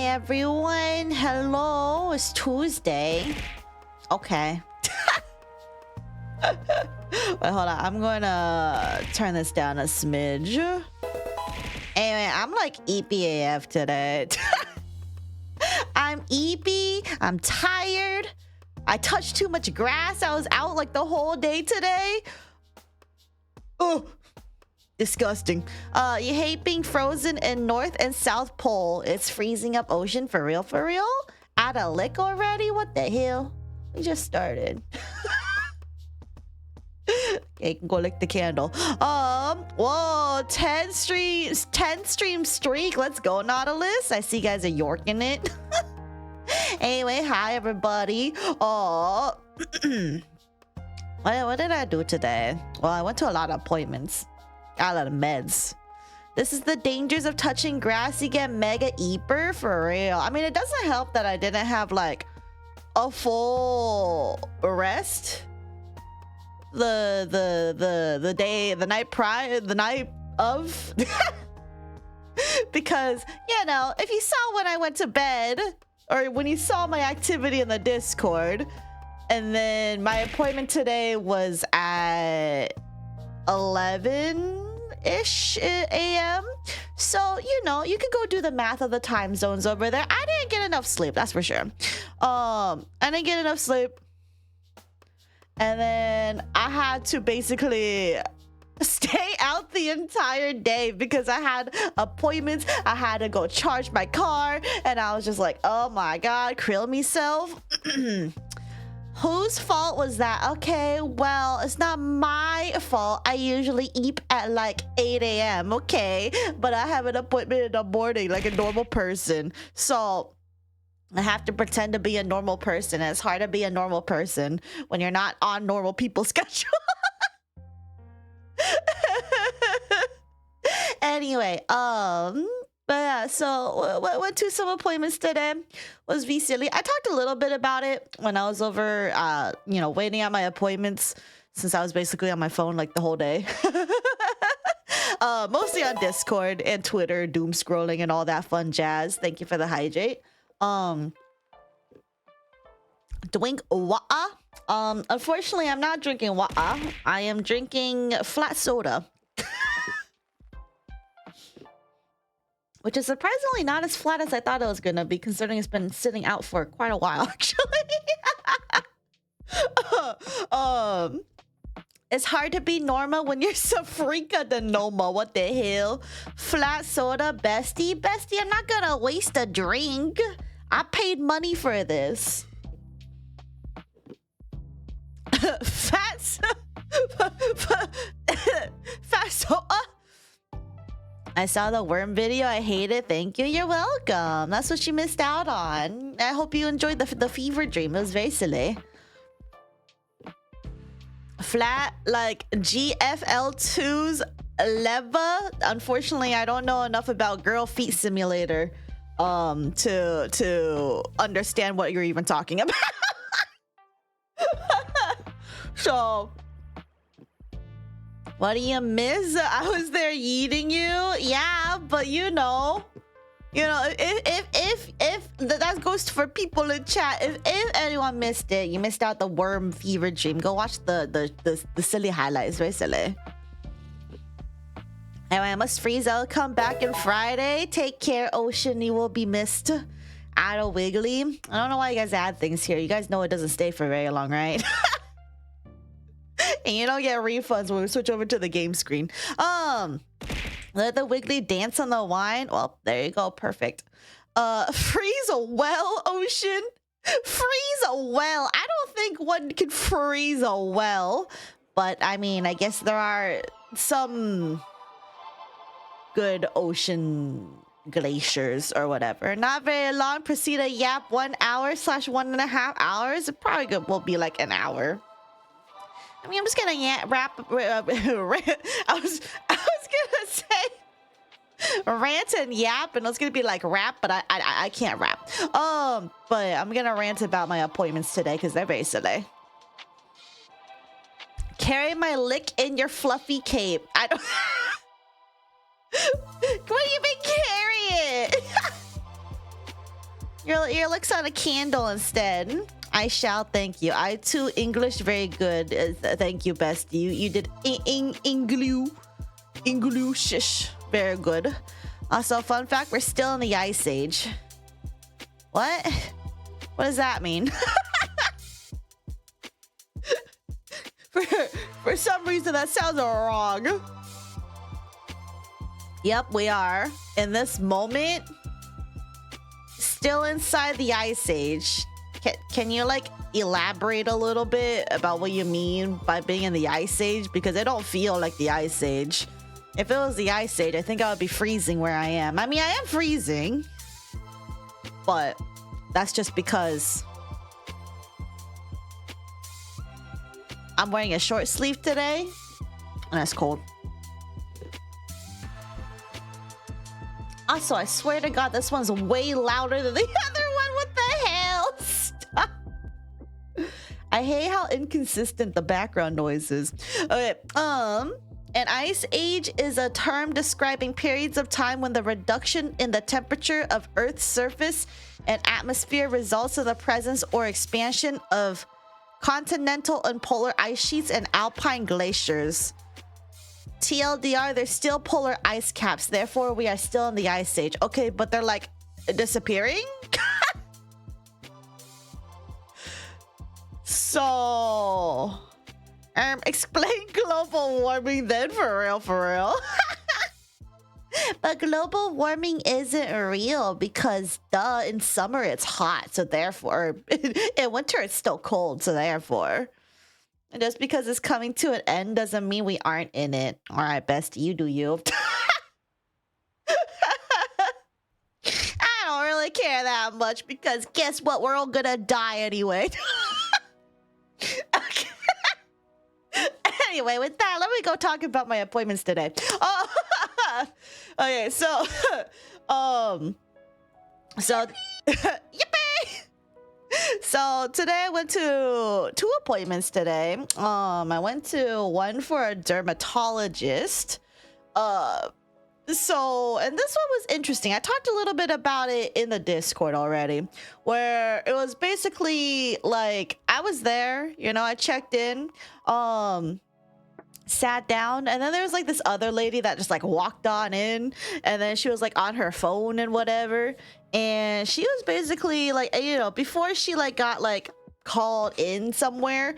everyone. Hello, it's Tuesday. Okay. Wait, hold on. I'm gonna turn this down a smidge. Anyway, I'm like EPAF today. I'm EP. I'm tired. I touched too much grass. I was out like the whole day today. Oh, disgusting. You hate being frozen in North and South Pole. It's freezing up ocean for real, for real? Out of lick already? What the hell? We just started. Okay, you can go lick the candle. Whoa, 10 stream streak. Let's go, Nautilus. I see you guys are yorking it. Anyway, hi everybody. Oh, what did I do today? Well, I went to a lot of appointments. Got a lot of meds. This is the dangers of touching grass. You get mega eeper for real. I mean, it doesn't help that I didn't have like a full rest. The night prior, the night of. Because, you know, if you saw when I went to bed, or when you saw my activity in the Discord, and then my appointment today was at 11-ish a.m. So, you know, you can go do the math of the time zones over there. I didn't get enough sleep, that's for sure. I didn't get enough sleep. And then I had to basically stay out the entire day because I had appointments. I had to go charge my car, and I was just like, oh my god, krill myself. Whose fault was that? Okay, well, it's not my fault. I usually eat at like 8 a.m. okay, but I have an appointment in the morning like a normal person, so I have to pretend to be a normal person. It's hard to be a normal person when you're not on normal people's schedule. Anyway, but yeah, so went to some appointments today. Was V silly. I talked a little bit about it when I was over, you know, waiting at my appointments, since I was basically on my phone like the whole day. Mostly on Discord and Twitter, doom scrolling and all that fun jazz. Thank you for the hydrate. Drink water. Unfortunately, I'm not drinking water. I am drinking flat soda. Which is surprisingly not as flat as I thought it was gonna be, considering it's been sitting out for quite a while, actually. It's hard to be normal when you're Saphera the Noma. What the hell? Flat soda, bestie? Bestie, I'm not gonna waste a drink. I paid money for this. Fat soda. I saw the worm video. I hate it. Thank you. You're welcome. That's what you missed out on. I hope you enjoyed the fever dream. It was very silly. Flat like GFL2's lever. Unfortunately, I don't know enough about Girl Feet Simulator to understand what you're even talking about. So, what do you miss? I was there eating you. Yeah, but you know, if that goes for people in chat. If anyone missed it, you missed out the worm fever dream. Go watch the silly highlights. Very silly. Anyway, I must freeze. I'll come back on Friday. Take care, Ocean. You will be missed. Add a wiggly. I don't know why you guys add things here. You guys know it doesn't stay for very long, right? And you don't get refunds when we switch over to the game screen. Let the wiggly dance on the wine. Well, there you go. Perfect. Freeze a well, Ocean. Freeze a well. I don't think one can freeze a well, but I mean, I guess there are some good ocean glaciers or whatever. Not very long. Proceed to yap 1 hour/1.5 hours. It probably will be like an hour. I mean, I'm just gonna rap. I was gonna say rant and yap, and it's gonna be like rap, but I can't rap. But I'm gonna rant about my appointments today because they're very silly. Carry my lick in your fluffy cape. I don't. What do you mean carry it? little earlocks on a candle instead. I shall, thank you. I too English very good. Thank you, bestie. You did English very good. Also, fun fact: we're still in the Ice Age. What? What does that mean? For some reason, that sounds wrong. Yep, we are in this moment still inside the Ice Age. Can you like elaborate a little bit about what you mean by being in the Ice Age? Because it don't feel like the Ice Age. If it was the Ice Age, I think I would be freezing where I am. I mean, I am freezing, but that's just because I'm wearing a short sleeve today, and it's cold. Also, I swear to God, this one's way louder than the other one. What the hell? Stop. I hate how inconsistent the background noise is. Okay, an ice age is a term describing periods of time when the reduction in the temperature of Earth's surface and atmosphere results in the presence or expansion of continental and polar ice sheets and alpine glaciers. TLDR, there's still polar ice caps, therefore we are still in the Ice Age. Okay, but they're like disappearing? So, explain global warming then, for real. But global warming isn't real because, duh, in summer it's hot, so therefore, in winter it's still cold, so therefore. And just because it's coming to an end doesn't mean we aren't in it. All right, bestie, you do you. I don't really care that much because guess what? We're all gonna die anyway. Okay. Anyway, with that, let me go talk about my appointments today. Oh, okay, so, yippee! So today I went to 2 appointments today. I went to one for a dermatologist. And this one was interesting. I talked a little bit about it in the Discord already, where it was basically like I was there, you know, I checked in, sat down, and then there was like this other lady that just like walked on in, and then she was like on her phone and whatever, and she was basically like, you know, before she like got like called in somewhere,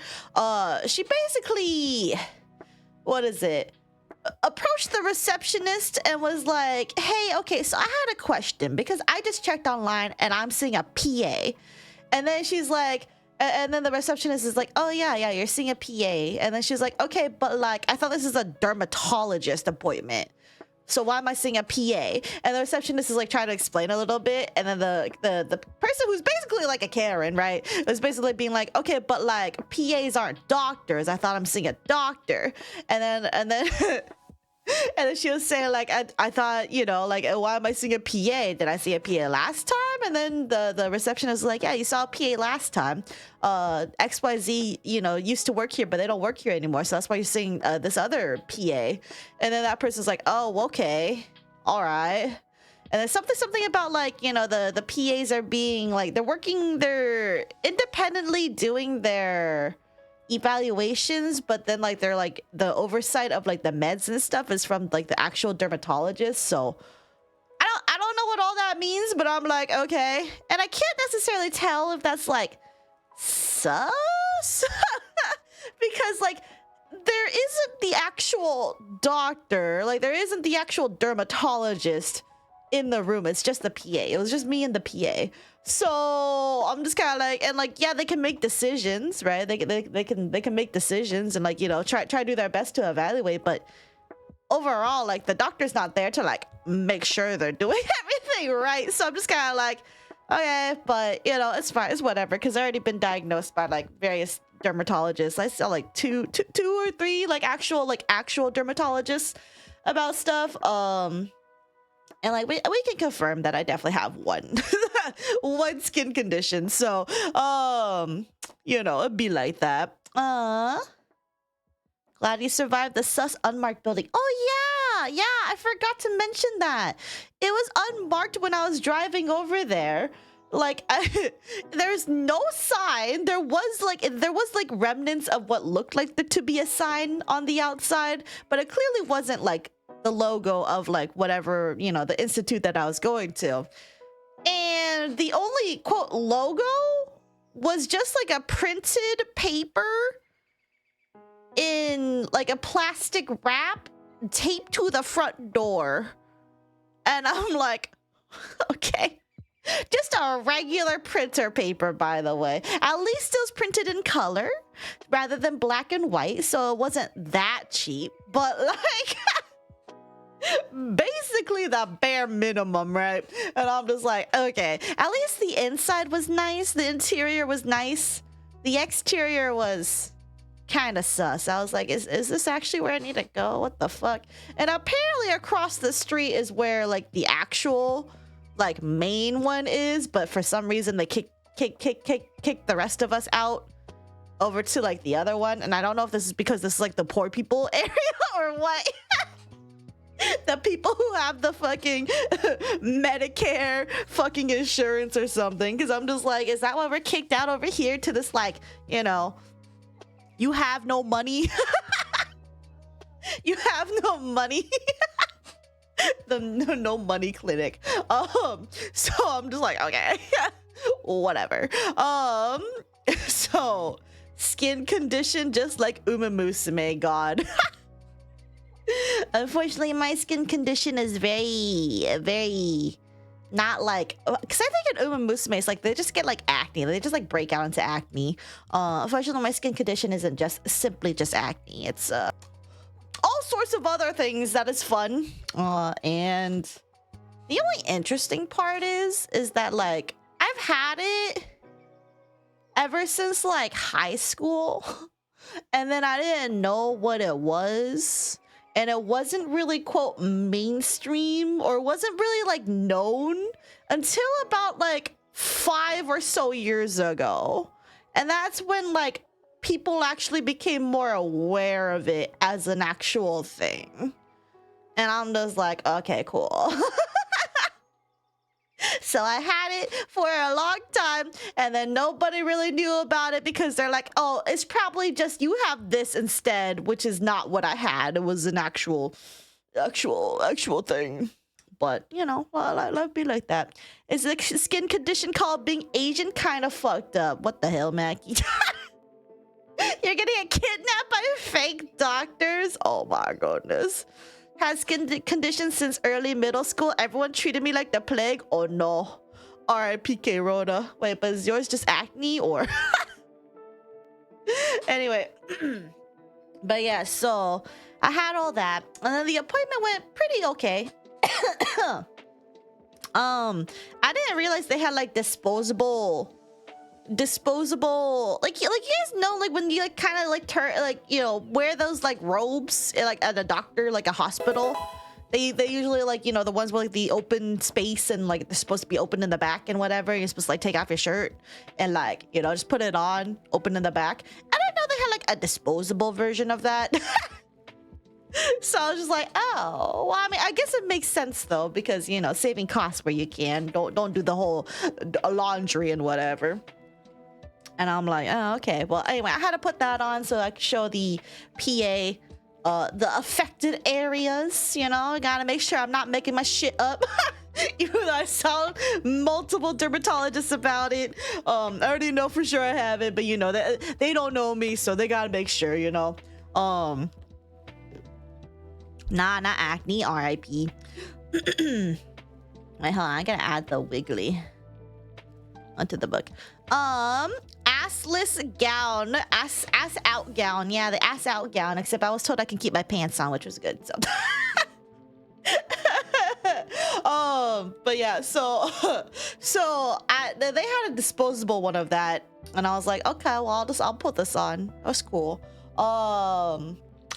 she basically, what is it, approached the receptionist and was like, hey, okay, so I had a question because I just checked online and I'm seeing a PA. And then she's like, and then the receptionist is like, oh yeah, you're seeing a PA. And then she's like, okay, but like, I thought this is a dermatologist appointment, so why am I seeing a PA? And the receptionist is like trying to explain a little bit, and then the person who's basically like a Karen, right, was basically being like, okay, but like PAs aren't doctors. I thought I'm seeing a doctor. And then and then she was saying like, I thought, you know, like, why am I seeing a PA? Did I see a PA last time? And then the receptionist was like, yeah, you saw a PA last time. XYZ, you know, used to work here, but they don't work here anymore, so that's why you're seeing this other PA. And then that person's like, oh, okay, all right. And then something about like, you know, the PAs are being like, they're independently doing their evaluations, but then like they're like the oversight of like the meds and stuff is from like the actual dermatologist. So I don't know what all that means, but I'm like, okay. And I can't necessarily tell if that's like sus because like there isn't the actual doctor, like there isn't the actual dermatologist in the room. It's just the PA. It was just me and the PA. So I'm just kind of like, and like, yeah, they can make decisions, right? They can make decisions and like, you know, try to do their best to evaluate, but overall, like the doctor's not there to like make sure they're doing everything right. So I'm just kind of like, okay, but you know, it's fine, it's whatever, because I've already been diagnosed by like various dermatologists. I saw like two or three like actual dermatologists about stuff. And like we can confirm that I definitely have one one skin condition. So you know, it'd be like that. Glad you survived the sus unmarked building. Oh yeah, I forgot to mention that. It was unmarked when I was driving over there. like there's no sign. There was like remnants of what looked like to be a sign on the outside, but it clearly wasn't like the logo of like whatever, you know, the institute that I was going to. And the only quote logo was just like a printed paper in like a plastic wrap taped to the front door. And I'm like, okay. Just a regular printer paper, by the way. At least it was printed in color rather than black and white, so it wasn't that cheap. But like, basically the bare minimum, right? And I'm just like, okay. At least the inside was nice. The interior was nice. The exterior was kind of sus. I was like, is this actually where I need to go? What the fuck? And apparently across the street is where like the actual like main one is, but for some reason they kick the rest of us out over to like the other one. And I don't know if this is because this is like the poor people area or what. The people who have the fucking Medicare fucking insurance or something. Because I'm just like, is that why we're kicked out over here to this, like, you know, you have no money. You have no money. The no money clinic. So I'm just like, okay. Whatever. So skin condition just like Uma Musume, god. Unfortunately, my skin condition is very not like, because I think in Uma Musume it's like they just get like acne. They just like break out into acne. Unfortunately, my skin condition isn't just simply just acne. It's all sorts of other things that is fun. And the only interesting part is that like I've had it ever since like high school, and then I didn't know what it was. And it wasn't really, quote, mainstream, or wasn't really, like, known until about, like, 5 or so years ago. And that's when, like, people actually became more aware of it as an actual thing. And I'm just like, okay, cool. So I had it for a long time, and then nobody really knew about it because they're like, oh, it's probably just you have this instead, which is not what I had. It was an actual thing. But, you know, well, I'd be like that. Is a skin condition called being Asian kind of fucked up? What the hell, Mackie? You're gonna get kidnapped by fake doctors? Oh my goodness. Had skin conditions since early middle school. Everyone treated me like the plague. Oh no. R.I.P. K. Rhoda. Wait, but is yours just acne or? Anyway. But yeah, so I had all that. And then the appointment went pretty okay. I didn't realize they had like disposable, like you guys know, like when you like kind of like turn, like, you know, wear those like robes like at a doctor, like a hospital. They usually, like, you know, the ones with like the open space and like they're supposed to be open in the back and whatever. You're supposed to like take off your shirt and like, you know, just put it on, open in the back. I didn't know they had like a disposable version of that. So I was just like, oh, well, I mean, I guess it makes sense though, because, you know, saving costs where you can. Don't do the whole laundry and whatever. And I'm like, oh, okay. Well, anyway, I had to put that on so I could show the PA the affected areas, you know. I gotta make sure I'm not making my shit up. Even though I saw multiple dermatologists about it. I already know for sure I have it, but, you know, they don't know me, so they gotta make sure, you know. Nah, not acne, R.I.P. Wait, hold on, I gotta add the wiggly onto the book. Assless gown, ass out gown. Yeah, the ass out gown, except I was told I can keep my pants on, which was good, so. But yeah, so they had a disposable one of that, and I was like, okay, well, I'll put this on. That's cool.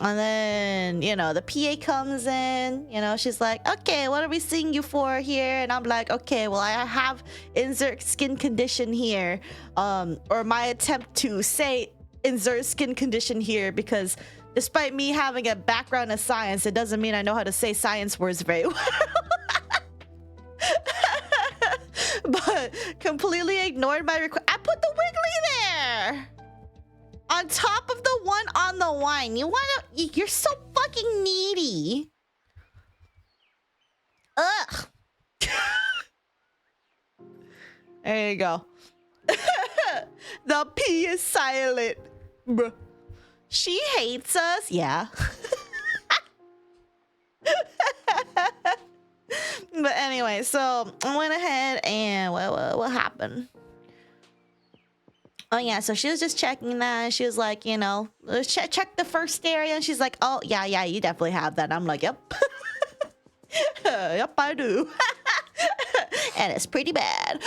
And then, you know, the PA comes in, you know, she's like, okay, what are we seeing you for here? And I'm like, okay, well, I have insert skin condition here, or my attempt to say insert skin condition here, because despite me having a background in science, it doesn't mean I know how to say science words very well. but completely ignored my request. I put the Wiggly there on top of the one on the wine. You're so fucking needy. Ugh. There you go. The P is silent. Bruh. She hates us. Yeah. But anyway, so I went ahead and what happened? Oh yeah, so she was just checking that, and she was like, you know, check the first area, and she's like, oh yeah, you definitely have that. I'm like, yep. Yep, I do. And it's pretty bad.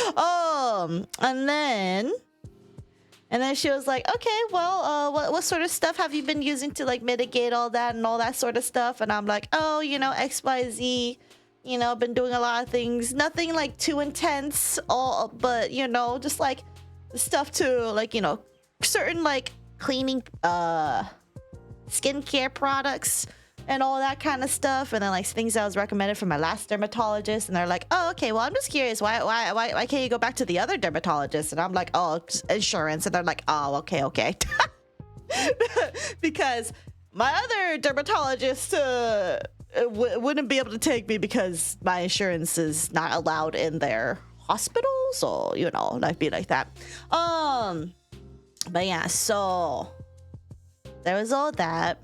And then she was like, okay, well, what sort of stuff have you been using to like mitigate all that and all that sort of stuff? And I'm like, oh, you know, XYZ, you know, been doing a lot of things, nothing like too intense, but you know, just like stuff to like, you know, certain like cleaning, skincare products and all that kind of stuff, and then like things that was recommended from my last dermatologist, and they're like, oh, okay, well, I'm just curious, why can't you go back to the other dermatologist? And I'm like, oh, insurance. And they're like, oh, okay. Because my other dermatologist wouldn't be able to take me because my insurance is not allowed in their hospitals, so you know, life be like that. But yeah, so there was all that.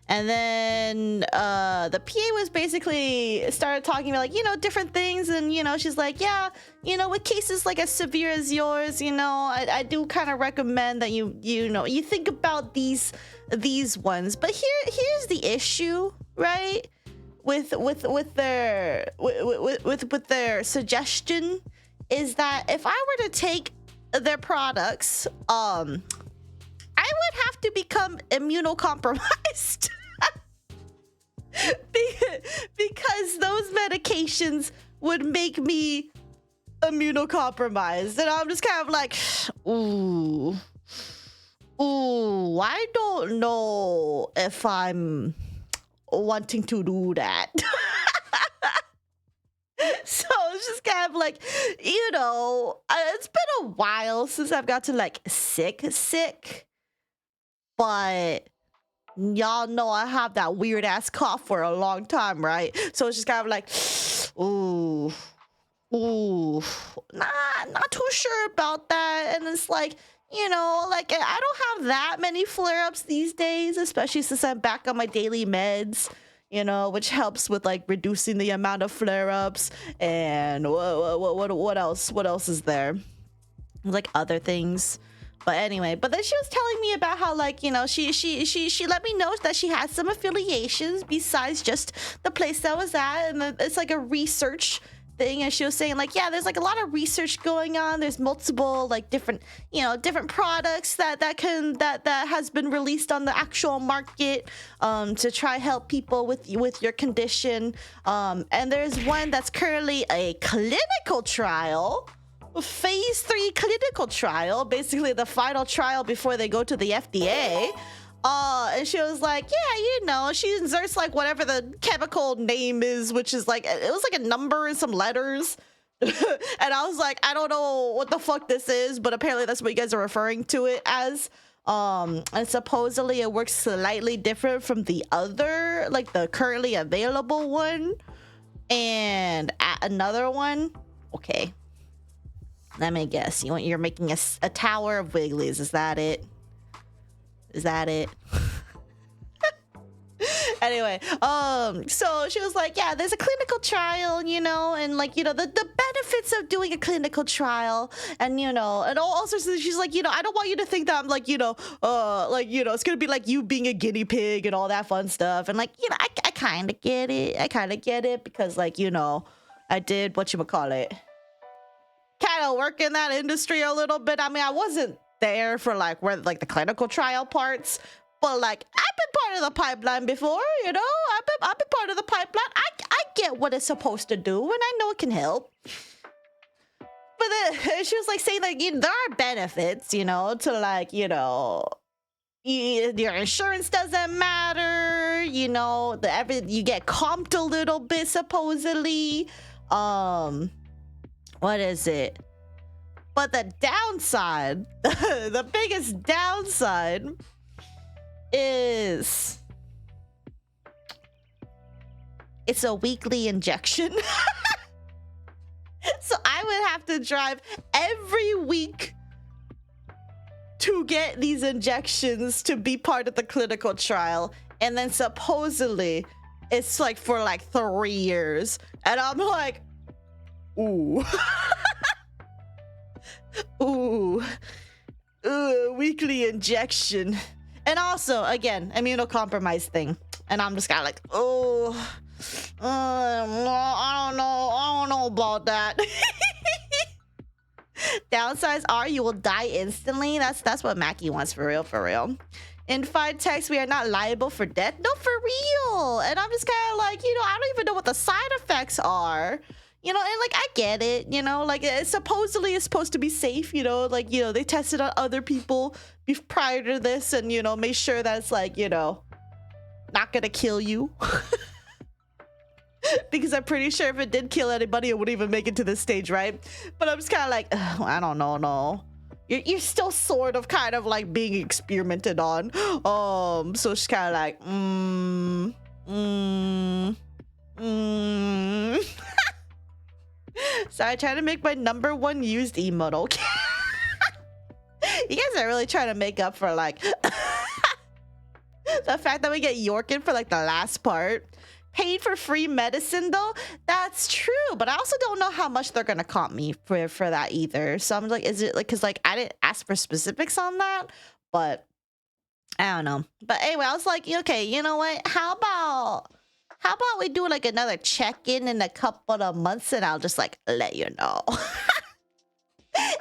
And then the PA was basically started talking about like, you know, different things, and you know, she's like, yeah, you know, with cases like as severe as yours, you know, I do kind of recommend that you know, you think about these ones. But here's the issue, right? With their suggestion is that if I were to take their products, I would have to become immunocompromised. Because those medications would make me immunocompromised. And I'm just kind of like, ooh, I don't know if I'm wanting to do that. So it's just kind of like, you know, it's been a while since I've got to like sick, but y'all know I have that weird ass cough for a long time, right? So it's just kind of like, ooh, not too sure about that. And it's like, you know, like I don't have that many flare-ups these days, especially since I'm back on my daily meds, you know, which helps with like reducing the amount of flare-ups. And what else is there? Like other things. But anyway, but then she was telling me about how, like, you know, she let me know that she has some affiliations besides just the place that I was at, and it's like a research thing. And she was saying like, yeah, there's like a lot of research going on. There's multiple like different products that has been released on the actual market to try help people with your condition. And there's one that's currently a clinical trial. Phase 3 clinical trial, basically the final trial before they go to the FDA. And she was like, yeah, you know, she inserts like whatever the chemical name is, which is like, it was like a number and some letters. And I was like, I don't know what the fuck this is, but apparently that's what you guys are referring to it as. And supposedly it works slightly different from the other, like the currently available one. And another one. Okay. Let me guess. You're making a tower of Wigglies. Is that it? Anyway, so she was like, yeah, there's a clinical trial, you know, and like, you know, the benefits of doing a clinical trial, and you know, and all sorts of, she's like, you know, I don't want you to think that I'm like, you know, it's gonna be like you being a guinea pig and all that fun stuff. And like, you know, I kind of get it because like, you know, I did whatchamacallit, kind of work in that industry a little bit. I mean, I wasn't there for like where like the clinical trial parts, but like I've been part of the pipeline before, you know. I've been part of the pipeline. I get what it's supposed to do, and I know it can help. But then she was like saying that, you know, there are benefits, you know, to like, you know, your insurance doesn't matter, you know, you get comped a little bit supposedly. What is it? But the downside, the biggest downside is it's a weekly injection. So I would have to drive every week to get these injections to be part of the clinical trial. And then supposedly it's like for like 3 years. And I'm like, ooh. Ooh. Weekly injection. And also, again, immunocompromised thing. And I'm just kind of like, oh, I don't know about that. Downsides are you will die instantly. That's what Mackie wants, for real, for real. In 5 texts, we are not liable for death. No, for real. And I'm just kind of like, I don't even know what the side effects are. And like, I get it, like it supposedly is supposed to be safe, like, they tested on other people prior to this and, made sure that it's like, not gonna kill you. Because I'm pretty sure if it did kill anybody, it wouldn't even make it to this stage, right? But I'm just kind of like, I don't know, no. You're still sort of kind of like being experimented on. So it's kind of like, Sorry, trying to make my #1 used emote, okay? You guys are really trying to make up for like the fact that we get Yorkin for like the last part. Paid for free medicine though, that's true, but I also don't know how much they're gonna comp me for that either. So I'm like, is it like, because like I didn't ask for specifics on that, but I don't know. But anyway, I was like, okay, you know what, how about we do like another check-in in a couple of months and I'll just like let you know.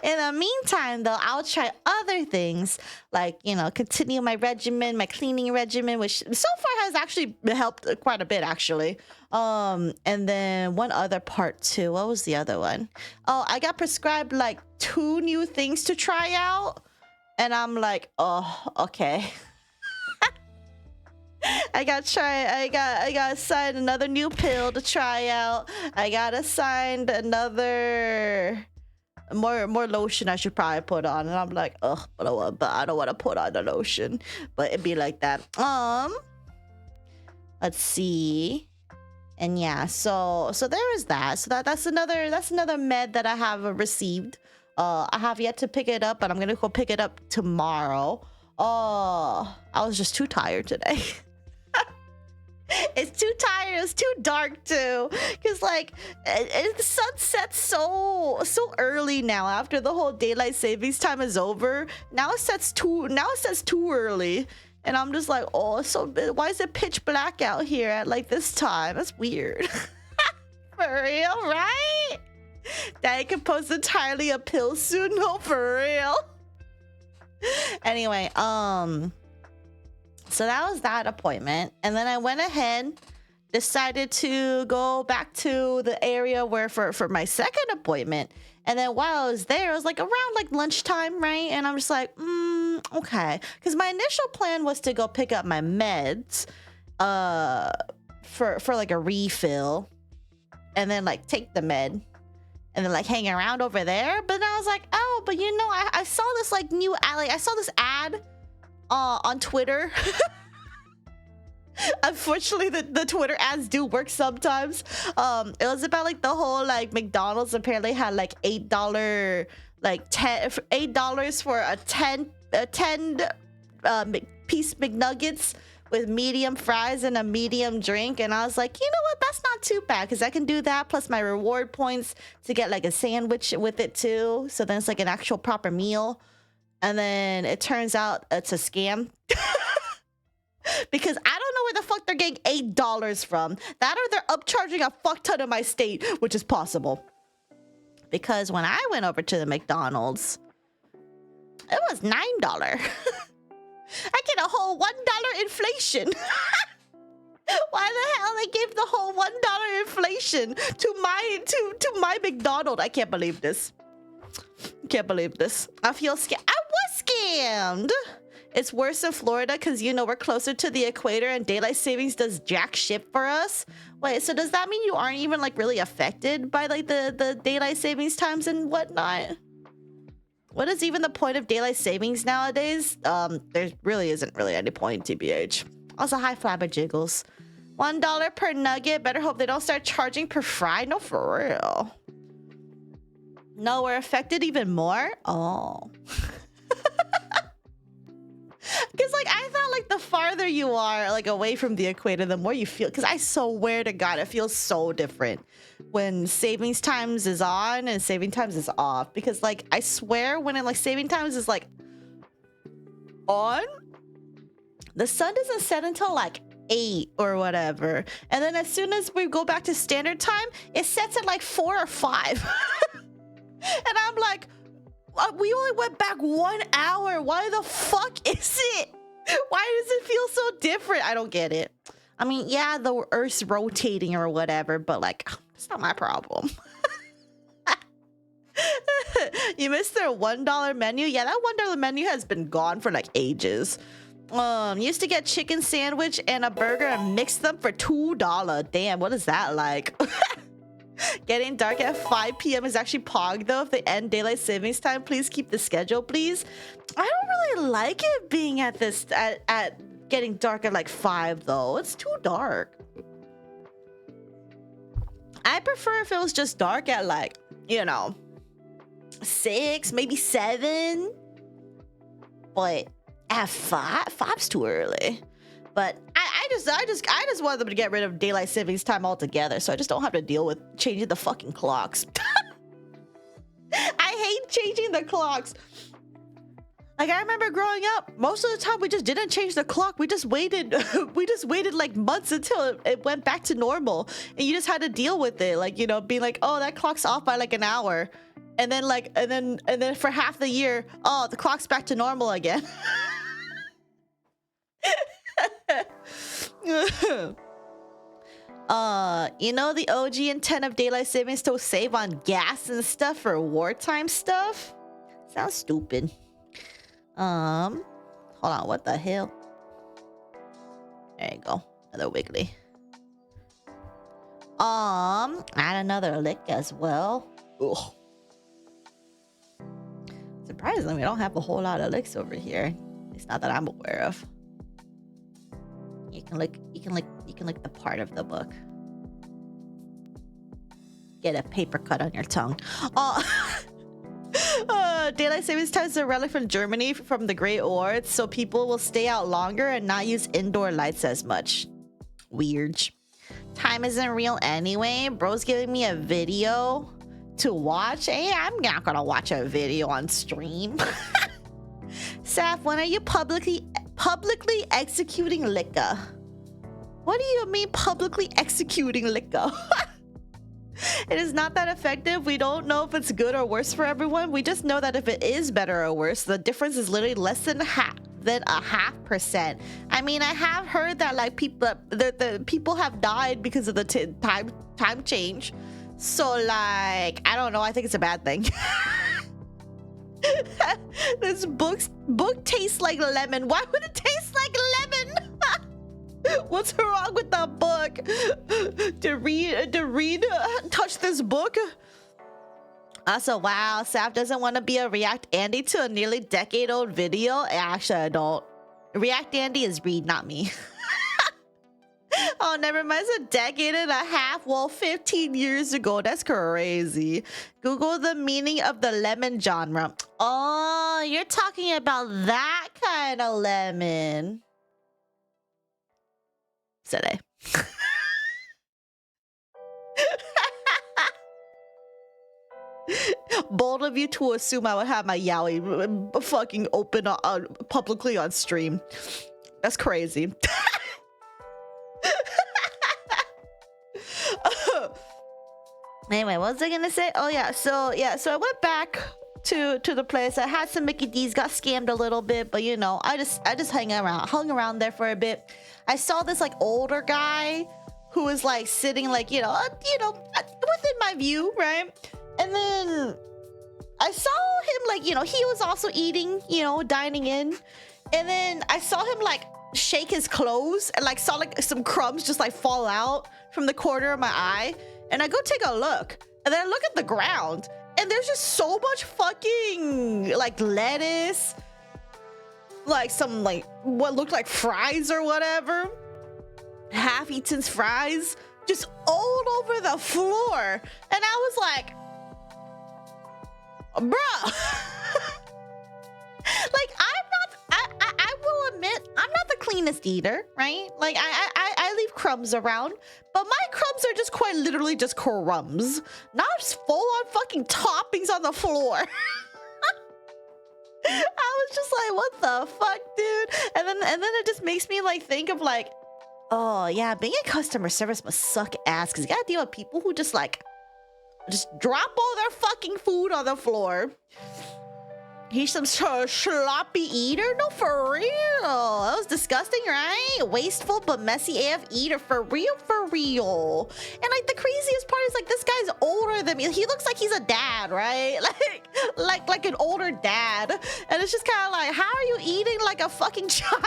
In the meantime, though, I'll try other things like, continue my regimen, my cleaning regimen, which so far has actually helped quite a bit, actually. And then one other part, too. What was the other one? Oh, I got prescribed like 2 new things to try out. And I'm like, oh, okay. I got assigned another new pill to try out. I got assigned another... more lotion I should probably put on, and I'm like, ugh, but I don't want to put on the lotion, but it'd be like that. Let's see, and yeah, so there is that. So that's another med that I have received. I have yet to pick it up, but I'm gonna go pick it up tomorrow. I was just too tired today. It's too tired. It's too dark too, because like the sun sets so early now. After the whole daylight savings time is over, now it sets too early, and I'm just like, oh, so why is it pitch black out here at like this time? That's weird. For real, right? Daddy composed entirely a pill soon. No, for real. Anyway, so that was that appointment. And then I went ahead, decided to go back to the area where for my second appointment. And then while I was there, it was like around like lunchtime, right? And I'm just like, okay. Because my initial plan was to go pick up my meds for like a refill. And then like take the med. And then like hang around over there. But then I was like, oh, but I saw this like new ad. I saw this ad on Twitter. Unfortunately, the Twitter ads do work sometimes. It was about like the whole like McDonald's apparently had like $8 like $8 for a 10 piece McNuggets with medium fries and a medium drink, and I was like, you know what, that's not too bad, because I can do that plus my reward points to get like a sandwich with it too, so then it's like an actual proper meal. And then it turns out it's a scam. Because I don't know where the fuck they're getting $8 from. That or they're upcharging a fuck ton of my state, which is possible. Because when I went over to the McDonald's, it was $9. I get a whole $1 inflation. Why the hell they gave the whole $1 inflation to my McDonald's? I can't believe this. Can't believe this. I feel scared. I was scammed. It's worse in Florida because, you know, we're closer to the equator and daylight savings does jack shit for us. Wait, so does that mean you aren't even like really affected by like the daylight savings times and whatnot? What is even the point of daylight savings nowadays? There really isn't really any point, TBH. Also, hi Flabber Jiggles. $1 per nugget. Better hope they don't start charging per fry. No, for real. No, we're affected even more? Oh. Because, like, I thought, like, the farther you are, like, away from the equator, the more you feel... Because I swear to God, it feels so different when savings times is on and saving times is off. Because, like, I swear when, it, like, saving times is, like, on, the sun doesn't set until, like, 8 or whatever. And then as soon as we go back to standard time, it sets at, like, 4 or 5. And I'm like... we only went back 1 hour. Why the fuck is it? Why does it feel so different? I don't get it. I mean, yeah, the Earth's rotating or whatever, but like, it's not my problem. You missed their $1 menu? Yeah, that $1 menu has been gone for like ages. Used to get chicken sandwich and a burger and mix them for $2. Damn, what is that like? Getting dark at 5 p.m. is actually pog though. If they end daylight savings time, please keep the schedule, please. I don't really like it being at this at getting dark at like 5 though. It's too dark. I prefer if it was just dark at like, you know, 6, maybe 7. But at 5's too early. But I just want them to get rid of daylight savings time altogether, so I just don't have to deal with changing the fucking clocks. I hate changing the clocks. Like, I remember growing up, most of the time we just didn't change the clock. We just waited. We just waited like months until it went back to normal, and you just had to deal with it. Like, you know, being like, oh, that clock's off by like an hour, and then like, and then for half the year, oh, the clock's back to normal again. You know the OG intent of daylight savings to save on gas and stuff for wartime stuff? Sounds stupid. Hold on, what the hell? There you go. Another wiggly. Add another lick as well. Ugh. Surprisingly, we don't have a whole lot of licks over here. It's not that I'm aware of. You can lick the part of the book. Get a paper cut on your tongue. Daylight savings time is a relic from Germany from the Great War, so people will stay out longer and not use indoor lights as much. Weird. Time isn't real anyway. Bro's giving me a video to watch. Hey, I'm not gonna watch a video on stream. Saf, when are you publicly executing liquor? What do you mean publicly executing liquor? It is not that effective. We don't know if it's good or worse for everyone. We just know that if it is better or worse, the difference is literally less than a 0.5%. I mean, I have heard that like the people have died because of the time change. So like, I don't know. I think it's a bad thing. This book tastes like lemon. Why would it taste like lemon? What's wrong with the book? Did Reed touch this book? Also, wow, Saf doesn't want to be a React Andy to a nearly decade-old video. Actually, I don't. React Andy is Reed, not me. Oh, never mind. It's a decade and a half. Well, 15 years ago. That's crazy. Google the meaning of the lemon genre. Oh, you're talking about that kind of lemon. Said I. Bold of you to assume I would have my yaoi fucking open publicly on stream. That's crazy. Anyway, what was I gonna say? Oh yeah, so I went back to the place. I had some Mickey D's, got scammed a little bit, but you know, I just hung around there for a bit. I saw this like older guy who was like sitting like you know within my view, right? And then I saw him like he was also eating, dining in, And then I saw him like shake his clothes and like saw like some crumbs just like fall out from the corner of my eye. And I go take a look, and then I look at the ground, and there's just so much fucking like lettuce, like some like what looked like fries or whatever, half-eaten fries, just all over the floor. And I was like, bruh. Like, I will admit, I'm not the cleanest eater, right? Like, I leave crumbs around, but my crumbs are just quite literally just crumbs, not full-on fucking toppings on the floor. I was just like, what the fuck, dude? And then it just makes me like think of like, oh yeah, being in customer service must suck ass, because you gotta deal with people who just drop all their fucking food on the floor. He's some sloppy eater? No, for real. That was disgusting, right? Wasteful but messy AF eater, for real, for real. And like the craziest part is like this guy's older than me. He looks like he's a dad, right? Like an older dad. And it's just kind of like, how are you eating like a fucking child?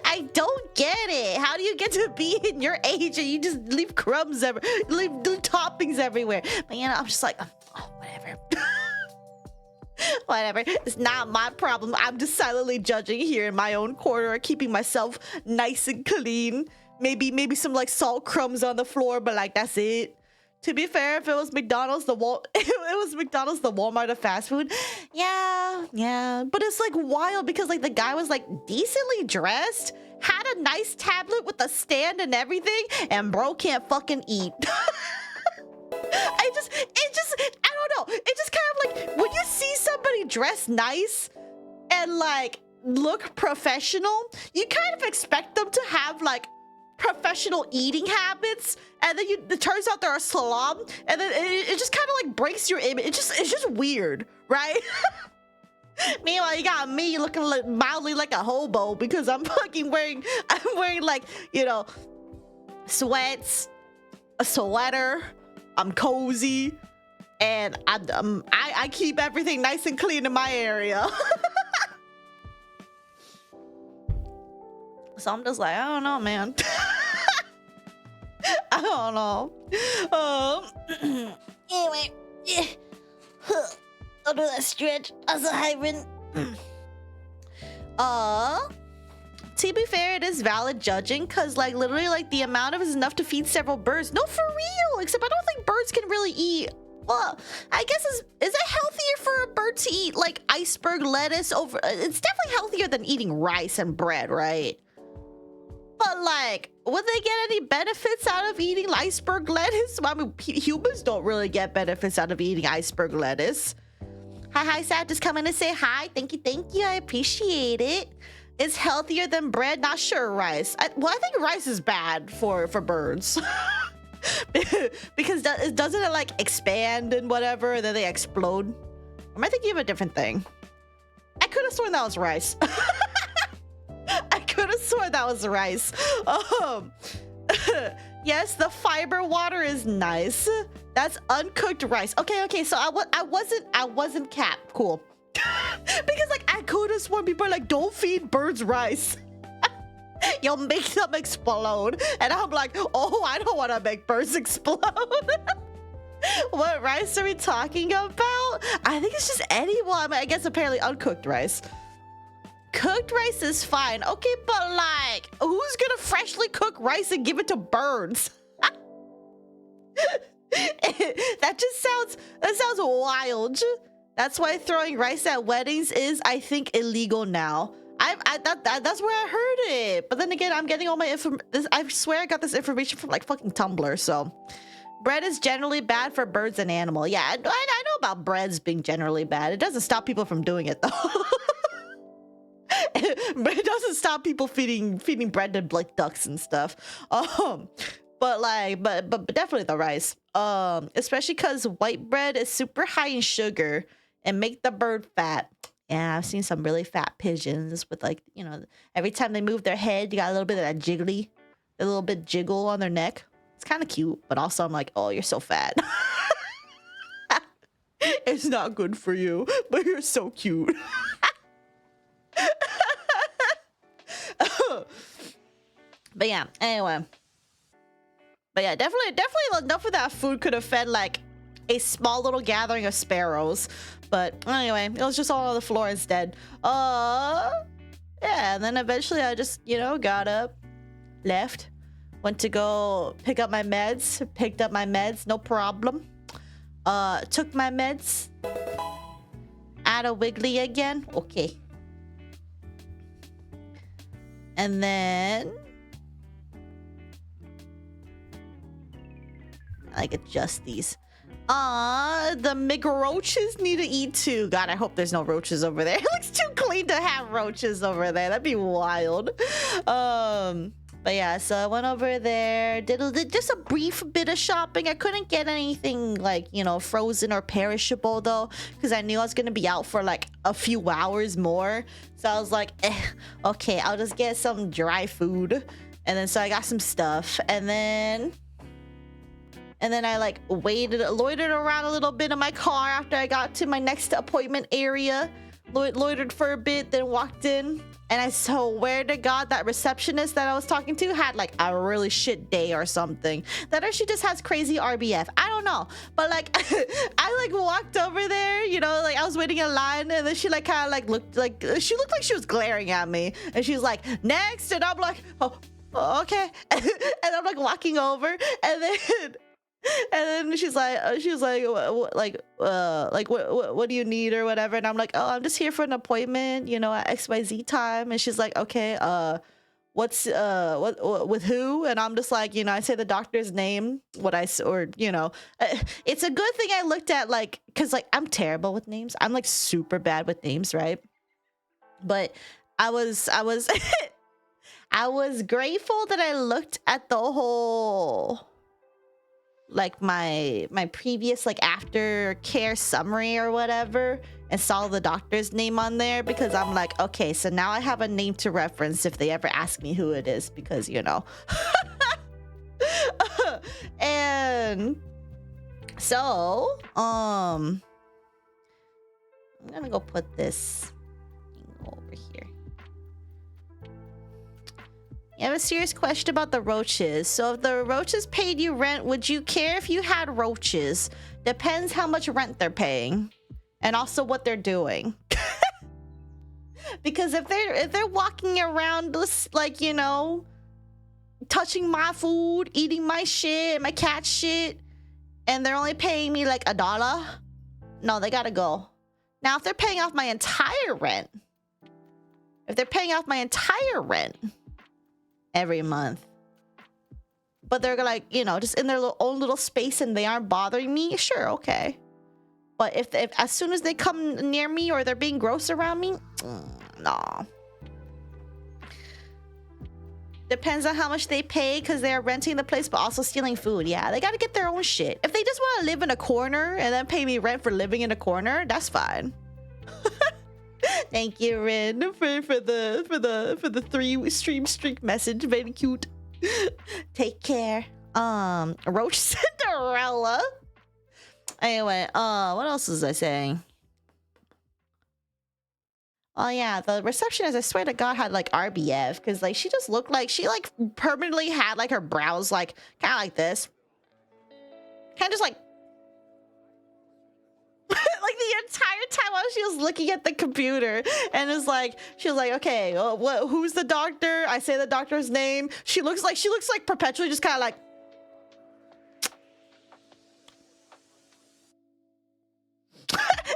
I don't get it. How do you get to be in your age and you just leave crumbs leave toppings everywhere? But you know, I'm just like, oh, whatever. Whatever, it's not my problem. I'm just silently judging here in my own corner, keeping myself nice and clean. Maybe some like salt crumbs on the floor, but like that's it. To be fair, if it was McDonald's, it was McDonald's, the Walmart of fast food. Yeah. But it's like wild because like the guy was like decently dressed, had a nice tablet with a stand and everything, and bro can't fucking eat. I don't know. It just kind of like when you see somebody dressed nice and like look professional, you kind of expect them to have like professional eating habits, and then it turns out they're a slob, and then it just kind of like breaks your image. It's just weird, right? Meanwhile, you got me looking like, mildly like a hobo because I'm wearing like, you know, sweats, a sweater. I'm cozy, and I keep everything nice and clean in my area. So I'm just like, I don't know, man. I don't know. Anyway, I'll do that stretch as a hymen. To be fair, it is valid judging, because like literally like the amount of is enough to feed several birds. No, for real. Except I don't think birds can really eat. Well, I guess is it healthier for a bird to eat like iceberg lettuce over? It's definitely healthier than eating rice and bread, right? But like, would they get any benefits out of eating iceberg lettuce? I mean, humans don't really get benefits out of eating iceberg lettuce. Hi, Sad. Just come in and say hi. Thank you. I appreciate it. It's healthier than bread. Not sure rice. I think rice is bad for birds. Because doesn't it like expand and whatever, and then they explode? Or am I thinking of a different thing? I could have sworn that was rice. I could have sworn that was rice. Yes, the fiber water is nice. That's uncooked rice. Okay. So I wasn't capped. Cool. Because like I could have sworn people are like, don't feed birds rice. You'll make them explode. And I'm like, oh, I don't want to make birds explode. What rice are we talking about? I think it's just any one. I guess apparently uncooked rice. Cooked rice is fine. Okay, but like, who's gonna freshly cook rice and give it to birds? That sounds wild. That's why throwing rice at weddings is, I think, illegal now. That's where I heard it. But then again, I'm getting all my I swear I got this information from like fucking Tumblr. So, bread is generally bad for birds and animals. Yeah, I know about breads being generally bad. It doesn't stop people from doing it though. But it doesn't stop people feeding bread to like ducks and stuff. But definitely the rice. Especially because white bread is super high in sugar and make the bird fat. And I've seen some really fat pigeons with like, you know, every time they move their head, you got a little bit of that jiggly, a little bit jiggle on their neck. It's kind of cute, but also I'm like, oh, you're so fat. It's not good for you, but you're so cute. But yeah, anyway. But yeah, definitely enough of that food could have fed like a small little gathering of sparrows. But anyway, it was just all on the floor instead. Yeah, and then eventually I just, you know, got up, left, went to go pick up my meds, picked up my meds, no problem. Took my meds. Add a wiggly again. Okay. And then I adjust these. The McRoaches need to eat too. God, I hope there's no roaches over there. It looks too clean to have roaches over there. That'd be wild. But yeah, so I went over there, did just a brief bit of shopping. I couldn't get anything like, you know, frozen or perishable though, because I knew I was gonna be out for like a few hours more. So I was like, okay, I'll just get some dry food. And then so I got some stuff, and then I like loitered around a little bit in my car after I got to my next appointment area. Loitered for a bit, then walked in, and I swear to God that receptionist that I was talking to had like a really shit day or something. That or she just has crazy RBF. I don't know. But like I like walked over there, you know, like I was waiting in line, and then she like kind of like looked like she was glaring at me, and she was like, next, and I'm like, oh, okay. And I'm like walking over, and then she's like, what do you need or whatever? And I'm like, oh, I'm just here for an appointment, you know, at XYZ time. And she's like, okay, what with who? And I'm just like, you know, I say the doctor's name, you know, it's a good thing I looked at, like, cause like I'm terrible with names. I'm like super bad with names, right? But I was I was grateful that I looked at the whole, like my previous like aftercare summary or whatever, and saw the doctor's name on there, because I'm like, okay, so now I have a name to reference if they ever ask me who it is, because, you know. And so I'm gonna go put this thing over here. I have a serious question about the roaches. So if the roaches paid you rent, would you care if you had roaches? Depends how much rent they're paying, and also what they're doing. Because if they're walking around like, you know, touching my food, eating my shit, my cat shit, and they're only paying me like $1, no, they gotta go. Now if they're paying off my entire rent, every month, but they're like, you know, just in their own little space and they aren't bothering me, sure, okay. But if as soon as they come near me or they're being gross around me, nah. Depends on how much they pay, because they're renting the place but also stealing food. Yeah, they gotta get their own shit. If they just want to live in a corner and then pay me rent for living in a corner, that's fine. Thank you, Rin, for the 3 stream streak message. Very cute. Take care. Roach Cinderella. Anyway, what else was I saying? Oh yeah, the receptionist, I swear to God, had like RBF, because like she just looked like she like permanently had like her brows like kind of like this, kind of just like like the entire time while she was looking at the computer, and it's like she was like, okay, who's the doctor? I say the doctor's name. She looks like perpetually just kind of like.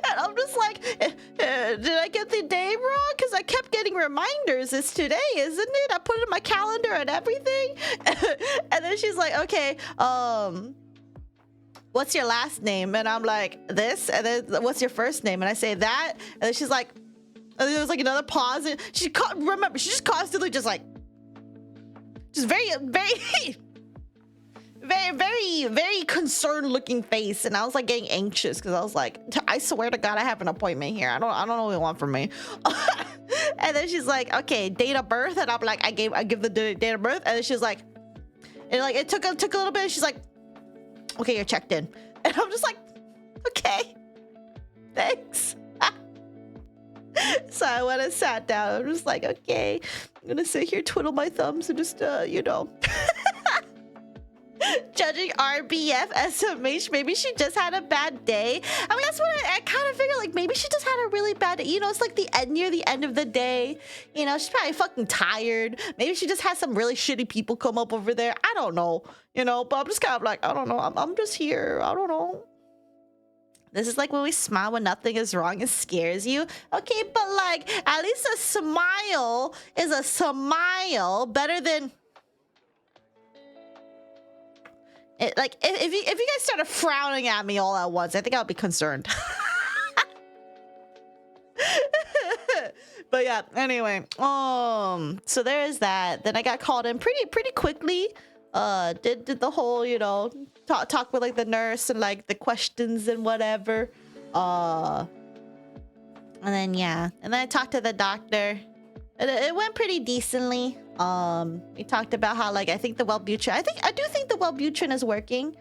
And I'm just like, did I get the day wrong? Because I kept getting reminders. It's today, isn't it? I put it in my calendar and everything. And then she's like, okay, what's your last name? And I'm like, this. And then what's your first name? And I say that. And then she's like, and there was like another pause. And she remember, she just constantly just like, just very, very concerned looking face. And I was like getting anxious, because I was like, I swear to God, I have an appointment here. I don't know what you want from me. And then she's like, okay, date of birth. And I'm like, I give the date of birth. And then she's like, and like it took a little bit. And she's like, okay, you're checked in. And I'm just like, okay, thanks. So I went and sat down. I'm just like, okay, I'm gonna sit here, twiddle my thumbs, and just, you know, judging RBF SMH. Maybe she just had a bad day. I mean, that's what I kind of figured. Like, maybe she just had a really bad day. You know, it's like near the end of the day. You know, she's probably fucking tired. Maybe she just had some really shitty people come up over there. I don't know. You know, but I'm just kind of like, I don't know. I'm just here. I don't know. This is like when we smile when nothing is wrong. It scares you. Okay, but like, at least a smile is a smile better than... like, if you guys started frowning at me all at once, I think I would be concerned. But yeah, anyway, so there is that. Then I got called in pretty quickly. Did the whole, you know, talk with like the nurse and like the questions and whatever. And then yeah, and then I talked to the doctor. It went pretty decently. We talked about how like I think the Wellbutrin. I do think the Wellbutrin is working.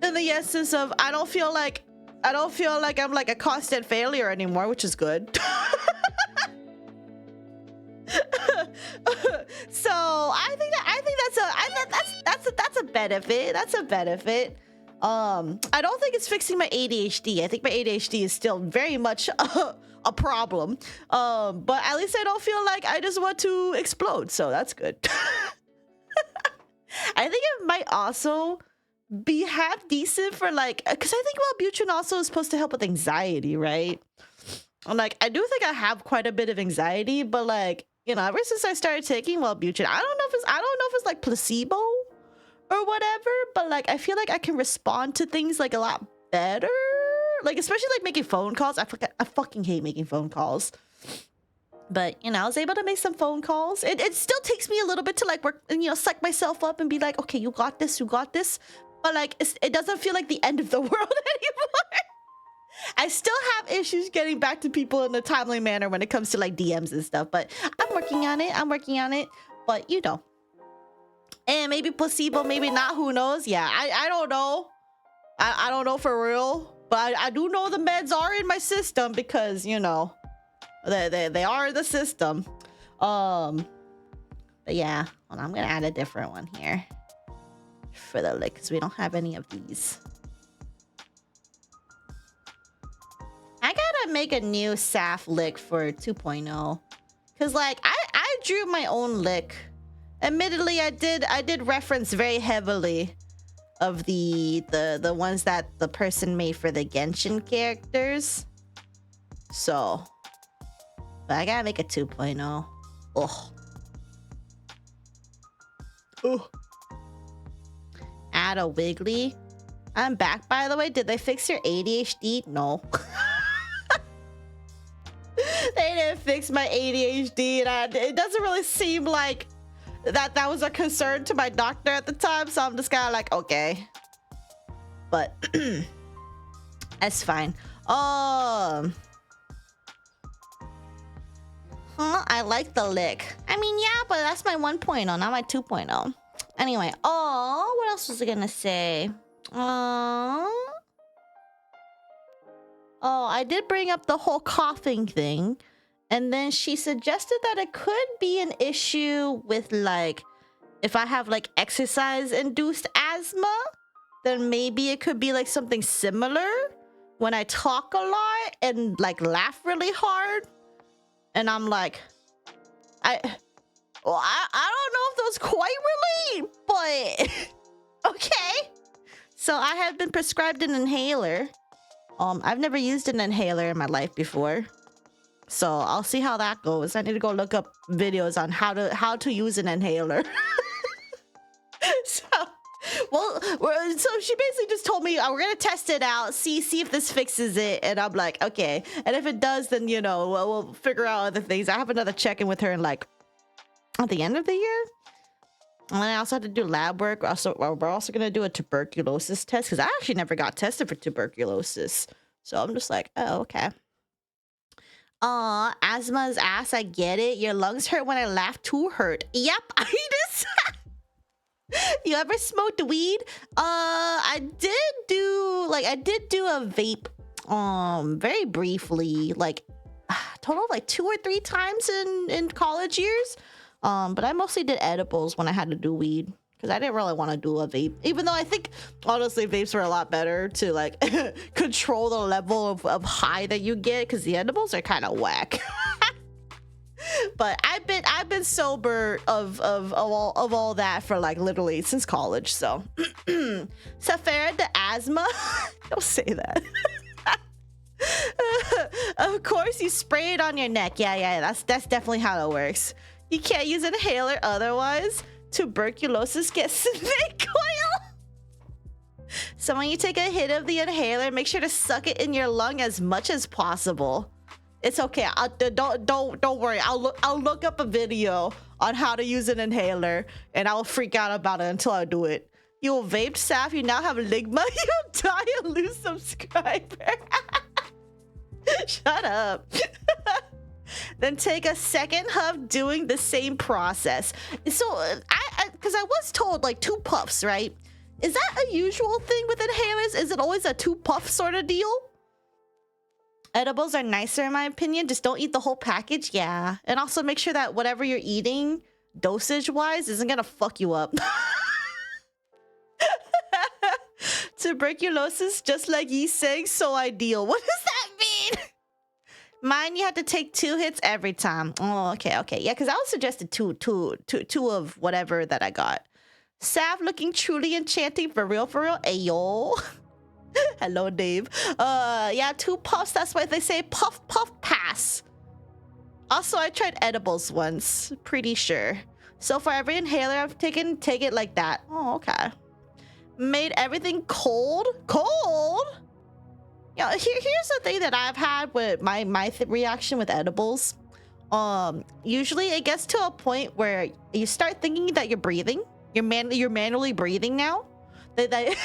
In the essence of I don't feel like I'm like a constant failure anymore, which is good. So I think that's a benefit. That's a benefit. I don't think it's fixing my ADHD. I think my ADHD is still very much a problem. But at least I don't feel like I just want to explode. So that's good. I think it might also be half decent for like, because I think Wellbutrin also is supposed to help with anxiety, right? And like, I do think I have quite a bit of anxiety, but like, you know, ever since I started taking Wellbutrin, I don't know if it's like placebo or whatever, but like I feel like I can respond to things like a lot better. Like especially like making phone calls. I fucking hate making phone calls. But you know, I was able to make some phone calls. It still takes me a little bit to like work and, you know, psych myself up and be like, okay, you got this. But like it doesn't feel like the end of the world anymore. I still have issues getting back to people in a timely manner when it comes to like DMs and stuff, but I'm working on it. But you know, and maybe placebo, maybe not, who knows? Yeah, I don't know. I don't know for real, but I do know the meds are in my system because, you know, they are in the system. But yeah, well, I'm gonna add a different one here for the lick because we don't have any of these. I gotta make a new Saph lick for 2.0 because like I drew my own lick. Admittedly, I did reference very heavily of the ones that the person made for the Genshin characters. So, but I gotta make a 2.0. Ugh. Add a Wiggly. I'm back, by the way. Did they fix your ADHD? No. They didn't fix my ADHD, and it doesn't really seem like that was a concern to my doctor at the time, so I'm just kind of like, okay. But that's fine. I like the lick. I mean, yeah, but that's my 1.0, not my 2.0. Anyway, what else was I gonna say? I did bring up the whole coughing thing. And then she suggested that it could be an issue with like, if I have like exercise-induced asthma, then maybe it could be like something similar when I talk a lot and like laugh really hard. And I'm like, I don't know if those quite relate, but okay. So I have been prescribed an inhaler. I've never used an inhaler in my life before. So I'll see how that goes. I need to go look up videos on how to use an inhaler. So she basically just told me, we're gonna test it out, see if this fixes it. And I'm like, okay. And if it does, then you know we'll figure out other things. I have another check-in with her in like at the end of the year. And then I also have to do lab work. We're also gonna do a tuberculosis test because I actually never got tested for tuberculosis. So I'm just like, oh, okay. Asthma's ass, I get it. Your lungs hurt when I laugh too hurt. Yep, I just... You ever smoked weed? I did do a vape, very briefly, like total of like 2 or 3 times in college years. But I mostly did edibles when I had to do weed because I didn't really want to do a vape, even though I think honestly vapes were a lot better to like control the level of high that you get, because the edibles are kind of whack. But I've been sober of all that for like literally since college. So Saphera the asthma. Don't say that. Of course you spray it on your neck. Yeah, that's definitely how it works. You can't use an inhaler otherwise tuberculosis gets snake oil. So when you take a hit of the inhaler, make sure to suck it in your lung as much as possible. It's okay. Don't worry. I'll look up a video on how to use an inhaler, and I'll freak out about it until I do it. You vaped, Saf. You now have ligma. You'll die and lose subscriber. Shut up. Then take a second huff doing the same process. So because I was told like 2 puffs, right? Is that a usual thing with inhalers? Is it always a 2 puff sort of deal? Edibles are nicer in my opinion. Just don't eat the whole package. Yeah. And also make sure that whatever you're eating dosage wise isn't gonna fuck you up. Tuberculosis, just like ye saying, so ideal. What does that mean? Mine, you have to take 2 hits every time. Oh, okay. Yeah, because I was suggested two of whatever that I got. Sav looking truly enchanting for real. Ayo. Hello, Dave. Yeah, 2 puffs. That's why they say puff, pass. Also, I tried edibles once. Pretty sure. So for every inhaler I've taken, take it like that. Oh, okay. Made everything cold. Yeah, here's the thing that I've had with my reaction with edibles. Usually it gets to a point where you start thinking that you're breathing. You're manually breathing now. That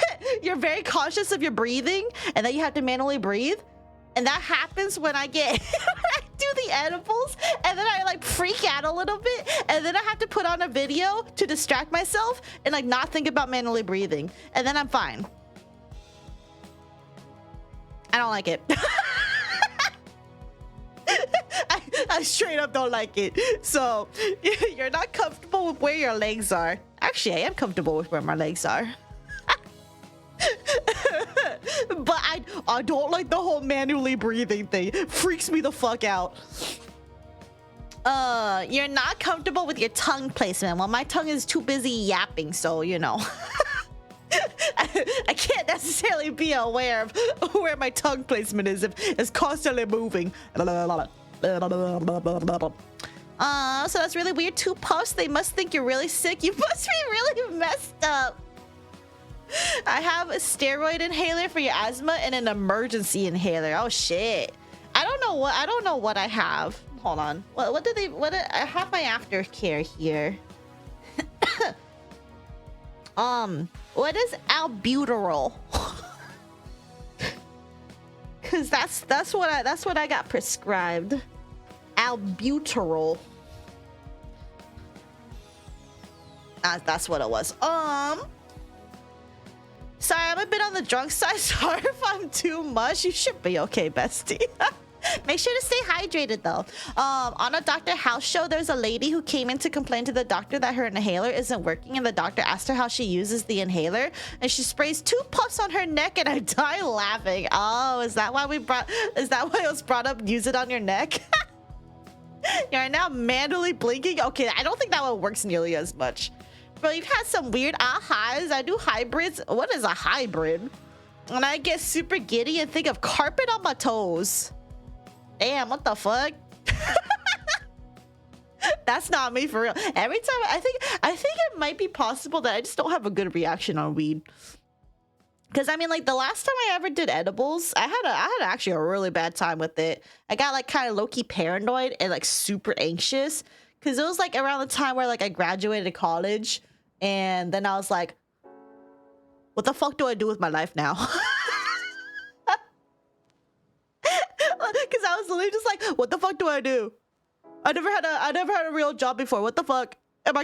you're very conscious of your breathing, and that you have to manually breathe. And that happens when I get when I do the edibles, and then I like freak out a little bit, and then I have to put on a video to distract myself and like not think about manually breathing, and then I'm fine. I don't like it. I straight up don't like it. So you're not comfortable with where your legs are. Actually, I am comfortable with where my legs are. But I don't like the whole manually breathing thing. Freaks me the fuck out. You're not comfortable with your tongue placement. Well, my tongue is too busy yapping, so you know. I can't necessarily be aware of where my tongue placement is if it's constantly moving. So that's really weird. 2 puffs, they must think you're really sick. You must be really messed up. I have a steroid inhaler for your asthma and an emergency inhaler. Oh shit. I don't know what I have. Hold on. I have my aftercare here. What is albuterol? Cause that's what I got prescribed. Albuterol. That's what it was. Sorry, I'm a bit on the drunk side. Sorry if I'm too much. You should be okay, bestie. Make sure to stay hydrated though. On a Dr. House show, there's a lady who came in to complain to the doctor that her inhaler isn't working, and the doctor asked her how she uses the inhaler, and she sprays 2 puffs on her neck, and I die laughing. Oh, is that why it was brought up? Use it on your neck. You're now manually blinking. Okay, I don't think that one works nearly as much. But you've had some weird ahas. I do hybrids. What is a hybrid? And I get super giddy and think of carpet on my toes. Damn, what the fuck? That's not me for real. Every time I think it might be possible that I just don't have a good reaction on weed. Because I mean, like the last time I ever did edibles, I had actually a really bad time with it. I got like kind of low-key paranoid and like super anxious. Because it was like around the time where like I graduated college, and then I was like, what the fuck do I do with my life now? Because I was literally just like, what the fuck do I do? I never had a real job before. What the fuck? Am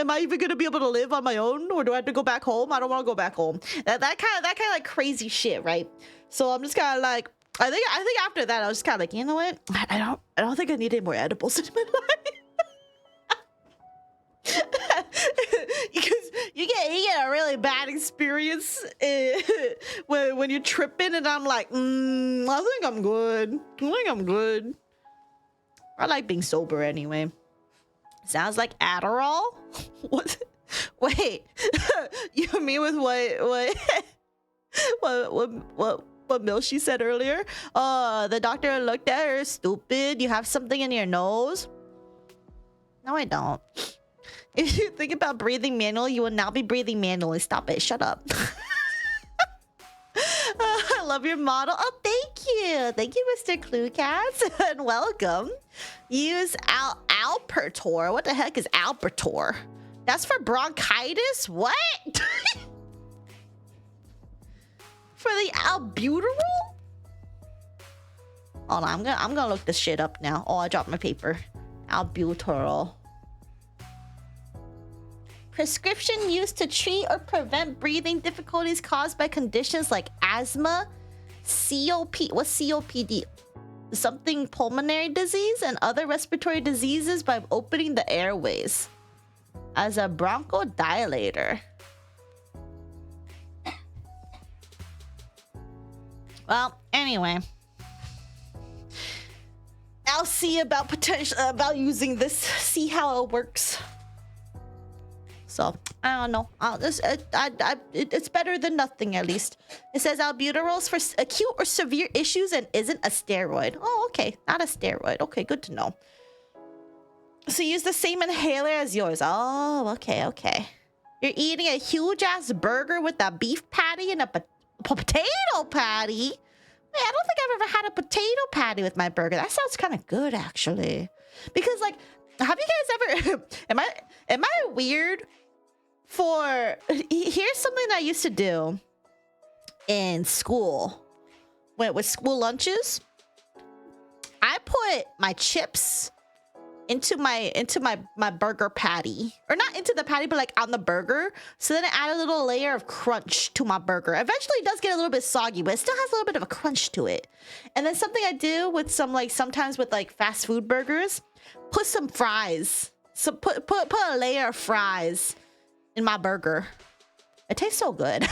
I even gonna be able to live on my own, or do I have to go back home? I don't want to go back home. That kind of like crazy shit, right? So I'm just kind of like, I think after that I was just kind of like, you know what? I don't think I need any more edibles in my life. Because you get a really bad experience when you're tripping, and I'm like, I think I'm good. I like being sober anyway. Sounds like Adderall. What? Wait, you mean with what Milshi said earlier? The doctor looked at her. Stupid. You have something in your nose? No, I don't. If you think about breathing manually, you will now be breathing manually. Stop it. Shut up. I love your model. Oh, thank you. Thank you, Mr. Cluecats. And welcome. Use Alpertor. What the heck is Alpertor? That's for bronchitis? What? For the albuterol? Hold on, I'm gonna look this shit up now. Oh, I dropped my paper. Albuterol. Prescription used to treat or prevent breathing difficulties caused by conditions like asthma, what's COPD? Something pulmonary disease and other respiratory diseases by opening the airways. As a bronchodilator. Well, anyway. I'll see about about using this. See how it works. So, I don't know. It's better than nothing, at least. It says albuterol's for acute or severe issues and isn't a steroid. Oh, okay. Not a steroid. Okay, good to know. So use the same inhaler as yours. Oh, okay. You're eating a huge-ass burger with a beef patty and a potato patty? Wait, I don't think I've ever had a potato patty with my burger. That sounds kind of good, actually. Because, like, have you guys ever... am I weird for... Here's something that I used to do in school. With school lunches. I put my chips into my burger patty, or not into the patty, but like on the burger. So then I add a little layer of crunch to my burger. Eventually it does get a little bit soggy, but it still has a little bit of a crunch to it. And then something I do with sometimes with like fast food burgers, put some fries. So put a layer of fries in my burger. It tastes so good.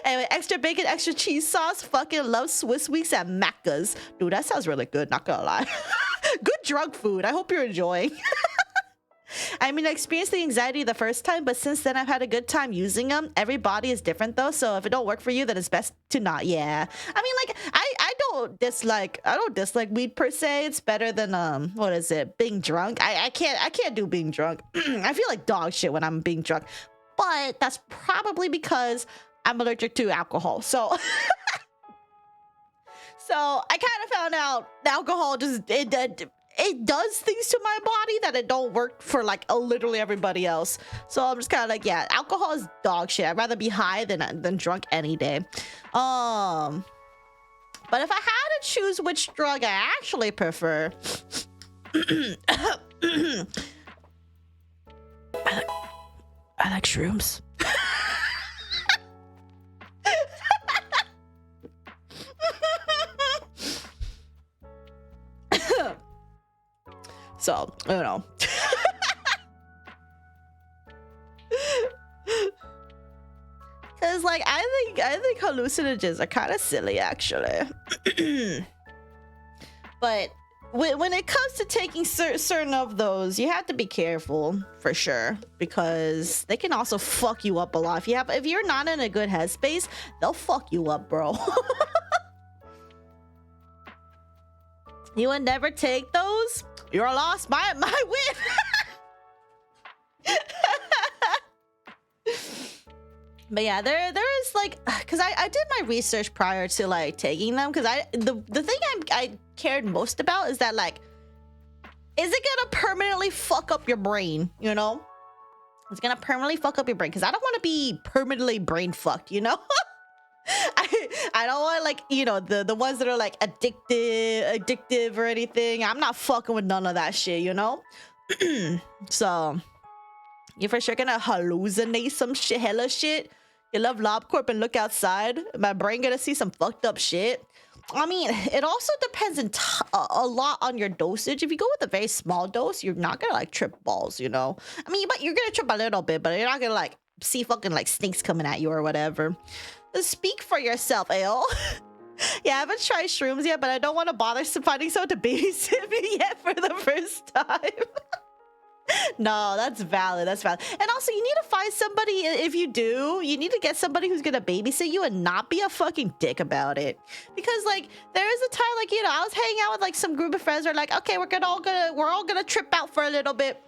Anyway, extra bacon, extra cheese sauce. Fucking love Swiss Weeks at Macca's. Dude, that sounds really good, not gonna lie. Good drug food. I hope you're enjoying. I mean, I experienced the anxiety the first time, but since then I've had a good time using them. Every body is different though, so if it don't work for you, then it's best to not. Yeah. I mean, like, I don't dislike weed per se. It's better than what is it? Being drunk. I can't do being drunk. I feel like dog shit when I'm being drunk. But that's probably because I'm allergic to alcohol. So so I kind of found out alcohol just it does things to my body that it don't work for like literally everybody else. So I'm just kind of like, yeah, alcohol is dog shit. I'd rather be high than drunk any day. But if I had to choose which drug I actually prefer, I like shrooms. So, I don't know. Cause like I think hallucinogens are kind of silly actually. But when it comes to taking certain of those, you have to be careful for sure, because they can also fuck you up a lot. If you're not in a good headspace, they'll fuck you up, bro. You would never take those? You're lost. My win. But yeah, there is like, because I did my research prior to like taking them, because the thing I cared most about is that, like, is it gonna permanently fuck up your brain, you know? It's gonna permanently fuck up your brain, because I don't want to be permanently brain fucked, you know? I don't want, like, you know, the ones that are like addictive or anything. I'm not fucking with none of that shit, you know? So you're for sure gonna hallucinate some shit, hella shit. You love LobCorp and look outside. My brain gonna see some fucked up shit. I mean, it also depends a lot on your dosage. If you go with a very small dose, you're not gonna like trip balls, you know? I mean, but you're gonna trip a little bit, but you're not gonna like see fucking like snakes coming at you or whatever. Speak for yourself, Ayo. Yeah, I haven't tried shrooms yet, but I don't want to bother finding someone to babysit me yet for the first time. No, that's valid. That's valid. And also, you need to find somebody, if you do, you need to get somebody who's gonna babysit you and not be a fucking dick about it. Because like, there is a time, like, you know, I was hanging out with like some group of friends who are like, okay, we're all gonna trip out for a little bit.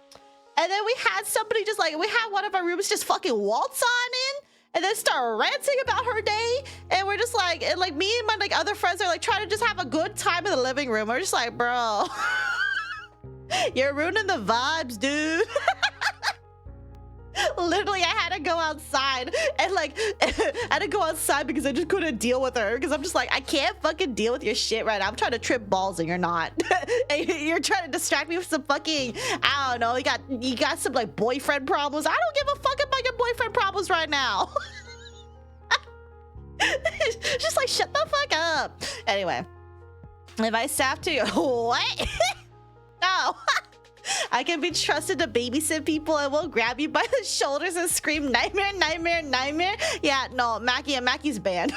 And then we had somebody just like, we had one of our rooms just fucking waltz on in and then start ranting about her day. And we're just like, and like me and my like other friends are like trying to just have a good time in the living room. We're just like, bro, you're ruining the vibes, dude. Literally, I had to go outside and like, I had to go outside because I just couldn't deal with her. Because I'm just like, I can't fucking deal with your shit right now. I'm trying to trip balls and you're not. And you're trying to distract me with some fucking, I don't know, you got some like boyfriend problems. I don't give a fuck about your boyfriend problems right now. Just like, shut the fuck up. Anyway, if I sap to you, what? No. I can be trusted to babysit people and will grab you by the shoulders and scream nightmare, nightmare, nightmare. Yeah, no, Mackie and Mackie's banned.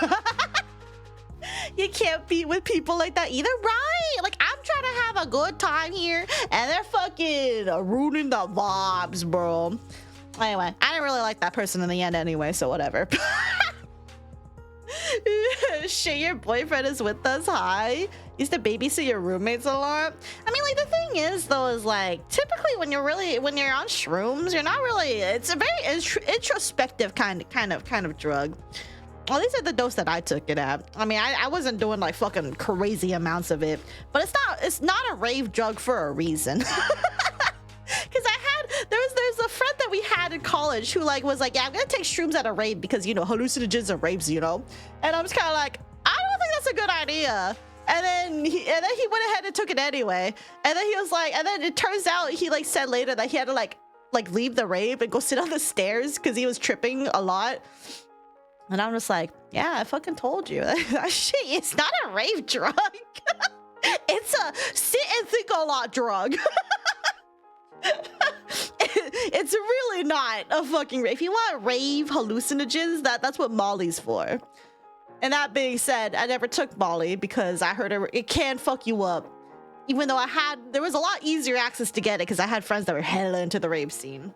You can't be with people like that either, right? Like, I'm trying to have a good time here and they're fucking ruining the vibes, bro. Anyway, I didn't really like that person in the end anyway, so whatever. Shit, your boyfriend is with us. Hi. Used to babysit your roommates a lot. I mean, like, the thing is though, is like typically when you're on shrooms, you're not really, it's a very introspective kind of drug. Well, these are the dose that I took it at. I mean, I wasn't doing like fucking crazy amounts of it, but it's not a rave drug for a reason. Because there's a friend that we had in college who like was like, yeah, I'm gonna take shrooms at a rave because, you know, hallucinogens are raves, you know. And I'm just kind of like, I don't think that's a good idea. And then he went ahead and took it anyway. And then he was like, and then it turns out he like said later that he had to like leave the rave and go sit on the stairs because he was tripping a lot. And I'm just like, yeah, I fucking told you. That shit, it's not a rave drug. It's a sit and think a lot drug. It's really not a fucking rave. If you want rave hallucinogens, that's what Molly's for. And that being said, I never took Molly because I heard it can fuck you up. Even though there was a lot easier access to get it because I had friends that were hella into the rave scene.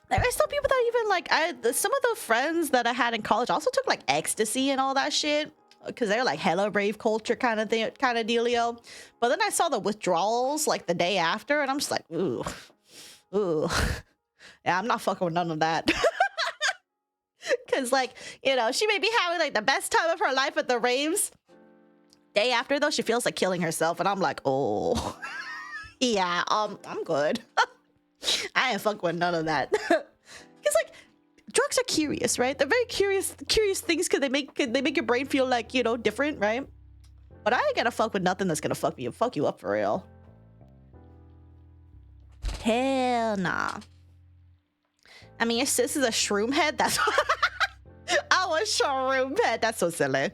There are some people that even like, some of the friends that I had in college also took like ecstasy and all that shit. Because they're like hella rave culture kind of dealio. But then I saw the withdrawals like the day after and I'm just like, ooh. Yeah, I'm not fucking with none of that. Because like, you know, she may be having like the best time of her life at the raves. Day after though, she feels like killing herself and I'm like, oh. Yeah, I'm good. I ain't fucking with none of that. Because like, drugs are curious, right? They're very curious things because they make your brain feel like, you know, different, right? But I ain't gonna fuck with nothing that's gonna fuck you up for real. Hell nah. I mean, your sis is a shroom head. That's I was shroom head. That's so silly.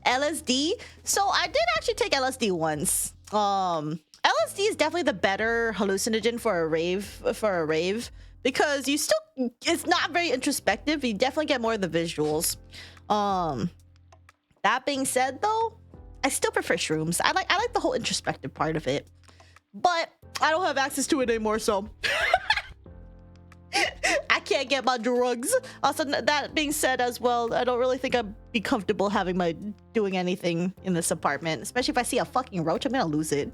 LSD. So I did actually take LSD once. LSD is definitely the better hallucinogen for a rave. Because it's not very introspective. You definitely get more of the visuals. That being said, though, I still prefer shrooms. I like the whole introspective part of it, but I don't have access to it anymore, so I can't get my drugs. Also, that being said as well, I don't really think I'd be comfortable doing anything in this apartment, especially if I see a fucking roach. I'm gonna lose it.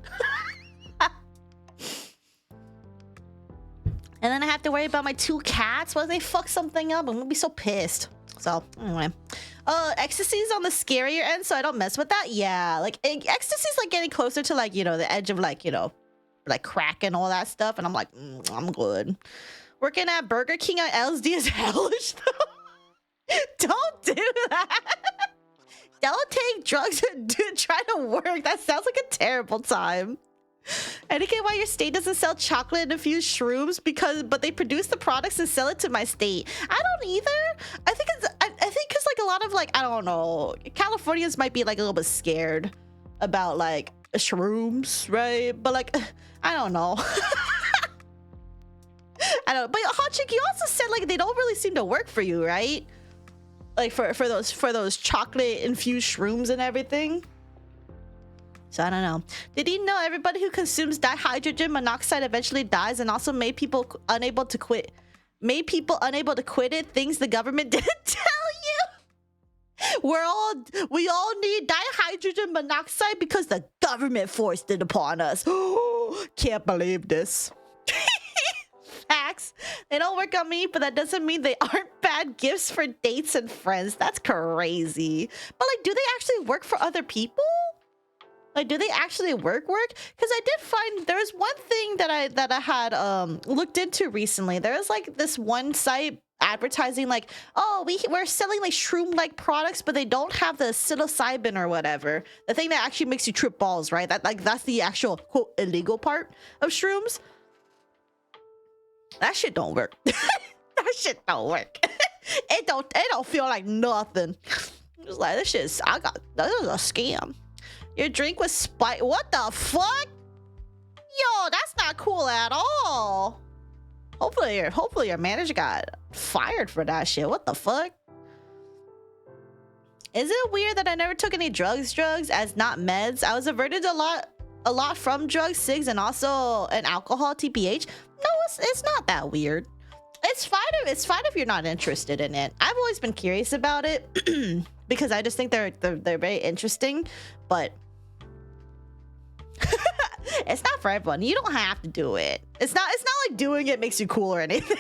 And then I have to worry about my 2 cats. What if they fuck something up? I'm gonna be so pissed. So, anyway. Ecstasy's on the scarier end, so I don't mess with that. Yeah, like, ecstasy's like getting closer to like, you know, the edge of like, you know, like crack and all that stuff. And I'm like, I'm good. Working at Burger King on LSD is hellish, though. Don't do that. Don't take drugs and try to work. That sounds like a terrible time. I think why your state doesn't sell chocolate infused shrooms but they produce the products and sell it to my state. I don't either. I think because like a lot of like, I don't know, Californians might be like a little bit scared about like shrooms, right? But like, I don't know. I don't know. But Hot Chick, you also said like they don't really seem to work for you, right? Like for those chocolate infused shrooms and everything. So I don't know. Did you know everybody who consumes dihydrogen monoxide eventually dies, and also made people unable to quit? Made people unable to quit it. Things the government didn't tell you. We all need dihydrogen monoxide because the government forced it upon us. Can't believe this. Facts. They don't work on me, but that doesn't mean they aren't bad gifts for dates and friends. That's crazy. But like, do they actually work for other people? Like, do they actually work? Because I did find there's one thing that I had looked into recently. There's like this one site advertising like, oh, we're selling like shroom-like products, but they don't have the psilocybin or whatever. The thing that actually makes you trip balls, right? That's the actual quote illegal part of shrooms. That shit don't work. That shit don't work. It don't feel like nothing. It's like this is a scam. Your drink was spiked. What the fuck? Yo, that's not cool at all. Hopefully your manager got fired for that shit. What the fuck? Is it weird that I never took any drugs as not meds? I was averted a lot from drugs, cigs, and also an alcohol, TPH. No, it's not that weird. It's fine if you're not interested in it. I've always been curious about it because I just think they're very interesting, but it's not for everyone. You don't have to do it. It's not like doing it makes you cool or anything.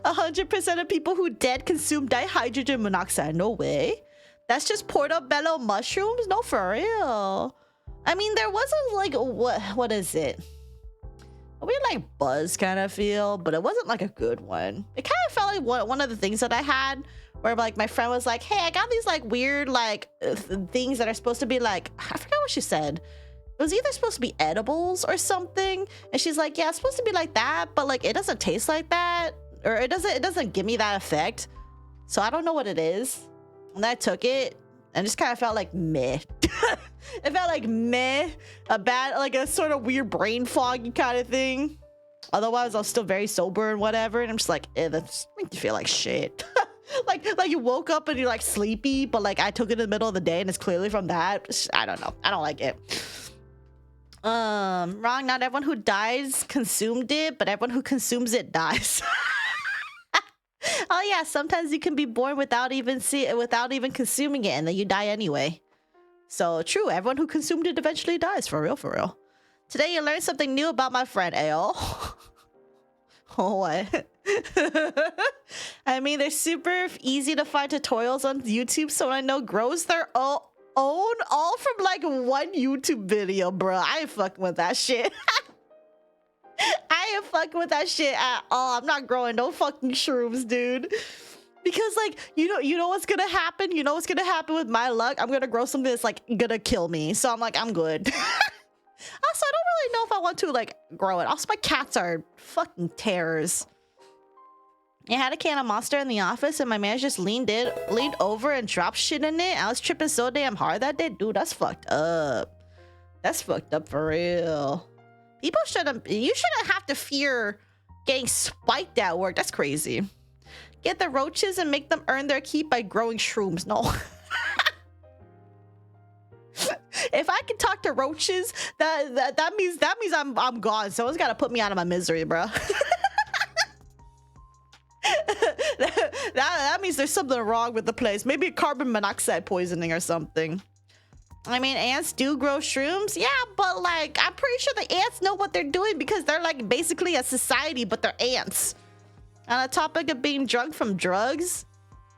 100% of people who dead consume dihydrogen monoxide. No way. That's just portobello mushrooms? No, for real. I mean, there was a like, what is it? A weird like buzz kind of feel, but it wasn't like a good one. It kind of felt like one of the things that I had where like my friend was like, hey, I got these like weird like things that are supposed to be like, I forgot what she said. It was either supposed to be edibles or something. And she's like, yeah, it's supposed to be like that, but like it doesn't taste like that. Or it doesn't give me that effect. So I don't know what it is. And I took it and just kind of felt like meh. It felt like meh, a bad, like a sort of weird brain foggy kind of thing. Otherwise, I was still very sober and whatever. And I'm just like, that's make you feel like shit. like you woke up and you're like sleepy, but like I took it in the middle of the day and it's clearly from that. I don't know. I don't like it. Wrong. Not everyone who dies consumed it, but everyone who consumes it dies. Oh yeah, sometimes you can be born without even consuming it, and then you die anyway. So true, everyone who consumed it eventually dies, for real, for real. Today you learned something new about my friend Ao. Oh, what? I mean, they're super easy to find tutorials on YouTube, so I know grows their own all from like one YouTube video, bro. I ain't fucking with that shit. I ain't fucking with that shit at all. I'm not growing no fucking shrooms, dude. Because like, you know what's gonna happen? You know what's gonna happen with my luck? I'm gonna grow something that's like gonna kill me. So I'm like, I'm good. Also, I don't really know if I want to like grow it. Also, my cats are fucking terrors. I had a can of Monster in the office and my man just leaned over and dropped shit in it. I was tripping so damn hard that day. Dude, that's fucked up. That's fucked up for real. You shouldn't have to fear getting spiked at work. That's crazy. Get the roaches and make them earn their keep by growing shrooms. No. If I can talk to roaches, that means I'm gone. Someone's got to put me out of my misery, bro. that means there's something wrong with the place. Maybe carbon monoxide poisoning or something. I mean, ants do grow shrooms. Yeah, but like, I'm pretty sure the ants know what they're doing because they're like basically a society, but they're ants. On the topic of being drunk from drugs,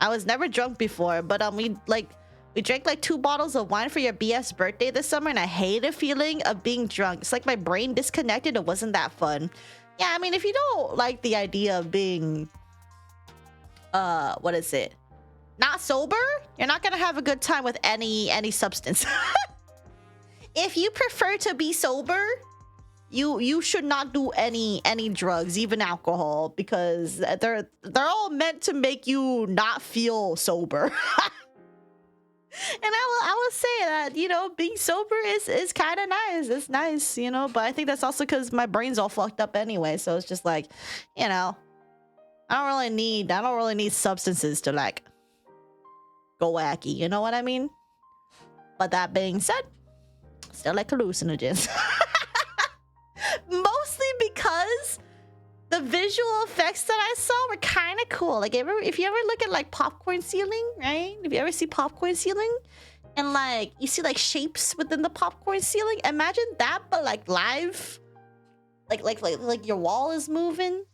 I was never drunk before, but we drank like 2 bottles of wine for your BF's birthday this summer, and I hate the feeling of being drunk. It's like my brain disconnected. It wasn't that fun. Yeah, I mean, if you don't like the idea of being, what is it? Not sober, you're not gonna have a good time with any substance. If you prefer to be sober, you should not do any drugs, even alcohol, because they're all meant to make you not feel sober. And I will say that, you know, being sober is kind of nice. It's nice, you know, but I think that's also because my brain's all fucked up anyway. So it's just like, you know, I don't really need substances to like go wacky. You know what I mean? But that being said, still like hallucinogens. Mostly because the visual effects that I saw were kind of cool. Like, if you ever look at like popcorn ceiling, right? If you ever see popcorn ceiling and like you see like shapes within the popcorn ceiling, imagine that, but like live, like your wall is moving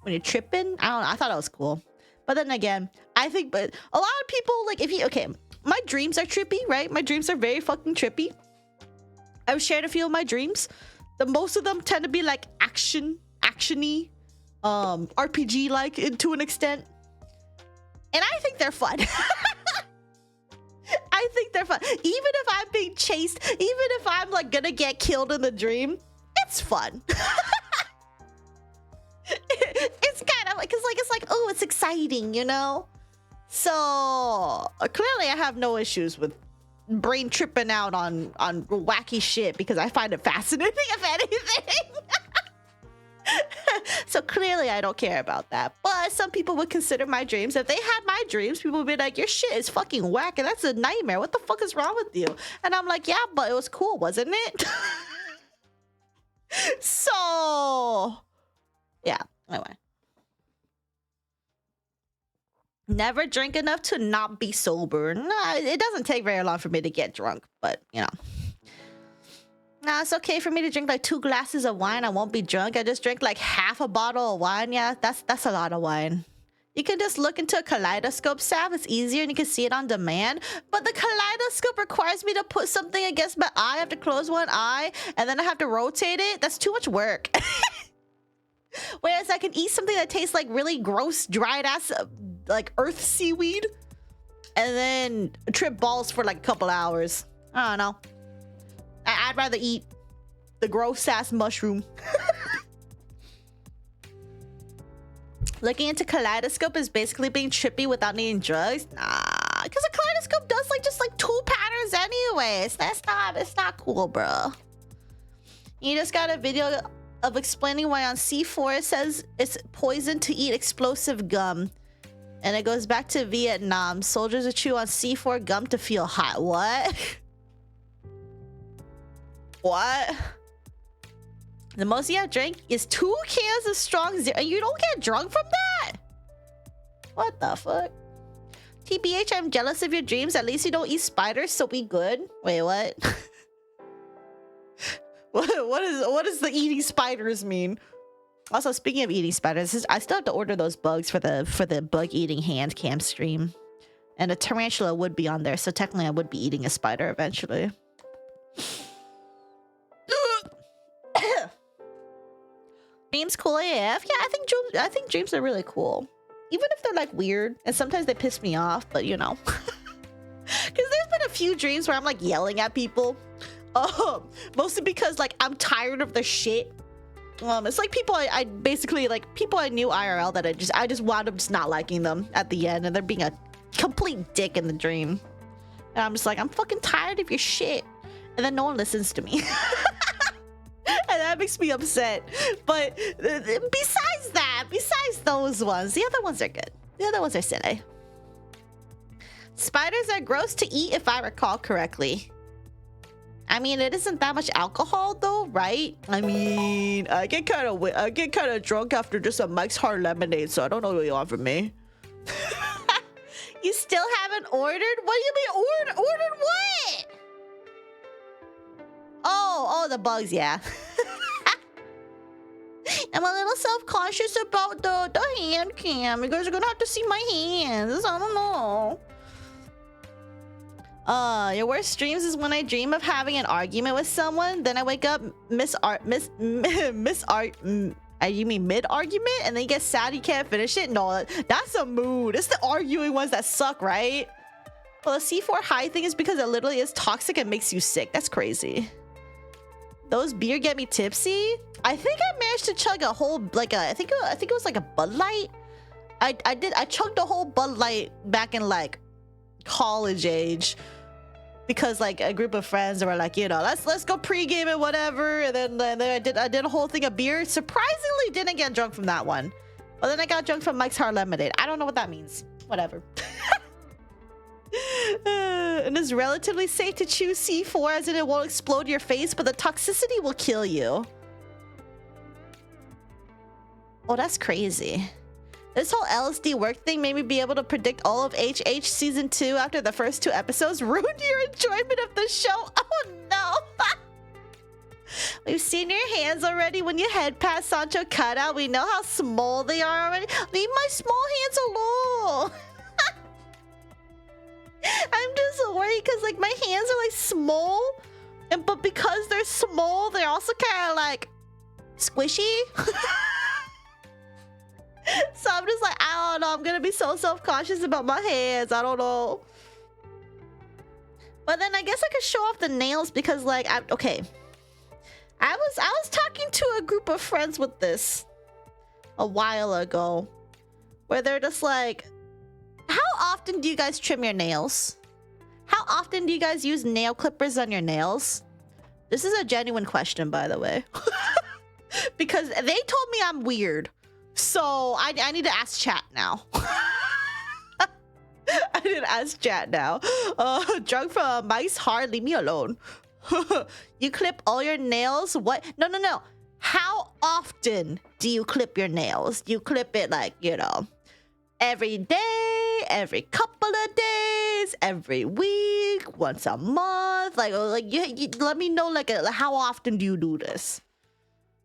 when you're tripping. I don't know. I thought it was cool. But then again, I think, but a lot of people like okay, my dreams are trippy, right? My dreams are very fucking trippy. I've shared a few of my dreams. Most of them tend to be like actiony, RPG like to an extent, and I think they're fun. I think they're fun. Even if I'm being chased, even if I'm like gonna get killed in the dream, it's fun. It's kind of like it's like oh, it's exciting, you know. So clearly, I have no issues with brain tripping out on wacky shit because I find it fascinating, if anything. So clearly I don't care about that. But some people would consider my dreams, if they had my dreams, people would be like, your shit is fucking whack and that's a nightmare. What the fuck is wrong with you? And I'm like, yeah, but it was cool, wasn't it? So yeah, anyway. Never drink enough to not be sober. Nah, it doesn't take very long for me to get drunk, but you know. Nah, it's okay for me to drink like 2 glasses of wine. I won't be drunk. I just drink like half a bottle of wine. Yeah, that's a lot of wine. You can just look into a kaleidoscope, Sav. It's easier and you can see it on demand. But the kaleidoscope requires me to put something against my eye. I have to close one eye and then I have to rotate it. That's too much work. Whereas I can eat something that tastes like really gross, dried ass, like earth seaweed, and then trip balls for like a couple hours. I don't know. I'd rather eat the gross ass mushroom. Looking into kaleidoscope is basically being trippy without needing drugs. Nah, because a kaleidoscope does like just like 2 patterns anyways. It's not cool, bro. You just got a video of explaining why on C4 it says it's poison to eat explosive gum. And it goes back to Vietnam. Soldiers would chew on C4 gum to feel hot. What? What? The most you have drank is 2 cans of strong zero. And you don't get drunk from that? What the fuck? TBH, I'm jealous of your dreams. At least you don't eat spiders, so we good. Wait, what? What does the eating spiders mean? Also, speaking of eating spiders, I still have to order those bugs for the bug eating hand cam stream, and a tarantula would be on there, so technically I would be eating a spider eventually. Dreams cool AF? Yeah, I think dreams are really cool, even if they're like weird, and sometimes they piss me off. But you know, because there's been a few dreams where I'm like yelling at people. Mostly because like I'm tired of the shit. It's like people I basically like people I knew IRL that I just wound up just not liking them at the end, and they're being a complete dick in the dream. And I'm just like, I'm fucking tired of your shit. And then no one listens to me. And that makes me upset. But besides those ones, the other ones are good. The other ones are silly. Spiders are gross to eat if I recall correctly. I mean, it isn't that much alcohol though, right? I mean, I get kind of drunk after just a Mike's Hard Lemonade, so I don't know what you want from me. You still haven't ordered? What do you mean ordered what? Oh, the bugs, yeah. I'm a little self-conscious about the hand cam. You guys are gonna have to see my hands. I don't know. Your worst dreams is when I dream of having an argument with someone, then I wake up you mean mid-argument, and then you get sad you can't finish it? No, that's a mood. It's the arguing ones that suck, right? Well, the C4 high thing is because it literally is toxic and makes you sick. That's crazy. Those beer get me tipsy. I think I managed to chug a whole like a I think it was like a Bud Light. I chugged a whole Bud Light back in like college age because like a group of friends were like, you know, let's go pregame and whatever. And then I did a whole thing of beer. Surprisingly, didn't get drunk from that one. But then I got drunk from Mike's Hard Lemonade. I don't know what that means. Whatever. And it's relatively safe to choose C4 as in it won't explode your face, but the toxicity will kill you. Oh, that's crazy. This whole LSD work thing made me be able to predict all of HH season 2 after the first 2 episodes. Ruined your enjoyment of the show. Oh no. We've seen your hands already when you head past Sancho cutout. We know how small they are already. Leave my small hands alone. I'm just worried because like my hands are like small, but because they're small, they're also kind of like squishy. So I'm just like, I don't know. I'm gonna be so self-conscious about my hands. I don't know. But then I guess I could show off the nails because like okay. I was talking to a group of friends with this a while ago, where they're just like, how often do you guys trim your nails? How often do you guys use nail clippers on your nails? This is a genuine question, by the way. Because they told me I'm weird. So I need to ask chat now. I need to ask chat now. Drunk from Mike's Hard, leave me alone. You clip all your nails? What? No. How often do you clip your nails? Do you clip it like, you know, every day, every couple of days, every week, once a month? Like you let me know like how often do you do this?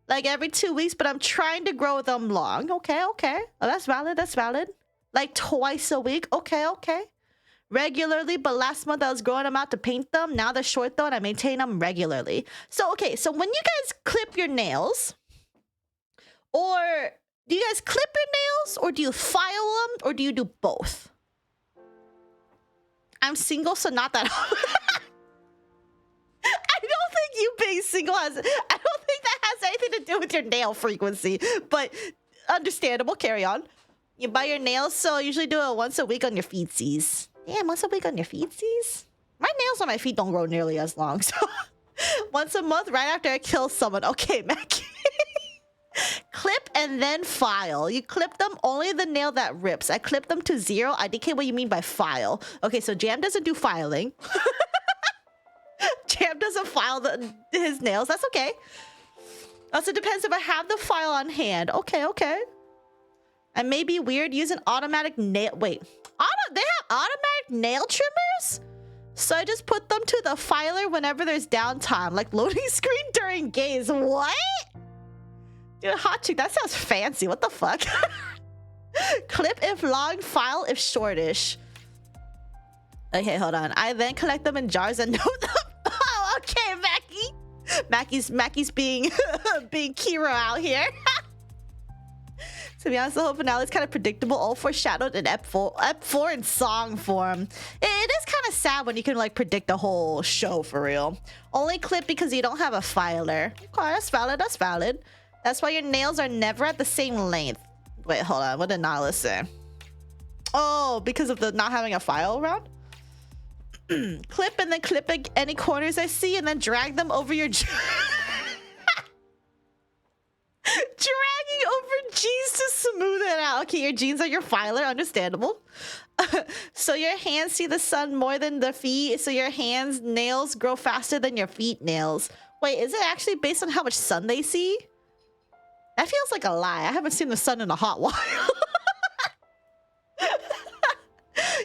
Like every 2 weeks, but I'm trying to grow them long. Okay. Oh, that's valid. Like twice a week. Okay. Regularly, but last month I was growing them out to paint them. Now they're short though, and I maintain them regularly. So, okay, so when you guys clip your nails, or do you guys clip your nails, or do you file them, or do you do both? I'm single, so not that. I don't think you being single I don't think that has anything to do with your nail frequency, but understandable. Carry on. You buy your nails, so I usually do it once a week on your feetsies. Damn, once a week on your feetsies? My nails on my feet don't grow nearly as long, so once a month right after I kill someone. Okay, Mackie. Clip and then file. You clip them only the nail that rips. I clip them to 0. I DK what you mean by file. Okay, so Jam doesn't do filing. Jam doesn't file his nails. That's okay. Also depends if I have the file on hand. Okay. I may be weird using automatic nail. Wait, they have automatic nail trimmers? So I just put them to the filer whenever there's downtime, like loading screen during games. What? Dude, hot chick, that sounds fancy. What the fuck? Clip if long, file if shortish. Okay, hold on. I then collect them in jars and note them. Oh, okay, Mackie. Mackie's being being Kira out here. To be honest, the whole finale is kind of predictable, all foreshadowed in Ep4 in song form. It is kind of sad when you can like predict the whole show for real. Only clip because you don't have a filer. Okay, that's valid. That's why your nails are never at the same length. Wait, hold on. What did Nala say? Oh, because of the not having a file around? Clip and then clip any corners I see and then drag them over your... Dragging over jeans to smooth it out. Okay, your jeans are your filer, understandable. So your hands see the sun more than the feet, so your hands nails grow faster than your feet nails. Wait, is it actually based on how much sun they see? That feels like a lie. I haven't seen the sun in a hot while.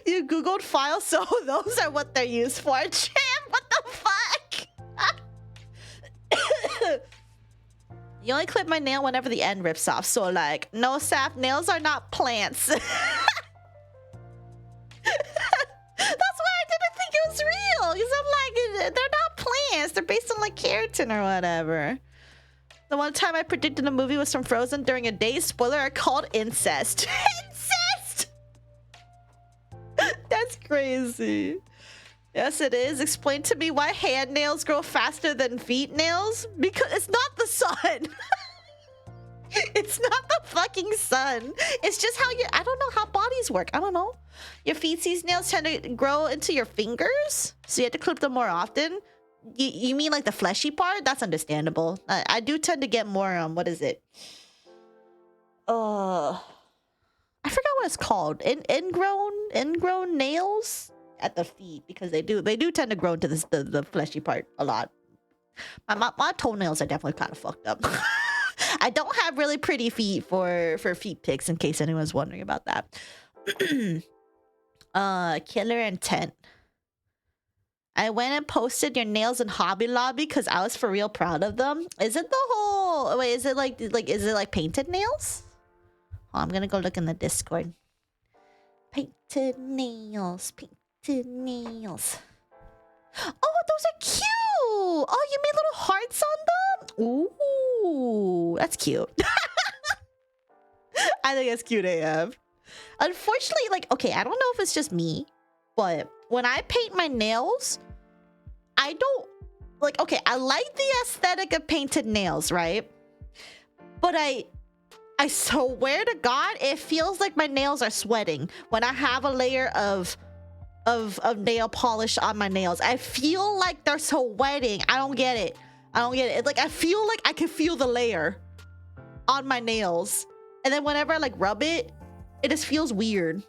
You googled files, so those are what they're used for. Champ, what the fuck? You only clip my nail whenever the end rips off. So like, no sap, nails are not plants. That's why I didn't think it was real. Because I'm like, they're not plants. They're based on like keratin or whatever. The one time I predicted a movie was from Frozen during a day. Spoiler, I called incest. Incest! That's crazy. Yes, it is. Explain to me why hand nails grow faster than feet nails. Because it's not the sun. It's not the fucking sun. It's just how I don't know how bodies work. I don't know. Your feetsies nails tend to grow into your fingers, so you have to clip them more often. You mean like the fleshy part? That's understandable. I do tend to get more, what is it? I forgot what it's called. Ingrown nails at the feet, because they do tend to grow into the fleshy part a lot. My toenails are definitely kind of fucked up. I don't have really pretty feet for feet pics, in case anyone's wondering about that. Killer Intent. I went and posted your nails in Hobby Lobby because I was for real proud of them. Is it the whole... Wait, is it like painted nails? Oh, I'm gonna go look in the Discord. Painted nails. Painted nails. Oh, those are cute! Oh, you made little hearts on them? Ooh, that's cute. I think that's cute AF. Unfortunately, like, okay, I don't know if it's just me, but when I paint my nails, I don't... Like, okay, I like the aesthetic of painted nails, right? But I swear to God, it feels like my nails are sweating when I have a layer of nail polish on my nails. I feel like they're sweating. I don't get it. I don't get it. It's like I feel like I can feel the layer on my nails, and then whenever I like rub it, it just feels weird.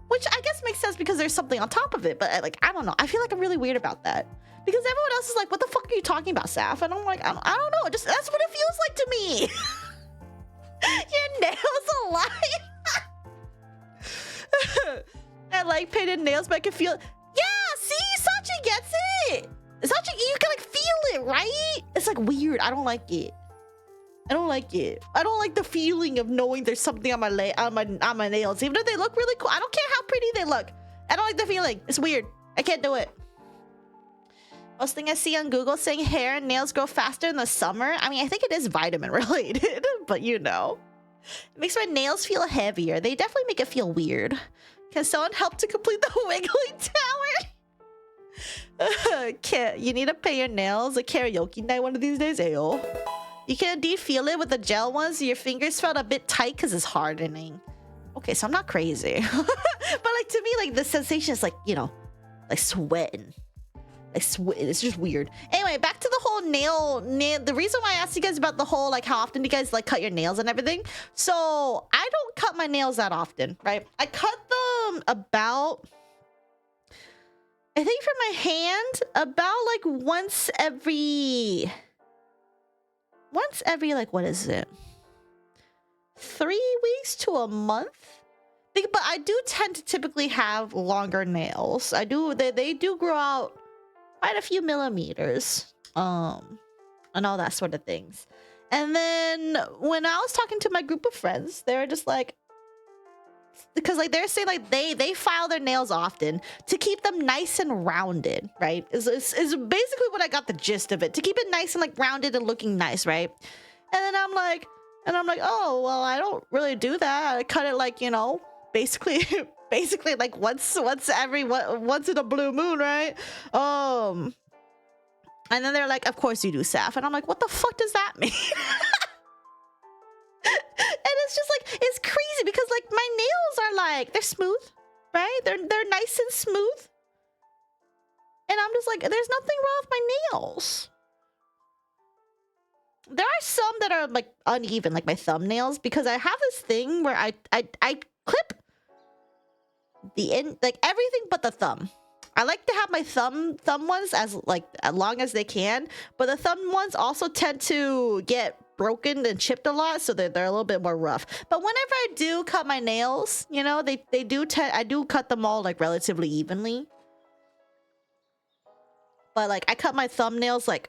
Which I guess makes sense because there's something on top of it. But like, I don't know. I feel like I'm really weird about that because everyone else is like, "What the fuck are you talking about, Saf?" And I'm like, I don't know. Just that's what it feels like to me. Your nails alive. I like painted nails, but I can feel... Yeah, see? Sachi gets it! Sachi, you can like feel it, right? It's like weird. I don't like it. I don't like it. I don't like the feeling of knowing there's something on my nails. Even if they look really cool. I don't care how pretty they look. I don't like the feeling. It's weird. I can't do it. Most thing I see on Google saying hair and nails grow faster in the summer. I mean, I think it is vitamin related, but you know. It makes my nails feel heavier. They definitely make it feel weird. Can someone help to complete the wiggly tower? You need to pay your nails a karaoke night one of these days. Ayo. You can indeed feel it with the gel ones. Your fingers felt a bit tight because it's hardening. Okay, so I'm not crazy. But like to me, like the sensation is like, you know, like sweating. It's just weird. Anyway, back to the whole nail. The reason why I asked you guys about the whole, like, how often you guys, like, cut your nails and everything. So, I don't cut my nails that often, right? I cut them about... I think for my hand, about, like, once every, like, what is it? 3 weeks to a month? But I do tend to typically have longer nails. They do grow out quite a few millimeters, and all that sort of things. And then when I was talking to my group of friends, they were just like, because like they're saying like they file their nails often to keep them nice and rounded, right? Is basically what I got the gist of it, to keep it nice and like rounded and looking nice, right? And then I'm like, oh well, I don't really do that. I cut it like, you know, basically like once in a blue moon, right? And then they're like, of course you do, Saf. And I'm like, what the fuck does that mean? And it's just like, it's crazy because like my nails are like, they're smooth, right? They're nice and smooth. And I'm just like, there's nothing wrong with my nails. There are some that are like uneven, like my thumbnails, because I have this thing where I clip the end, like everything but the thumb. I like to have my thumb ones as long as they can, but the thumb ones also tend to get broken and chipped a lot, so they're a little bit more rough. But whenever I do cut my nails, you know, I do cut them all like relatively evenly. But like I cut my thumbnails like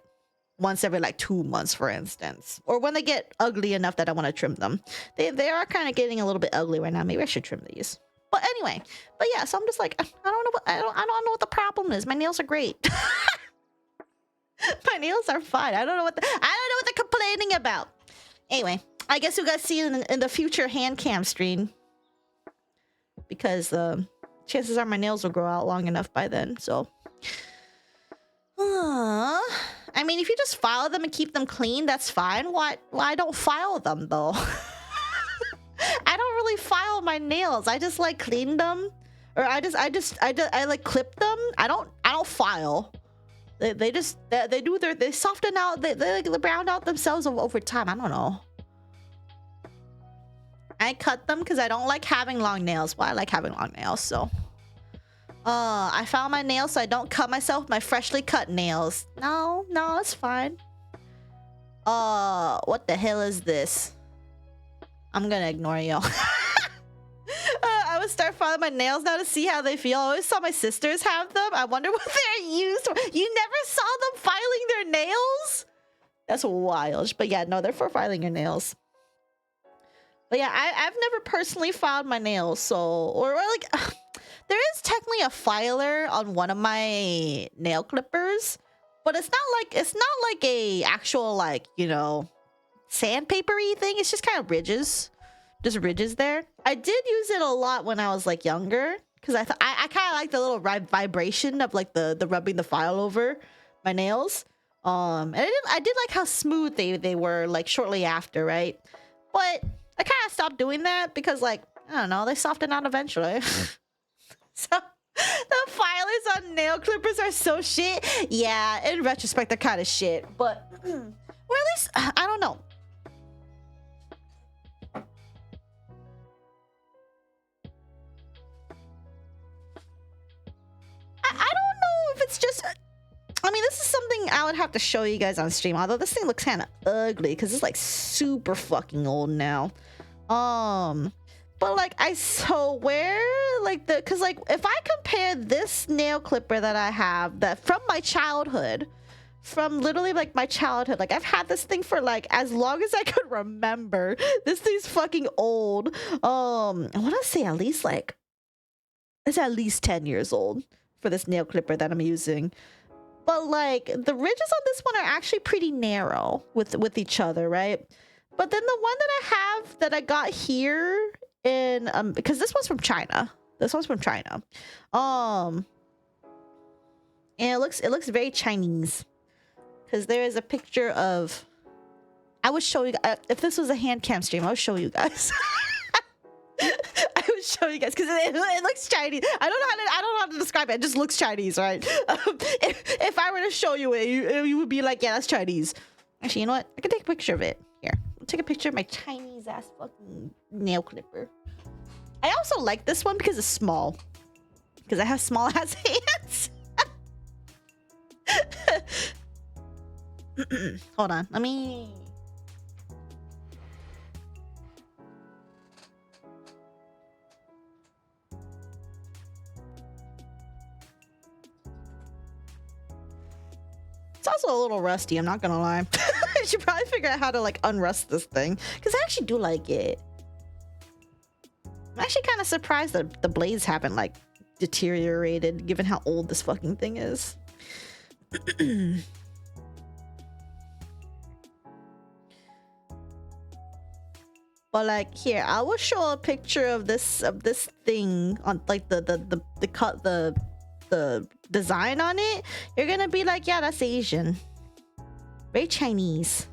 once every like 2 months, for instance, or when they get ugly enough that I want to trim them. They are kind of getting a little bit ugly right now. Maybe I should trim these. But anyway, but yeah, so I'm just like, I don't know what the problem is. My nails are great. My nails are fine. I don't know what they're complaining about. Anyway, I guess you guys see it in the future hand cam stream, because chances are my nails will grow out long enough by then. So I mean, if you just file them and keep them clean, that's fine. Why don't file them though? I don't really file my nails. I just like clean them, or I like clip them. I don't file. They soften out. They like round out themselves over time. I don't know. I cut them because I don't like having long nails. Well, I like having long nails, so. I found my nails so I don't cut myself my freshly cut nails. No, it's fine. What the hell is this? I'm gonna ignore you. I would start filing my nails now to see how they feel. I always saw my sisters have them. I wonder what they're used for. You never saw them filing their nails? That's wild. But yeah, no, they're for filing your nails. But yeah, I've never personally filed my nails, so or like there is technically a filer on one of my nail clippers, but it's not like a actual like, you know, sandpapery thing. It's just kind of ridges. Just ridges there. I did use it a lot when I was like younger because I kind of like the little vibration of like the rubbing the file over my nails. And I did like how smooth they were like shortly after, right? But I kind of stopped doing that because like, I don't know, they soften out eventually. So the filers on nail clippers are so shit. Yeah, in retrospect, they're kind of shit, but or at least I don't know. I don't know if it's just. I mean, this is something I would have to show you guys on stream. Although this thing looks kind of ugly because it's like super fucking old now. But like I swear, like because like if I compare this nail clipper that I have that from my childhood, from literally like my childhood, like I've had this thing for like as long as I could remember. This thing's fucking old. I want to say at least like it's at least 10 years old for this nail clipper that I'm using. But like the ridges on this one are actually pretty narrow with each other, right? But then the one that I have that I got here in because this one's from China. This one's from China. And it looks very Chinese. Because there is a picture of I would show you if this was a hand cam stream, I would show you guys. I would show you guys because it looks Chinese. I don't know how to describe it. It just looks Chinese, right? If I were to show you it, you would be like, yeah, that's Chinese. Actually, you know what? I can take a picture of it. Here, I'll take a picture of my Chinese ass fucking nail clipper. I also like this one because it's small. Because I have small ass hands. Hold on, let me. It's also a little rusty, I'm not gonna lie. I should probably figure out how to like unrust this thing because I actually do like it. I'm actually kind of surprised that the blades haven't like deteriorated given how old this fucking thing is. But like here, I will show a picture of this thing on like the design on it. You're gonna be like, yeah, that's Asian. Very Chinese.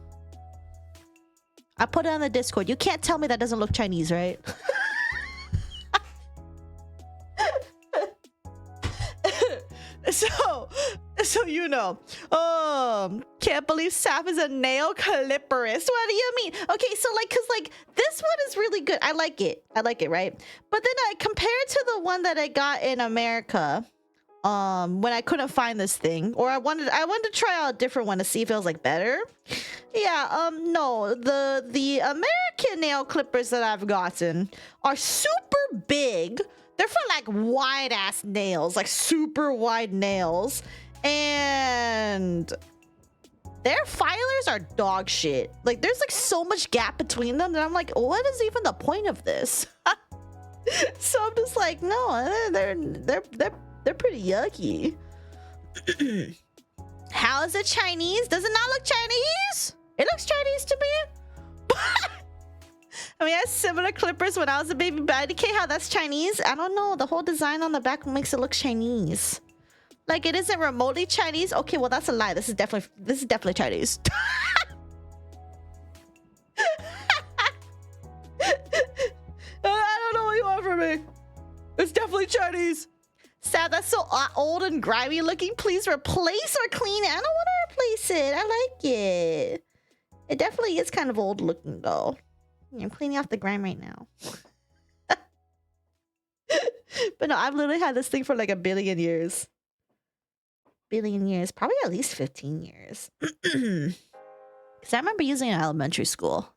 I put it on the Discord. You can't tell me that doesn't look Chinese, right? So you know, can't believe Saf is a nail clipperist. What do you mean? Okay, so like, cause like this one is really good. I like it, right? But then I compared to the one that I got in America, when I couldn't find this thing, or I wanted to try out a different one to see if it was like better. Yeah, no, the American nail clippers that I've gotten are super big. They're for like wide ass nails, like super wide nails. And their filers are dog shit. Like there's like so much gap between them that I'm like, what is even the point of this? So I'm just like, no, they're pretty yucky. How is it Chinese? Does it not look Chinese? It looks Chinese to me. I mean, I had similar clippers when I was a baby, but I how that's Chinese. I don't know. The whole design on the back makes it look Chinese. Like it isn't remotely Chinese. Okay, well that's a lie. This is definitely Chinese. I don't know what you want from me. It's definitely Chinese. Sad, that's so old and grimy looking. Please replace or clean it. I don't want to replace it. I like it. It definitely is kind of old looking though. I'm cleaning off the grime right now. But no, I've literally had this thing for like a billion years. Billion years. Probably at least 15 years. Because I remember using it in elementary school.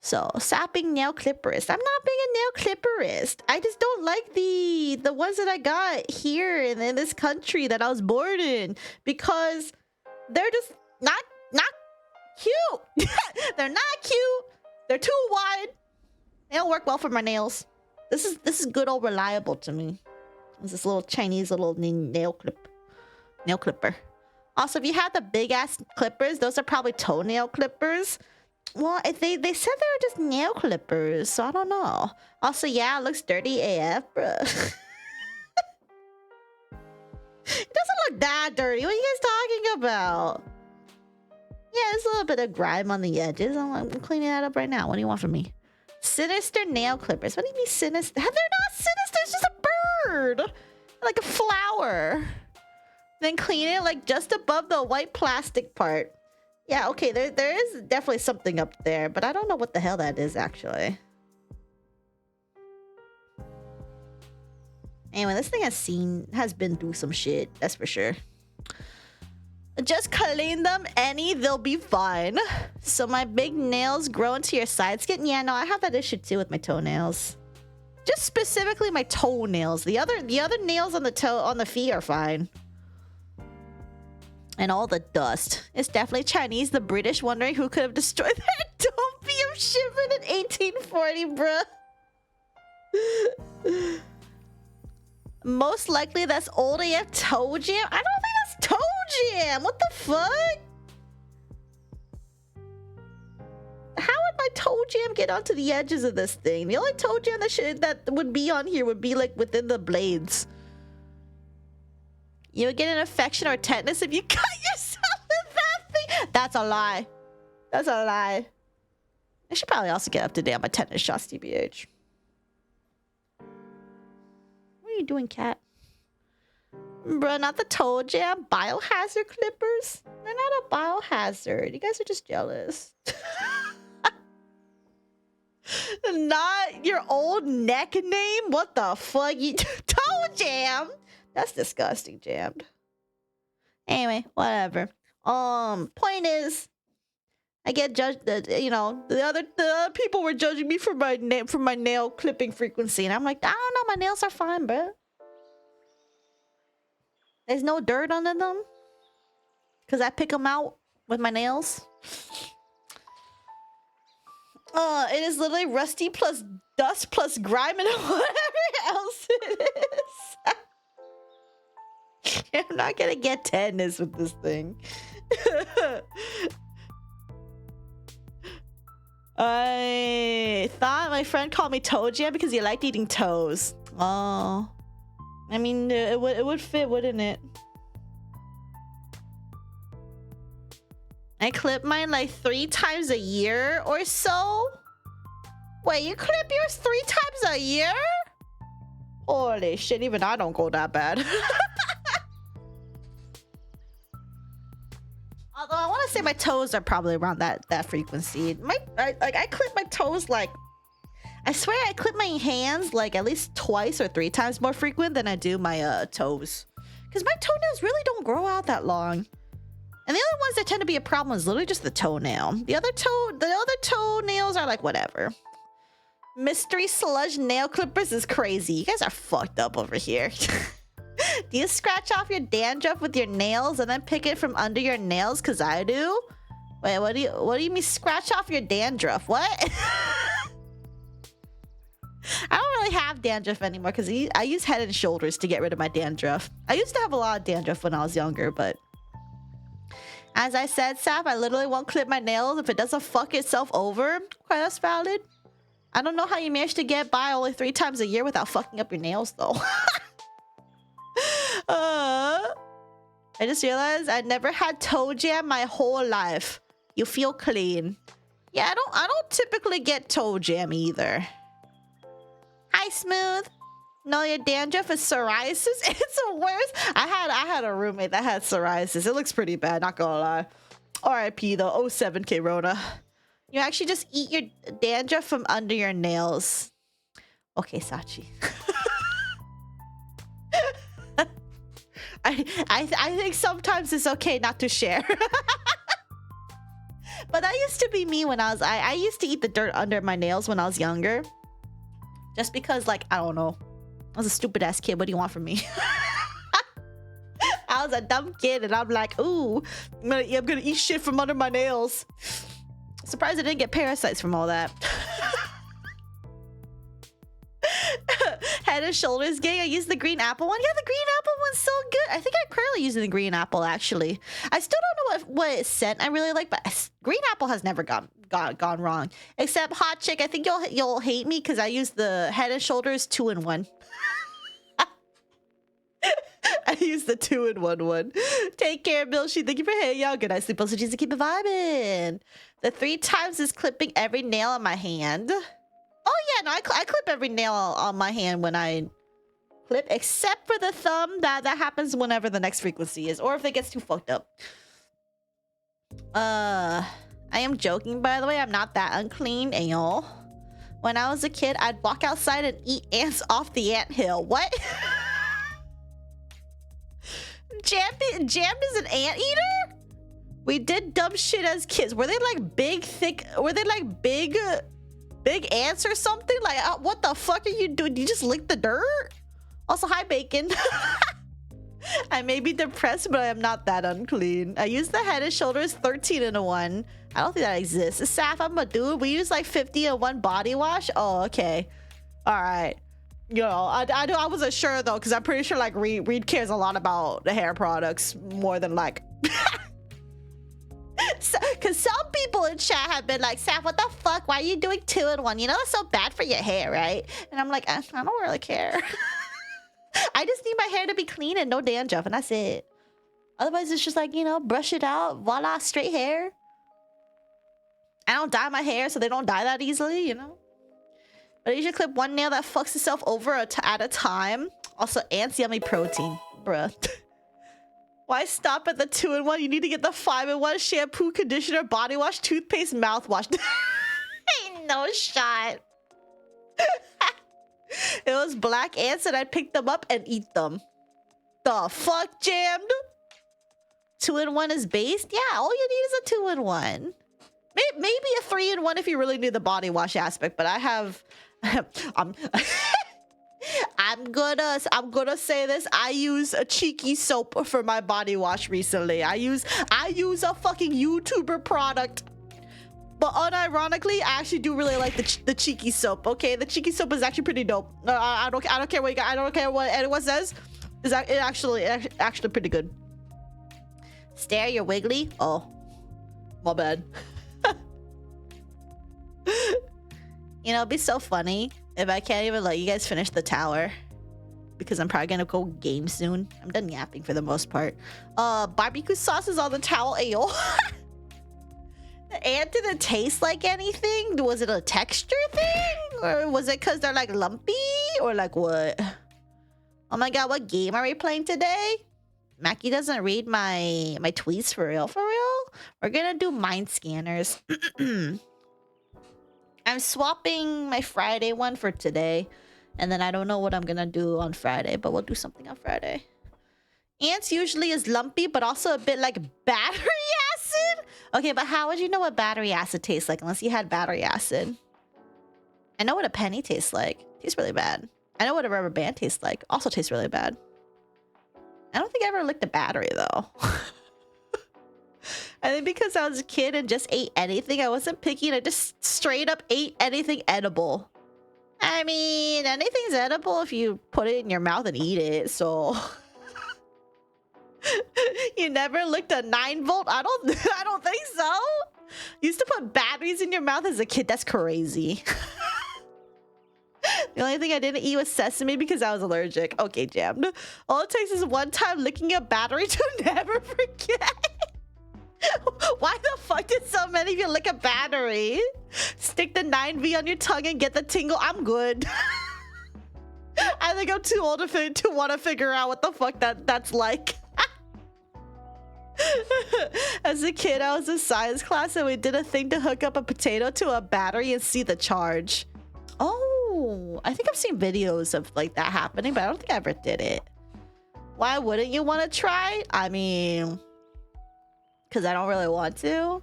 So, sapping nail clipperist. I'm not being a nail clipperist. I just don't like the ones that I got here in this country that I was born in. Because they're just not cute. They're not cute. They're too wide. They don't work well for my nails. This is good old reliable to me. It's this little Chinese little nail clipper. Also, if you have the big ass clippers, those are probably toenail clippers. Well, they said they were just nail clippers, so I don't know. Also, yeah, it looks dirty AF, bruh. It doesn't look that dirty. What are you guys talking about? Yeah, there's a little bit of grime on the edges. I'm cleaning that up right now. What do you want from me? Sinister nail clippers. What do you mean sinister? They're not sinister. It's just a bird. Like a flower. Then clean it like just above the white plastic part. Yeah, okay. There is definitely something up there, but I don't know what the hell that is actually. Anyway, this thing has been through some shit. That's for sure. Just clean them they'll be fine. So my big nails grow into your side skin. Yeah, no, I have that issue too with my toenails. Just specifically my toenails. The other nails on the feet are fine. And all the dust. It's definitely Chinese. The British wondering who could have destroyed their Dopium shipment in 1840, bruh. Most likely that's old AF toe jam. I don't think that's toe jam. What the fuck? How would my toe jam get onto the edges of this thing? The only toe jam that would be on here would be like within the blades. You would get an infection or tetanus if you cut yourself with that thing. That's a lie. That's a lie. I should probably also get up to date on my tetanus shots, TBH. What are you doing, cat? Bruh, not the toe jam. Biohazard clippers? They're not a biohazard. You guys are just jealous. Not your old neck name? What the fuck? Toe jam? That's disgusting, jammed. Anyway, whatever. Point is, I get judged. You know, the other people were judging me for my nail clipping frequency, and I'm like, I don't know, my nails are fine, bro. There's no dirt under them, cause I pick them out with my nails. It is literally rusty plus dust plus grime and whatever else it is. I'm not gonna get tetanus with this thing. I thought my friend called me toe jam because he liked eating toes. Oh, I mean, it would fit, wouldn't it? I clip mine like 3 times a year or so. Wait, you clip yours 3 times a year? Holy shit, even I don't go that bad. Although I want to say my toes are probably around that frequency. I clip my toes like, I swear I clip my hands like at least twice or 3 times more frequent than I do my toes. Because my toenails really don't grow out that long. And the other ones that tend to be a problem is literally just the toenail. The other toenails are like whatever. Mystery sludge nail clippers is crazy. You guys are fucked up over here. Do you scratch off your dandruff with your nails and then pick it from under your nails? Cause I do. Wait, what do you mean scratch off your dandruff? What? I don't really have dandruff anymore because I use Head and Shoulders to get rid of my dandruff. I used to have a lot of dandruff when I was younger, but as I said, Sap, I literally won't clip my nails if it doesn't fuck itself over. Okay, that's valid. I don't know how you managed to get by only 3 times a year without fucking up your nails, though. I just realized I never had toe jam my whole life. You feel clean. Yeah, I don't typically get toe jam either. Hi, Smooth. No, your dandruff is psoriasis. It's the worst. I had a roommate that had psoriasis. It looks pretty bad, not gonna lie. R.I.P. though. 07K Rona. You actually just eat your dandruff from under your nails. Okay, Sachi. I think sometimes it's okay not to share. But that used to be me when I used to eat the dirt under my nails when I was younger. Just because, like, I don't know. I was a stupid ass kid. What do you want from me? I was a dumb kid and I'm like, ooh, I'm gonna eat shit from under my nails. Surprised I didn't get parasites from all that. Head and Shoulders gang. I used the green apple one. Yeah, the green apple one's so good. I think I'm currently using the green apple actually. I still don't know what scent I really like, but green apple has never gone wrong. Except Hot Chick. I think you'll hate me because I use the Head and Shoulders 2-in-1. I use the 2-in-1 one. Take care, Milshi. Thank you for hanging out. Good night, sleep. Also, just to keep it vibing. The 3 times is clipping every nail on my hand. Oh yeah, no, I clip every nail on my hand when I clip, except for the thumb. That happens whenever the next frequency is, or if it gets too fucked up. I am joking, by the way. I'm not that unclean, ayo. When I was a kid, I'd walk outside and eat ants off the anthill. What? Jammed is an anteater? We did dumb shit as kids. Were they like big, thick? Were they like big ants or something? Like, what the fuck are you doing? You just lick the dirt? Also, hi, Bacon. I may be depressed, but I am not that unclean. I use the Head and Shoulders 13-in-1. I don't think that exists. Saf, I'm a dude. We use like 50-in-1 body wash. Oh, okay. All right. You know, I wasn't sure though, because I'm pretty sure like Reed cares a lot about the hair products more than like. Because some people in chat have been like, Saf, what the fuck? Why are you doing 2-in-1? You know, it's so bad for your hair, right? And I'm like, I don't really care. I just need my hair to be clean and no dandruff, and that's it. Otherwise, it's just like, you know, brush it out. Voila, straight hair. I don't dye my hair, so they don't dye that easily, you know? But I usually clip one nail that fucks itself over at a time. Also, ants yummy protein. Bruh. Why stop at the 2-in-1? You need to get the 5-in-1 shampoo, conditioner, body wash, toothpaste, mouthwash. Ain't no shot. It was black ants and I'd pick them up and eat them. The fuck, Jammed? 2-in-1 is based? Yeah, all you need is a 2-in-1. Maybe a 3-in-1 if you really need the body wash aspect, but I have... I'm gonna say this. I use a cheeky soap for my body wash recently. I use a fucking YouTuber product. But unironically, I actually do really like the cheeky soap. Okay, the cheeky soap is actually pretty dope. I don't care what you got. I don't care what anyone says. Is that it actually pretty good. Stare, you're wiggly. Oh, my bad. You know, it'd be so funny if I can't even let you guys finish the tower, because I'm probably gonna go game soon. I'm done yapping for the most part. Barbecue sauce is on the towel. Ayo. The ant didn't taste like anything. Was it a texture thing, or was it because they're like lumpy, or like what? Oh my god, what game are we playing today? Mackie doesn't read my tweets for real. We're gonna do mind scanners. I'm swapping my Friday one for today, and then I don't know what I'm gonna do on Friday, but we'll do something on Friday. Ants usually is lumpy, but also a bit like battery acid. Okay, but how would you know what battery acid tastes like unless you had battery acid? I know what a penny tastes like. Tastes really bad. I know what a rubber band tastes like. Also tastes really bad. I don't think I ever licked a battery though. I think because I was a kid and just ate anything, I wasn't picky, and I just straight up ate anything edible. I mean, anything's edible if you put it in your mouth and eat it, so... You never licked a 9-volt? I don't think so. You used to put batteries in your mouth as a kid? That's crazy. The only thing I didn't eat was sesame because I was allergic. Okay, jammed. All it takes is one time licking a battery to never forget. Why the fuck did so many of you lick a battery? Stick the 9V on your tongue and get the tingle. I'm good. I think I'm too old to want to figure out what the fuck that's like. As a kid, I was in science class and we did a thing to hook up a potato to a battery and see the charge. Oh, I think I've seen videos of like that happening, but I don't think I ever did it. Why wouldn't you want to try? I mean, because I don't really want to.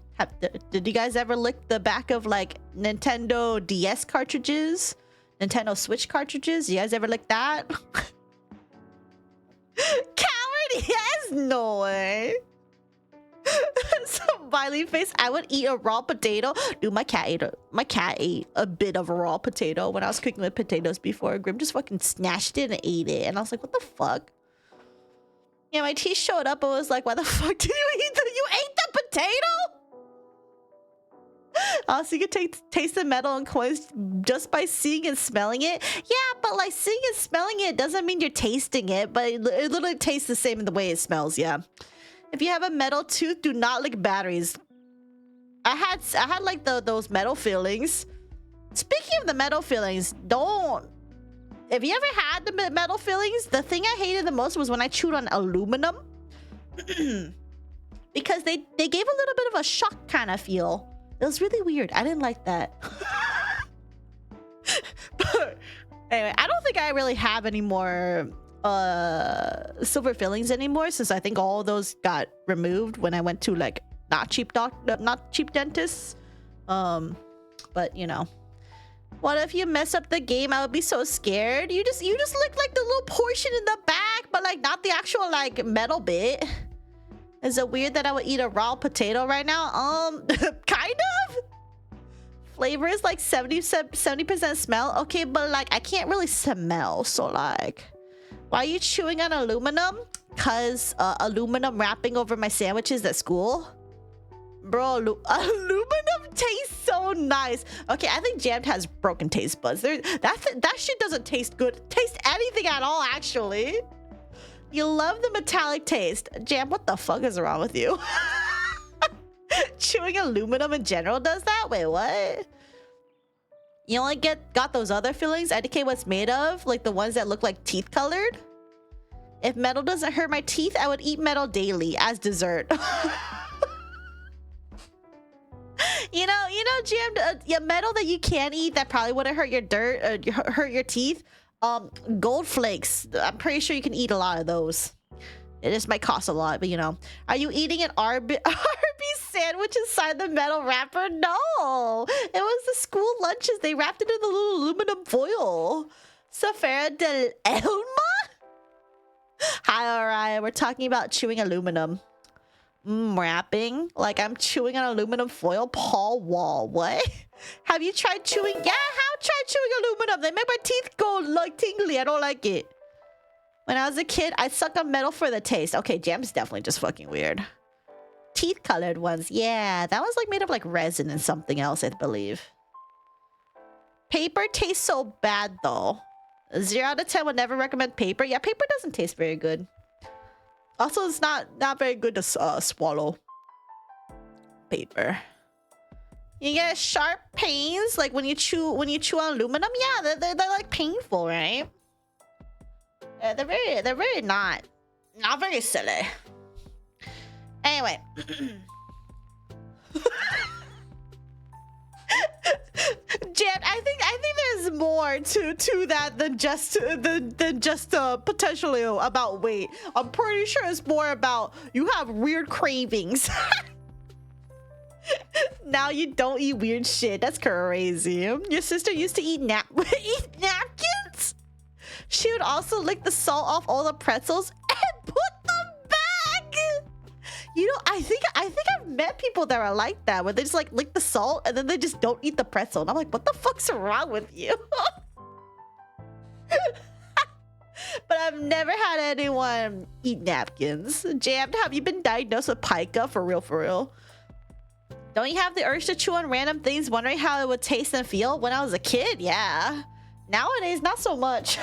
Did you guys ever lick the back of like Nintendo DS cartridges? Nintendo Switch cartridges? You guys ever lick that? Coward, yes, no way. Smiley face. I would eat a raw potato. Dude, my cat ate a bit of a raw potato when I was cooking with potatoes before. Grim just fucking snatched it and ate it, and I was like, what the fuck? Yeah, my teeth showed up and was like, why the fuck did you eat you ate the potato? So you can taste the metal and coins just by seeing and smelling it. Yeah, but like seeing and smelling it doesn't mean you're tasting it, but it literally tastes the same in the way it smells. Yeah. If you have a metal tooth, do not lick batteries. I had like those metal fillings. Speaking of the metal fillings, don't. If you ever had the metal fillings, the thing I hated the most was when I chewed on aluminum. Because they gave a little bit of a shock kind of feel. It was really weird. I didn't like that. But anyway, I don't think I really have any more silver fillings anymore, since I think all of those got removed when I went to like not cheap dentists. But you know, what if you mess up the game? I would be so scared. You just lick like the little portion in the back, but like not the actual like metal bit. Is it weird that I would eat a raw potato right now? Kind of. Flavor is like 70% smell. Okay, but like I can't really smell, so like, why are you chewing on aluminum? Cause aluminum wrapping over my sandwiches at school. Bro, aluminum tastes so nice. Okay, I think Jammed has broken taste buds. That shit doesn't taste good. Taste anything at all, actually. You love the metallic taste. Jam, what the fuck is wrong with you? Chewing aluminum in general does that? Wait, what? You only got those other fillings? Indicate what's made of? Like the ones that look like teeth colored? If metal doesn't hurt my teeth, I would eat metal daily as dessert. You know, Jam, yeah, metal that you can eat that probably wouldn't hurt hurt your teeth. Gold flakes. I'm pretty sure you can eat a lot of those. It just might cost a lot, but you know. Are you eating an Arby's sandwich inside the metal wrapper? No, it was the school lunches. They wrapped it in the little aluminum foil. Saphera del Elma? Hi, alright. We're talking about chewing aluminum. Wrapping? Like I'm chewing on aluminum foil? Paul Wall, what? Have you tried chewing? Yeah, I have tried chewing aluminum. They make my teeth go like tingly. I don't like it. When I was a kid, I sucked on metal for the taste. Okay, Jam's definitely just fucking weird. Teeth colored ones. Yeah, that was like made of like resin and something else, I believe. Paper tastes so bad though. 0 out of 10 would never recommend paper. Yeah, paper doesn't taste very good. Also, it's not very good to swallow. Paper. You get sharp pains like when you chew on aluminum. Yeah, they're like painful, right? They're very not very silly. Anyway. Jan, I think there's more to that than just potentially about weight. I'm pretty sure it's more about you have weird cravings. Now you don't eat weird shit. That's crazy. Your sister used to eat napkins? She would also lick the salt off all the pretzels and put them back. You know, I think I've met people that are like that, where they just like lick the salt and then they just don't eat the pretzel. And I'm like, what the fuck's wrong with you? But I've never had anyone eat napkins. Jammed, have you been diagnosed with pica? For real? Don't you have the urge to chew on random things, wondering how it would taste and feel? When I was a kid, yeah. Nowadays, not so much.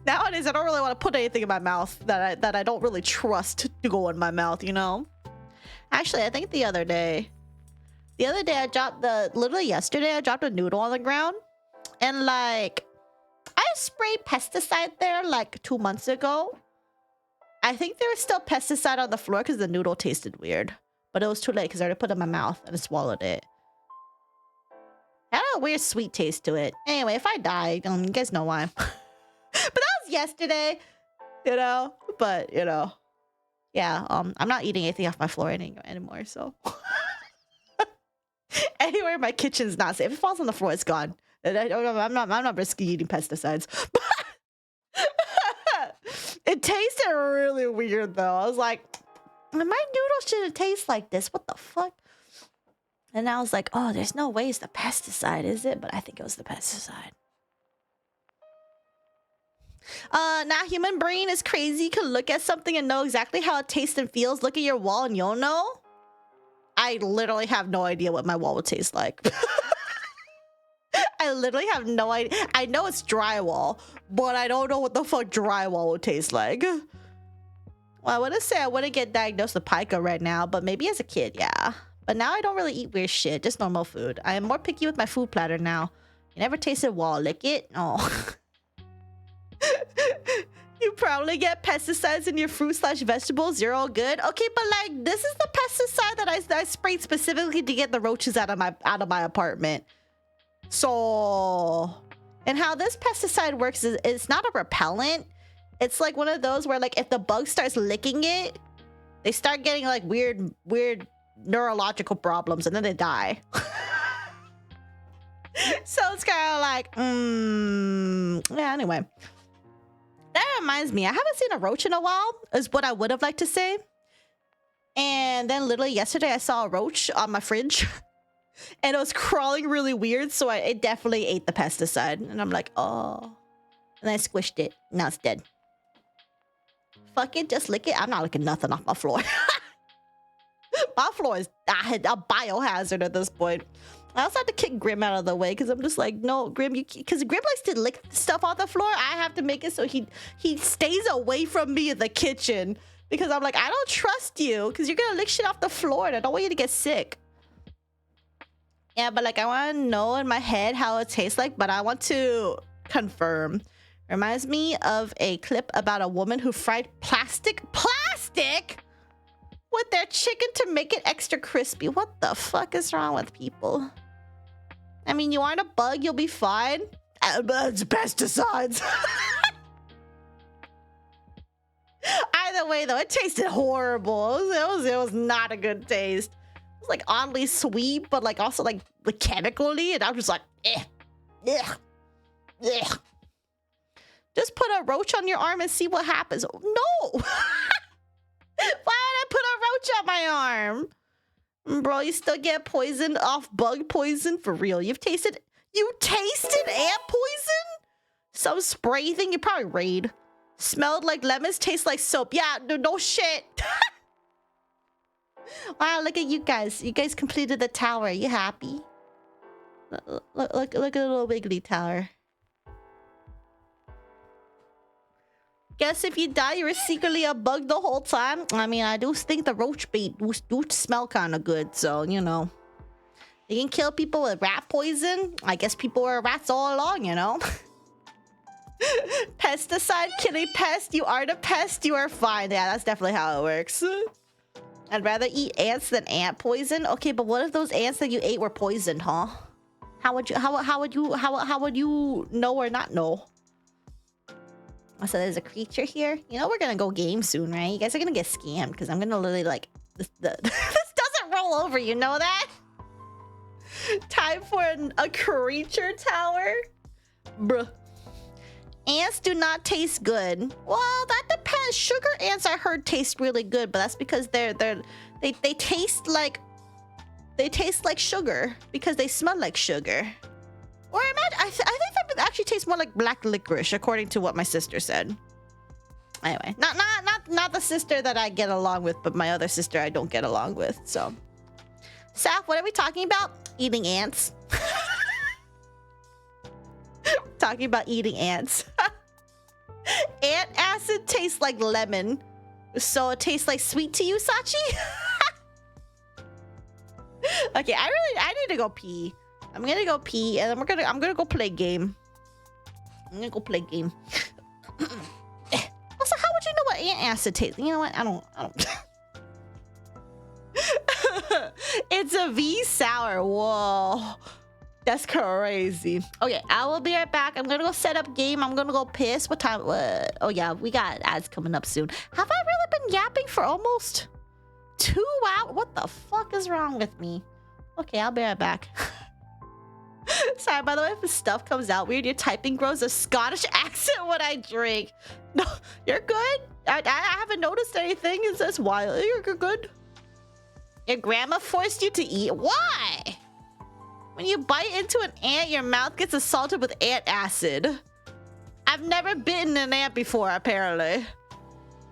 Nowadays, I don't really want to put anything in my mouth that I don't really trust to go in my mouth, you know? Actually, I think the other day I dropped literally yesterday, I dropped a noodle on the ground. And like, I sprayed pesticide there like 2 months ago. I think there was still pesticide on the floor because the noodle tasted weird. But it was too late because I already put it in my mouth and I swallowed it. It had a weird sweet taste to it. Anyway, if I die, you guys know why. But that was yesterday, you know? But, you know, yeah, I'm not eating anything off my floor anymore, so. Anywhere in my kitchen's not safe. If it falls on the floor, it's gone. I'm not risking eating pesticides. It tasted really weird, though. I was like, my noodles shouldn't taste like this. What the fuck? And I was like, oh, there's no way it's the pesticide, is it? But I think it was the pesticide. Now human brain is crazy. You can look at something and know exactly how it tastes and feels. Look at your wall and you'll know. I literally have no idea what my wall would taste like. I literally have no idea. I know it's drywall, but I don't know what the fuck drywall would taste like. Well, I wouldn't say I wouldn't get diagnosed with pica right now, but maybe as a kid, yeah. But now I don't really eat weird shit, just normal food. I am more picky with my food platter now. You never tasted wall, lick it? Oh. You probably get pesticides in your fruit/vegetables. You're all good. Okay, but like this is the pesticide that I sprayed specifically to get the roaches out of my apartment. So, and how this pesticide works is it's not a repellent. It's like one of those where like if the bug starts licking it, they start getting like weird neurological problems and then they die. So it's kind of like, yeah, anyway. That reminds me, I haven't seen a roach in a while, is what I would have liked to say. And then literally yesterday, I saw a roach on my fridge. And it was crawling really weird, so it definitely ate the pesticide. And I'm like, oh. And I squished it. Now it's dead. Fuck it, just lick it. I'm not licking nothing off my floor. My floor is a biohazard at this point. I also have to kick Grim out of the way because I'm just like, no, Grim, because Grim likes to lick stuff off the floor. I have to make it so he stays away from me in the kitchen because I'm like, I don't trust you because you're gonna lick shit off the floor and I don't want you to get sick. Yeah, but like I want to know in my head how it tastes like, but I want to confirm. Reminds me of a clip about a woman who fried plastic with their chicken to make it extra crispy. What the fuck is wrong with people? I mean, you aren't a bug, you'll be fine. But it's pesticides. Either way, though, it tasted horrible. It was not a good taste. It was like oddly sweet, but like also like chemically, and I'm just like, ugh. Just put a roach on your arm and see what happens. No. Why would I put a roach on my arm? Bro, you still get poisoned off bug poison? For real, you tasted ant poison? Some spray thing? You probably raid. Smelled like lemons, tastes like soap. Yeah, no shit. Wow, look at you guys. You guys completed the tower. Are you happy? Look at the little wiggly tower. Guess if you die, you were secretly a bug the whole time. I mean, I do think the roach bait do smell kind of good, so, you know. You can kill people with rat poison. I guess people were rats all along, you know. Pesticide, killing pest. You are the pest, you are fine. Yeah, that's definitely how it works. I'd rather eat ants than ant poison. Okay, but what if those ants that you ate were poisoned, huh? How would you know or not know? So there's a creature here. You know we're gonna go game soon, right? You guys are gonna get scammed because I'm gonna literally like this doesn't roll over. You know that? Time for a creature tower, bruh. Ants do not taste good. Well, that depends. Sugar ants I heard taste really good, but that's because they taste like sugar because they smell like sugar. Or I think that actually tastes more like black licorice, according to what my sister said. Anyway, not the sister that I get along with, but my other sister I don't get along with. So, Saf, what are we talking about? Eating ants. talking about eating ants. Ant acid tastes like lemon. So it tastes like sweet to you, Sachi? Okay, I need to go pee. I'm gonna go pee and then I'm gonna go play a game. I'm gonna go play a game. Also, how would you know what ant acid tastes? You know what? I don't. It's a V sour. Whoa. That's crazy. Okay, I will be right back. I'm gonna go set up game. I'm gonna go piss. What time? Oh yeah, we got ads coming up soon. Have I really been yapping for almost 2 hours? What the fuck is wrong with me? Okay, I'll be right back. Sorry, by the way, if the stuff comes out weird, your typing grows a Scottish accent when I drink. No, you're good. I haven't noticed anything. It's wild. You're good. Your grandma forced you to eat? Why? When you bite into an ant, your mouth gets assaulted with ant acid. I've never bitten an ant before, apparently.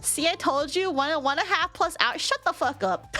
See, I told you, 1.5 plus hours. Shut the fuck up.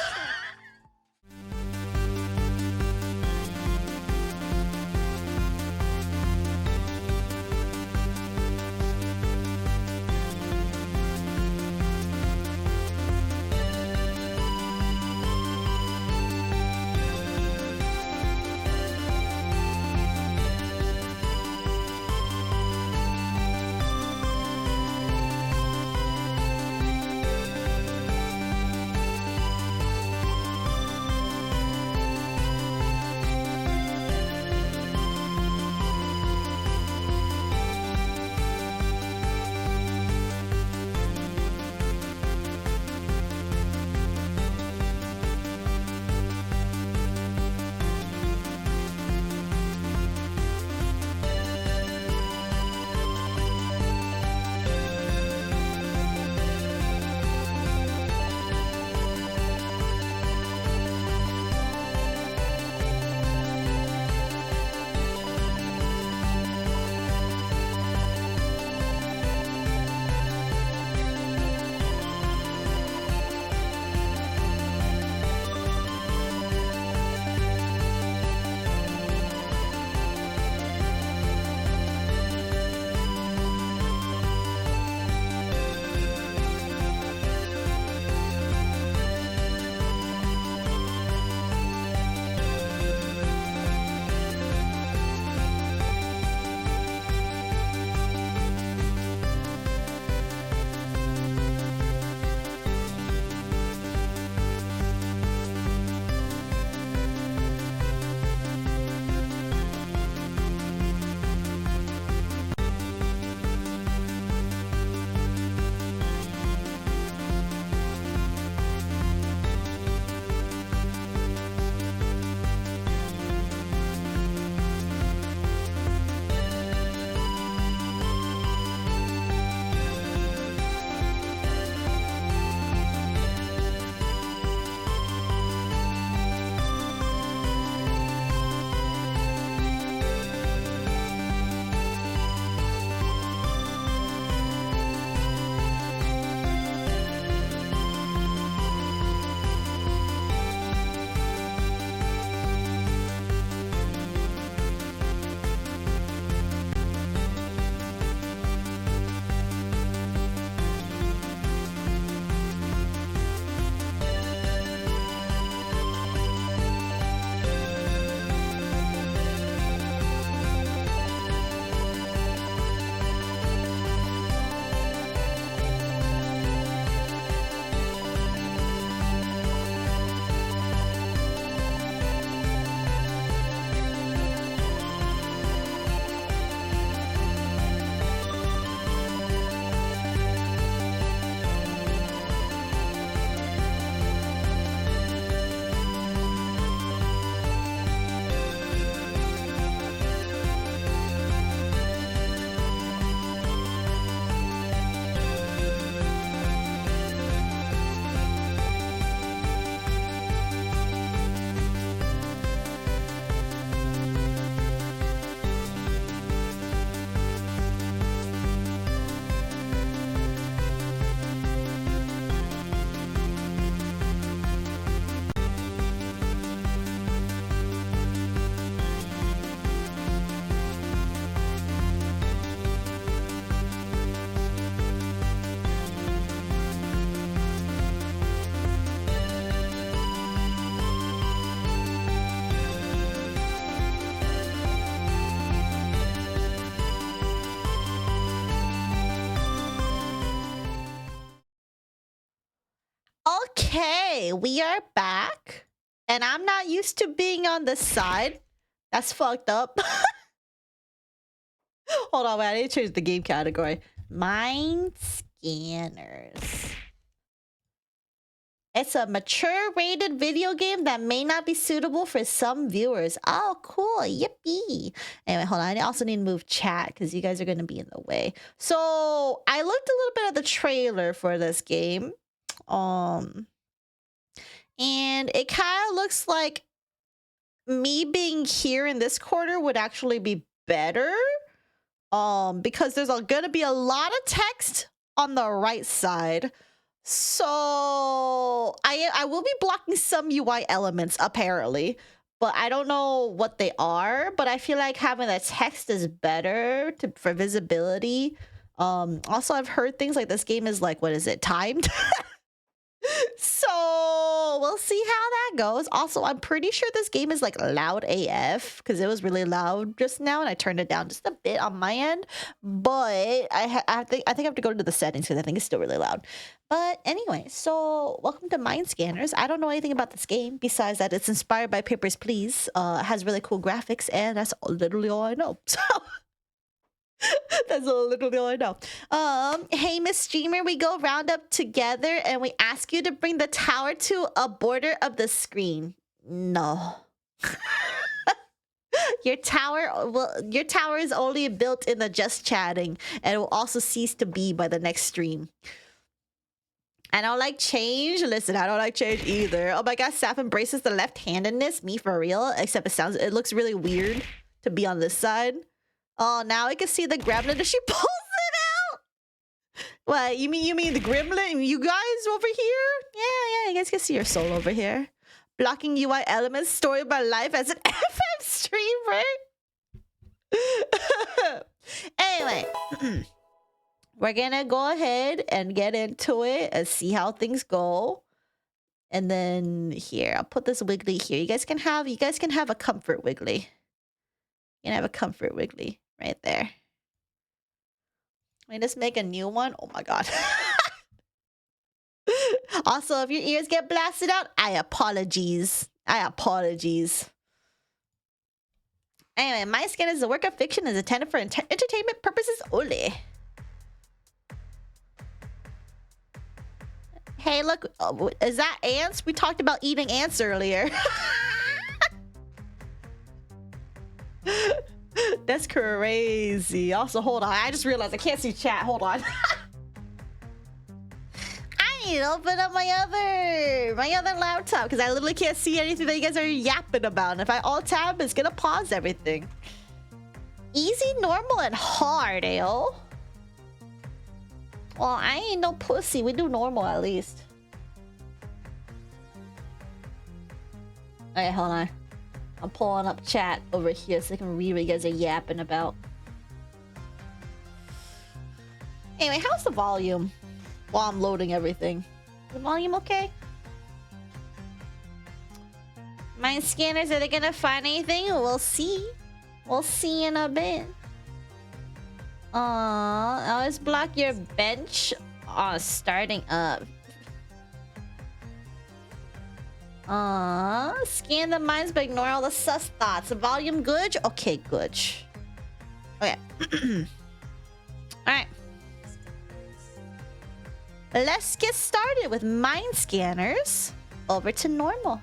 Okay, we are back. And I'm not used to being on this side. That's fucked up. Hold on, wait, I need to change the game category. Mine Scanners. It's a mature rated video game that may not be suitable for some viewers. Oh, cool. Yippee. Anyway, hold on. I also need to move chat because you guys are going to be in the way. So I looked a little bit at the trailer for this game. And it kind of looks like me being here in this corner would actually be better. Because there's going to be a lot of text on the right side. So I will be blocking some UI elements apparently, but I don't know what they are. But I feel like having the text is better for visibility. Also, I've heard things like this game is like, what is it, timed? So we'll see how that goes. Also, I'm pretty sure this game is like loud AF because it was really loud just now and I turned it down just a bit on my end. But I think I have to go to the settings because I think it's still really loud. But anyway, so welcome to Mind Scanners. I don't know anything about this game besides that it's inspired by Papers, Please. It has really cool graphics and that's literally all I know. So that's literally all I know. Hey, Miss Streamer, we go round up together and we ask you to bring the tower to a border of the screen. No. Your tower is only built in the just chatting and it will also cease to be by the next stream. I don't like change. Listen, I don't like change either. Oh my god, Saf embraces the left-handedness. Me for real. Except it looks really weird to be on this side. Oh, now I can see the gremlin and she pulls it out. What, you mean the gremlin? You guys over here? Yeah, you guys can see your soul over here. Blocking UI elements, story of my life as an FM streamer. Anyway, we're gonna go ahead and get into it and see how things go. And then here, I'll put this wiggly here. You guys can have a comfort wiggly. You can have a comfort wiggly right there. Let me just make a new one. Oh my god. Also, if your ears get blasted out, I apologies. Anyway, my skin is a work of fiction and is intended for entertainment purposes only. Hey, look. Is that ants? We talked about eating ants earlier. That's crazy. Also, hold on. I just realized I can't see chat. Hold on. I need to open up my other laptop because I literally can't see anything that you guys are yapping about. And if I alt tab, it's gonna pause everything. Easy, normal, and hard, Ayo. Well, I ain't no pussy. We do normal at least. Okay, hold on. I'm pulling up chat over here so I can read what you guys are yapping about. Anyway, how's the volume? While I'm loading everything. The volume okay? Mind scanners, are they gonna find anything? We'll see. We'll see in a bit. Always block your bench starting up. Scan the minds but ignore all the sus thoughts. The volume good? Okay, good. Okay. Alright. Let's get started with mind scanners. Over to normal.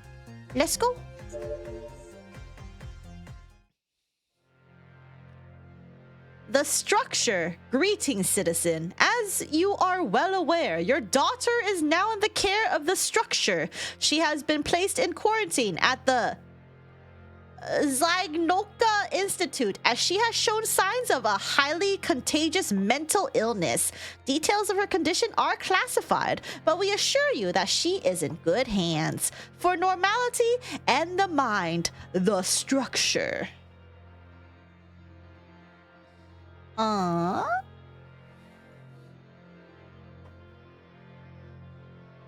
Let's go. The structure. Greetings, citizen. As you are well aware, your daughter is now in the care of the structure. She has been placed in quarantine at the Zygnoka Institute as she has shown signs of a highly contagious mental illness. Details of her condition are classified, but we assure you that she is in good hands. For normality and the mind, the structure.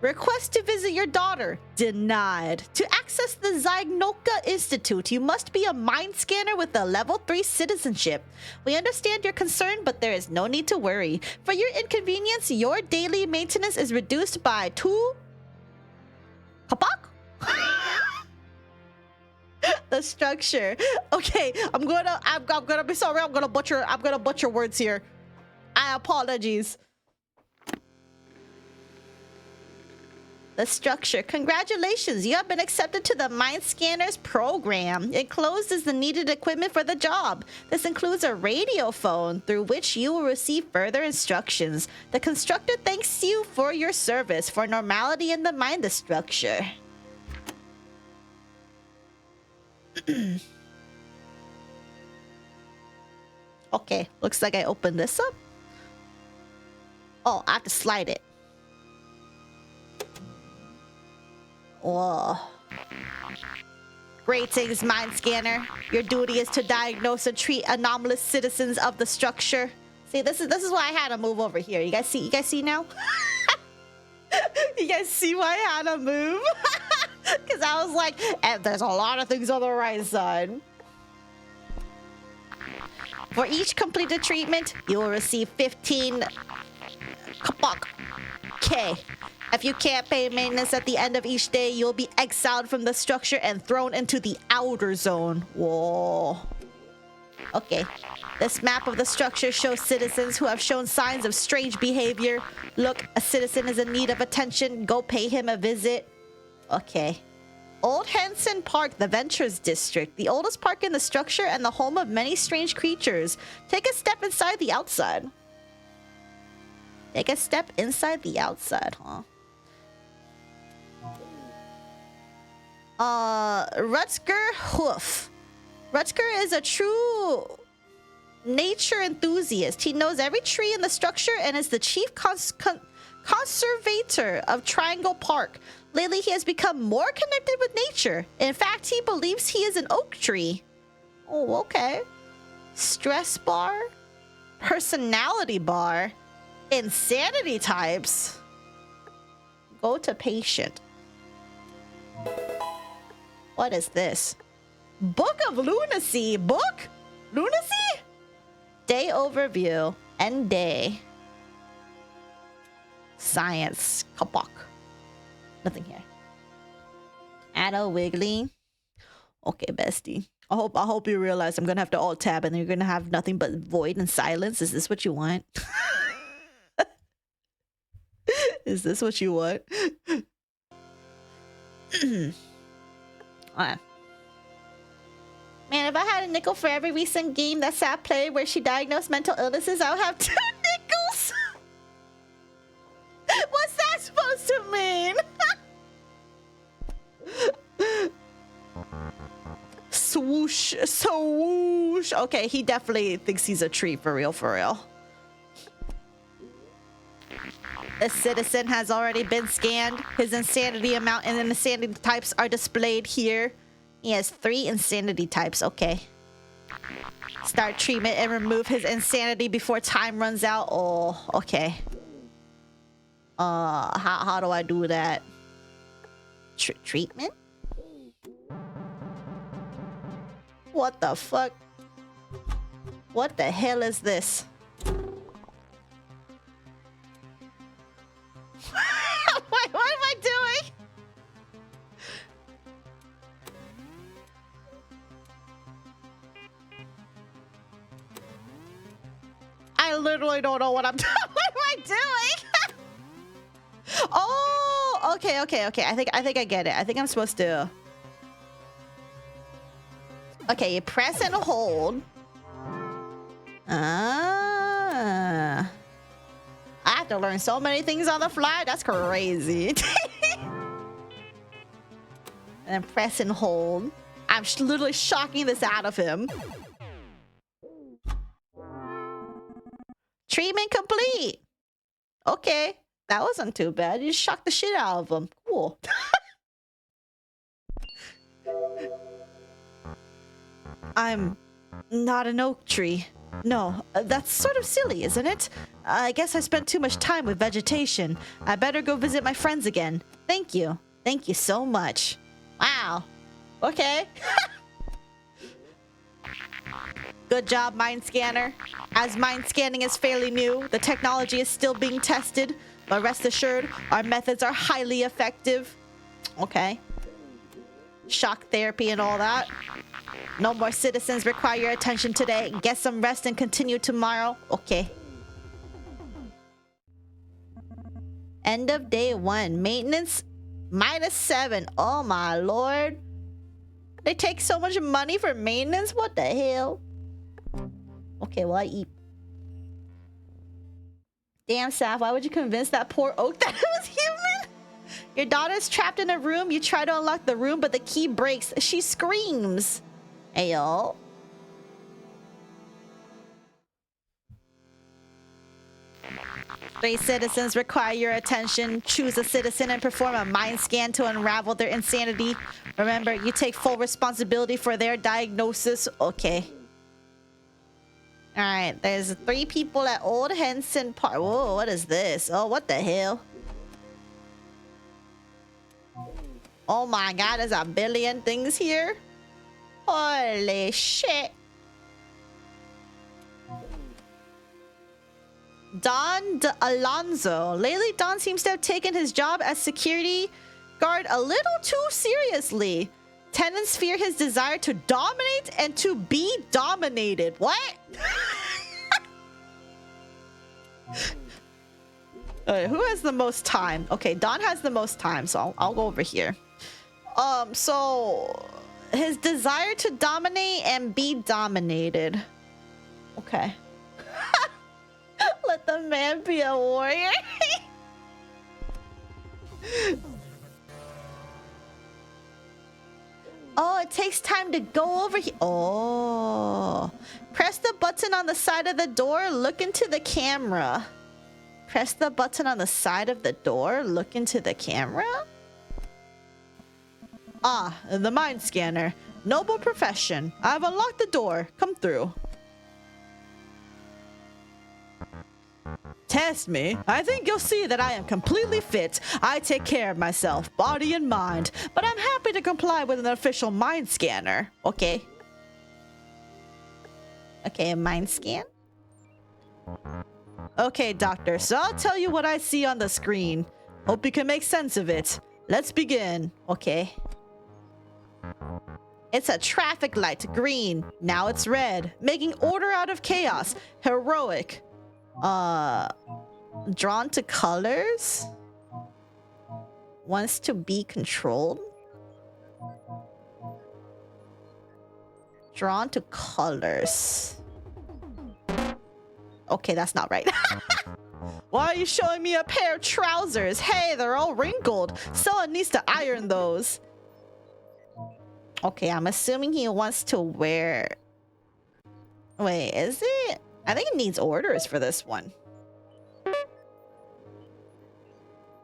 Request to visit your daughter. Denied. To access the Zygnoka Institute, you must be a mind scanner with a level 3 citizenship. We understand your concern, but there is no need to worry. For your inconvenience, your daily maintenance is reduced by 2 Kapak? The structure. Okay, I'm gonna be sorry. I'm gonna butcher words here. I apologies. The structure. Congratulations, you have been accepted to the Mind Scanners program. Enclosed is the needed equipment for the job. This includes a radio phone through which you will receive further instructions. The constructor thanks you for your service for normality in the mind structure. Okay, looks like I opened this up. Oh, I have to slide it. Whoa. Greetings, Mind Scanner. Your duty is to diagnose and treat anomalous citizens of the structure. See, this is why I had to move over here. You guys see now? You guys see why I had to move? Because I was like, there's a lot of things on the right side. For each completed treatment, you will receive 15 K. If you can't pay maintenance at the end of each day, you'll be exiled from the structure and thrown into the outer zone. Whoa. Okay. This map of the structure shows citizens who have shown signs of strange behavior. Look, a citizen is in need of attention. Go pay him a visit. Okay. Old Henson Park, the Ventures District. The oldest park in the structure and the home of many strange creatures. Take a step inside the outside. Take a step inside the outside, huh? Rutger Hoof. Rutger is a true nature enthusiast. He knows every tree in the structure and is the chief conservator of Triangle Park. Lately, he has become more connected with nature. In fact, he believes he is an oak tree. Oh, okay. Stress bar? Personality bar? Insanity types? Go to patient. What is this? Book of Lunacy. Book? Lunacy? Day overview. End day. Science. Kapak. Nothing here. Addo Wiggly. Okay, bestie. I hope you realize I'm gonna have to alt tab and then you're gonna have nothing but void and silence. Is this what you want? Is this what you want? Man, if I had a nickel for every recent game that Sap played where she diagnosed mental illnesses, I would have 2 nickels. What's that supposed to mean? Swoosh, swoosh. Okay, he definitely thinks he's a tree for real, for real. The citizen has already been scanned. His insanity amount and insanity types are displayed here. He has 3 insanity types. Okay. Start treatment and remove his insanity before time runs out. Oh, okay. How do I do that? Treatment? What the fuck? What the hell is this? Wait, what am I doing? I literally don't know what I'm doing. What am I doing? Oh, okay. I think I get it. I think I'm supposed to. Okay, you press and hold. I have to learn so many things on the fly. That's crazy. And then press and hold. I'm literally shocking this out of him. Treatment complete. Okay, that wasn't too bad. You shocked the shit out of him. Cool. I'm not an oak tree. No, that's sort of silly, isn't it? I guess I spent too much time with vegetation. I better go visit my friends again. Thank you. Thank you so much. Wow. Okay. Good job, Mind Scanner. As mind scanning is fairly new, the technology is still being tested, but rest assured, our methods are highly effective. Okay. Shock therapy and all that. No more citizens require your attention today. Get some rest and continue tomorrow. Okay. End of day 1. Maintenance -7. Oh my lord. They take so much money for maintenance? What the hell? Okay, well I eat. Damn, Saf, why would you convince that poor oak that it was human? Your daughter's trapped in a room. You try to unlock the room, but the key breaks. She screams. Hey, yo. Three citizens require your attention. Choose a citizen and perform a mind scan to unravel their insanity. Remember, you take full responsibility for their diagnosis. Okay. Alright, there's 3 people at Old Henson Park. Whoa, what is this? Oh, what the hell? Oh my god, there's a billion things here. Holy shit. Don Alonso. Lately, Don seems to have taken his job as security guard a little too seriously. Tenants fear his desire to dominate and to be dominated. What? Who has the most time? Okay, Don has the most time, so I'll go over here. So his desire to dominate and be dominated. Okay. Let the man be a warrior. Oh, it takes time to go over here. Oh. Press the button on the side of the door. Look into the camera. Press the button on the side of the door. Look into the camera. Ah, the mind scanner. Noble profession. I've unlocked the door. Come through. Test me. I think you'll see that I am completely fit. I take care of myself, body and mind. But I'm happy to comply with an official mind scanner. Okay. Okay, a mind scan? Okay, doctor. So I'll tell you what I see on the screen. Hope you can make sense of it. Let's begin. Okay. It's a traffic light. Green. Now it's red. Making order out of chaos. Heroic. Drawn to colors? Wants to be controlled? Drawn to colors. Okay, that's not right. Why are you showing me a pair of trousers? Hey, they're all wrinkled. Someone needs to iron those. Okay, I'm assuming he wants to wear... Wait, is it? I think it needs orders for this one.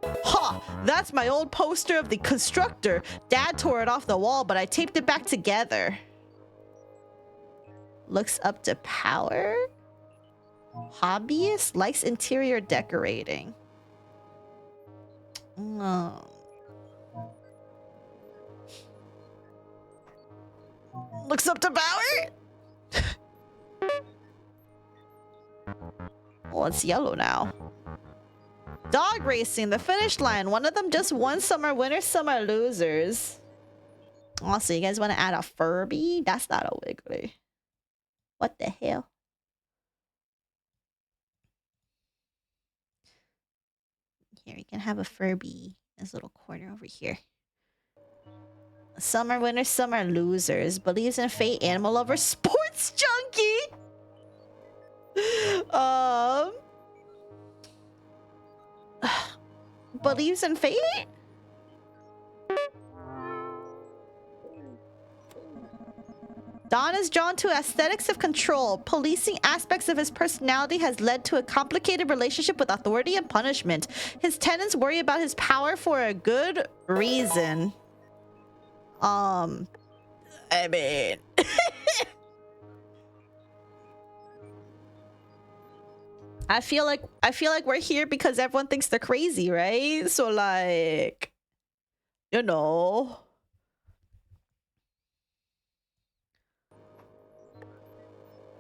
Ha! That's my old poster of the constructor. Dad tore it off the wall, but I taped it back together. Looks up to power? Hobbyist? Likes interior decorating. No. Looks up to power? Well, it's yellow now. Dog racing, the finish line. One of them just won. Some are winners, some are losers. Also, you guys want to add a Furby? That's not a Wiggly. What the hell? Here, you can have a Furby. This little corner over here. Some are winners, some are losers. Believes in fate, animal lover, sports junkie. Believes in fate? Don is drawn to aesthetics of control. Policing aspects of his personality has led to a complicated relationship with authority and punishment. His tenants worry about his power for a good reason. I mean... I feel like we're here because everyone thinks they're crazy, right? So like, you know.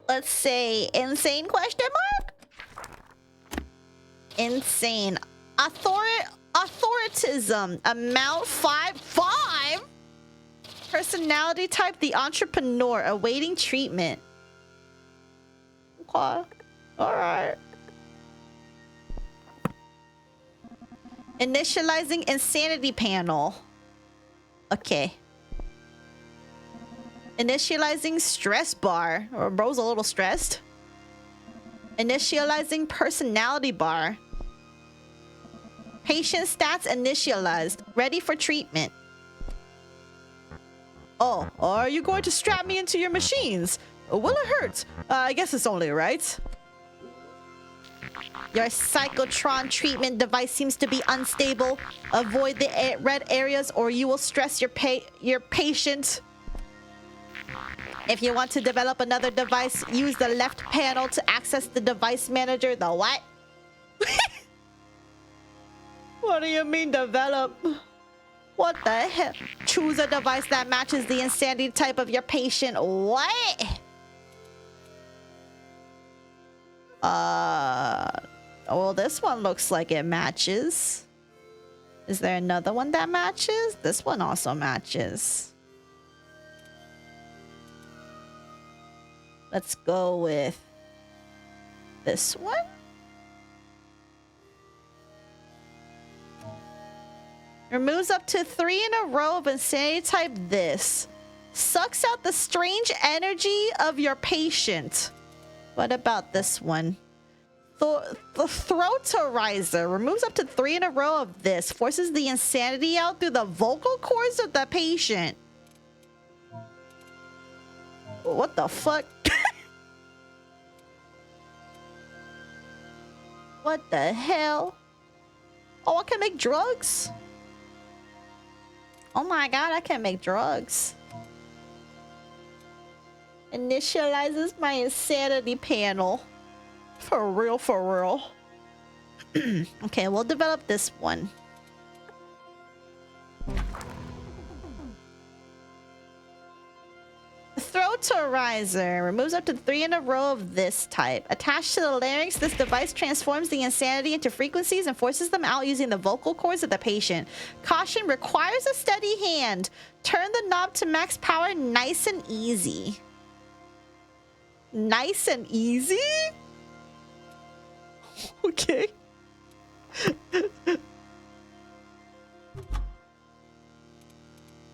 Let's say insane question mark? Insane. Authority favoritism. Amount 5. Personality type, the entrepreneur, awaiting treatment. Okay. Alright. Initializing insanity panel. Okay. Initializing stress bar. Or bro's a little stressed. Initializing personality bar. Patient stats initialized. Ready for treatment. Oh, are you going to strap me into your machines? Will it hurt? I guess it's only right. Your cyclotron treatment device seems to be unstable. Avoid the red areas or you will stress your patient. If you want to develop another device, use the left panel to access the device manager. The what? What do you mean develop? What the hell? Choose a device that matches the insanity type of your patient. What? Well, this one looks like it matches. Is there another one that matches? This one also matches. Let's go with this one. Removes up to 3 in a row of insanity type this. Sucks out the strange energy of your patient. What about this one? The throaterizer removes up to 3 in a row of this. Forces the insanity out through the vocal cords of the patient. What the fuck? What the hell? Oh, I can make drugs? Oh my god, I can make drugs. Initializes my insanity panel. For real, for real. Okay, we'll develop this one. Throaterizer removes up to 3 in a row of this type. Attached to the larynx, this device transforms the insanity into frequencies and forces them out using the vocal cords of the patient. Caution, requires a steady hand. Turn the knob to max power nice and easy. Nice and easy? Okay.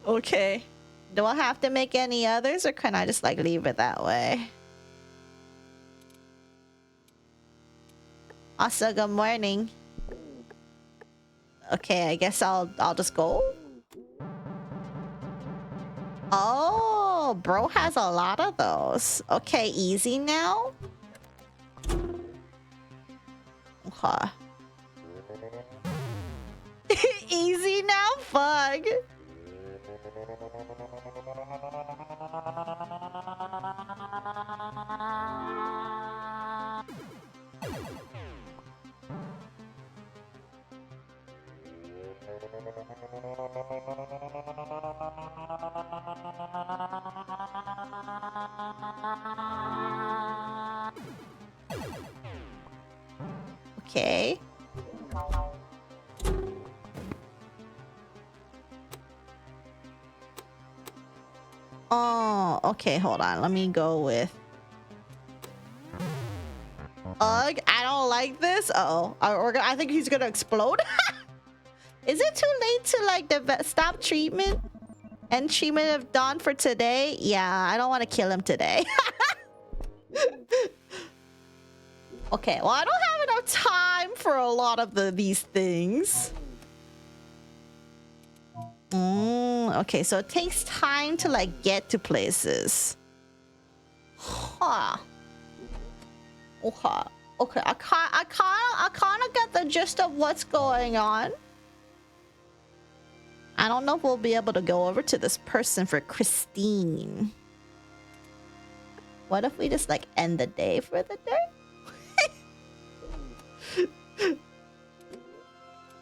Okay. Do I have to make any others or can I just like leave it that way? Also, good morning. Okay, I guess I'll just go. Oh, bro has a lot of those. Okay, easy now. Okay. Easy now, fuck. Okay. Oh, okay, hold on. Let me go with... Ugh, I don't like this. Uh-oh. I think he's gonna explode. Is it too late to, like, stop treatment? End treatment of Dawn for today? Yeah, I don't want to kill him today. Okay, well, I don't have enough time for a lot of these things. Okay, so it takes time to, like, get to places. Huh. Okay. Okay, I kind of get the gist of what's going on. I don't know if we'll be able to go over to this person for Christine. What if we just, like, end the day for the day?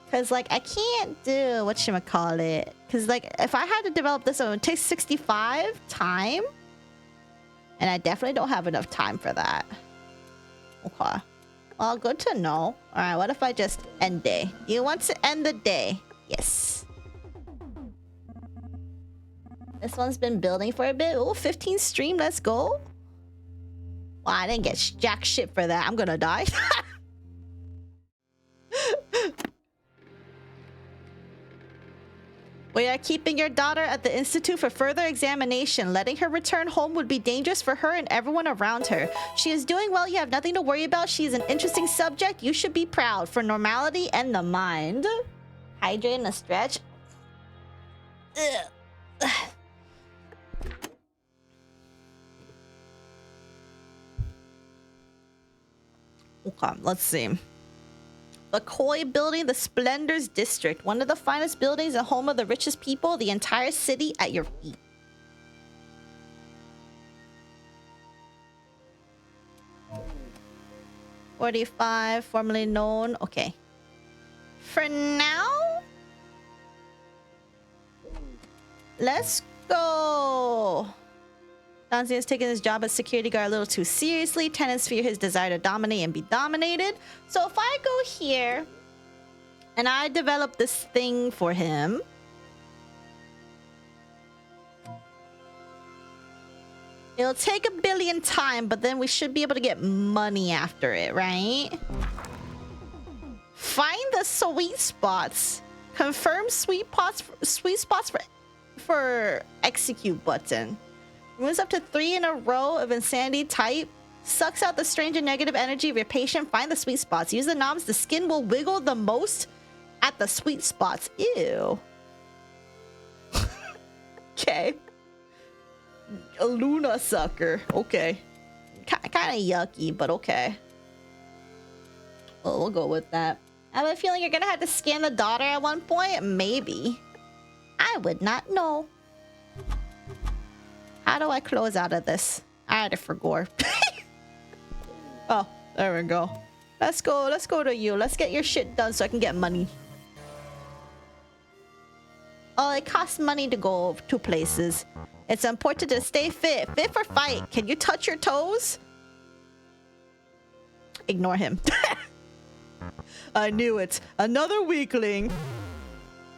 Because, like, I can't do whatchamacallit. Because, like, if I had to develop this, it would take 65 time. And I definitely don't have enough time for that. Okay. Well, good to know. Alright, what if I just end day? You want to end the day. Yes. This one's been building for a bit. Oh, 15 stream. Let's go. Wow, I didn't get jack shit for that. I'm gonna die. We are keeping your daughter at the institute for further examination. Letting her return home would be dangerous for her and everyone around her. She is doing well. You have nothing to worry about. She is an interesting subject. You should be proud for normality and the mind. Hydrate and a stretch. Ugh. Okay, let's see. The Koi Building, the Splendors District. One of the finest buildings and home of the richest people. The entire city at your feet. $45, formerly known. Okay. For now, let's go. Danzi has taken his job as security guard a little too seriously. Tenants fear his desire to dominate and be dominated. So if I go here and I develop this thing for him, it'll take a billion time, but then we should be able to get money after it, right? Find the sweet spots. Confirm sweet spots for execute button. Moves up to 3 in a row of insanity type. Sucks out the strange and negative energy of your patient. Find the sweet spots. Use the knobs. The skin will wiggle the most at the sweet spots. Ew. Okay. A Luna sucker. Okay. Kind of yucky, but okay. Well, we'll go with that. I have a feeling you're gonna have to scan the daughter at one point. Maybe. I would not know. How do I close out of this? I had it for gore. Oh, there we go. Let's go to you. Let's get your shit done so I can get money. Oh, it costs money to go to places. It's important to stay fit. Fit for fight. Can you touch your toes? Ignore him. I knew it. Another weakling.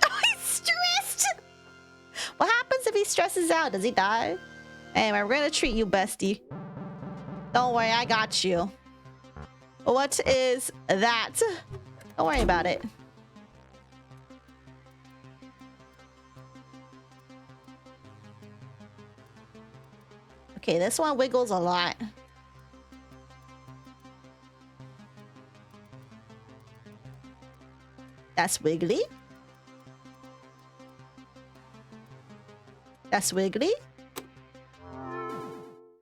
Oh, he's stressed. What happens if he stresses out? Does he die? Anyway, we're gonna treat you, bestie. Don't worry, I got you. What is that? Don't worry about it. Okay, this one wiggles a lot. That's wiggly. That's wiggly.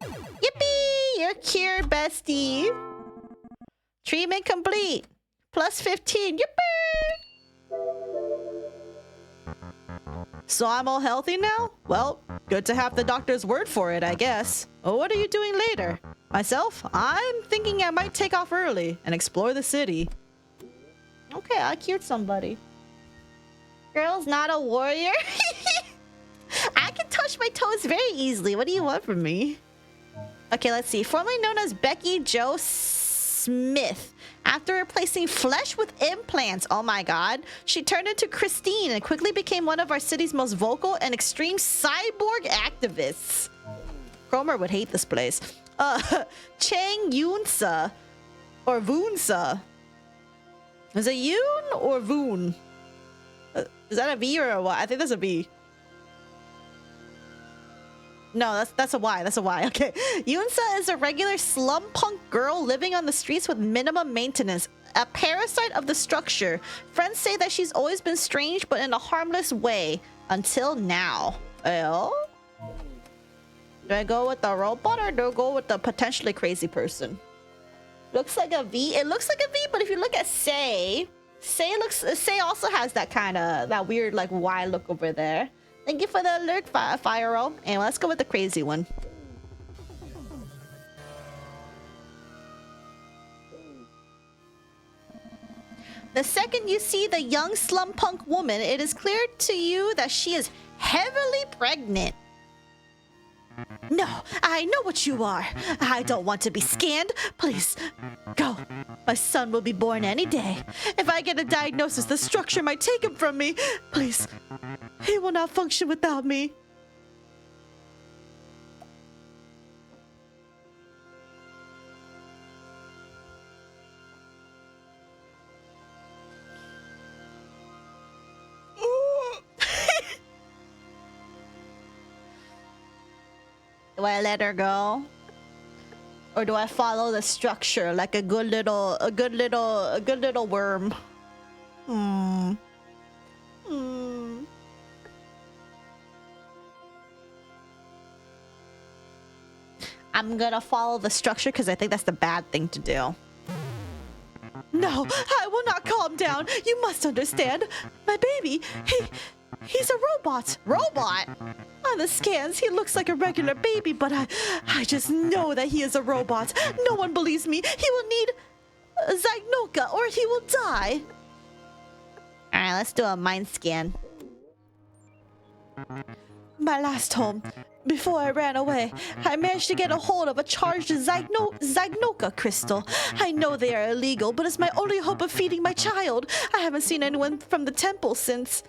Yippee! You're cured, bestie. Treatment complete. Plus 15. Yippee! So I'm all healthy now? Well, good to have the doctor's word for it, I guess. Well, what are you doing later? Myself? I'm thinking I might take off early and explore the city. Okay, I cured somebody. Girl's not a warrior? I can touch my toes very easily. What do you want from me? Okay, let's see. Formerly known as Becky Jo Smith. After replacing flesh with implants, oh my god, she turned into Christine and quickly became one of our city's most vocal and extreme cyborg activists. Cromer would hate this place. Chang Yunsa. Or Voonsa. Is it Yoon or Voon? Is that a V or a Y? I think that's a V. No, that's a Y. That's a Y. Okay. Yunsa is a regular slum punk girl living on the streets with minimum maintenance. A parasite of the structure. Friends say that she's always been strange, but in a harmless way. Until now. Well, do I go with the robot or do I go with the potentially crazy person? Looks like a V. It looks like a V, but if you look at Say also has that kind of, that weird like Y look over there. Thank you for the alert, Fire-O. And let's go with the crazy one. The second you see the young slum punk woman, it is clear to you that she is heavily pregnant. No, I know what you are. I don't want to be scanned. Please, go. My son will be born any day. If I get a diagnosis, the structure might take him from me. Please, he will not function without me. Do I let her go? Or do I follow the structure like a good little worm? I'm gonna follow the structure because I think that's the bad thing to do. No, I will not calm down. You must understand. My baby, he's a robot. Robot? On the scans, he looks like a regular baby, but I just know that he is a robot. No one believes me. He will need a Zygnoka or he will die. Alright, let's do a mind scan. My last home. Before I ran away, I managed to get a hold of a charged Zygnoka crystal. I know they are illegal, but it's my only hope of feeding my child. I haven't seen anyone from the temple since.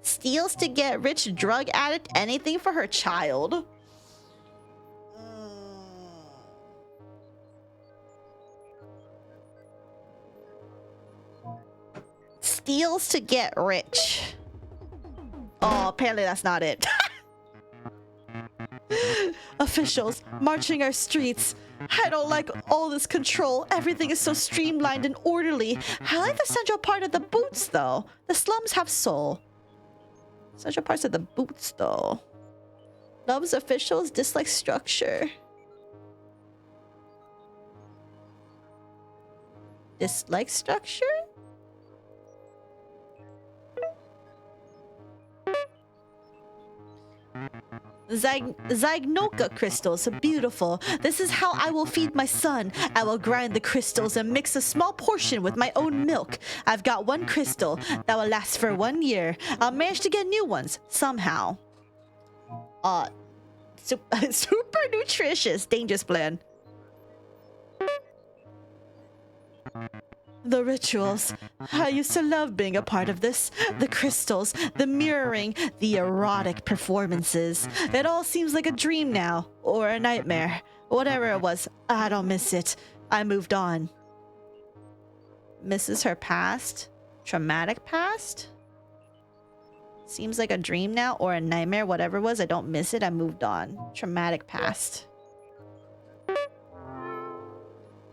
Steals to get rich, drug addict, anything for her child. Steals to get rich. Oh, apparently that's not it. Officials marching our streets. I don't like all this control. Everything is so streamlined and orderly. I like the central part of the boots, though. The slums have soul. Central parts of the boots, though. Loves officials, dislike structure. Dislike structure? Zygnoka crystals, beautiful. This is how I will feed my son. I will grind the crystals and mix a small portion with my own milk. I've got one crystal that will last for 1 year. I'll manage to get new ones somehow. Super nutritious. Dangerous plan. The rituals. I used to love being a part of this. The crystals, the mirroring, the erotic performances. It all seems like a dream now, or a nightmare. Whatever it was, I don't miss it. I moved on. Misses her past? Traumatic past? Seems like a dream now, or a nightmare, whatever it was. I don't miss it. I moved on. Traumatic past.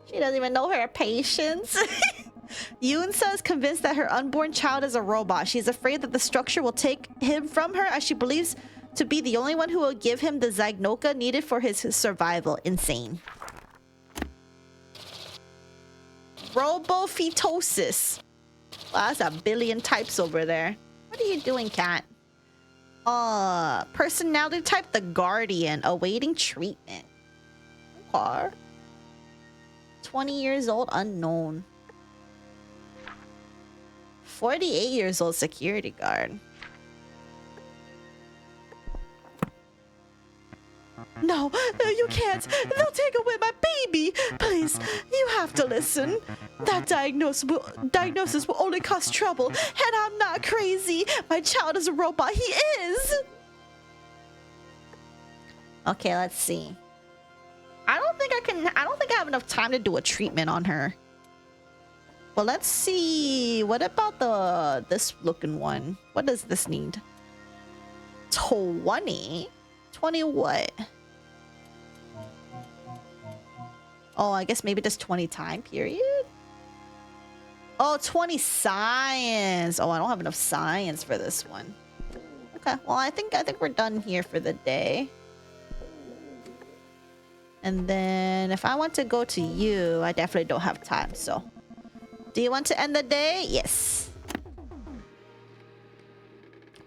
She doesn't even know her patience. Yunsa is convinced that her unborn child is a robot. She's afraid that the structure will take him from her, as she believes to be the only one who will give him the Zygnoka needed for his survival. Insane. Robofetosis. Wow, that's a billion types over there. What are you doing, cat? Personality type, the Guardian. Awaiting treatment. Okay. 20 years old, unknown. 48 years old, security guard. No, you can't. They'll take away my baby. Please, you have to listen. That diagnosis will only cause trouble, and I'm not crazy. My child is a robot. He is. Okay, let's see. I don't think I have enough time to do a treatment on her. Well, let's see. What about this looking one? What does this need? 20? 20 what? Oh, I guess maybe just 20 time period? Oh, 20 science. Oh, I don't have enough science for this one. Okay, well, I think we're done here for the day. And then if I want to go to you, I definitely don't have time, so. Do you want to end the day? Yes.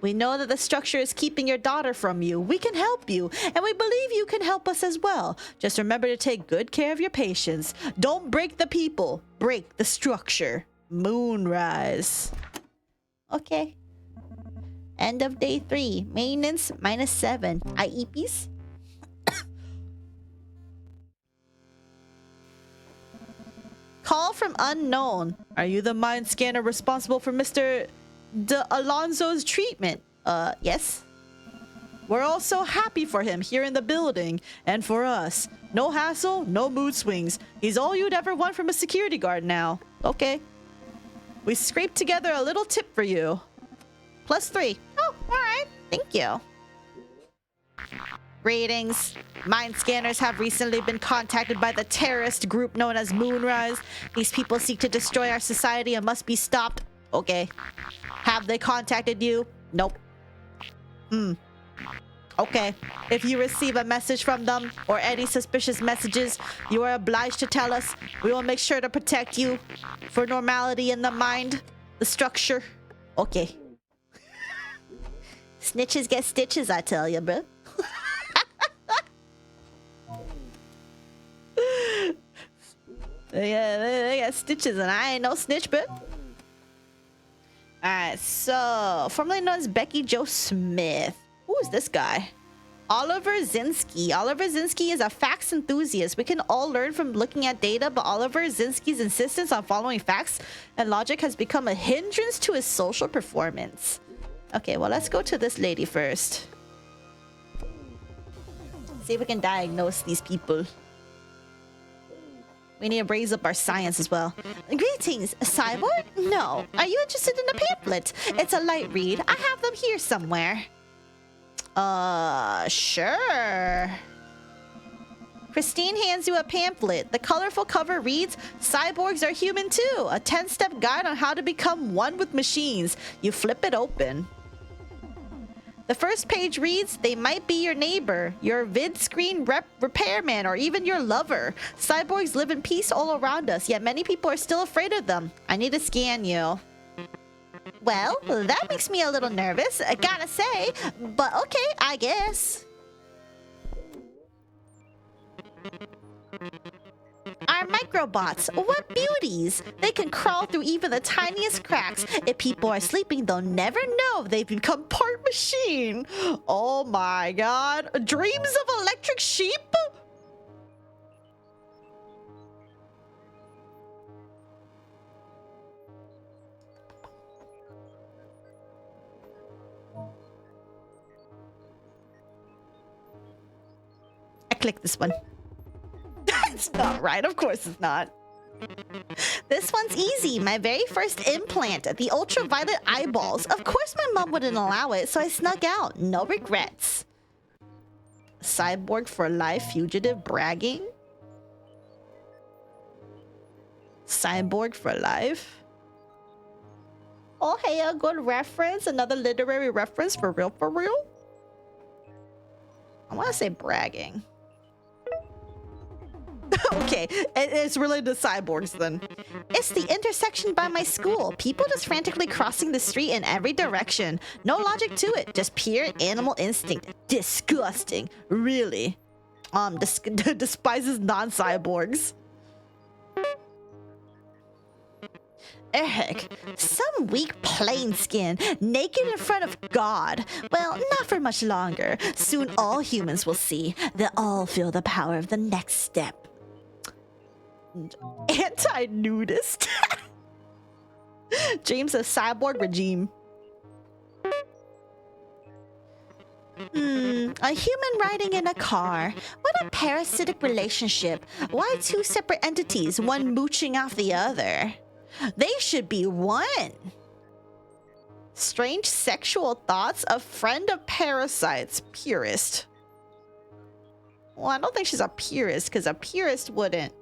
We know that the structure is keeping your daughter from you. We can help you, and we believe you can help us as well. Just remember to take good care of your patients. Don't break the people. Break the structure. Moonrise. Okay. End of day 3. Maintenance -7. IEPs. Call from unknown. Are you the mind scanner responsible for Mr. De Alonso's treatment? Yes. We're all so happy for him here in the building. And for us. No hassle, no mood swings. He's all you'd ever want from a security guard now. Okay. We scraped together a little tip for you. +3. Oh, alright. Thank you. Ratings. Mind scanners have recently been contacted by the terrorist group known as Moonrise. These people seek to destroy our society and must be stopped. Okay. Have they contacted you? Nope. Okay. If you receive a message from them or any suspicious messages, you are obliged to tell us. We will make sure to protect you for normality in the mind, the structure. Okay. Snitches get stitches, I tell you, bro. They got stitches and I ain't no snitch, bro. Alright, so formerly known as Becky Jo Smith. Who is this guy? Oliver Zinsky. Oliver Zinsky is a facts enthusiast. We can all learn from looking at data, but Oliver Zinsky's insistence on following facts and logic has become a hindrance to his social performance. Okay, well, let's go to this lady first. See if we can diagnose these people. We need to raise up our science as well. Greetings, cyborg? No. Are you interested in a pamphlet? It's a light read. I have them here somewhere. Sure. Christine hands you a pamphlet. The colorful cover reads, Cyborgs are human too. A 10-step guide on how to become one with machines. You flip it open. The first page reads, they might be your neighbor, your vid screen repairman, or even your lover. Cyborgs live in peace all around us, yet many people are still afraid of them. I need to scan you. Well, that makes me a little nervous, I gotta say, but okay, I guess. Our microbots, what beauties! They can crawl through even the tiniest cracks. If people are sleeping, they'll never know they've become part machine. Oh my god. Dreams of electric sheep? I clicked this one. It's not right. Of course it's not. This one's easy. My very first implant. The ultraviolet eyeballs. Of course my mom wouldn't allow it, so I snuck out. No regrets. Cyborg for life. Fugitive bragging. Cyborg for life. Oh, hey, a good reference. Another literary reference. For real, for real? I want to say bragging. Okay, it's related to cyborgs then. It's the intersection by my school. People just frantically crossing the street in every direction. No logic to it, just pure animal instinct. Disgusting. Really. Despises non-cyborgs. Eric, some weak plain skin, naked in front of God. Well, not for much longer. Soon all humans will see. They'll all feel the power of the next step. Anti-nudist. James, a cyborg regime. A human riding in a car. What a parasitic relationship. Why two separate entities, one mooching off the other? They should be one. Strange sexual thoughts. A friend of parasites. Purist. Well, I don't think she's a purist, because a purist wouldn't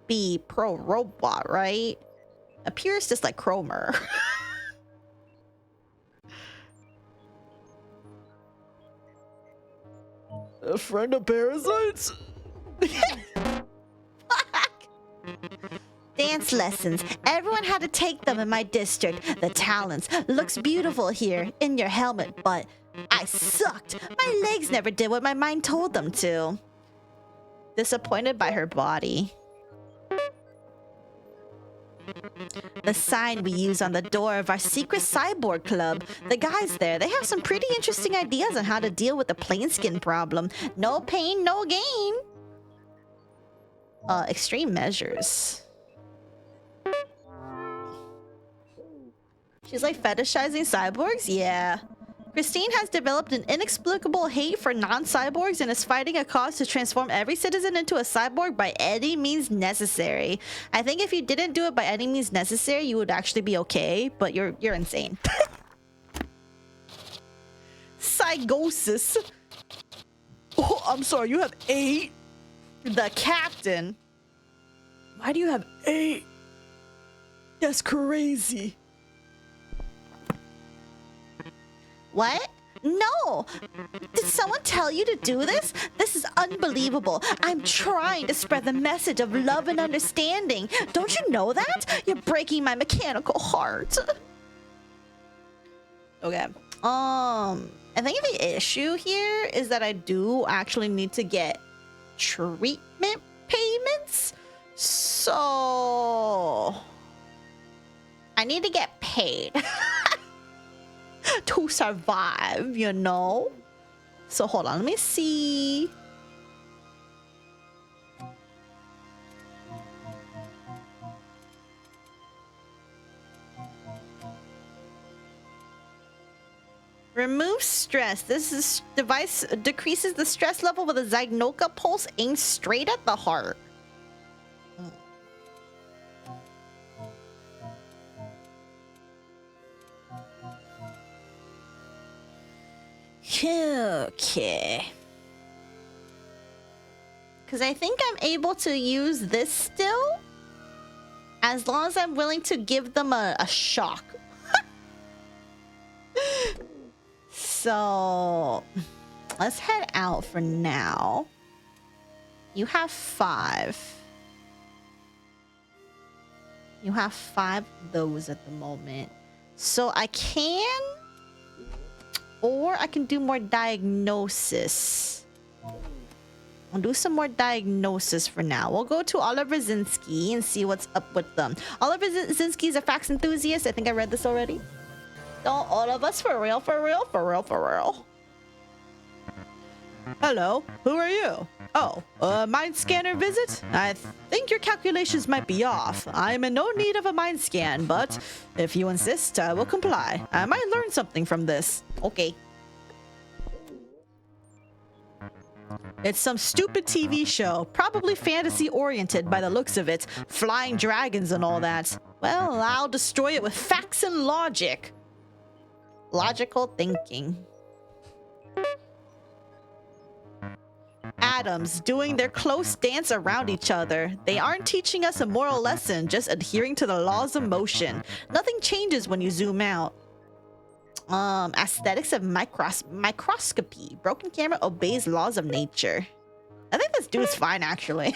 be pro-robot, right? A purist is like Cromer. A friend of parasites? Dance lessons. Everyone had to take them in my district. The talents. Looks beautiful here in your helmet, but I sucked. My legs never did what my mind told them to. Disappointed by her body. The sign we use on the door of our secret cyborg club. The guys there, they have some pretty interesting ideas on how to deal with the plain skin problem. No pain, no gain. Extreme measures. She's like fetishizing cyborgs? Yeah. Christine has developed an inexplicable hate for non-cyborgs and is fighting a cause to transform every citizen into a cyborg by any means necessary. I think if you didn't do it by any means necessary, you would actually be okay, but you're insane. Psychosis. Oh, I'm sorry, you have 8? The captain. Why do you have 8? That's crazy. What? No! Did someone tell you to do this? This is unbelievable. I'm trying to spread the message of love and understanding. Don't you know that? You're breaking my mechanical heart. Okay. I think the issue here is that I do actually need to get treatment payments. So I need to get paid. To survive, you know? So hold on, let me see. Remove stress. This device decreases the stress level with a Zynoka pulse aimed straight at the heart. Okay. Because I think I'm able to use this still. As long as I'm willing to give them a shock. So let's head out for now. You have 5. You have 5 of those at the moment. So I can... Or I can do more diagnosis. I'll do some more diagnosis for now. We'll go to Oliver Zinsky and see what's up with them. Oliver Zinsky is a fax enthusiast. I think I read this already. Don't all of us for real, for real, for real, for real. Hello, who are you? Oh, mind scanner visit? I think your calculations might be off. I am in no need of a mind scan, but if you insist, I will comply. I might learn something from this. Okay. It's some stupid TV show, probably fantasy-oriented by the looks of it. Flying dragons and all that. Well, I'll destroy it with facts and logic. Logical thinking. Atoms doing their close dance around each other. They aren't teaching us a moral lesson, just adhering to the laws of motion. Nothing changes when you zoom out. Aesthetics of microscopy. Broken camera obeys laws of nature. I think this dude's fine, actually.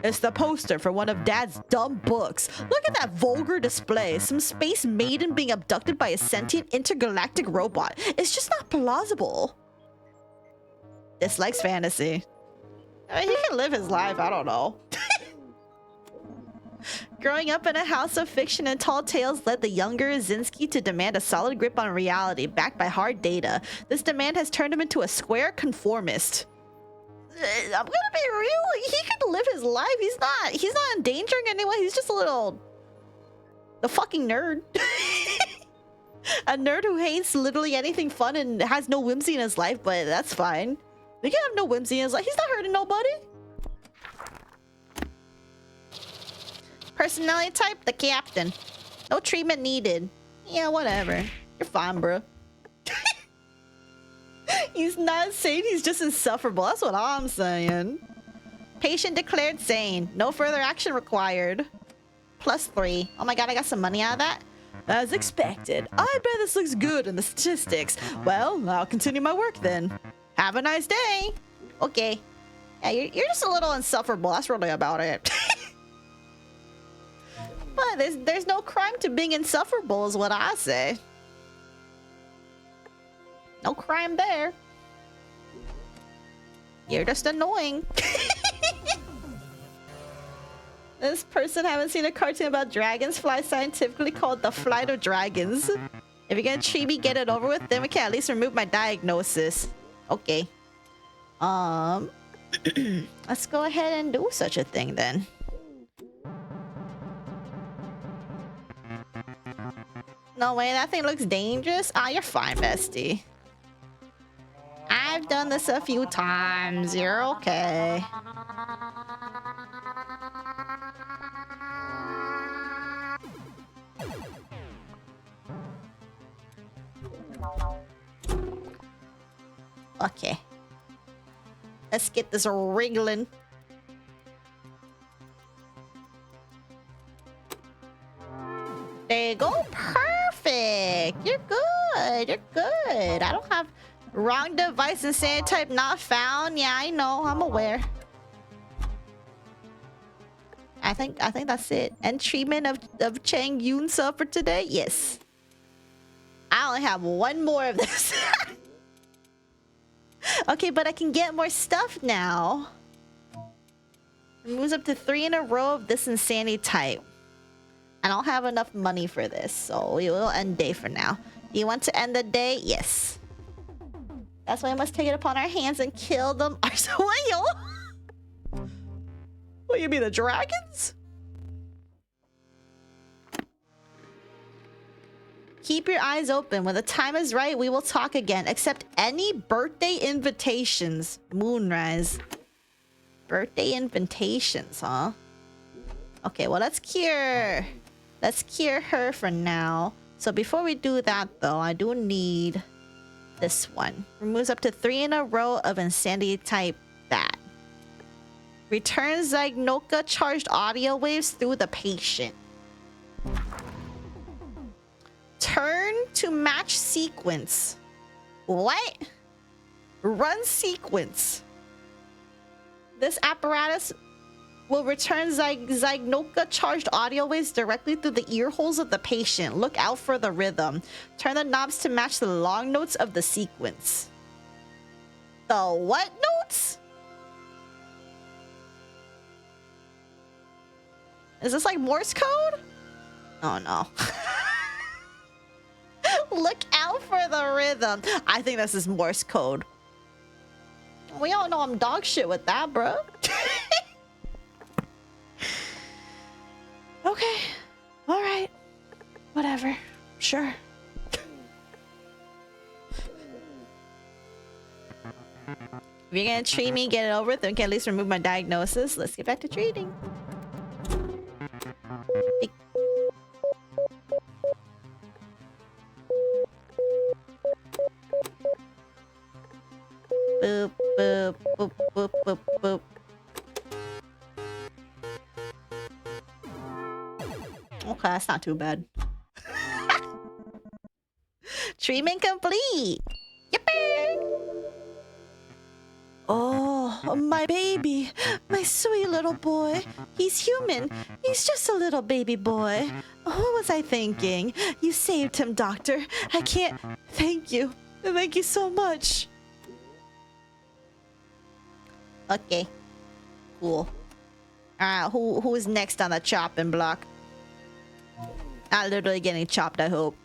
It's the poster for one of Dad's dumb books. Look at that vulgar display. Some space maiden being abducted by a sentient intergalactic robot. It's just not plausible. Dislikes fantasy. I mean, he can live his life. I don't know. Growing up in a house of fiction and tall tales led the younger Zinsky to demand a solid grip on reality, backed by hard data. This demand has turned him into a square conformist. I'm gonna be real. He can live his life. He's not endangering anyone. He's just a fucking nerd. A nerd who hates literally anything fun and has no whimsy in his life, but that's fine. He can have no whimsy in his life. He's not hurting nobody. Personality type, the captain. No treatment needed. Yeah, whatever. You're fine, bro. He's not sane, he's just insufferable. That's what I'm saying. Patient declared sane. No further action required. +3. Oh my god, I got some money out of that. As expected. I bet this looks good in the statistics. Well, I'll continue my work then. Have a nice day. Okay. Yeah, you're just a little insufferable. That's really about it. But there's no crime to being insufferable is what I say. No crime there. You're just annoying. This person haven't seen a cartoon about dragons fly scientifically called The Flight of Dragons. If you're gonna treat me, get it over with, then we can at least remove my diagnosis. Okay. Let's go ahead and do such a thing then. No way, that thing looks dangerous. Ah, you're fine, bestie. I've done this a few times. You're okay. Okay. Let's get this wriggling. There you go. Perfect. You're good. You're good. I don't have wrong device and sand type not found. Yeah, I know. I'm aware. I think that's it. And treatment of Chang Yun-sa for today? Yes. I only have one more of this. Okay, but I can get more stuff now. It moves up to 3 in a row of this insanity type. I don't have enough money for this, so we will end day for now. Do you want to end the day? Yes. That's why we must take it upon our hands and kill them. What, you mean the dragons? Keep your eyes open. When the time is right, we will talk again. Accept any birthday invitations. Moonrise. Birthday invitations, huh? Okay, well, let's cure her for now. So before we do that, though, I do need this one. Removes up to 3 in a row of insanity type bat. Returns Zygnoka charged audio waves through the patient. Turn to match sequence. What? Run sequence. This apparatus will return Zygnoka charged audio waves directly through the ear holes of the patient. Look out for the rhythm. Turn the knobs to match the long notes of the sequence. The what notes? Is this like Morse code? Oh no. Look out for the rhythm. I think this is Morse code. We all know I'm dog shit with that, bro. Okay. All right. Whatever. Sure. If you're gonna treat me, get it over with, then we can at least remove my diagnosis. Let's get back to treating. Boop, boop, boop, boop, boop, boop. Okay, that's not too bad. Treatment complete. Yippee! Oh, my baby. My sweet little boy. He's human. He's just a little baby boy. What was I thinking? You saved him, doctor. I can't... Thank you. Thank you so much. Okay. Cool. Who is next on the chopping block? Not literally getting chopped, I hope.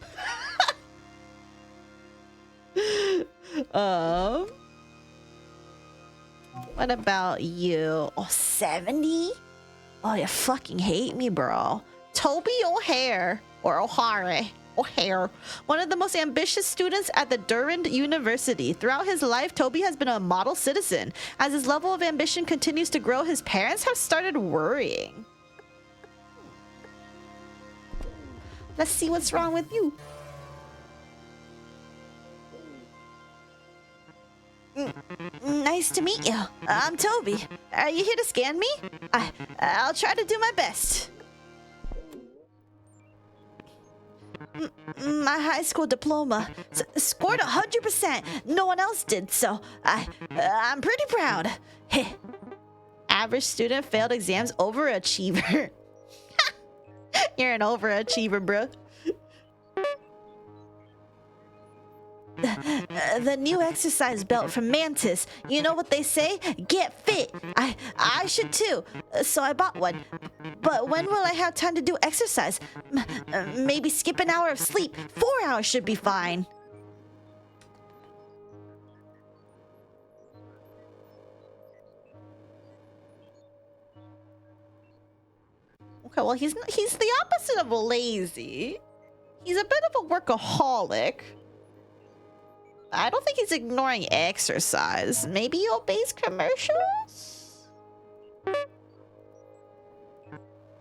What about you? Oh, 70? Oh, you fucking hate me, bro. Toby O'Hare. Or O'Hare. O'Hare. One of the most ambitious students at the Durand University. Throughout his life, Toby has been a model citizen. As his level of ambition continues to grow, his parents have started worrying. Let's see what's wrong with you. Nice to meet you. I'm Toby. Are you here to scan me? I'll try to do my best. My high school diploma scored 100%. No one else did, so I'm pretty proud. Average student failed exams, overachiever. You're an overachiever, bro. The new exercise belt from Mantis. You know what they say? Get fit. I should too. So I bought one. But when will I have time to do exercise? Maybe skip an hour of sleep. 4 hours should be fine. Okay, well, he's the opposite of lazy. He's a bit of a workaholic. I don't think he's ignoring exercise. Maybe he obeys commercials?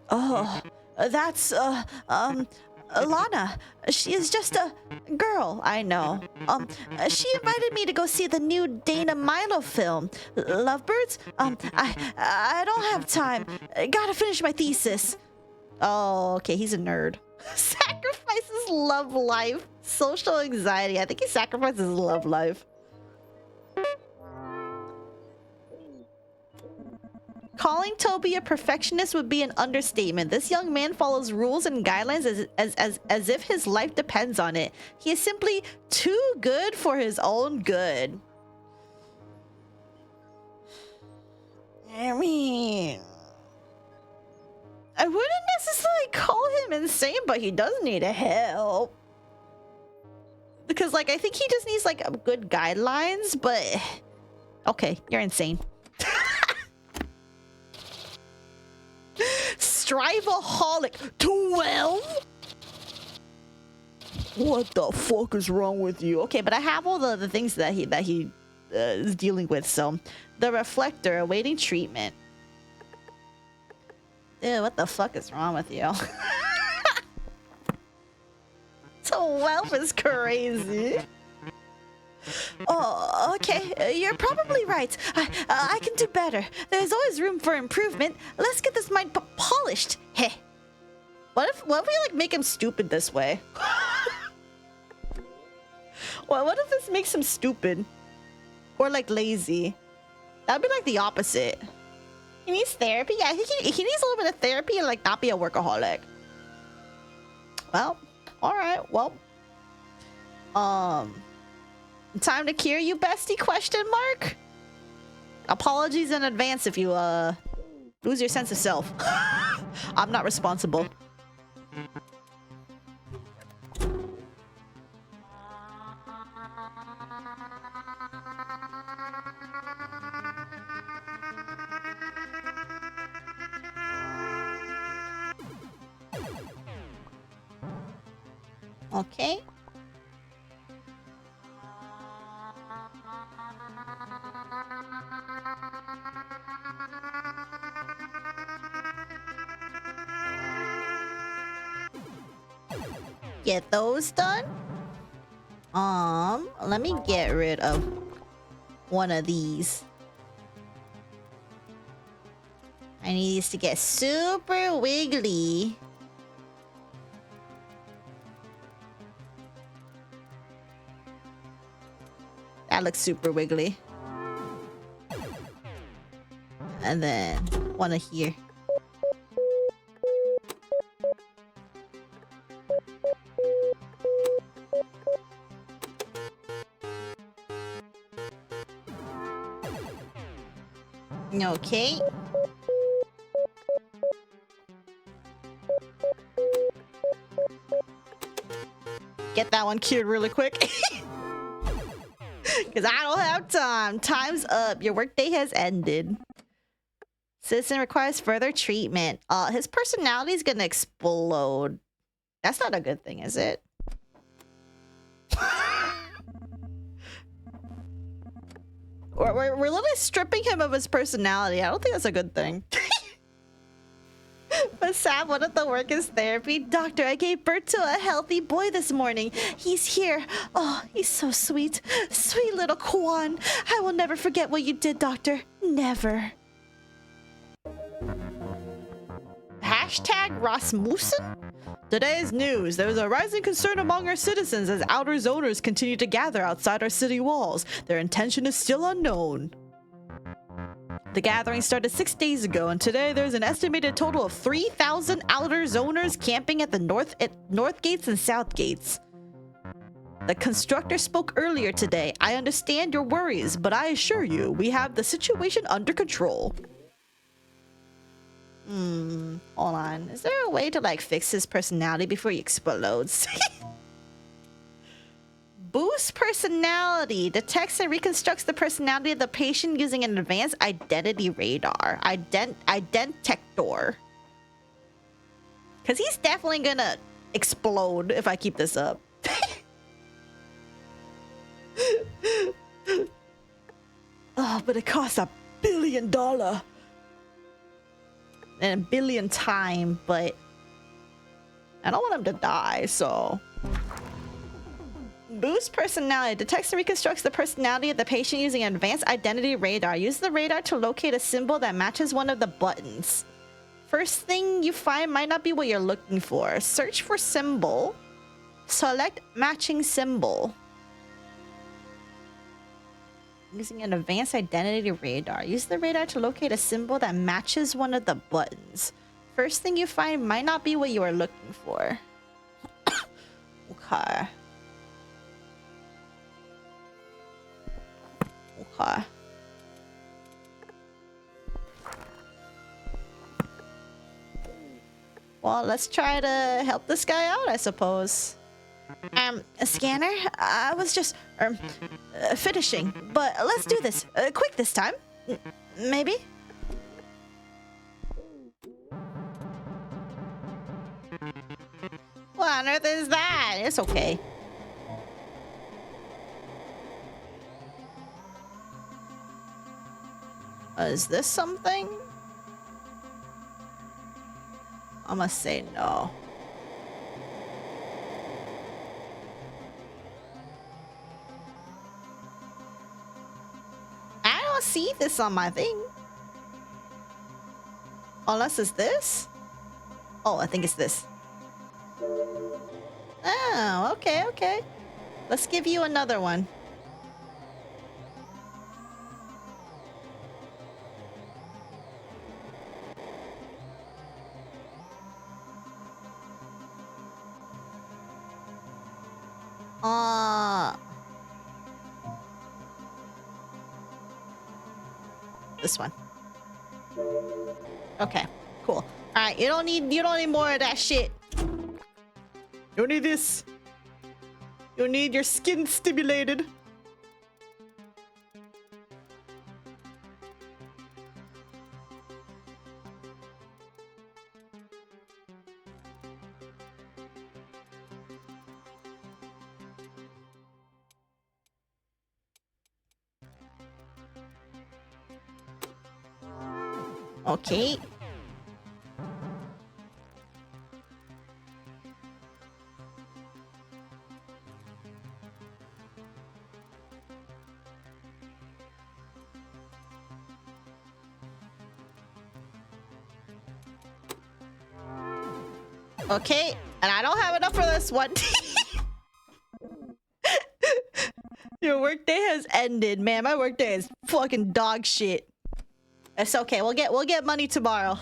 Oh, that's, Lana. She is just a girl, I know. She invited me to go see the new Dana Milo film. Lovebirds? I don't have time. Gotta finish my thesis. Oh, okay, he's a nerd. Sacrifices love life. Social anxiety. I think he sacrifices his love life. Calling Toby a perfectionist would be an understatement. This young man follows rules and guidelines as if his life depends on it. He is simply too good for his own good. I mean, I wouldn't necessarily call him insane, but he does need help. Because, like, I think he just needs, like, good guidelines, but... Okay, you're insane. Striveaholic 12? What the fuck is wrong with you? Okay, but I have all the things that he is dealing with, so... The reflector, awaiting treatment. Dude, what the fuck is wrong with you? 12 is crazy. Oh, okay. You're probably right. I can do better. There's always room for improvement. Let's get this mind polished. Heh. What if we like make him stupid this way? Well, what if this makes him stupid? Or like lazy? That'd be like the opposite. He needs therapy? Yeah, he needs a little bit of therapy and like not be a workaholic. Well, alright, well. Time to cure you, bestie? Question mark? Apologies in advance if you lose your sense of self. I'm not responsible. Okay. Get those done. Let me get rid of one of these. I need these to get super wiggly. That looks super wiggly. And then one of here. Okay. Get that one cured really quick. Because I don't have time. Time's up. Your workday has ended. Citizen requires further treatment. His personality is gonna explode. That's not a good thing, is it? We're literally stripping him of his personality. I don't think that's a good thing. But Sam wanted the work is therapy. Doctor, I gave birth to a healthy boy this morning. He's here. Oh, he's so sweet. Sweet little Kwan. I will never forget what you did, Doctor. Never. Hashtag Rasmussen? Today's news. There is a rising concern among our citizens as outer zoners continue to gather outside our city walls. Their intention is still unknown. The gathering started 6 days ago, and today there's an estimated total of 3,000 outer zoners camping at the north gates and south gates. The constructor spoke earlier today. I understand your worries, but I assure you, we have the situation under control. Hold on. Is there a way to like fix his personality before he explodes? Boost personality. Detects and reconstructs the personality of the patient using an advanced identity radar. Identector. Because he's definitely gonna explode if I keep this up. Oh, but it costs $1 billion. And $1 billion time, but I don't want him to die, so. Boost personality. Detects and reconstructs the personality of the patient using an advanced identity radar. Use the radar to locate a symbol that matches one of the buttons. First thing you find might not be what you're looking for. Search for symbol. Select matching symbol. Using an advanced identity radar. Use the radar to locate a symbol that matches one of the buttons. First thing you find might not be what you are looking for. Okay. Okay. Well, let's try to help this guy out, I suppose. A scanner? I was just finishing, but let's do this quick this time. Maybe? What on earth is that? It's okay. Is this something? I must say no. I don't see this on my thing. Unless it's this? Oh, I think it's this. Oh, okay, okay. Let's give you another one. This one. Okay, cool. All right, you don't need more of that shit. You don't need this. You need your skin stimulated. Okay. Okay, and I don't have enough for this one. Your workday has ended, man. My workday is fucking dog shit. It's okay. We'll get money tomorrow.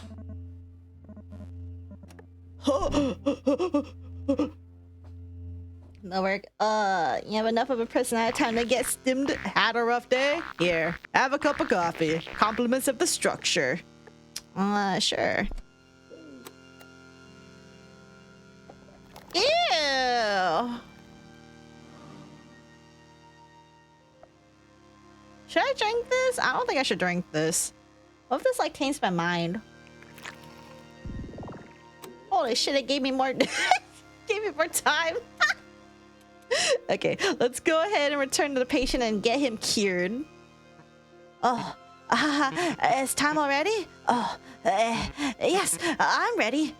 No work. You have enough of a personality time to get stimmed. Had a rough day? Here, have a cup of coffee. Compliments of the structure. Sure. Ew. Should I drink this? I don't think I should drink this. What if this like taints my mind? Holy shit, it gave me more gave me more time. Okay, let's go ahead and return to the patient and get him cured. Oh, it's time already? Oh, yes, I'm ready.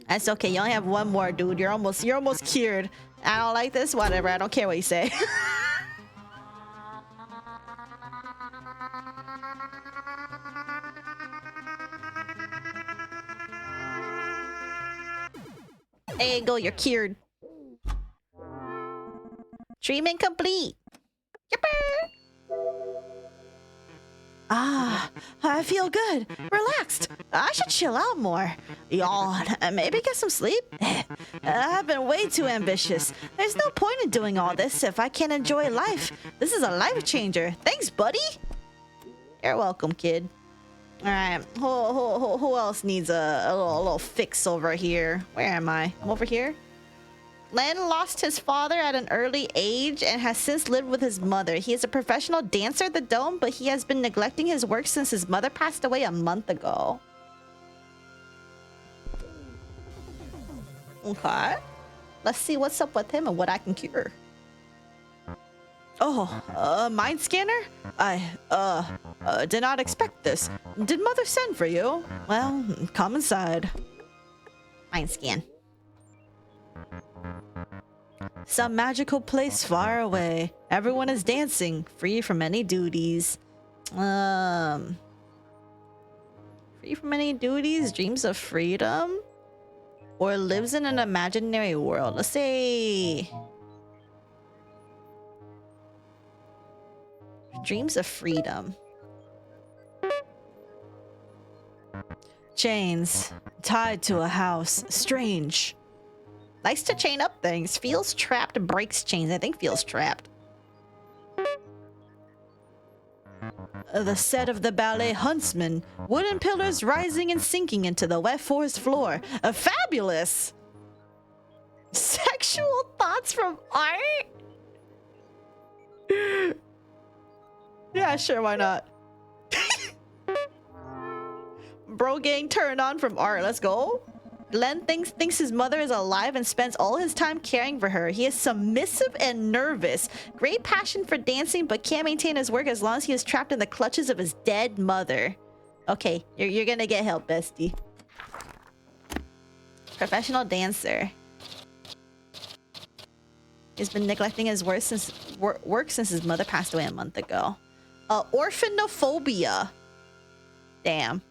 That's okay, you only have one more, dude. You're almost cured. I don't like this, whatever, I don't care what you say. There you go, you're cured. Treatment complete. Yipper! Ah, I feel good. Relaxed. I should chill out more. Yawn. Maybe get some sleep. I've been way too ambitious. There's no point in doing all this if I can't enjoy life. This is a life changer. Thanks, buddy. You're welcome, kid. All right. Who else needs a little fix over here? Where am I? I'm over here. Len lost his father at an early age and has since lived with his mother. He is a professional dancer at the Dome, but he has been neglecting his work since his mother passed away a month ago. Okay. Let's see what's up with him and what I can cure. Oh, mind scanner? I did not expect this. Did Mother send for you? Well, come inside. Mind scan. Some magical place far away. Everyone is dancing, free from any duties. Free from any duties, dreams of freedom? Or lives in an imaginary world. Let's say... dreams of freedom. Chains. Tied to a house. Strange. Likes to chain up things. Feels trapped, breaks chains. I think feels trapped. The set of the ballet Huntsman. Wooden pillars rising and sinking into the wet forest floor. Fabulous! Sexual thoughts from art? Yeah, sure, why not? Bro gang turned on from art. Let's go. Glenn thinks his mother is alive and spends all his time caring for her. He is submissive and nervous. Great passion for dancing, but can't maintain his work as long as he is trapped in the clutches of his dead mother. Okay, you're gonna get help, bestie. Professional dancer. He's been neglecting his work since his mother passed away a month ago. Orphanophobia. Damn.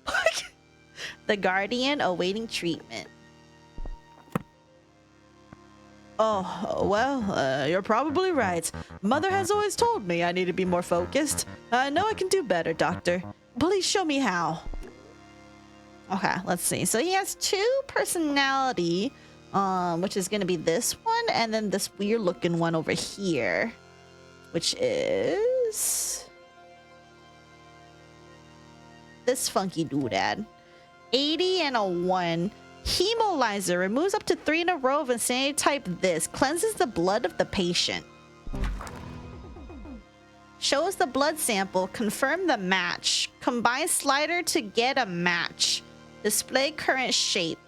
The Guardian awaiting treatment. Oh, well, you're probably right. Mother has always told me I need to be more focused. I know I can do better, Doctor. Please show me how. Okay, let's see. So he has two personality, which is going to be this one, and then this weird looking one over here, which is this funky doodad. 80 and a 1. Hemolyzer removes up to 3 in a row of insanity type this. Cleanses the blood of the patient. Shows the blood sample. Confirm the match. Combine slider to get a match. Display current shape.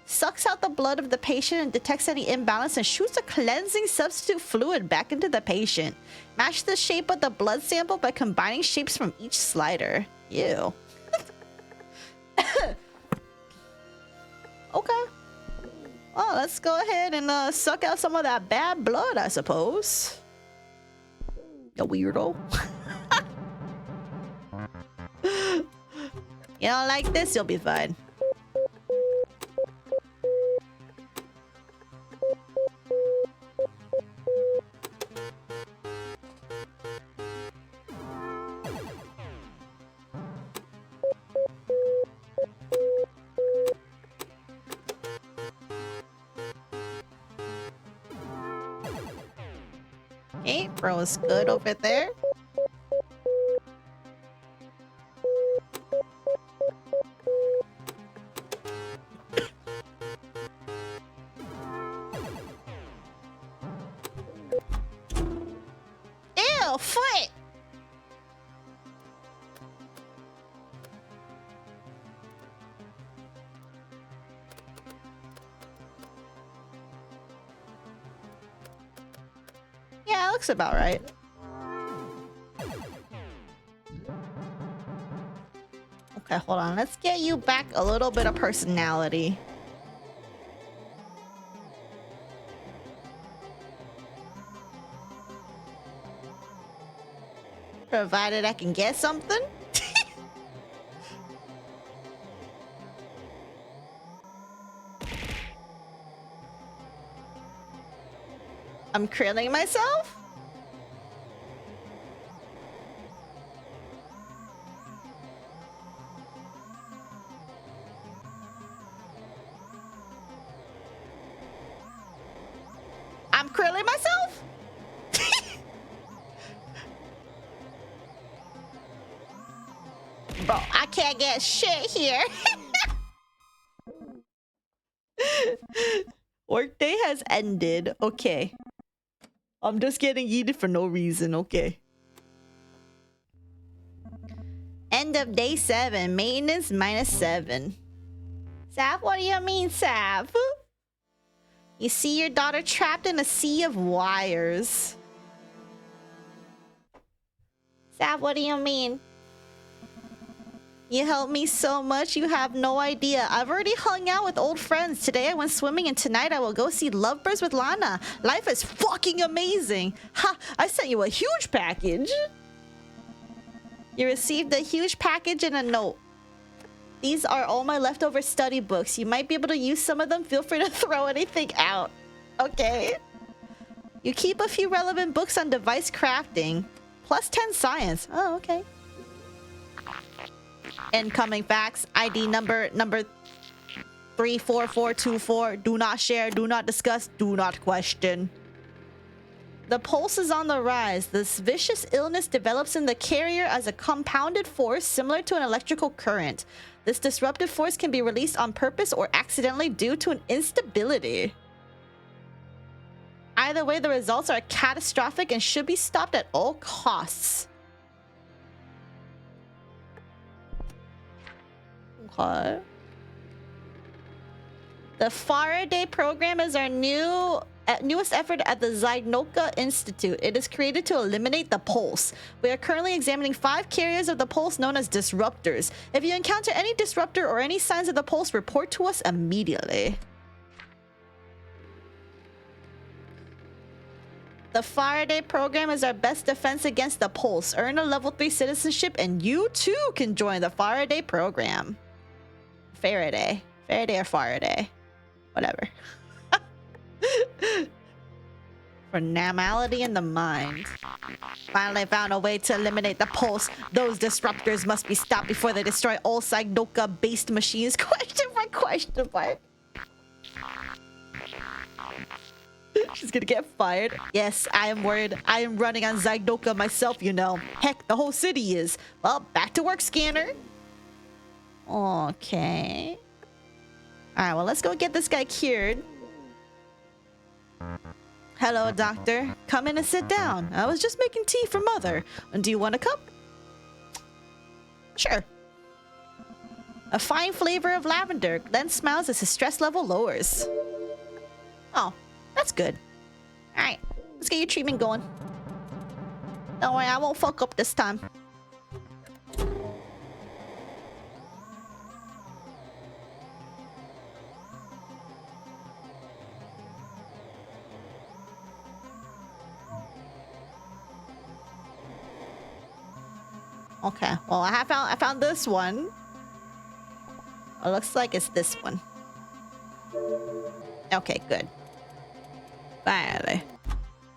Sucks out the blood of the patient and detects any imbalance and shoots a cleansing substitute fluid back into the patient. Match the shape of the blood sample by combining shapes from each slider. Ew. Okay. Well, let's go ahead and suck out some of that bad blood, I suppose. You weirdo. You don't like this? You'll be fine. Okay, bro is good over there. Ew, foot! Yeah, looks about right. Okay, hold on. Let's get you back a little bit of personality. Provided I can get something. I'm krilling myself? I'm krilling myself? Bro, I can't get shit here. Workday has ended. Okay. I'm just getting yeeted for no reason. Okay. End of day 7. Maintenance -7. Sap, what do you mean, Sap? You see your daughter trapped in a sea of wires. Sav, what do you mean? You helped me so much, you have no idea. I've already hung out with old friends. Today I went swimming and tonight I will go see Lovebirds with Lana. Life is fucking amazing. Ha! I sent you a huge package. You received a huge package and a note. These are all my leftover study books. You might be able to use some of them. Feel free to throw anything out. Okay. You keep a few relevant books on device crafting. Plus 10 science. Oh, okay. Incoming facts. ID number 34424. Do not share. Do not discuss. Do not question. The pulse is on the rise. This vicious illness develops in the carrier as a compounded force similar to an electrical current. This disruptive force can be released on purpose or accidentally due to an instability. Either way, the results are catastrophic and should be stopped at all costs. Okay. The Faraday program is our newest effort at the Zynoka Institute. It is created to eliminate the pulse. We are currently examining 5 carriers of the pulse known as disruptors. If you encounter any disruptor or any signs of the pulse, report to us immediately. The Faraday program is our best defense against the pulse. Earn a level 3 citizenship and you too can join the Faraday program. Faraday or Faraday. Whatever. For normality in the mind. Finally found a way to eliminate the pulse. Those disruptors must be stopped before they destroy all Zynoka-based machines. Question mark. She's gonna get fired. Yes, I am worried. I am running on Zynoka myself, you know. Heck, the whole city is. Well, back to work, Scanner. Okay. Alright, well, let's go get this guy cured. Hello, doctor. Come in and sit down. I was just making tea for Mother. Do you want a cup? Sure. A fine flavor of lavender. Glenn smiles as his stress level lowers. Oh, that's good. Alright, let's get your treatment going. Don't worry, I won't fuck up this time. Okay, well, I found this one. It looks like it's this one. Okay, good. Finally.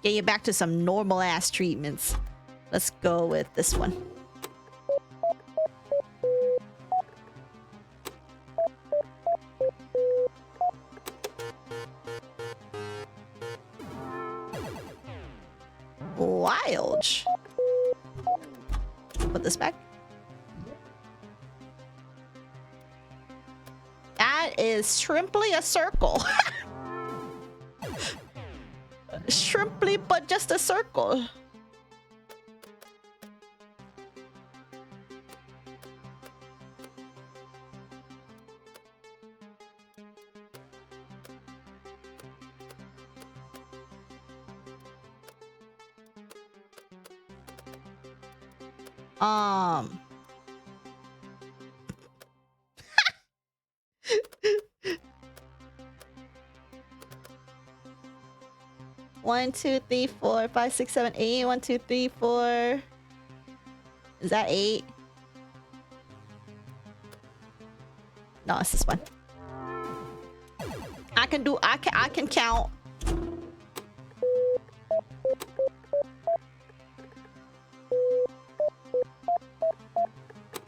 Get you back to some normal ass treatments. Let's go with this one. Wild. Put this back. That is shrimply a circle. Shrimply, but just a circle. One, two, three, four, 5, 6, 7, 8. 1, 2, 3, 4. Is that 8? No, it's this one. I can count.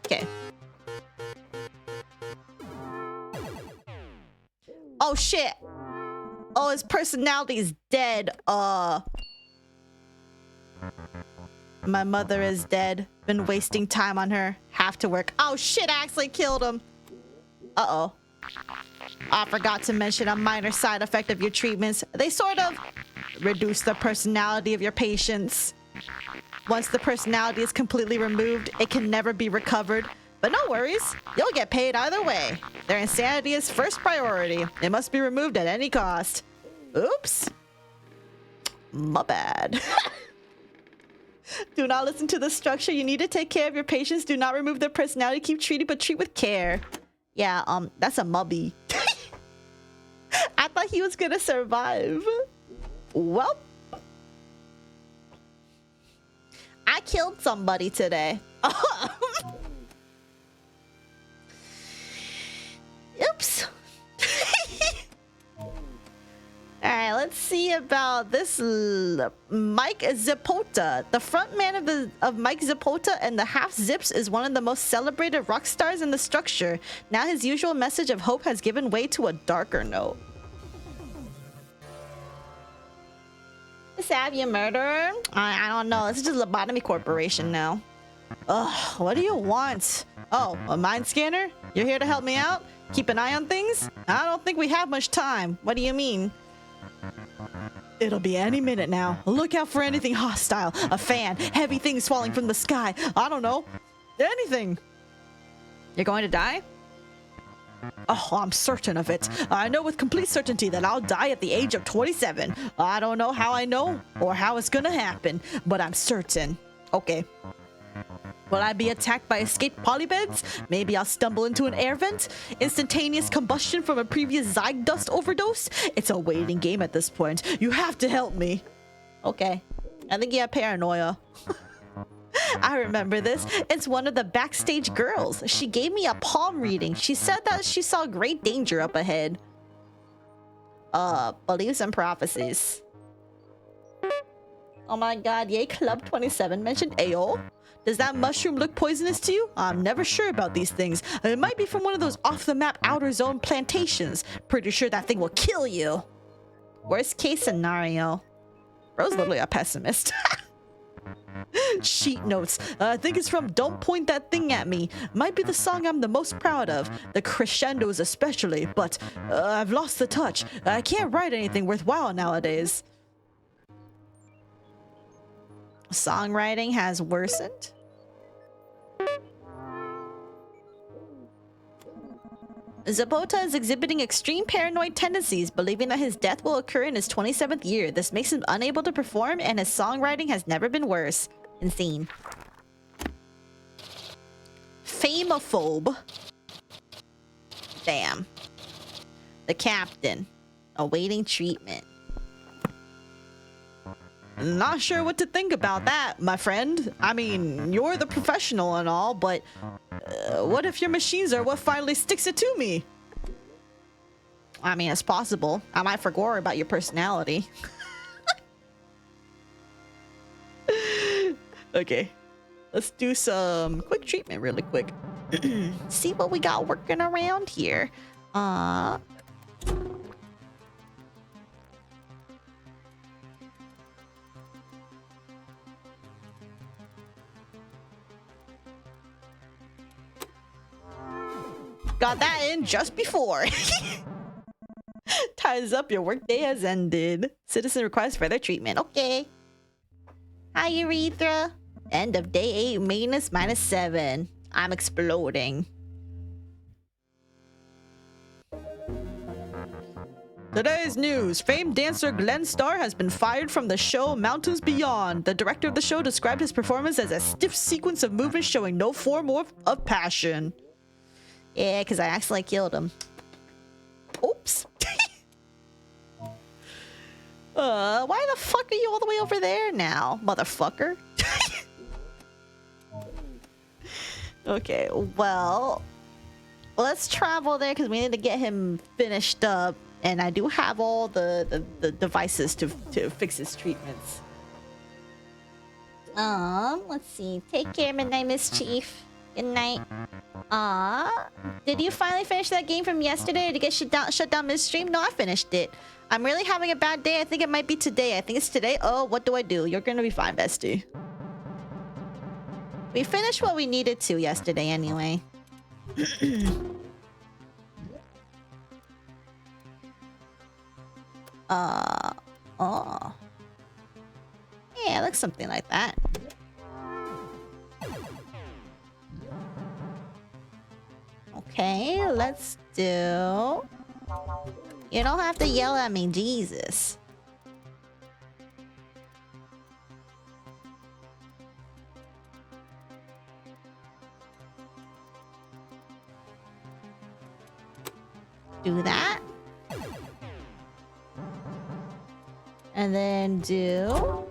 Okay. Oh shit. Oh, his personality is dead. My mother is dead. Been wasting time on her. Have to work. Oh shit, I actually killed him. Uh-oh. I forgot to mention a minor side effect of your treatments. They sort of reduce the personality of your patients. Once the personality is completely removed, it can never be recovered. But no worries, you'll get paid either way. Their insanity is first priority. It must be removed at any cost. Oops. My bad. Do not listen to the structure. You need to take care of your patients. Do not remove their personality. Keep treating, but treat with care. Yeah, that's a mubby. I thought he was gonna survive. Well, I killed somebody today. Oops. Alright, let's see about this Mike Zapota. The frontman of Mike Zapota and the Half Zips is one of the most celebrated rock stars in the structure. Now his usual message of hope has given way to a darker note. Have you murderer? I don't know. This is just Lobotomy Corporation now. Ugh, what do you want? Oh, a mind scanner? You're here to help me out? Keep an eye on things? I don't think we have much time. What do you mean? It'll be any minute now. Look out for anything hostile. A fan, heavy things falling from the sky. I don't know. Anything. You're going to die? Oh, I'm certain of it. I know with complete certainty that I'll die at the age of 27. I don't know how I know or how it's gonna happen, but I'm certain. Okay. Will I be attacked by escaped polybeds? Maybe I'll stumble into an air vent? Instantaneous combustion from a previous Zyg dust overdose? It's a waiting game at this point. You have to help me. Okay. I think you have paranoia. I remember this. It's one of the backstage girls. She gave me a palm reading. She said that she saw great danger up ahead. Beliefs and prophecies. Oh my god, yay, Club 27 mentioned AO. Does that mushroom look poisonous to you? I'm never sure about these things. It might be from one of those off-the-map outer zone plantations. Pretty sure that thing will kill you. Worst case scenario. Bro's literally a pessimist. Sheet notes. I think it's from Don't Point That Thing at Me. Might be the song I'm the most proud of. The crescendos especially, but I've lost the touch. I can't write anything worthwhile nowadays. Songwriting has worsened. Zapota is exhibiting extreme paranoid tendencies, believing that his death will occur in his 27th year. This makes him unable to perform, and his songwriting has never been worse. Insane. Famophobe. Damn. The captain. Awaiting treatment. Not sure what to think about that, my friend. I mean, you're the professional and all, but what if your machines are what finally sticks it to me? I mean, it's possible. I might forget about your personality. Okay. Let's do some quick treatment really quick. See what we got working around here. Got that in just before. Ties up, your workday has ended. Citizen requires further treatment. Okay. Hi, Urethra. End of day 8, maintenance -7. I'm exploding. Today's news. Famed dancer Glenn Starr has been fired from the show Mountains Beyond. The director of the show described his performance as a stiff sequence of movements showing no form of passion. Yeah, because I accidentally killed him. Oops. Why the fuck are you all the way over there now, motherfucker? Okay, well, let's travel there because we need to get him finished up. And I do have all the devices to fix his treatments. Let's see. Take care, Midnight Mischief. Good night. Did you finally finish that game from yesterday to get shut down midstream? No, I finished it. I'm really having a bad day. I think it might be today. I think it's today. Oh, what do I do? You're gonna be fine, bestie. We finished what we needed to yesterday anyway. Oh. Yeah, looks something like that. Okay, let's do... You don't have to yell at me, Jesus. Do that. And then do...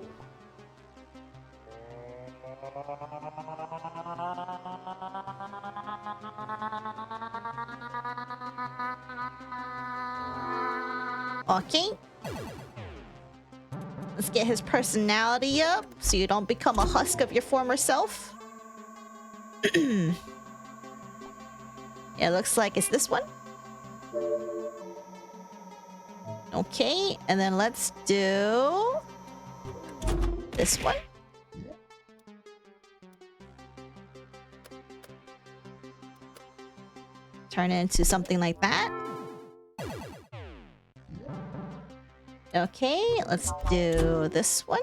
Okay. Let's get his personality up so you don't become a husk of your former self. It looks like it's this one. Okay, and then let's do this one. Turn it into something like that. Okay, let's do this one.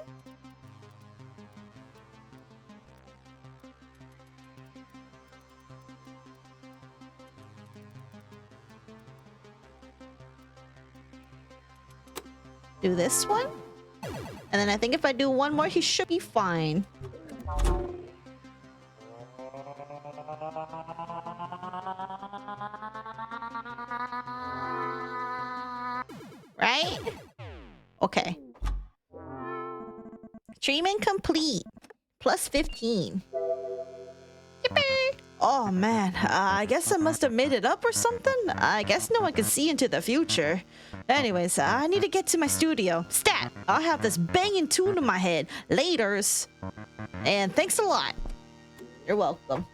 Do this one. And then I think if I do one more, he should be fine. Right? Okay. Treatment complete. Plus 15. Yippee! Oh man, I guess I must have made it up or something. I guess no one can see into the future. Anyways, I need to get to my studio. Stat! I'll have this banging tune in my head. Laters. And thanks a lot. You're welcome.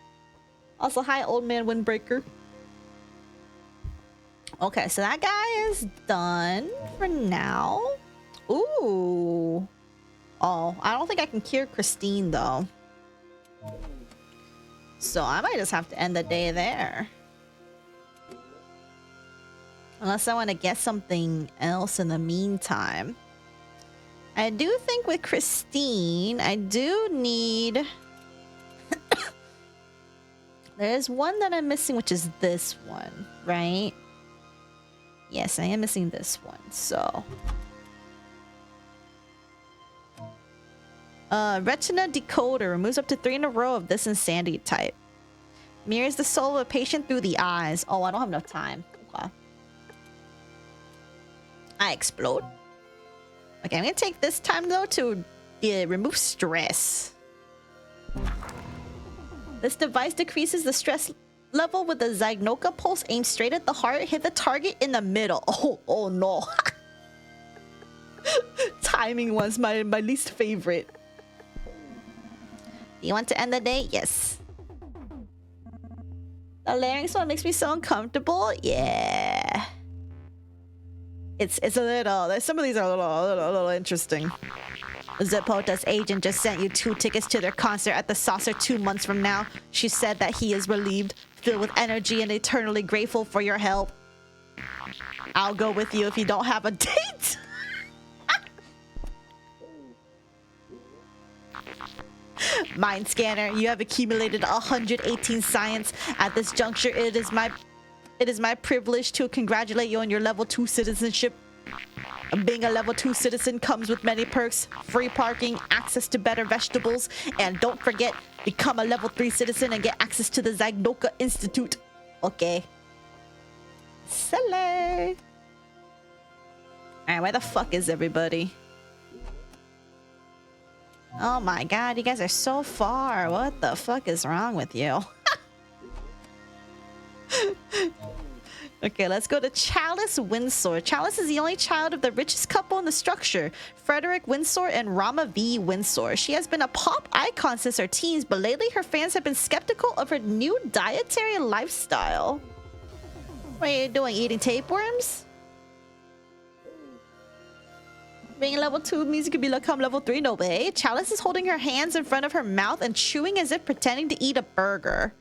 Also, hi, old man Windbreaker. Okay, so that guy is done for now. Ooh. Oh, I don't think I can cure Christine, though. So I might just have to end the day there. Unless I want to get something else in the meantime. I do think with Christine, I do need... There's one that I'm missing, which is this one, right? Yes, I am missing this one, so... Retina Decoder removes up to 3 in a row of this insanity type. Mirrors the soul of a patient through the eyes. Oh, I don't have enough time. Okay. I explode. Okay, I'm gonna take this time though to remove stress. This device decreases the stress level with the Zynoka pulse aimed straight at the heart. Hit the target in the middle. Oh no. Timing was my least favorite. You want to end the day? Yes. The larynx one makes me so uncomfortable. Yeah. It's a little... Some of these are a little interesting. Zippota's agent just sent you 2 tickets to their concert at the Saucer 2 months from now. She said that he is relieved, filled with energy, and eternally grateful for your help. I'll go with you if you don't have a date. Mind scanner, you have accumulated 118 science. At this juncture, it is my privilege to congratulate you on your level 2 citizenship. Being a level 2 citizen comes with many perks: free parking, access to better vegetables, and don't forget, become a level 3 citizen and get access to the Zynoka Institute. Okay. Silly. Alright, where the fuck is everybody? Oh my god, you guys are so far. What the fuck is wrong with you? Okay, let's go to Chalice Windsor. Chalice is the only child of the richest couple in the structure, Frederick Windsor and Rama V. Windsor. She has been a pop icon since her teens, but lately her fans have been skeptical of her new dietary lifestyle. What are you doing, eating tapeworms? Being level 2 means you could become level 3, no way. Chalice is holding her hands in front of her mouth and chewing as if pretending to eat a burger.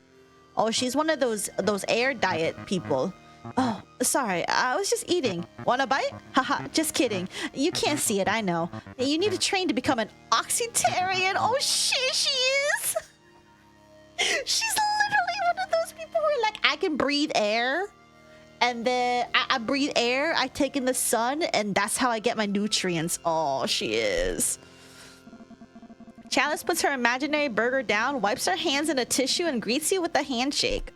Oh, she's one of those air diet people. Oh, sorry, I was just eating. Want a bite? Haha, just kidding. You can't see it, I know. You need to train to become an oxytarian. Oh shit, she is. She's literally one of those people who are like, I can breathe air And then I breathe air, I take in the sun, and that's how I get my nutrients. Oh, she is. Chalice puts her imaginary burger down, wipes her hands in a tissue, and greets you with a handshake.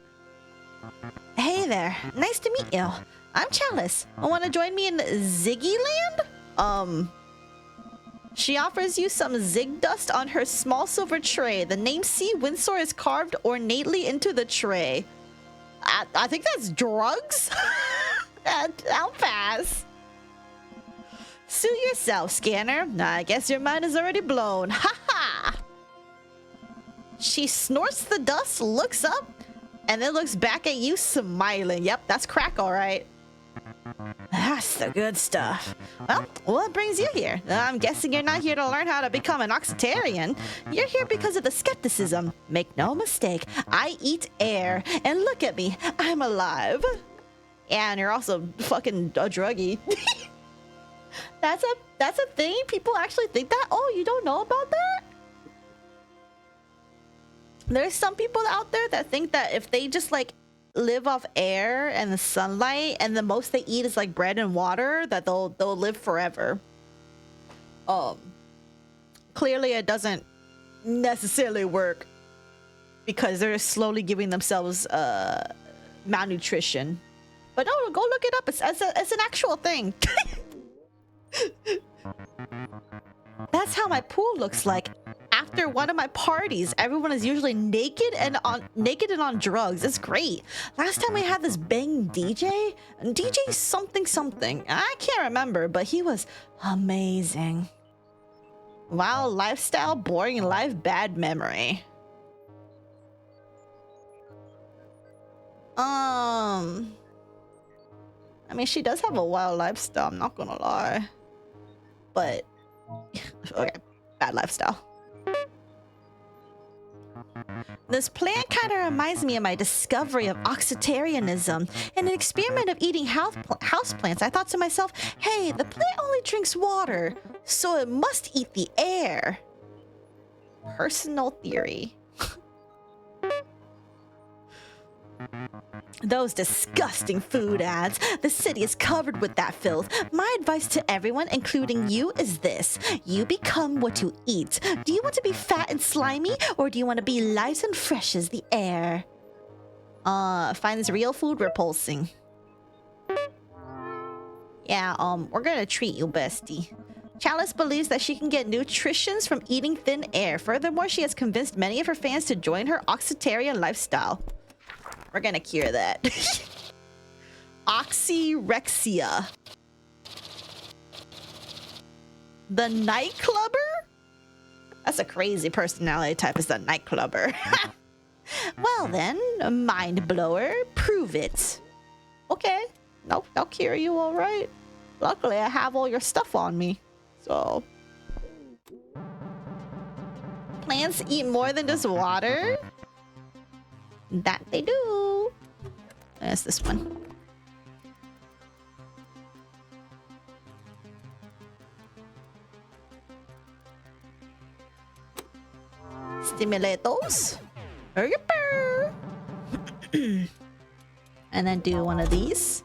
Hey there. Nice to meet you. I'm Chalice. Want to join me in Ziggy Land? She offers you some zig dust on her small silver tray. The name Sea Windsor is carved ornately into the tray. I think that's drugs? I'll pass. Suit yourself, Scanner. I guess your mind is already blown. Ha ha! She snorts the dust, looks up, and then looks back at you, smiling. Yep, that's crack, all right. That's the good stuff. Well, what brings you here? I'm guessing you're not here to learn how to become an Oxitarian. You're here because of the skepticism. Make no mistake, I eat air. And look at me, I'm alive. Yeah, and you're also fucking a druggie. That's a thing? People actually think that? Oh, you don't know about that? There's some people out there that think that if they just like live off air and the sunlight and the most they eat is like bread and water, that they'll live forever. Clearly it doesn't necessarily work because they're slowly giving themselves malnutrition. But no, go look it up. It's an actual thing. That's how my pool looks like. After one of my parties, everyone is usually naked and on drugs. It's great. Last time we had this bang DJ something. I can't remember, but he was amazing. Wow, lifestyle, boring life, bad memory. I mean, she does have a wild lifestyle, I'm not gonna lie. But okay, bad lifestyle. This plant kind of reminds me of my discovery of Oxitarianism. In an experiment of eating houseplants, I thought to myself, hey, the plant only drinks water, so it must eat the air. Personal theory. Those disgusting food ads. The city is covered with that filth. My advice to everyone, including you, is this. You become what you eat. Do you want to be fat and slimy, or do you want to be light and fresh as the air? Finds real food repulsing. Yeah, we're gonna treat you, bestie. Chalice believes that she can get nutritions from eating thin air. Furthermore, she has convinced many of her fans to join her Oxitarian lifestyle. We're gonna cure that. Oxyrexia. The nightclubber? That's a crazy personality type, is the nightclubber. Well then, mind blower, prove it. Okay, nope, I'll cure you, all right. Luckily, I have all your stuff on me, so. Plants eat more than just water? That they do. There's this one. Stimulate those. And then do one of these.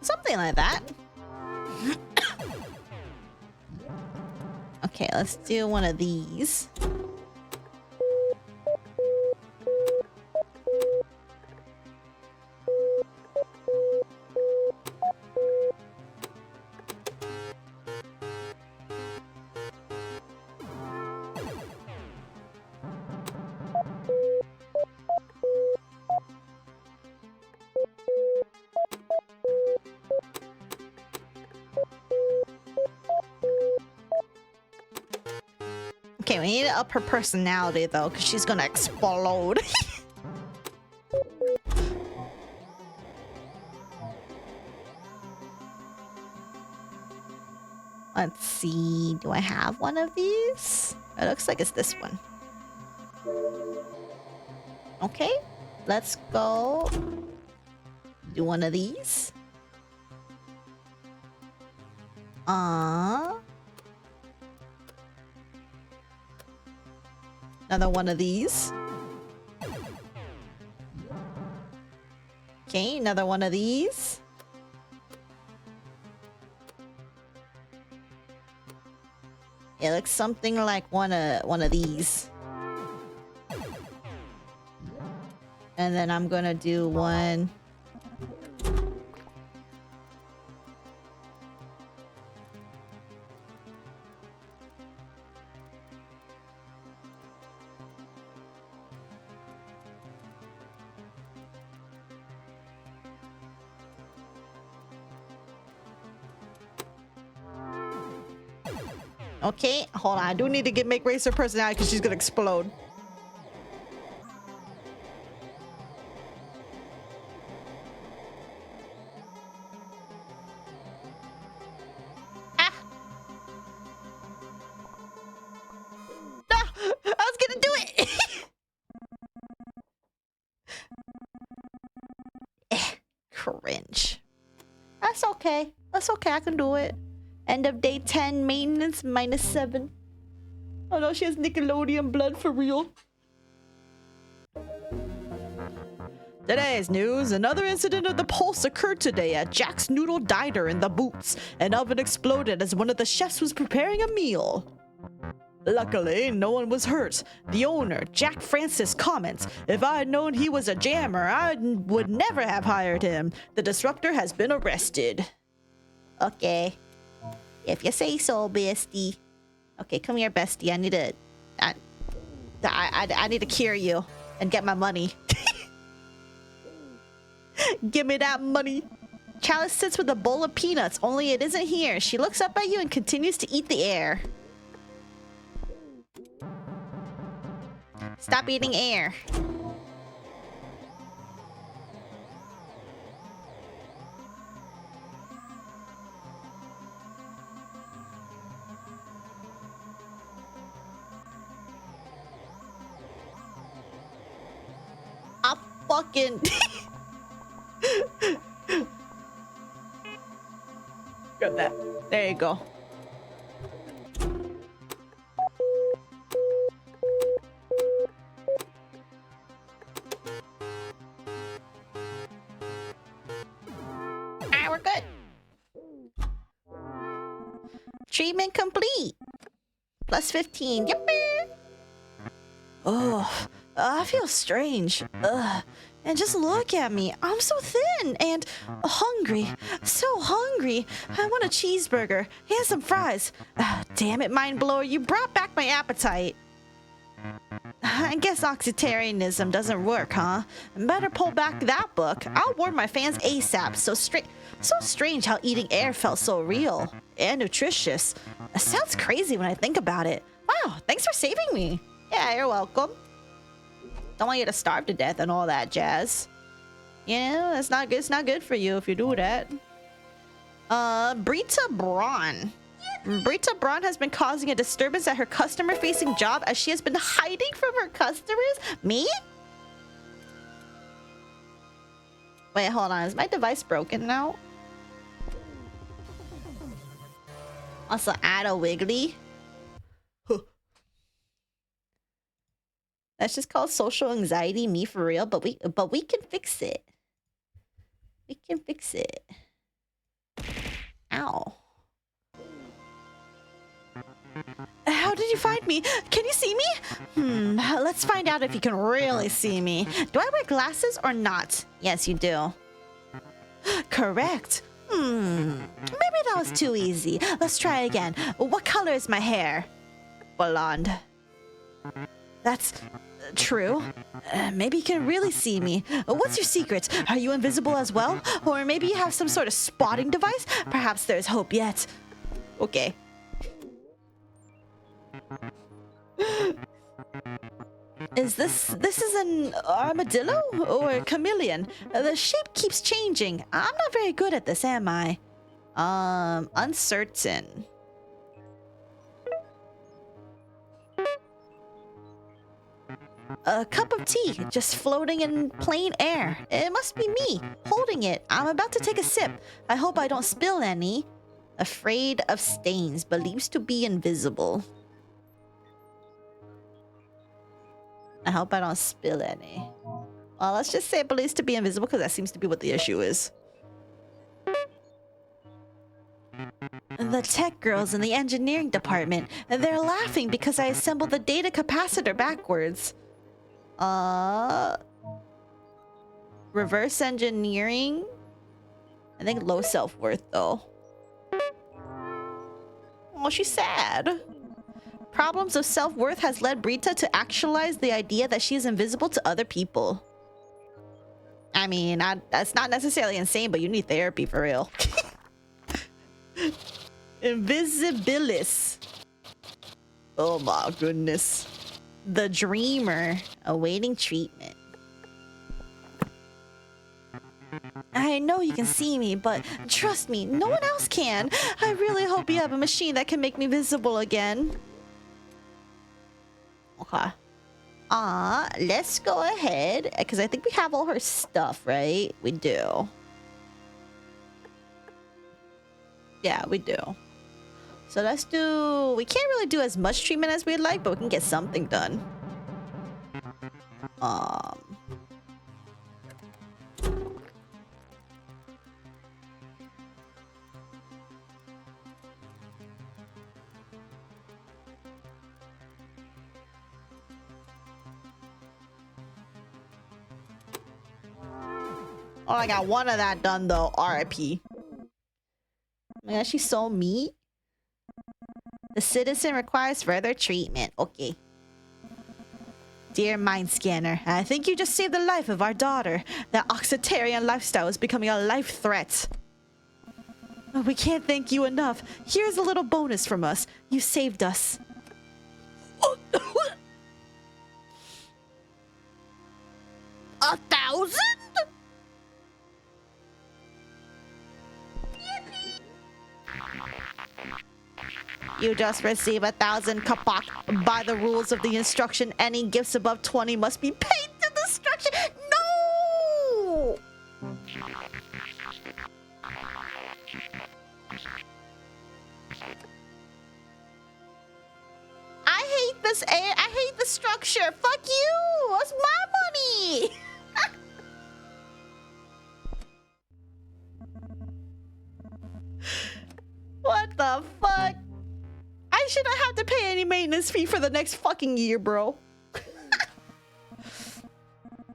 Something like that. Okay, let's do one of these. Okay, we need to up her personality though, because she's gonna explode. Let's see, do I have one of these? It looks like it's this one. Okay, let's go do one of these. Another one of these. Okay, another one of these. It looks something like one of these. And then I'm gonna do one. Okay, hold on. I do need to make race her personality because she's gonna explode. Ah! No! I was gonna do it! Cringe. That's okay. That's okay. I can do it. End of day 10, maintenance -7. Oh no, she has Nickelodeon blood for real. Today's news, another incident of the pulse occurred today at Jack's Noodle Diner in the Boots. An oven exploded as one of the chefs was preparing a meal. Luckily, no one was hurt. The owner, Jack Francis, comments, "If I had known he was a jammer, I would never have hired him. The disruptor has been arrested." Okay. If you say so, bestie. Okay, come here, bestie. I need to cure you and get my money. Give me that money. Chalice sits with a bowl of peanuts, only it isn't here. She looks up at you and continues to eat the air. Stop eating air. I fucking... Grab that. There you go. Alright, we're good. Treatment complete. Plus 15. Yep. Oh, I feel strange. Ugh. And just look at me. I'm so thin and hungry. So hungry. I want a cheeseburger and some fries. Damn it, mind blower. You brought back my appetite. I guess oxytarianism doesn't work, huh? Better pull back that book. I'll warn my fans ASAP. So strange how eating air felt so real and nutritious. It sounds crazy when I think about it. Wow, thanks for saving me. Yeah, you're welcome. Don't want you to starve to death and all that jazz. You know, it's not good. It's not good for you if you do that. Brita Braun. Brita Braun has been causing a disturbance at her customer-facing job as she has been hiding from her customers. Me? Wait, hold on. Is my device broken now? Also, add a wiggly. That's just called social anxiety, me for real, but we can fix it. We can fix it. Ow. How did you find me? Can you see me? Let's find out if you can really see me. Do I wear glasses or not? Yes, you do. Correct. Maybe that was too easy. Let's try again. What color is my hair? Blonde. That's true. Maybe you can really see me. What's your secret? Are you invisible as well? Or maybe you have some sort of spotting device? Perhaps there's hope yet. Okay. Is this an armadillo or a chameleon? The shape keeps changing. I'm not very good at this, am I? Uncertain. A cup of tea, just floating in plain air. It must be me, holding it. I'm about to take a sip. I hope I don't spill any. Afraid of stains, believes to be invisible. I hope I don't spill any. Well, let's just say it believes to be invisible because that seems to be what the issue is. The tech girls in the engineering department, they're laughing because I assembled the data capacitor backwards. Reverse engineering? I think low self-worth though. Oh, she's sad. Problems of self-worth has led Brita to actualize the idea that she is invisible to other people. I mean, that's not necessarily insane, but you need therapy for real. Invisibilis. Oh my goodness. The dreamer awaiting treatment. I know you can see me, but trust me, no one else can. I really hope you have a machine that can make me visible again. Okay. Let's go ahead, because I think we have all her stuff, right? We do. Yeah, we do. So let's do... We can't really do as much treatment as we'd like, but we can get something done. Oh, I got one of that done though. RIP. Man, she's so mean. The citizen requires further treatment. Okay. Dear Mind Scanner, I think you just saved the life of our daughter. That Oxitarian lifestyle is becoming a life threat. Oh, we can't thank you enough. Here's a little bonus from us. You saved us. 1,000? You just received 1,000 kapak. By the rules of the instruction, any gifts above 20 must be paid to destruction. No! I hate this. I hate the structure. Fuck you. It's my money. What the fuck? I shouldn't have to pay any maintenance fee for the next fucking year, bro.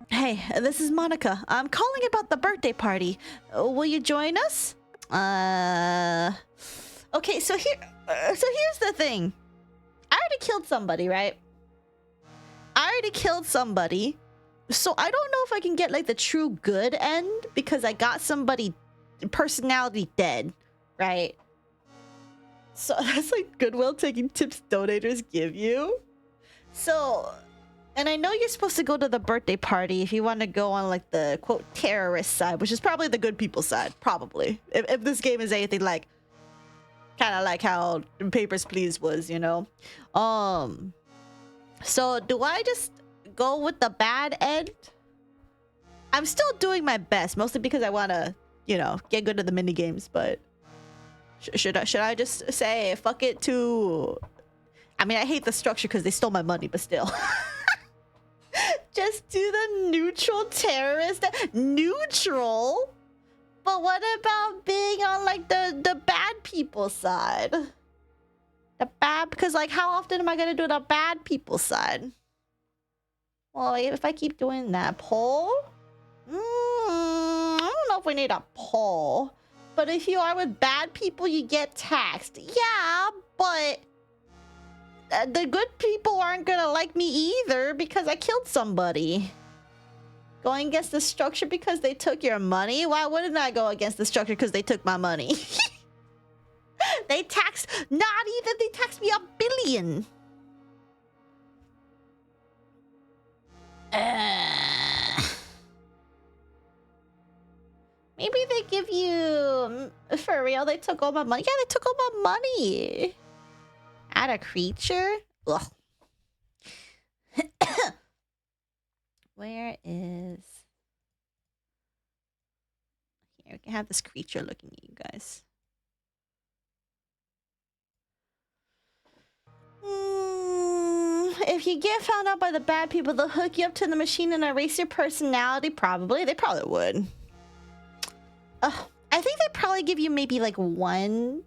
Hey, this is Monica. I'm calling about the birthday party. Will you join us? Okay, so here's the thing. I already killed somebody, right? I already killed somebody. So I don't know if I can get like the true good end because I got somebody personality dead, right? So that's like goodwill taking tips donators give you. So, and I know you're supposed to go to the birthday party if you want to go on like the quote terrorist side, which is probably the good people side, probably. If this game is anything like, kind of like how Papers, Please was, you know? So do I just go with the bad end? I'm still doing my best, mostly because I want to, you know, get good at the mini games, but should I just say fuck it to... I mean, I hate the structure because they stole my money, but still. Just do the neutral terrorist. Neutral? But what about being on like the bad people side? The bad, because like how often am I gonna do the bad people side? Well, if I keep doing that poll, I don't know if we need a poll. But if you are with bad people, you get taxed. Yeah, but the good people aren't gonna like me either because I killed somebody. Going against the structure because they took your money? Why wouldn't I go against the structure because they took my money? They taxed, not even, they taxed me $1 billion. Maybe they give you, for real, they took all my money. Yeah, they took all my money. Add a creature? Ugh. Where is... Here, we can have this creature looking at you guys. If you get found out by the bad people, they'll hook you up to the machine and erase your personality. Probably. They probably would. I think they probably give you maybe like one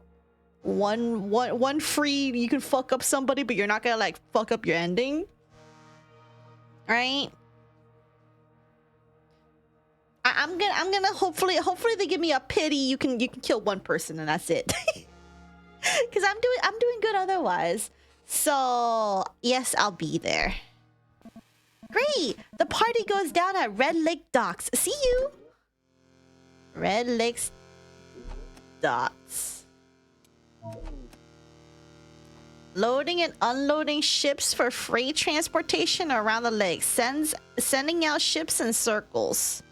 free. You can fuck up somebody, but you're not gonna like fuck up your ending, right? I'm gonna hopefully they give me a pity. You can kill one person and that's it. Because I'm doing good otherwise. So yes, I'll be there. Great. The party goes down at Red Lake Docks. See you. Red Lake Docks. Loading and unloading ships for freight transportation around the lake. Sending out ships in circles.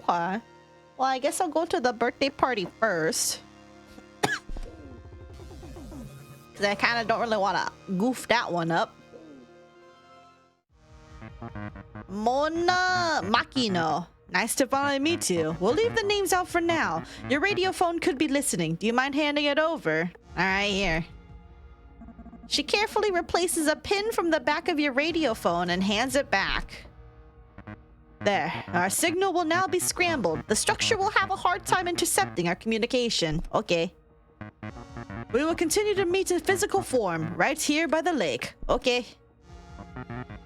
Okay. Well, I guess I'll go to the birthday party first. Because I kind of don't really want to goof that one up. Mona Makino. Nice to finally meet you. We'll leave the names out for now. Your radio phone could be listening. Do you mind handing it over? All right, here. She carefully replaces a pin from the back of your radio phone and hands it back. There. Our signal will now be scrambled. The structure will have a hard time intercepting our communication. Okay. We will continue to meet in physical form, right here by the lake. Okay.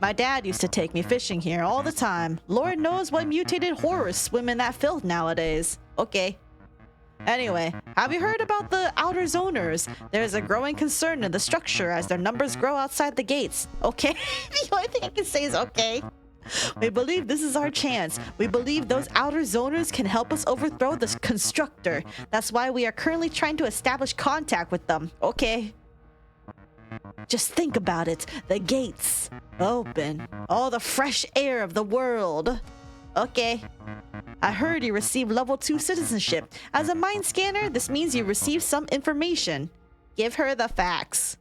My dad used to take me fishing here all the time. Lord knows what mutated horrors swim in that filth nowadays. Okay. Anyway, have you heard about the outer zoners? There's a growing concern in the structure as their numbers grow outside the gates. Okay? The only thing I can say is okay. We believe this is our chance. We believe those outer zoners can help us overthrow this constructor. That's why we are currently trying to establish contact with them. Okay? Just think about it. The gates open. All the fresh air of the world. Okay. I heard you received level 2 citizenship. As a mind scanner, this means you received some information. Give her the facts.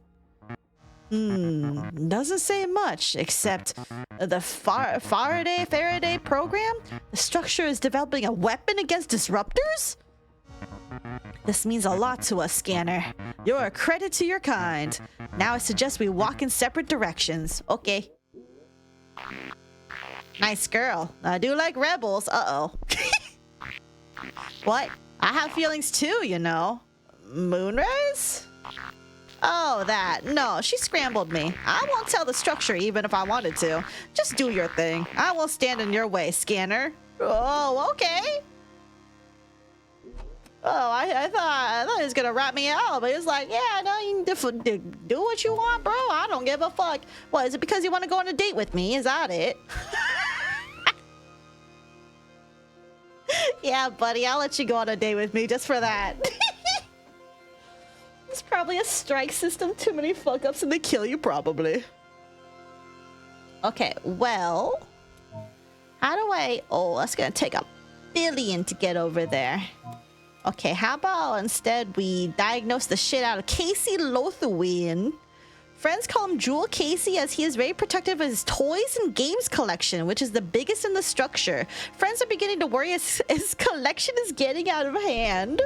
Doesn't say much, except the Faraday program? The structure is developing a weapon against disruptors? This means a lot to us, Scanner. You're a credit to your kind. Now I suggest we walk in separate directions. Okay. Nice girl. I do like rebels. Uh-oh. What? I have feelings too, you know. Moonrise? Oh, that. No, she scrambled me. I won't tell the structure even if I wanted to. Just do your thing. I won't stand in your way, Scanner. Oh, okay. Oh, I thought he was gonna rat me out, but it's like, yeah, no, you can do what you want, bro. I don't give a fuck. What, is it because you want to go on a date with me? Is that it? Yeah, buddy, I'll let you go on a date with me just for that. It's probably a strike system. Too many fuck-ups and they kill you, probably. Okay, well... How do I... Oh, that's gonna take a billion to get over there. Okay, how about instead we diagnose the shit out of Casey Lothawin? Friends call him Jewel Casey as he is very protective of his toys and games collection, which is the biggest in the structure. Friends are beginning to worry as his collection is getting out of hand.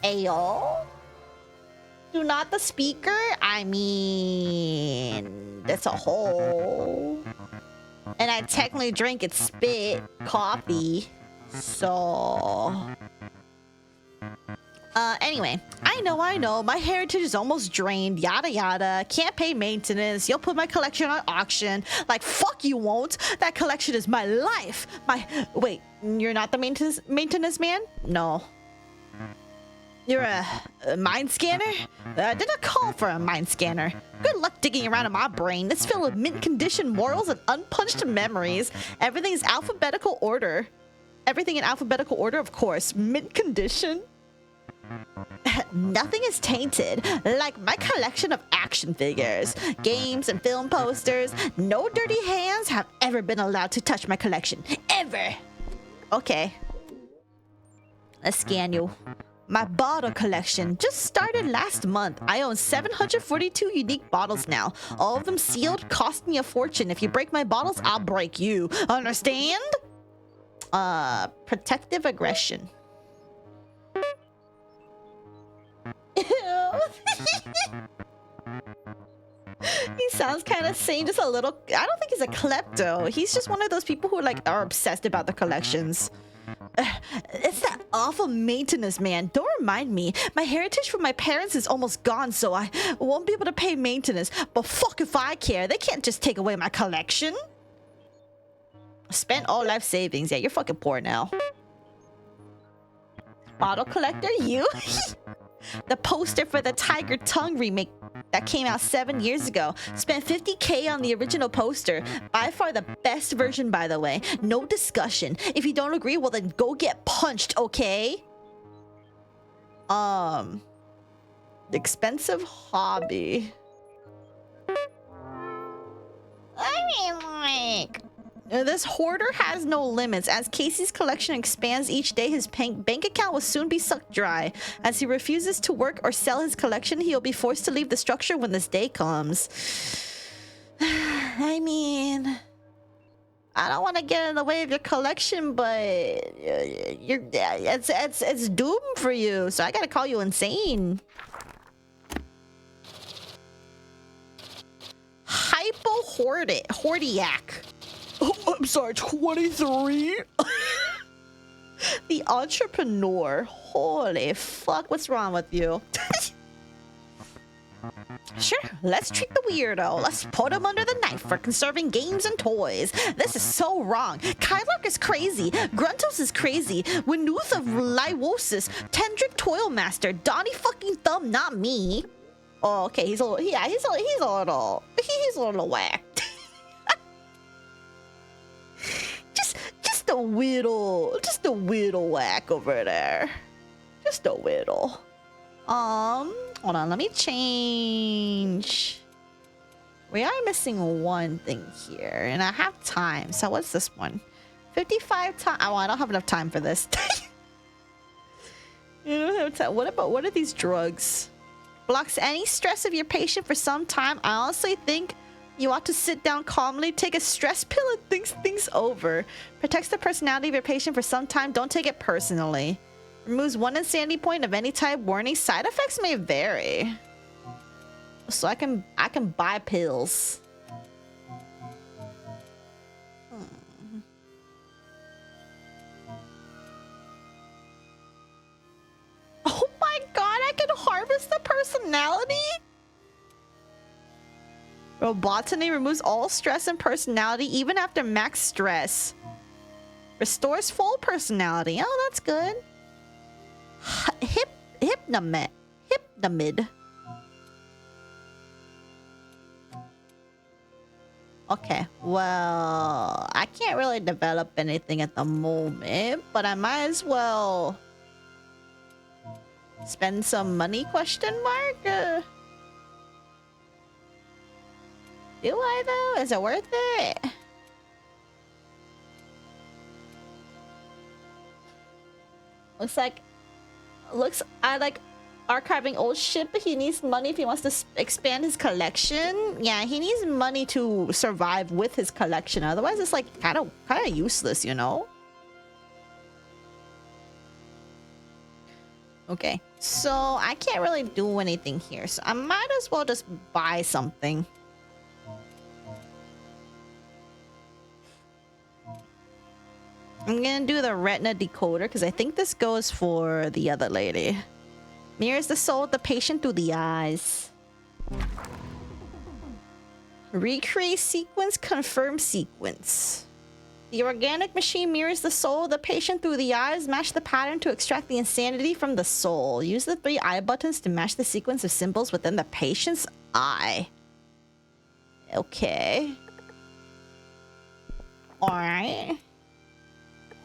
Ayo? Do not the speaker? I mean, that's a hole. And I technically drink its spit coffee. So... Anyway, I know, my heritage is almost drained, yada yada, can't pay maintenance, you'll put my collection on auction, like fuck you won't, that collection is my life, wait, you're not the maintenance man? No. You're a mind scanner? I did not call for a mind scanner. Good luck digging around in my brain, it's filled with mint condition morals and unpunched memories, everything is alphabetical order. Everything in alphabetical order, of course, mint condition. Nothing is tainted, like my collection of action figures, games, and film posters. No dirty hands have ever been allowed to touch my collection. Ever! Okay. Let's scan you. My bottle collection just started last month. I own 742 unique bottles now. All of them sealed, cost me a fortune. If you break my bottles, I'll break you. Understand? Protective aggression. Ew. He sounds kind of sane, just a little. I don't think he's a klepto. He's just one of those people who like are obsessed about the collections. It's that awful maintenance, man. Don't remind me. My heritage from my parents is almost gone, so I won't be able to pay maintenance. But fuck if I care. They can't just take away my collection. Spent all life savings. Yeah, you're fucking poor now. Bottle collector, you? The poster for the Tiger Tongue remake that came out 7 years ago. Spent 50K on the original poster. By far the best version, by the way. No discussion. If you don't agree, well then go get punched, okay? Expensive hobby. I mean, like... This hoarder has no limits. As Casey's collection expands each day, his bank account will soon be sucked dry. As he refuses to work or sell his collection, he'll be forced to leave the structure when this day comes. I mean... I don't want to get in the way of your collection, but... it's doom for you, so I gotta call you insane. Hypo-hordiac. Oh, I'm sorry, 23? The entrepreneur. Holy fuck, what's wrong with you? Sure, let's treat the weirdo. Let's put him under the knife for conserving games and toys. This is so wrong. Kylark is crazy. Gruntos is crazy. Winuth of Lywosis. Tendrick Toilmaster. Donnie fucking Thumb, not me. Oh, okay, he's a little, yeah, he's a little whack. just a whittle whack over there. Just a whittle. Hold on, let me change. We are missing one thing here, and I have time. So what's this one? 55 time. Oh, I don't have enough time for this. You don't have time. What are these drugs? Blocks any stress of your patient for some time. I honestly think you ought to sit down calmly, take a stress pill, and think things over. Protects the personality of your patient for some time. Don't take it personally. Removes one insanity point of any type. Warning: side effects may vary. So I can buy pills. Oh my god, I can harvest the personality? Robotony removes all stress and personality even after max stress. Restores full personality. Oh, that's good. Hypnomid. Okay, well, I can't really develop anything at the moment, but I might as well spend some money, question mark? Do I though? Is it worth it? Looks I like archiving old shit, but he needs money if he wants to expand his collection. Yeah, he needs money to survive with his collection. Otherwise, it's like kind of useless, you know? Okay, so I can't really do anything here, so I might as well just buy something. I'm gonna do the retina decoder because I think this goes for the other lady. Mirrors the soul of the patient through the eyes. Recreate sequence, confirm sequence. The organic machine mirrors the soul of the patient through the eyes. Match the pattern to extract the insanity from the soul. Use the 3 eye buttons to match the sequence of symbols within the patient's eye. Okay. Alright.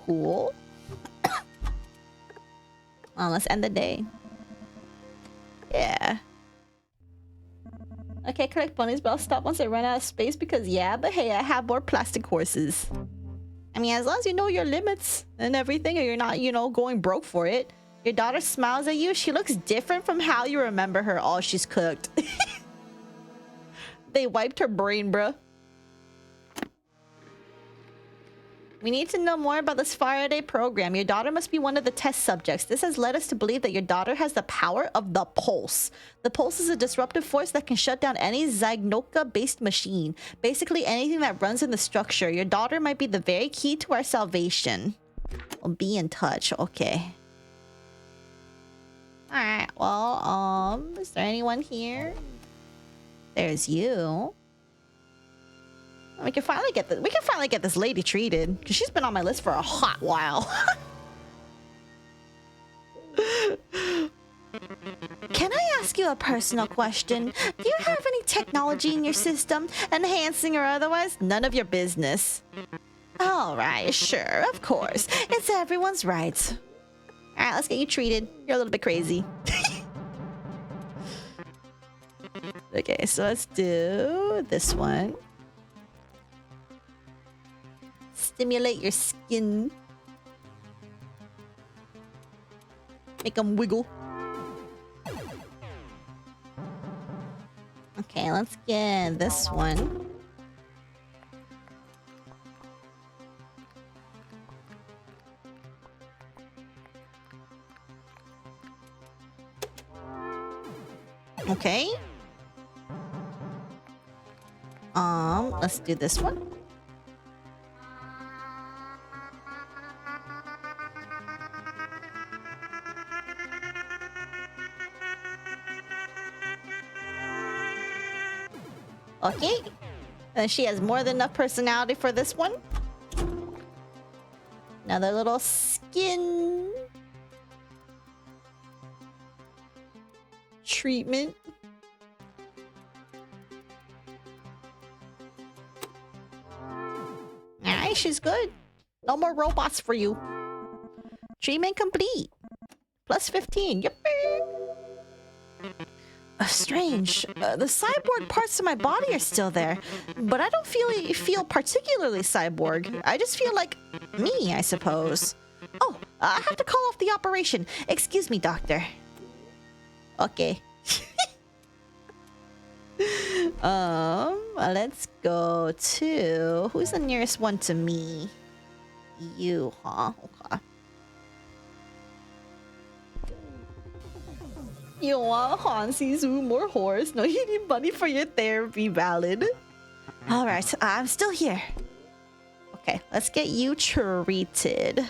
Cool. Well, let's end the day. Yeah. Okay, collect bunnies, but I'll stop once I run out of space because yeah, but hey, I have more plastic horses. I mean, as long as you know your limits and everything, or you're not, you know, going broke for it. Your daughter smiles at you. She looks different from how you remember her. Oh, she's cooked. They wiped her brain, bruh. We need to know more about this Faraday program. Your daughter must be one of the test subjects. This has led us to believe that your daughter has the power of the pulse. The pulse is a disruptive force that can shut down any Zygnoka-based machine. Basically anything that runs in the structure. Your daughter might be the very key to our salvation. We'll be in touch. Okay. Alright, well, is there anyone here? There's you. We can finally get this lady treated, because she's been on my list for a hot while. Can I ask you a personal question? Do you have any technology in your system, enhancing or otherwise? None of your business. All right, sure, of course. It's everyone's right. All right, let's get you treated. You're a little bit crazy. Okay, so let's do this one. Stimulate your skin. Make them wiggle. Okay, let's get this one. Okay. Let's do this one. Okay. She has more than enough personality for this one. Another little skin treatment. Alright, she's good. No more robots for you. Treatment complete. Plus 15. Yep. Strange. The cyborg parts of my body are still there, but I don't feel particularly cyborg. I just feel like me, I suppose. Oh, I have to call off the operation. Excuse me, doctor. Okay. Let's go to... Who's the nearest one to me? You, huh? Okay. You want Hansi's more horse? No, you need money for your therapy, valid. Alright, I'm still here. Okay, let's get you treated.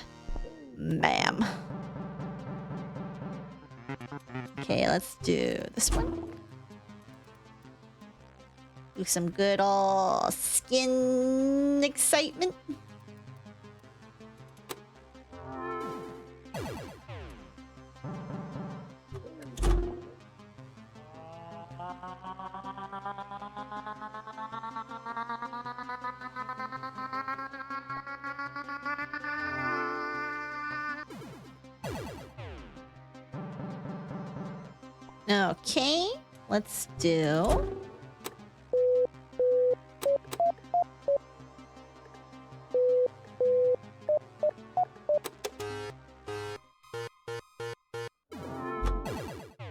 Ma'am. Okay, let's do this one. Do some good old skin excitement. Okay, let's do...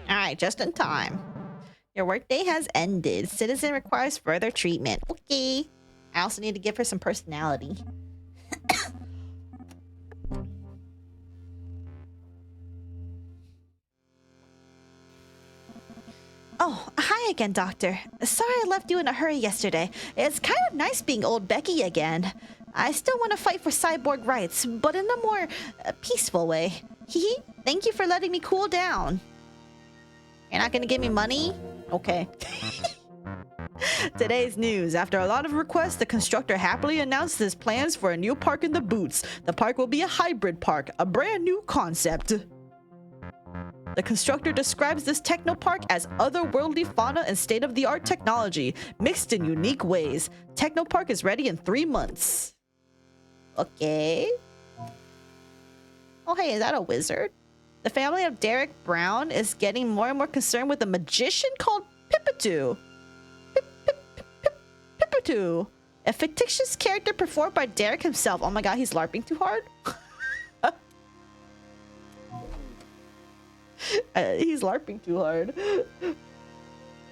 Alright, just in time. Your workday has ended. Citizen requires further treatment. Okay. I also need to give her some personality. Oh, hi again, Doctor. Sorry I left you in a hurry yesterday. It's kind of nice being old Becky again. I still want to fight for cyborg rights, but in a more peaceful way. Hee. Thank you for letting me cool down. You're not gonna give me money? Okay. Today's news. After a lot of requests, the constructor happily announced his plans for a new park in the Boots. The park will be a hybrid park, a brand new concept. The constructor describes this technopark as otherworldly fauna and state-of-the-art technology, mixed in unique ways. Technopark is ready in 3 months. Okay. Oh, hey, is that a wizard? The family of Derek Brown is getting more and more concerned with a magician called Pippitu. Pippitu. A fictitious character performed by Derek himself. Oh my god, he's LARPing too hard? He's LARPing too hard.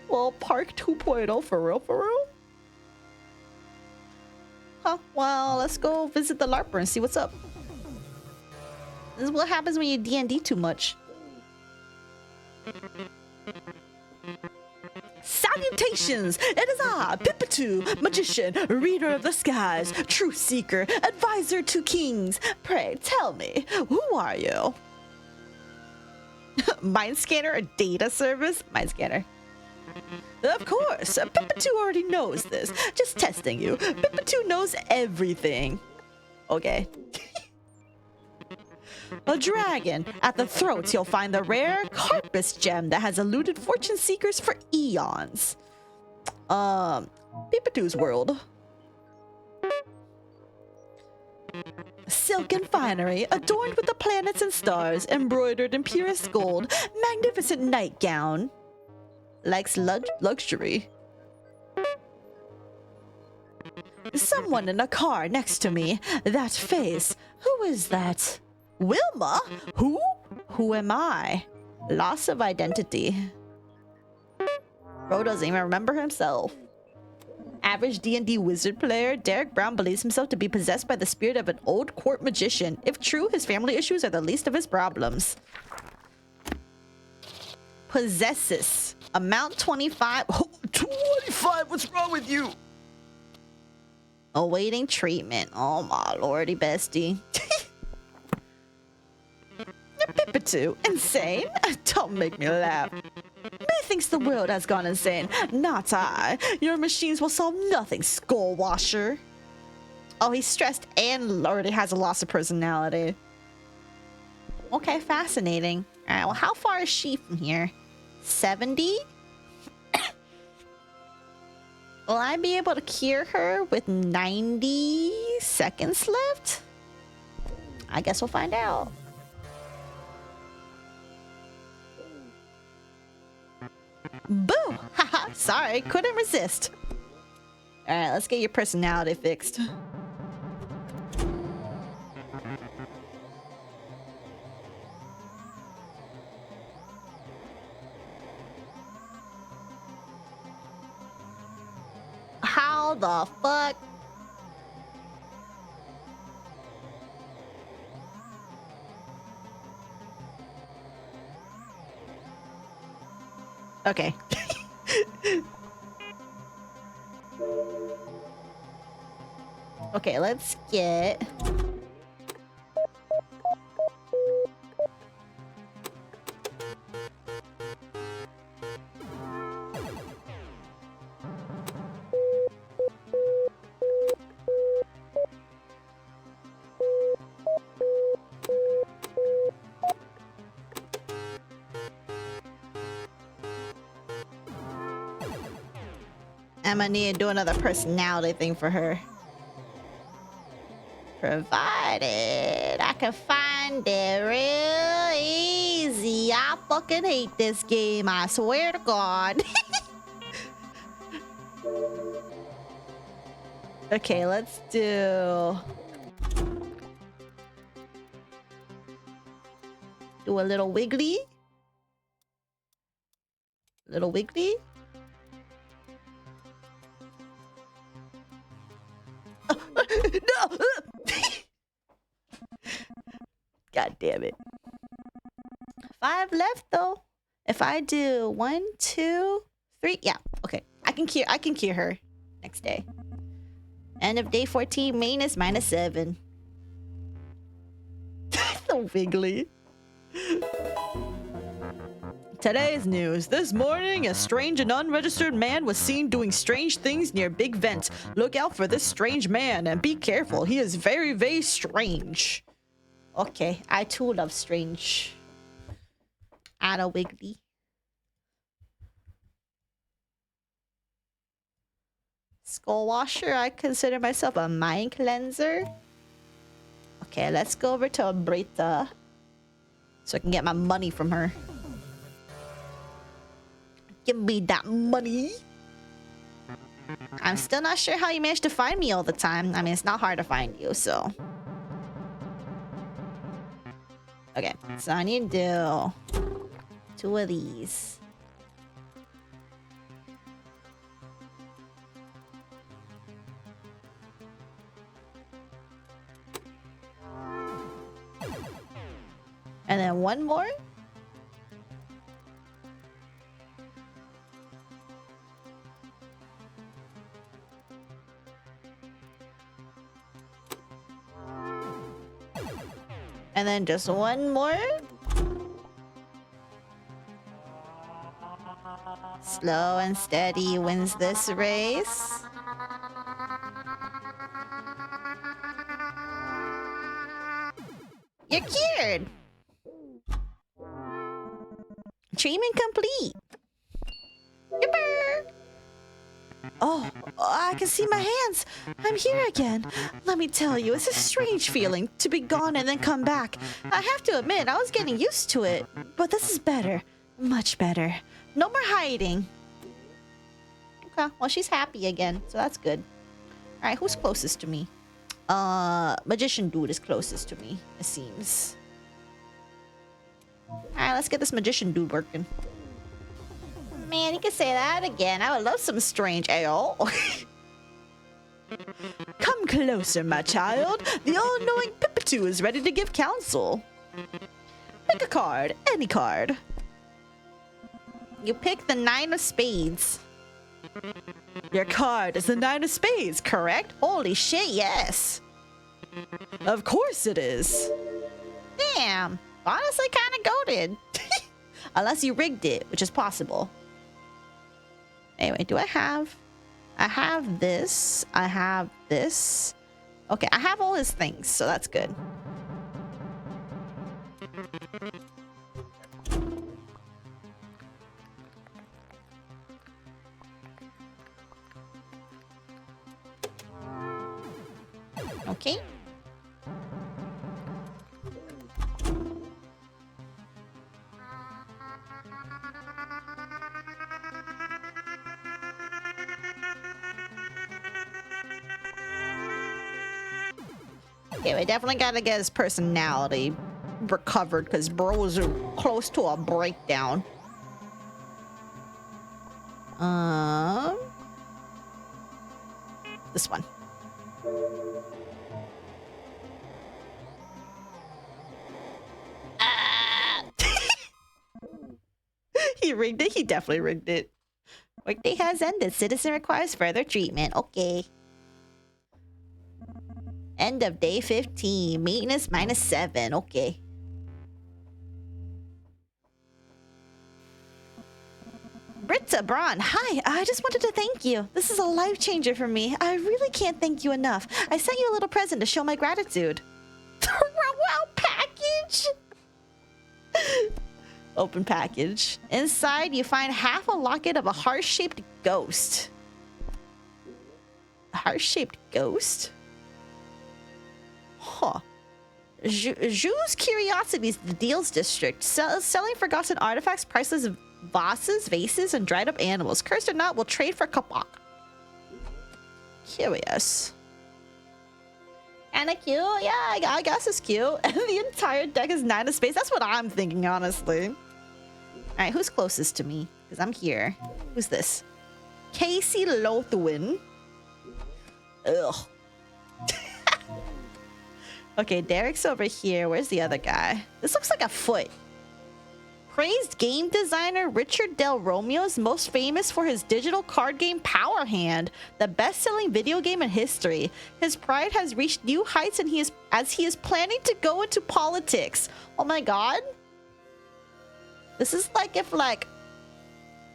Well, Park 2.0 for real, for real? Well, let's go visit the LARPer and see what's up. This is what happens when you D&D too much. Salutations! It is I, Pipatu, magician, reader of the skies, truth seeker, advisor to kings. Pray, tell me, who are you? Mind scanner, a data service? Mind scanner. Of course, Pipatu already knows this. Just testing you. Pipatu knows everything. Okay. A dragon. At the throats, you'll find the rare Carpus gem that has eluded fortune seekers for eons. Pipatu's world. Silken finery, adorned with the planets and stars, embroidered in purest gold. Magnificent nightgown. Likes luxury. Someone in a car next to me. That face. Who is that? Wilma? Who? Who am I? Loss of identity. Bro doesn't even remember himself. Average D&D wizard player, Derek Brown believes himself to be possessed by the spirit of an old court magician. If true, his family issues are the least of his problems. Possesses. Amount 25. Oh, 25? What's wrong with you? Awaiting treatment. Oh my lordy bestie. Pipatu, insane? Don't make me laugh. Methinks the world has gone insane. Not I. Your machines will solve nothing, skull washer. Oh, he's stressed and already has a loss of personality. Okay, fascinating. Alright, well, how far is she from here? 70? Will I be able to cure her with 90 seconds left? I guess we'll find out. Boo! Haha, sorry, couldn't resist. Alright, let's get your personality fixed. How the fuck? Okay. Okay, let's get... I'm gonna need to do another personality thing for her. Provided I can find it real easy. I fucking hate this game, I swear to God. Okay, let's do a little wiggly. Little wiggly. No! God damn it. 5 left though. If I do 1, 2, 3, yeah, okay. I can cure her next day. End of day 14, main is -7. So wiggly. Today's news. This morning, a strange and unregistered man was seen doing strange things near Big Vent. Look out for this strange man and be careful. He is very, very strange. Okay, I too love strange. Add a wiggly. Skull washer. I consider myself a mind cleanser. Okay, let's go over to Brita so I can get my money from her. Give me that money. I'm still not sure how you managed to find me all the time. I mean, it's not hard to find you, so. Okay, so I need to do 2 of these. And then one more. And then just one more. Slow and steady wins this race. You're cured. Treatment complete. Yipper. Oh, I can see my hands. I'm here again. Let me tell you, it's a strange feeling to be gone and then come back. I have to admit, I was getting used to it. But this is better. Much better. No more hiding. Okay, well, she's happy again, so that's good. All right, who's closest to me? Magician dude is closest to me, it seems. All right, let's get this magician dude working. Man, you can say that again. I would love some strange ale. Come closer, my child. The all-knowing Pipatu is ready to give counsel. Pick a card, any card. You pick the 9 of spades. Your card is the 9 of spades, correct? Holy shit, yes. Of course it is. Damn. Honestly, kind of goated. Unless you rigged it, which is possible. Anyway, do I have this. I have this. Okay, I have all his things, so that's good. Okay. Okay, we definitely gotta get his personality recovered because bros are close to a breakdown. This one. He rigged it. He definitely rigged it. Workday has ended. Citizen requires further treatment. Okay. End of day 15. Maintenance -7. Okay. Britta Braun, hi. I just wanted to thank you. This is a life changer for me. I really can't thank you enough. I sent you a little present to show my gratitude. Wow, package. Open package. Inside, you find half a locket of a heart-shaped ghost. A heart-shaped ghost? Huh. Jou's Curiosities, the Deals District. Selling forgotten artifacts, priceless vases, and dried-up animals. Cursed or not, will trade for kapak. Curious. Kinda cute. Yeah, I guess it's cute. And the entire deck is 9 of spades. That's what I'm thinking, honestly. Alright, who's closest to me? Because I'm here. Who's this? Casey Lothwin. Ugh. Okay, Derek's over here. Where's the other guy? This looks like a foot. Praised game designer Richard Del Romeo is most famous for his digital card game Power Hand, the best-selling video game in history. His pride has reached new heights, and he is planning to go into politics. Oh my god. This is like if like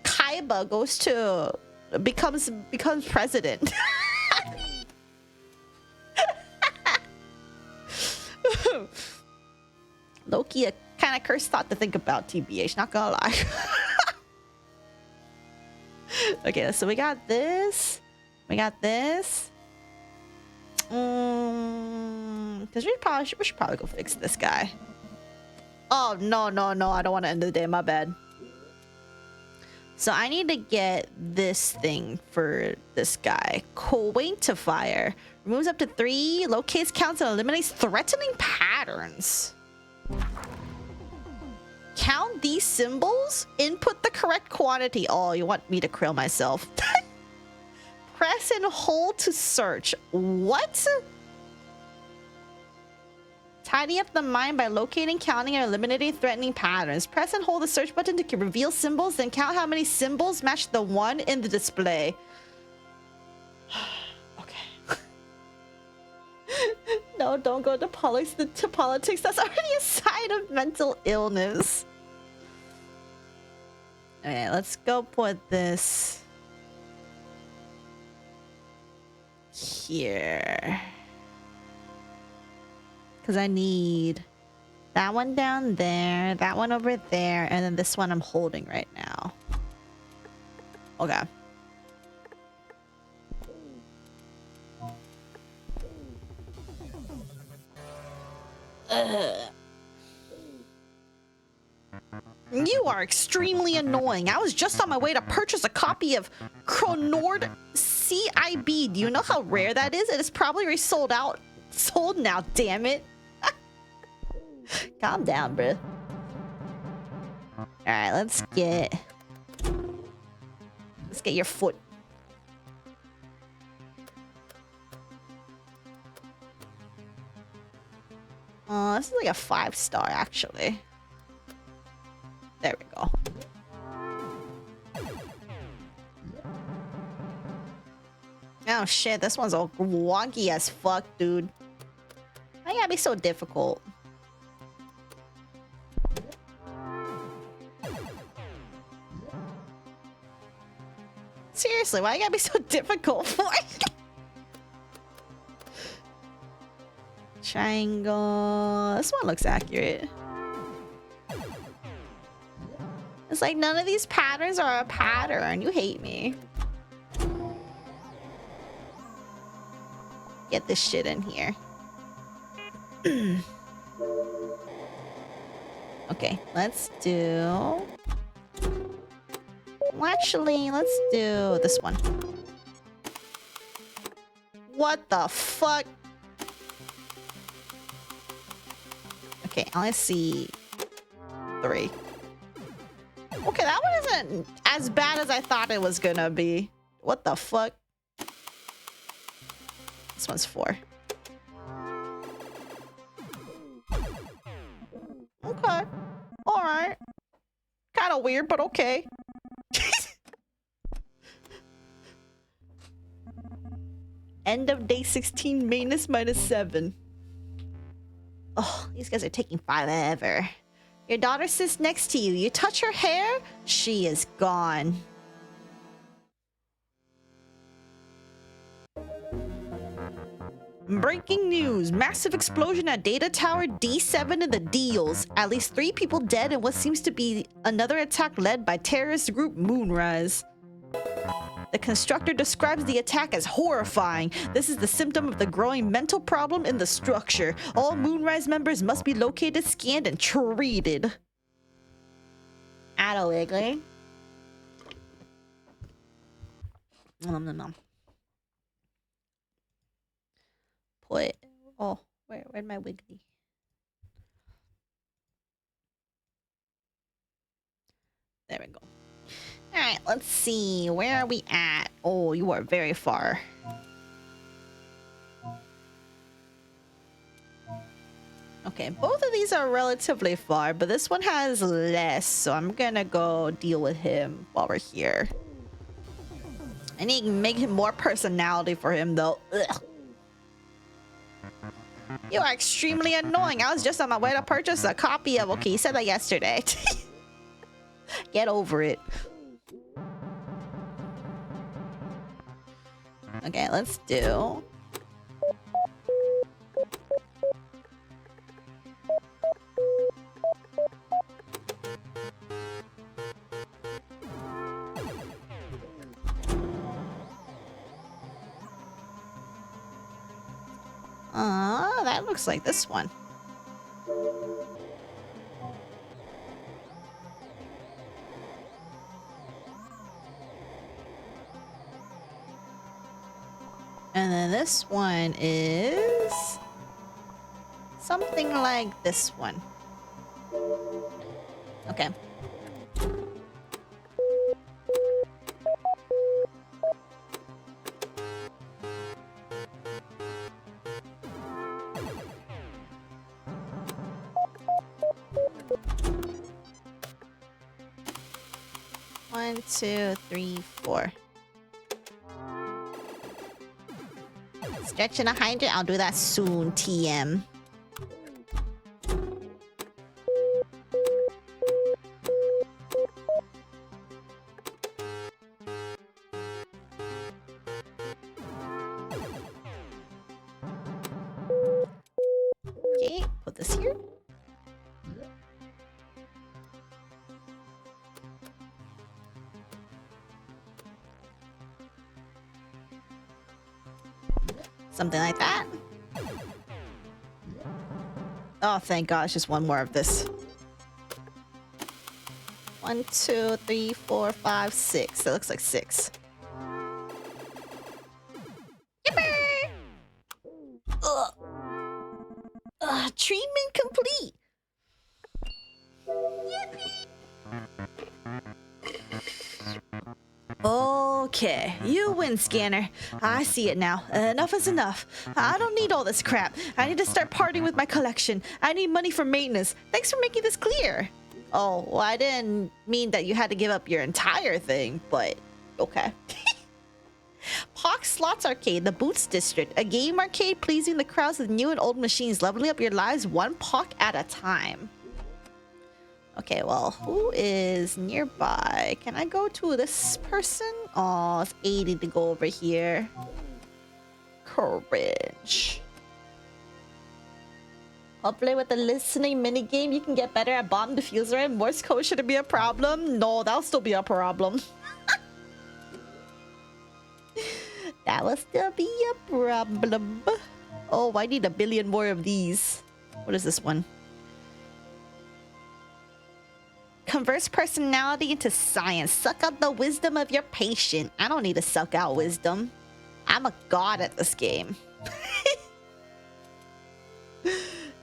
Kaiba goes to becomes president. Loki, a kind of cursed thought to think about, TBH, not gonna lie. Okay, so we got this. We got this. Because we should probably go fix this guy. Oh, no, I don't want to end the day. My bad. So I need to get this thing for this guy. Quantifier. Removes up to 3, locates, counts, and eliminates threatening patterns. Count these symbols. Input the correct quantity. Oh, you want me to krill myself. Press and hold to search. What? Tidy up the mind by locating, counting, and eliminating threatening patterns. Press and hold the search button to reveal symbols, then count how many symbols match the one in the display. Okay. No, don't go to politics. That's already a sign of mental illness. Okay, let's go put this here. Because I need that one down there, that one over there, and then this one I'm holding right now. Okay. You are extremely annoying. I was just on my way to purchase a copy of Chronord CIB. Do you know how rare that is? It is probably already sold out. Sold now, damn it. Calm down, bro. Alright, let's get your foot. This is like a 5-star, actually. There we go. Oh shit, this one's all wonky as fuck, dude. Why you gotta be so difficult? Seriously, why you gotta be so difficult for? Triangle. This one looks accurate. It's like none of these patterns are a pattern. You hate me. Get this shit in here. Okay, let's do... Well, actually, let's do this one. What the fuck? Okay, I only see 3. Okay, that one isn't as bad as I thought it was gonna be. What the fuck? This one's 4. Okay. Alright. Kind of weird, but okay. End of day 16, -7. Oh, these guys are taking forever. Your daughter sits next to you. You touch her hair, she is gone. Breaking news. Massive explosion at Data Tower D7 in the Deals. At least 3 people dead in what seems to be another attack led by terrorist group Moonrise. The constructor describes the attack as horrifying. This is the symptom of the growing mental problem in the structure. All Moonrise members must be located, scanned, and treated. Atta Wiggly. Nom nom nom. Put... Oh, where'd my Wiggly? There we go. Alright, let's see. Where are we at? Oh, you are very far. Okay, both of these are relatively far, but this one has less, so I'm gonna go deal with him while we're here. I need to make him more personality for him, though. Ugh. You are extremely annoying. I was just on my way to purchase a copy of... Okay, you said that yesterday. Get over it. Okay, let's do... that looks like this one. And then this one is something like this one. Okay. 1, 2, 3, 4. Stretching a hydrant. I'll do that soon, TM. Okay, put this here. Something like that. Oh, thank God, it's just one more of this. 1, 2, 3, 4, 5, 6. That looks like 6. Yipper! Ugh. Treatment complete. Yippee! Okay, you win, Scanner. I see it now. Enough is enough. I don't need all this crap. I need to start partying with my collection. I need money for maintenance. Thanks for making this clear. Oh, well, I didn't mean that you had to give up your entire thing, but okay. Pox Slots Arcade, the Boots District. A game arcade pleasing the crowds with new and old machines, leveling up your lives one Pock at a time. Okay, well, who is nearby? Can I go to this person? Oh, it's 80 to go over here. Courage. Hopefully with the listening minigame, you can get better at bomb diffuser and Morse code. Should it be a problem? No, that'll still be a problem. That will still be a problem. Oh, I need a billion more of these. What is this one? Converse personality into science. Suck out the wisdom of your patient. I don't need to suck out wisdom. I'm a god at this game.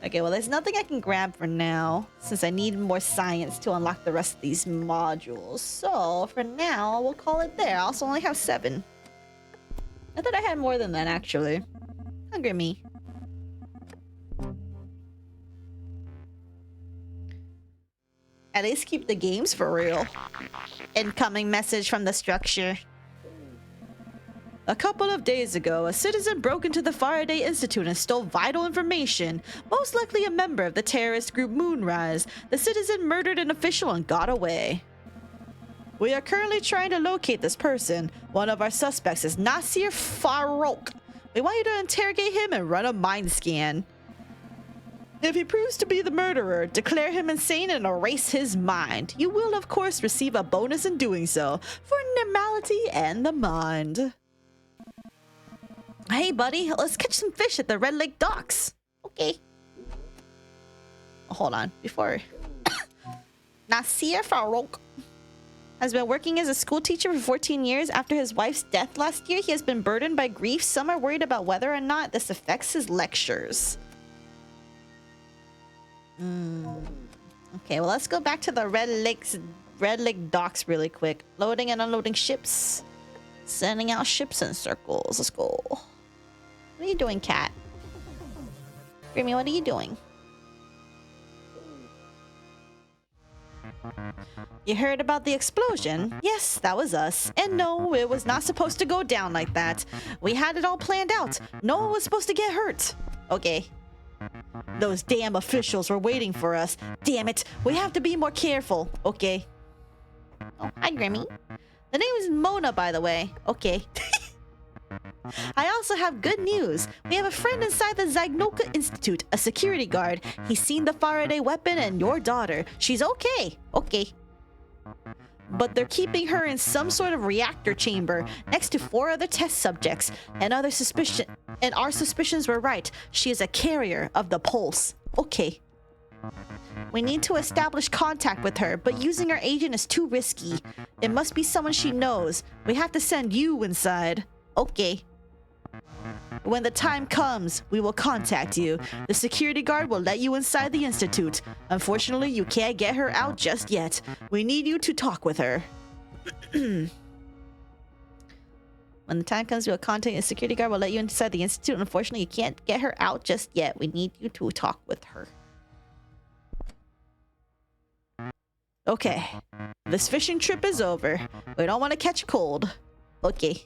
Okay, well, there's nothing I can grab for now, since I need more science to unlock the rest of these modules. So, for now, we'll call it there. I also only have 7. I thought I had more than that, actually. Hungry me. At least keep the games for real. Incoming message from the structure. A couple of days ago, a citizen broke into the Faraday Institute and stole vital information. Most likely a member of the terrorist group Moonrise. The citizen murdered an official and got away. We are currently trying to locate this person. One of our suspects is Nasir Farouk. We want you to interrogate him and run a mind scan. If he proves to be the murderer, declare him insane and erase his mind. You will, of course, receive a bonus in doing so for normality and the mind. Hey, buddy, let's catch some fish at the Red Lake docks. Okay. Oh, hold on. Before... Nasir Farouk has been working as a school teacher for 14 years. After his wife's death last year, he has been burdened by grief. Some are worried about whether or not this affects his lectures. Okay, well, let's go back to the Red Lake docks really quick. Loading and unloading ships. Sending out ships in circles. Let's go. What are you doing, cat? Grimmy, what are you doing? You heard about the explosion? Yes, that was us. And no, it was not supposed to go down like that. We had it all planned out. No one was supposed to get hurt. Okay. Those damn officials were waiting for us. Damn it. We have to be more careful. Okay. Oh, hi, Grimmy. The name is Mona, by the way. Okay. I also have good news. We have a friend inside the Zagnoka Institute, a security guard. He's seen the Faraday weapon and your daughter. She's okay. Okay. But they're keeping her in some sort of reactor chamber next to 4 other test subjects. And our suspicions were right. She is a carrier of the pulse. Okay. We need to establish contact with her, but using our agent is too risky. It must be someone she knows. We have to send you inside. Okay. When the time comes, we will contact you. The security guard will let you inside the institute. Unfortunately, you can't get her out just yet. We need you to talk with her. When the time comes, we will contact the security guard will let you inside the institute. Unfortunately, you can't get her out just yet. We need you to talk with her. Okay. This fishing trip is over. We don't want to catch a cold. Okay.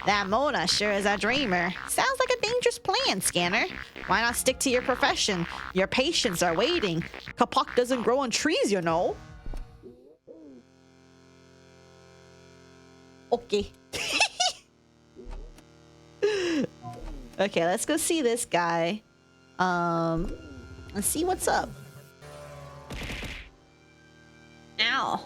That Mona sure is a dreamer. Sounds like a dangerous plan, Scanner. Why not stick to your profession? Your patients are waiting. Kapak doesn't grow on trees, you know. Okay. Okay, let's go see this guy. Let's see what's up. Ow.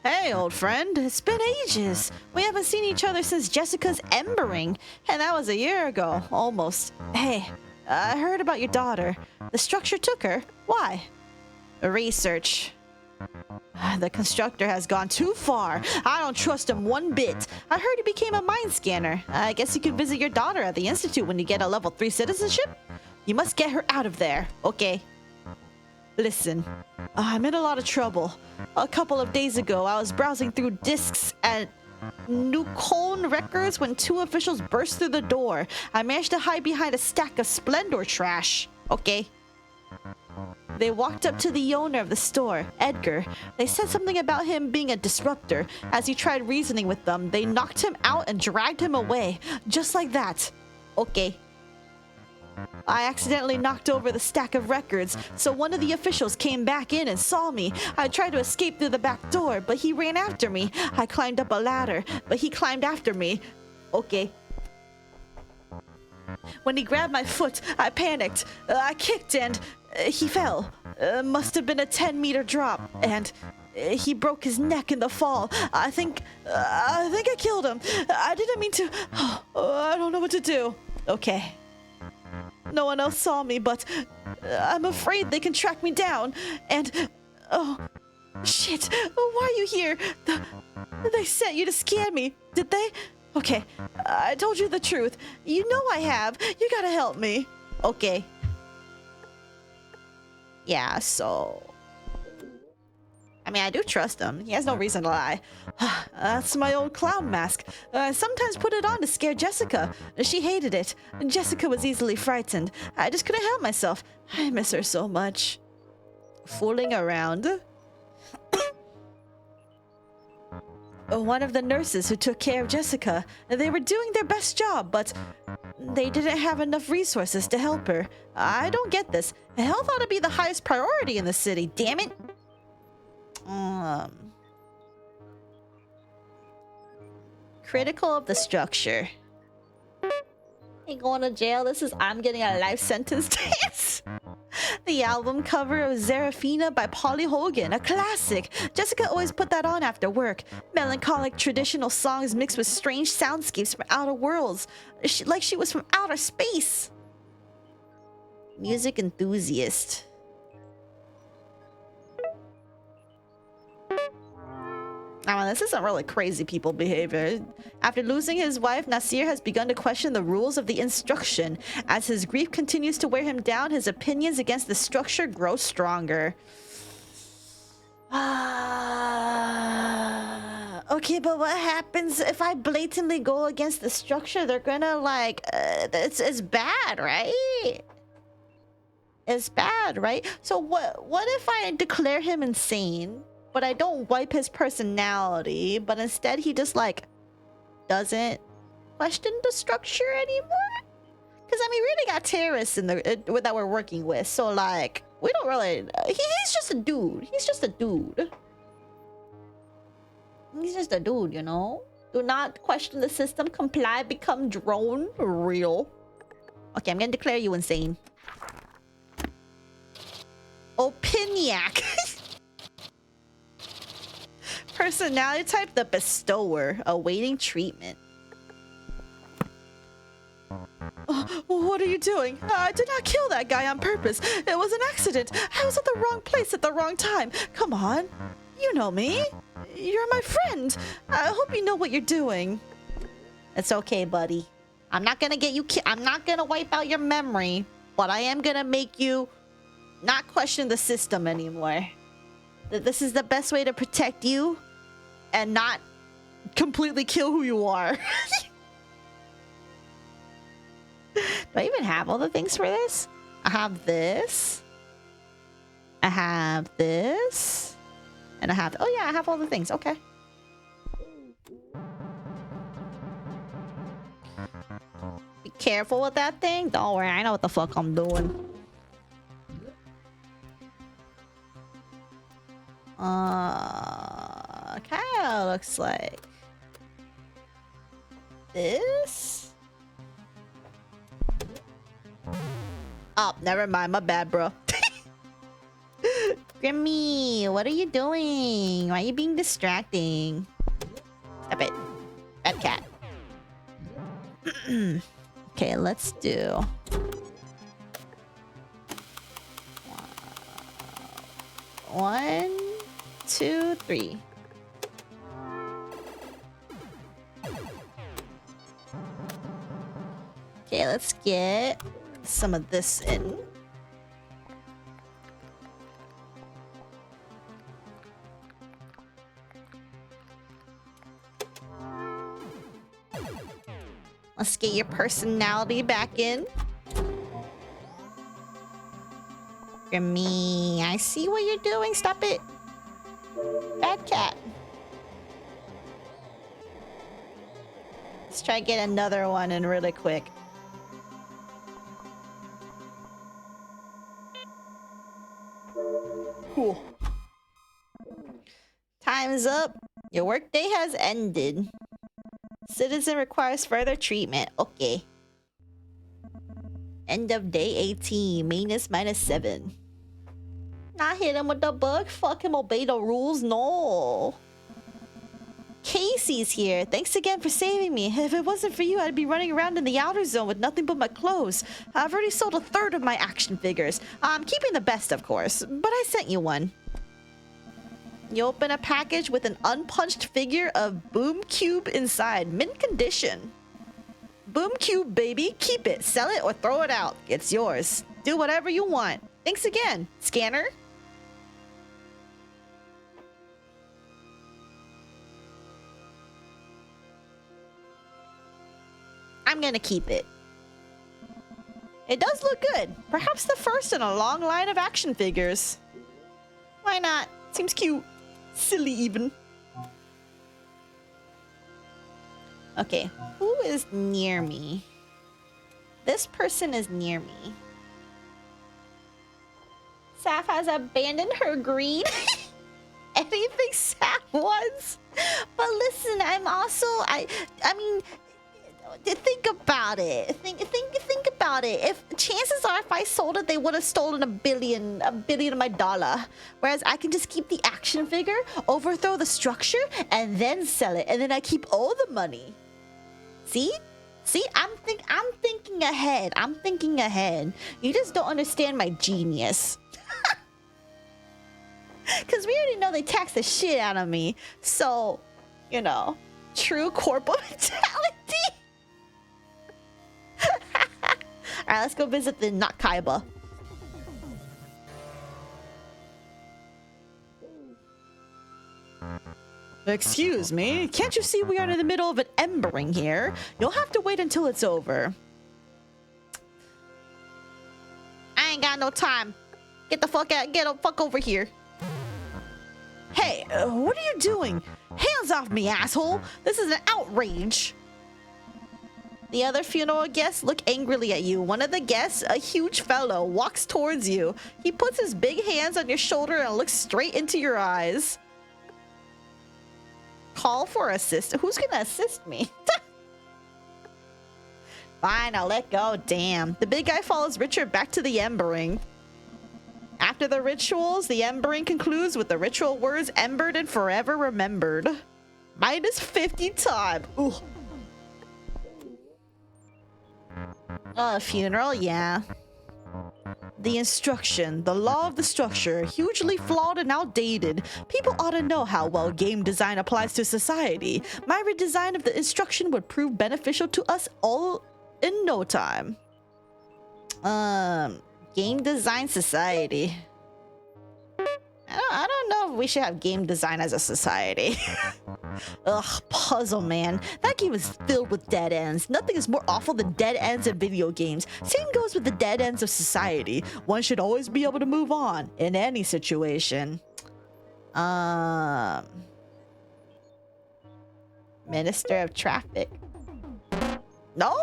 Hey, old friend. It's been ages. We haven't seen each other since Jessica's embering. And that was a year ago, almost. Hey, I heard about your daughter. The structure took her. Why? Research. The constructor has gone too far. I don't trust him one bit. I heard he became a mind scanner. I guess you could visit your daughter at the Institute when you get a level 3 citizenship? You must get her out of there. Okay. Listen, I'm in a lot of trouble. A couple of days ago, I was browsing through discs at Nukon Records when 2 officials burst through the door. I managed to hide behind a stack of Splendor trash. Okay. They walked up to the owner of the store, Edgar. They said something about him being a disruptor. As he tried reasoning with them, they knocked him out and dragged him away. Just like that. Okay. I accidentally knocked over the stack of records, so one of the officials came back in and saw me. I tried to escape through the back door, but he ran after me. I climbed up a ladder, but he climbed after me. Okay. When he grabbed my foot, I panicked. I kicked and he fell. Must have been a 10-meter drop, and he broke his neck in the fall. I think I killed him. I didn't mean to. I don't know what to do. Okay. No one else saw me, but I'm afraid they can track me down. And oh, shit! Why are you here? They sent you to scan me, did they? Okay, I told you the truth. You know I have. You gotta help me. Okay. Yeah, so... I mean, I do trust him. He has no reason to lie. That's my old clown mask. I sometimes put it on to scare Jessica. She hated it. Jessica was easily frightened. I just couldn't help myself. I miss her so much. Fooling around. One of the nurses who took care of Jessica. They were doing their best job, but they didn't have enough resources to help her. I don't get this. Health ought to be the highest priority in the city, damn it. Critical of the structure. Ain't going to jail. This is I'm getting a life sentence dance. The album cover of Serafina by Polly Hogan, a classic. Jessica always put that on after work. Melancholic traditional songs mixed with strange soundscapes from outer worlds. Like she was from outer space. Music enthusiast. Oh, this isn't really crazy people behavior. After losing his wife, Nasir has begun to question the rules of the instruction. As his grief continues to wear him down, his opinions against the structure grow stronger. Okay, but what happens if I blatantly go against the structure? They're gonna like, it's bad, right? It's bad, right? So what if I declare him insane? But I don't wipe his personality, but instead he just like doesn't question the structure anymore. Because I mean, we really got terrorists in the that we're working with, so like we don't really. He's just a dude. He's just a dude. He's just a dude, you know. Do not question the system. Comply. Become drone. Real. Okay, I'm gonna declare you insane. Opiniac. Personality type, the bestower, awaiting treatment. What are you doing? I did not kill that guy on purpose. It was an accident. I was at the wrong place at the wrong time. Come on. You know me. You're my friend. I hope you know what you're doing. It's okay, buddy. I'm not gonna get you I'm not gonna wipe out your memory, but I am gonna make you not question the system anymore. This is the best way to protect you and not completely kill who you are. Do I even have all the things for this? I have this. I have this. And I have... Oh, yeah, I have all the things. Okay. Be careful with that thing. Don't worry, I know what the fuck I'm doing. Kinda looks like this. Oh, never mind. My bad, bro. Grimmy, what are you doing? Why are you being distracting? Stop it. Bad cat. Okay, let's do... 1, 2, 3. Okay, let's get some of this in. Let's get your personality back in. Me, I see what you're doing. Stop it. Bad cat. Let's try to get another one in really quick. Cool. Time's up. Your workday has ended. Citizen requires further treatment. Okay. End of day 18. Maintenance -7. Not hit him with the book. Fuck him, obey the rules. No. Casey's here. Thanks again for saving me. If it wasn't for you, I'd be running around in the outer zone with nothing but my clothes. I've already sold 1/3 of my action figures. I'm keeping the best, of course, but I sent you one. You open a package with an unpunched figure of Boom Cube inside. Mint condition. Boom Cube, baby. Keep it. Sell it or throw it out. It's yours. Do whatever you want. Thanks again, Scanner. I'm gonna keep it. It does look good. Perhaps the first in a long line of action figures. Why not? Seems cute. Silly even. Okay, who is near me? This person is near me. Saf has abandoned her greed. Anything Saf wants. But listen, I'm also... I mean... Think about it. Think about it. If chances are, if I sold it, they would have stolen a billion of my dollar. Whereas I can just keep the action figure, overthrow the structure, and then sell it, and then I keep all the money. See? See, I'm thinking ahead. I'm thinking ahead. You just don't understand my genius. Because we already know they tax the shit out of me. So, you know, true corporate mentality. Alright, let's go visit the Nakaiba. Excuse me, can't you see we are in the middle of an embering here? You'll have to wait until it's over. I ain't got no time. Get the fuck out, get the fuck over here. Hey, what are you doing? Hands off me, asshole! This is an outrage! The other funeral guests look angrily at you. One of the guests, a huge fellow, walks towards you. He puts his big hands on your shoulder and looks straight into your eyes. Call for assist. Who's gonna assist me? Fine, I'll let go. Damn. The big guy follows Richard back to the embering. After the rituals, the embering concludes with the ritual words embered and forever remembered. -50 time. Ooh. Funeral, yeah. The instruction, the law of the structure, hugely flawed and outdated. People ought to know how well game design applies to society. My redesign of the instruction would prove beneficial to us all in no time. Game design society. I don't know we should have game design as a society. Ugh, Puzzle Man. That game is filled with dead ends. Nothing is more awful than dead ends in video games. Same goes with the dead ends of society. One should always be able to move on in any situation. Minister of Traffic. No?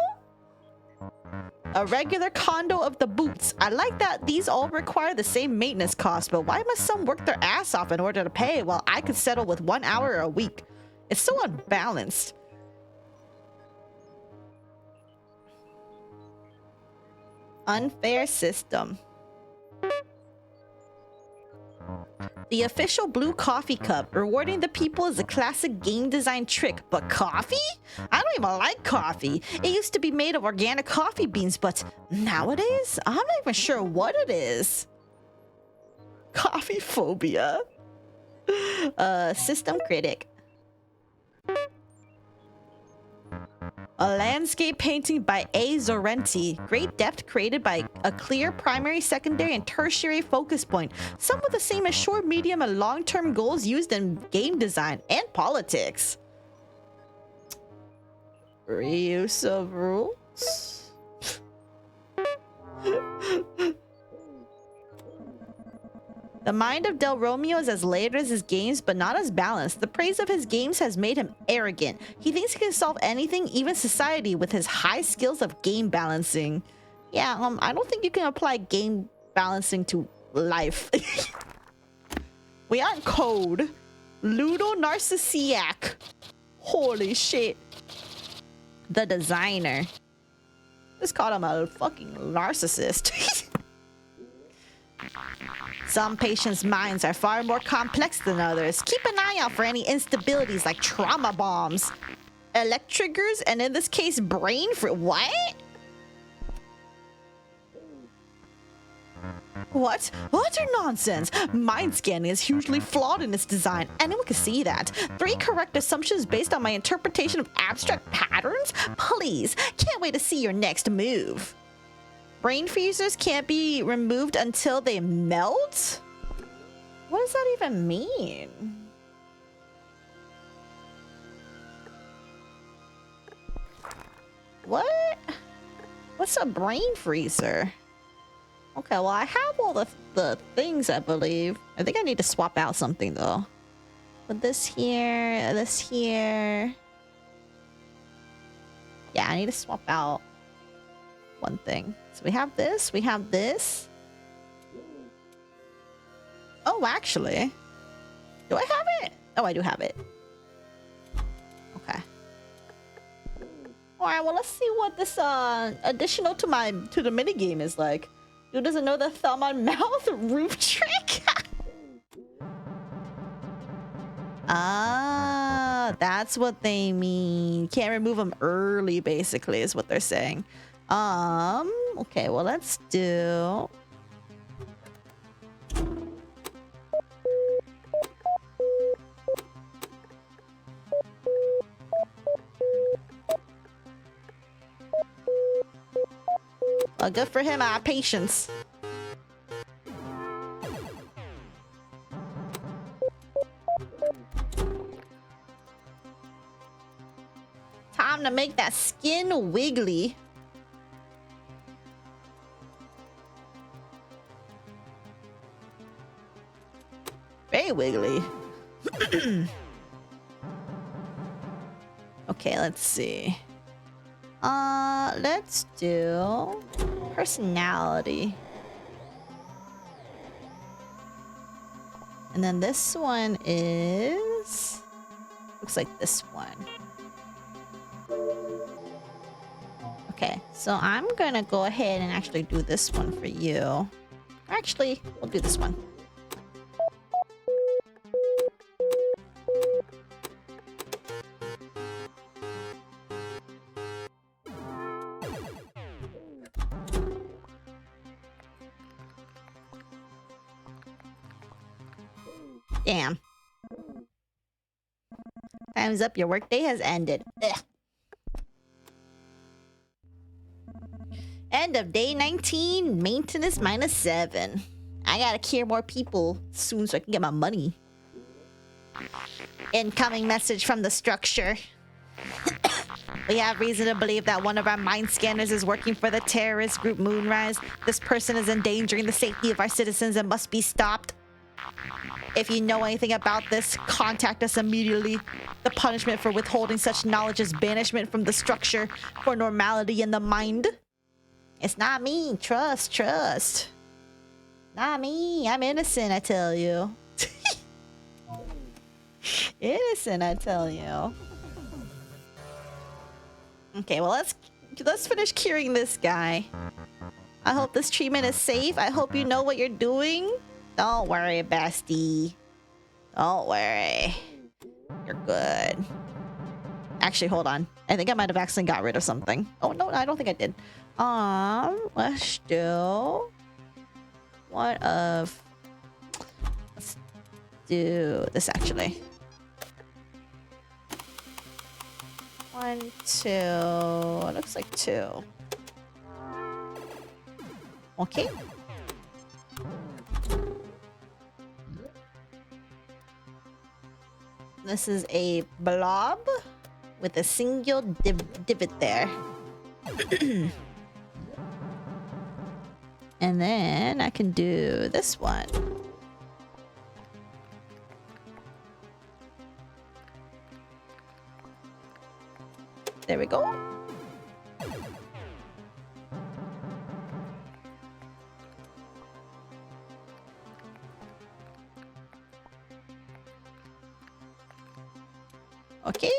A regular condo of the boots. I like that these all require the same maintenance cost, but why must some work their ass off in order to pay while I could settle with 1 hour a week? It's so unbalanced. Unfair system. The official blue coffee cup. Rewarding the people is a classic game design trick. But coffee? I don't even like coffee. It used to be made of organic coffee beans, but nowadays, I'm not even sure what it is. Coffee phobia. System critic. A landscape painting by A. Zorenti. Great depth created by a clear primary, secondary, and tertiary focus point. Some of the same as short, medium, and long-term goals used in game design and politics. Reuse of rules? The mind of Del Romeo is as layered as his games, but not as balanced. The praise of his games has made him arrogant. He thinks he can solve anything, even society, with his high skills of game balancing. Yeah, I don't think you can apply game balancing to life. We aren't code. Ludo Narcissiac. Holy shit. The designer. Just called him a fucking narcissist. Some patients' minds are far more complex than others. Keep an eye out for any instabilities like trauma bombs, electriggers, and in this case, brain for what? What? Utter nonsense! Mind scanning is hugely flawed in its design. Anyone can see that. 3 correct assumptions based on my interpretation of abstract patterns? Please, can't wait to see your next move. Brain freezers can't be removed until they melt? What does that even mean? What? What's a brain freezer? Okay, well, I have all the things, I believe. I think I need to swap out something, though. Put this here, this here. Yeah, I need to swap out one thing. So we have this, we have this. Oh, actually. Do I have it? Oh, I do have it. Okay. Alright, well, let's see what this additional to the minigame is like. Who doesn't know the thumb on mouth roof trick? Ah, that's what they mean. Can't remove them early, basically, is what they're saying. Okay, well, let's do... Well, good for him, patience. Time to make that skin wiggly. Very wiggly. Okay, let's see. Let's do personality. And then this one is... looks like this one. Okay, so I'm gonna go ahead and actually do this one for you. Actually, we'll do this one. Damn. Time's up. Your workday has ended. Ugh. End of day 19. Maintenance -7. I gotta cure more people soon so I can get my money. Incoming message from the structure. We have reason to believe that one of our mind scanners is working for the terrorist group Moonrise. This person is endangering the safety of our citizens and must be stopped. If you know anything about this, contact us immediately. The punishment for withholding such knowledge is banishment from the structure for normality in the mind. It's not me. Trust. Not me. I'm innocent, I tell you. Innocent, I tell you. Okay, well, let's finish curing this guy. I hope this treatment is safe. I hope you know what you're doing. Don't worry, bestie. Don't worry. You're good. Actually, hold on. I think I might have accidentally got rid of something. Oh, no, I don't think I did. Let's do... Let's do this, actually. 1, 2... It looks like 2. Okay. This is a blob with a single divot there. And then I can do this one. There we go. Okay.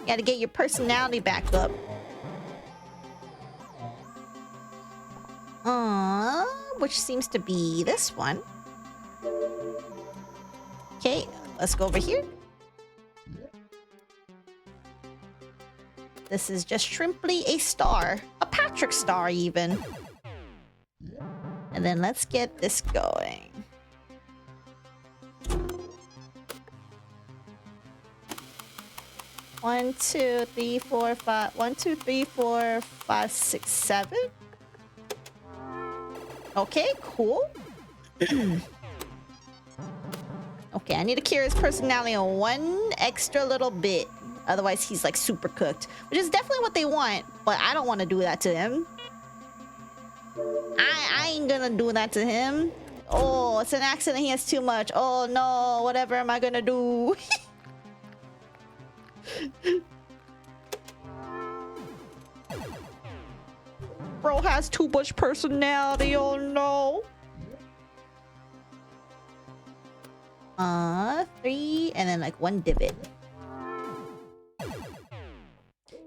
Gotta get your personality back up. Which seems to be this one. Okay, let's go over here. This is just simply a star. A Patrick star, even. And then let's get this going. One, two, three, four, five. 1, 2, 3, 4, 5, 6, 7. Okay, cool. Okay, I need to cure his personality on one extra little bit. Otherwise, he's like super cooked. Which is definitely what they want, but I don't want to do that to him. I ain't gonna do that to him. Oh, it's an accident. He has too much. Oh no, whatever am I gonna do? Bro has too much personality. Oh no. 3 and then like 1 divot.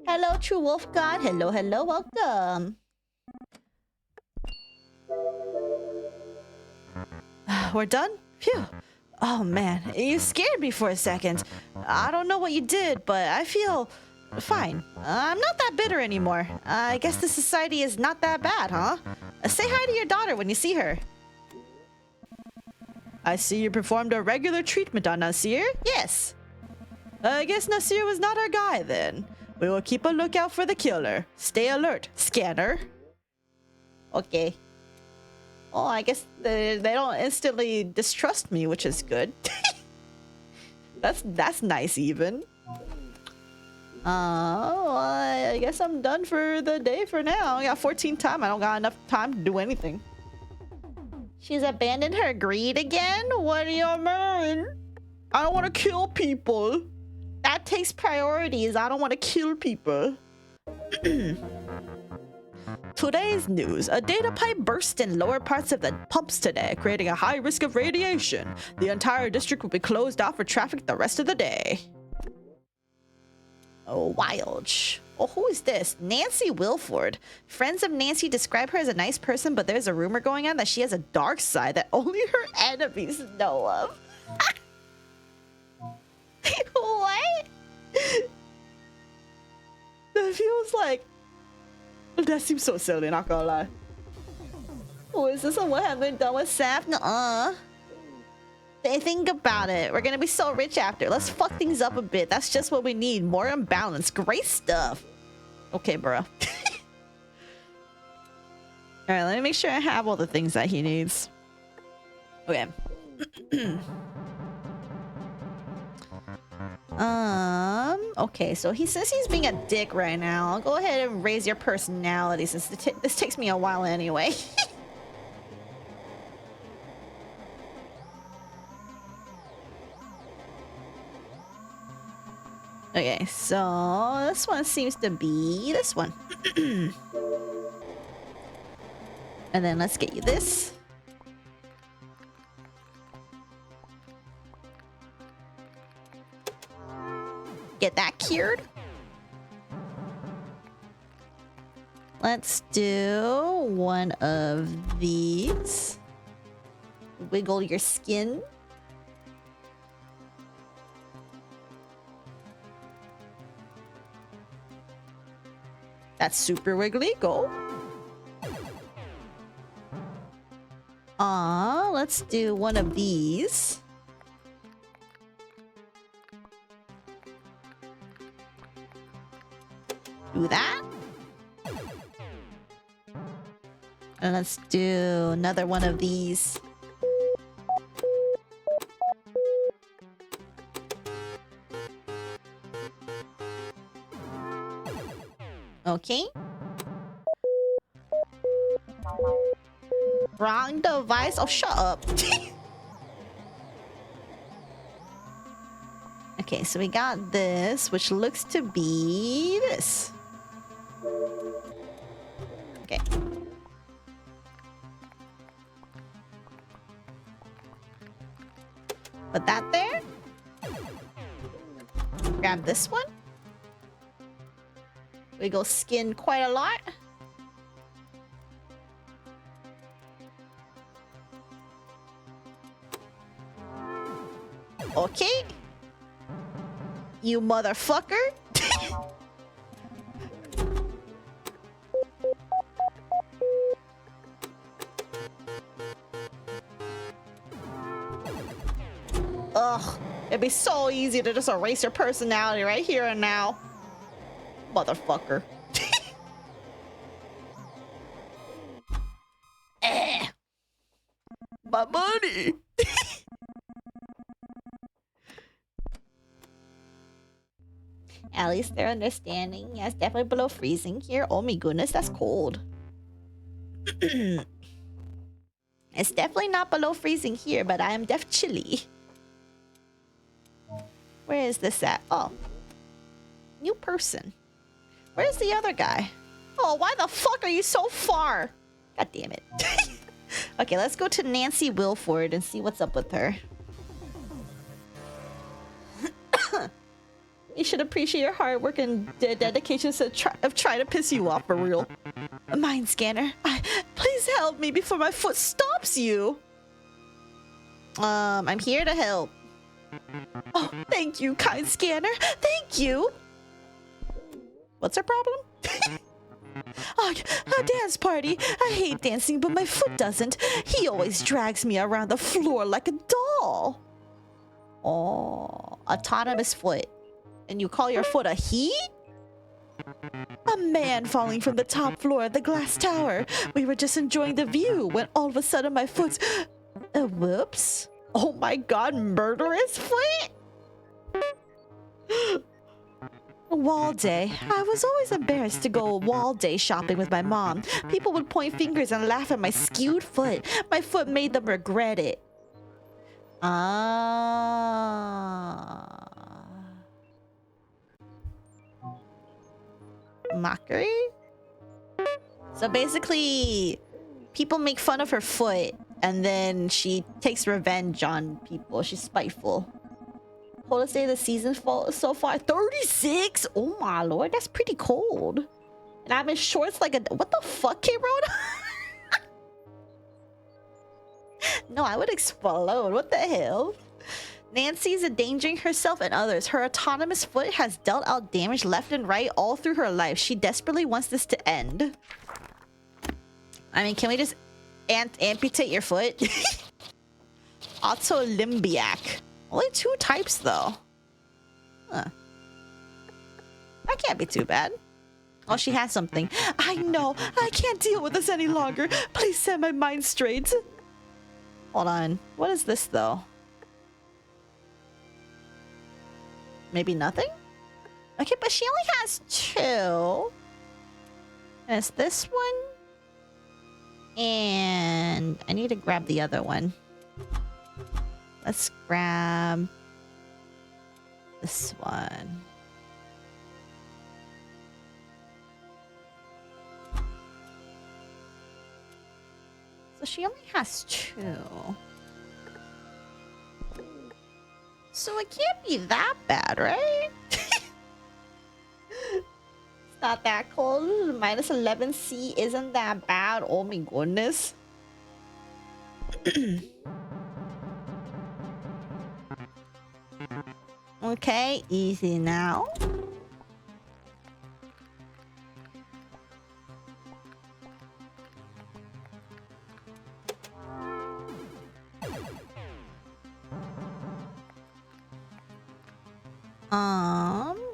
Hello, True Wolf God. Hello, welcome. We're done? Phew. Oh man, you scared me for a second. I don't know what you did, but I feel fine. I'm not that bitter anymore. I guess the society is not that bad, huh? Say hi to your daughter when you see her. I see you performed a regular treatment on Nasir? Yes. I guess Nasir was not our guy then. We will keep a lookout for the killer. Stay alert, scanner. Okay. Oh, I guess they don't instantly distrust me, which is good. That's nice even. I guess I'm done for the day for now. I got 14 time. I don't got enough time to do anything. She's abandoned her greed again? What do you mean? I don't want to kill people. That takes priorities. I don't want to kill people. Today's news. A data pipe burst in lower parts of the pumps today, creating a high risk of radiation. The entire district will be closed off for traffic the rest of the day. Oh, wild. Oh, who is this? Nancy Wilford. Friends of Nancy describe her as a nice person, but there's a rumor going on that she has a dark side that only her enemies know of. What? That feels like... That seems so silly, not gonna lie. Oh, is this what have been done with Saf? Nuh-uh. Think about it. We're gonna be so rich after. Let's fuck things up a bit. That's just what we need. More imbalance. Great stuff. Okay, bro. Alright, let me make sure I have all the things that he needs. Okay. Okay, so since he's being a dick right now, I'll go ahead and raise your personality since this takes me a while anyway. Okay, so this one seems to be this one. And then let's get you this. Get that cured. Let's do one of these. Wiggle your skin. That's super wiggly. Go. Let's do one of these. Do that. And let's do another one of these. Okay. Wrong device. Oh, shut up. Okay, so we got this, which looks to be this. Okay. Put that there. Grab this one. Wiggle skin quite a lot. Okay. You motherfucker. Ugh. It'd be so easy to just erase your personality right here and now. Motherfucker. Eh. My money. At least they're understanding. Yeah, it's definitely below freezing here. Oh my goodness, that's cold. It's definitely not below freezing here, but I am def chilly. Where is this at? Oh. New person. Where's the other guy? Oh, why the fuck are you so far? God damn it. Okay, let's go to Nancy Wilford and see what's up with her. You should appreciate your hard work and dedication of trying to piss you off for real. A mind scanner. Please help me before my foot stops you. I'm here to help. Oh, thank you, kind scanner. Thank you. What's her problem? Oh, a dance party. I hate dancing, but my foot doesn't. He always drags me around the floor like a doll. Oh, autonomous foot. And you call your foot a he? A man falling from the top floor of the glass tower. We were just enjoying the view when all of a sudden my foot's... whoops. Oh my god, murderous foot? Wall day. I was always embarrassed to go wall day shopping with my mom. People would point fingers and laugh at my skewed foot. My foot made them regret it. Mockery? So basically, people make fun of her foot, and then she takes revenge on people. She's spiteful. Coldest day of the season so far, 36? Oh my lord, that's pretty cold. And I'm in shorts like a... What the fuck, K-Road? No, I would explode. What the hell? Nancy's endangering herself and others. Her autonomous foot has dealt out damage left and right all through her life. She desperately wants this to end. I mean, can we just amputate your foot? Autolimbiac. Only 2 types, though. Huh. That can't be too bad. Oh, she has something. I know. I can't deal with this any longer. Please set my mind straight. Hold on. What is this, though? Maybe nothing? Okay, but she only has 2. And it's this one. And I need to grab the other one. Let's grab this one. So she only has 2. So it can't be that bad, right? It's not that cold. Minus 11C isn't that bad. Oh my goodness. Okay, easy now.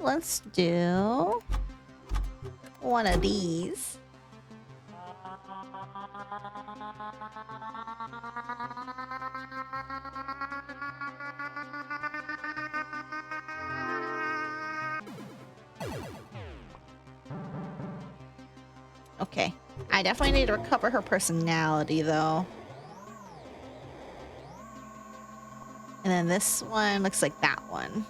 Let's do one of these. Okay. I definitely need to recover her personality, though. And then this one looks like that one.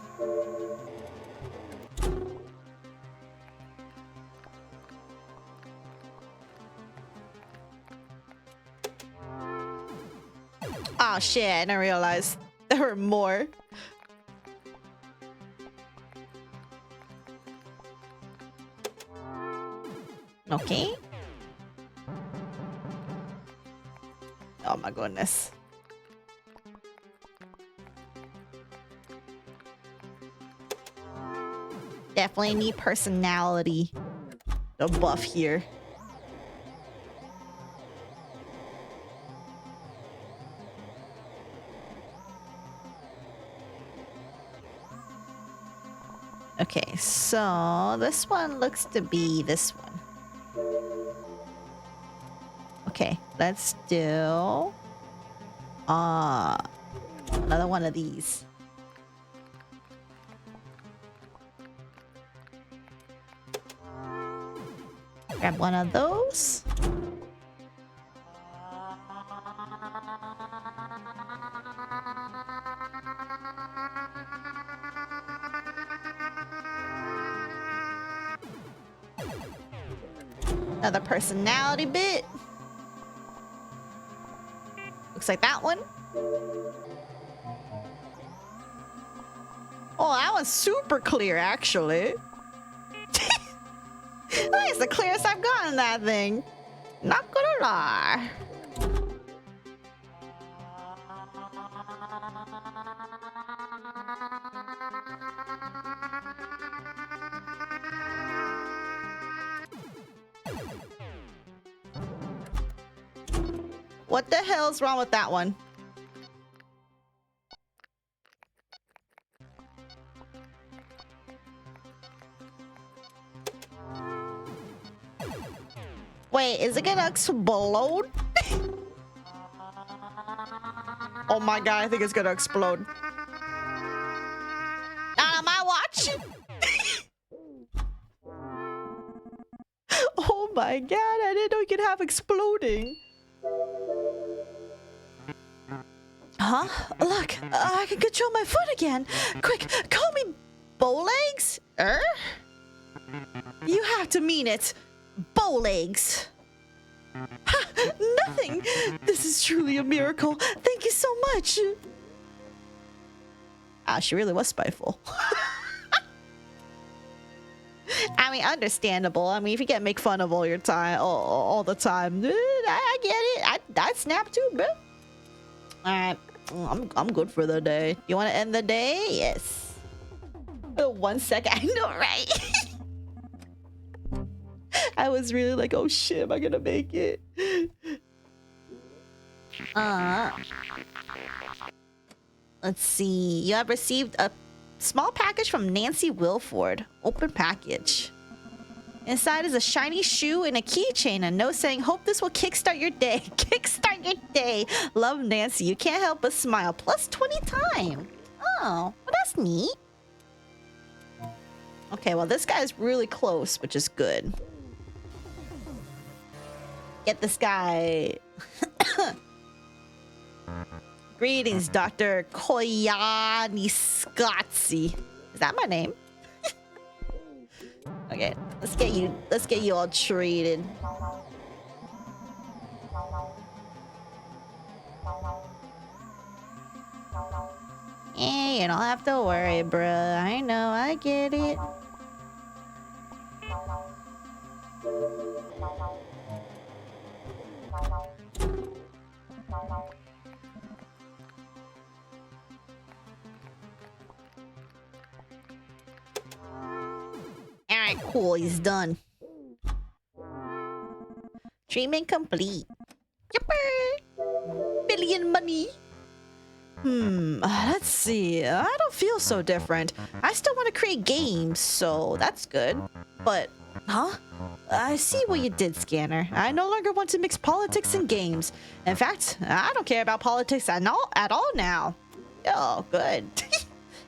Oh shit, I didn't realize there were more. Okay. Oh my goodness. Definitely need personality to buff here. Okay, so this one looks to be this one. Okay, let's do another one of these. Grab one of those. Another personality bit. Looks like that one. Oh, that one's super clear, actually. That's the clearest I've gotten that thing. Not gonna lie. What the hell's wrong with that one? Wait, is it gonna explode? Oh my god, I think it's gonna explode. Not on my watch! Oh my god, I didn't know you could have exploding. Huh? Look, I can control my foot again. Quick, call me Bowlegs? You have to mean it. Bowlegs. Ha! Nothing! This is truly a miracle. Thank you so much. Ah, she really was spiteful. I mean, understandable. I mean, if you get make fun of all your time, all the time, I get it. I'd snap too, bro. All right, I'm good for the day. You want to end the day? Yes. 1 second. I know, right? I was really like, oh shit, am I gonna make it? Let's see. You have received a small package from Nancy Wilford. Open package. Inside is a shiny shoe and a keychain. A note saying, hope this will kickstart your day. Kickstart your day. Love, Nancy. You can't help but smile. Plus 20 time. Oh, well, that's neat. Okay, well, this guy's really close, which is good. Get this guy. Greetings, Dr. Koyaanisqatsi. Is that my name? Okay, let's get you all treated. Eh, you don't have to worry, bruh. I know, I get it. Alright, cool, he's done. Treatment complete. Yipper! Billion money. Let's see. I don't feel so different. I still want to create games, so that's good. But, huh? I see what you did, Scanner. I no longer want to mix politics and games. In fact, I don't care about politics at all now. Oh, good.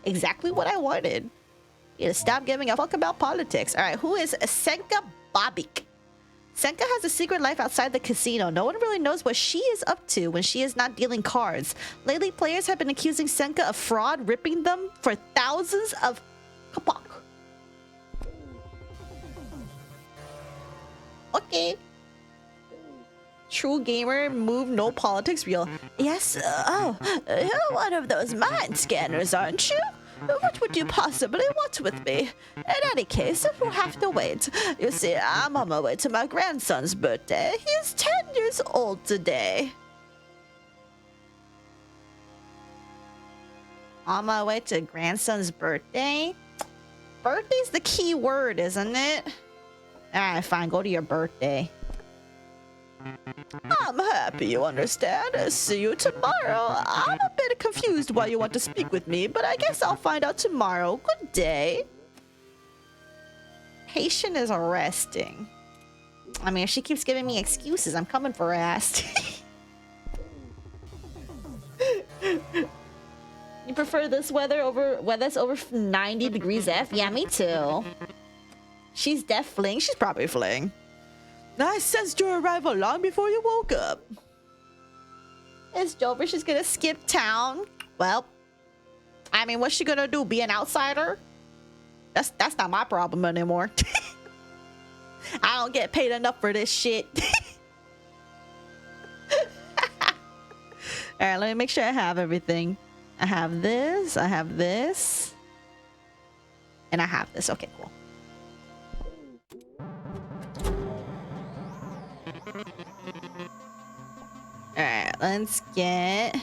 Exactly what I wanted. You to stop giving a fuck about politics. Alright, who is Senka Bobik? Senka has a secret life outside the casino. No one really knows what she is up to when she is not dealing cards. Lately, players have been accusing Senka of fraud, ripping them for thousands of kapak. Okay. True gamer move, no politics real. Yes, you're one of those mind scanners, aren't you? What would you possibly want with me? In any case, it will have to wait. You see, I'm on my way to my grandson's birthday. He's 10 years old today. On my way to grandson's birthday? Birthday's the key word, isn't it? Alright, fine. Go to your birthday. I'm happy you understand. See you tomorrow. I'm a bit confused why you want to speak with me, but I guess I'll find out tomorrow. Good day. Patient is resting. I mean, if she keeps giving me excuses, I'm coming for her ass. You prefer this weather over weather's over 90 degrees F? Yeah, me too. She's deaf fling. She's probably fling. I sensed your arrival long before you woke up. It's over. She's gonna skip town. Well, I mean, what's she gonna do? Be an outsider? That's not my problem anymore. I don't get paid enough for this shit. Alright, let me make sure I have everything. I have this, and I have this. Okay, cool. Alright, let's get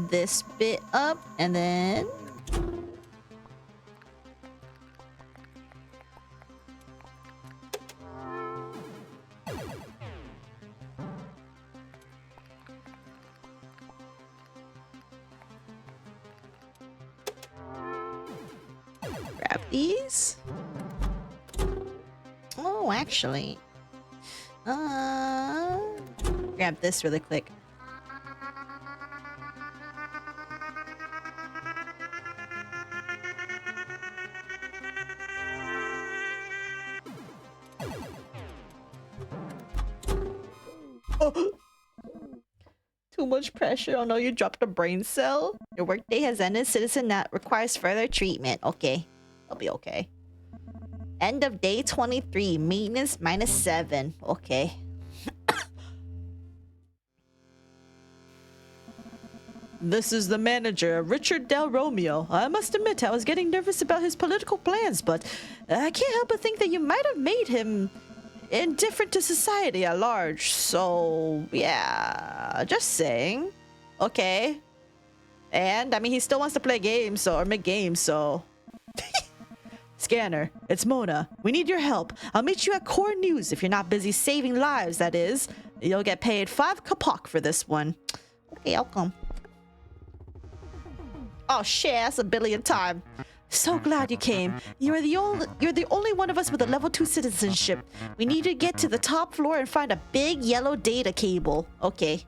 this bit up, and then grab these. Oh, actually, grab this really quick. Oh. Too much pressure. Oh no, you dropped a brain cell. Your workday has ended. Citizen that requires further treatment. Okay, I'll be okay. End of day 23. Maintenance -7. Okay. This is the manager, Richard Del Romeo. I must admit, I was getting nervous about his political plans, but I can't help but think that you might have made him indifferent to society at large. So, yeah, just saying. Okay. And, I mean, he still wants to play games, so, or make games, so... Scanner, it's Mona. We need your help. I'll meet you at Core News if you're not busy saving lives, that is. You'll get paid 5 kapak for this one. Okay, I'll come. Oh shit, that's a billion time. So glad you came. You're the only one of us with a level 2 citizenship. We need to get to the top floor and find a big yellow data cable. Okay.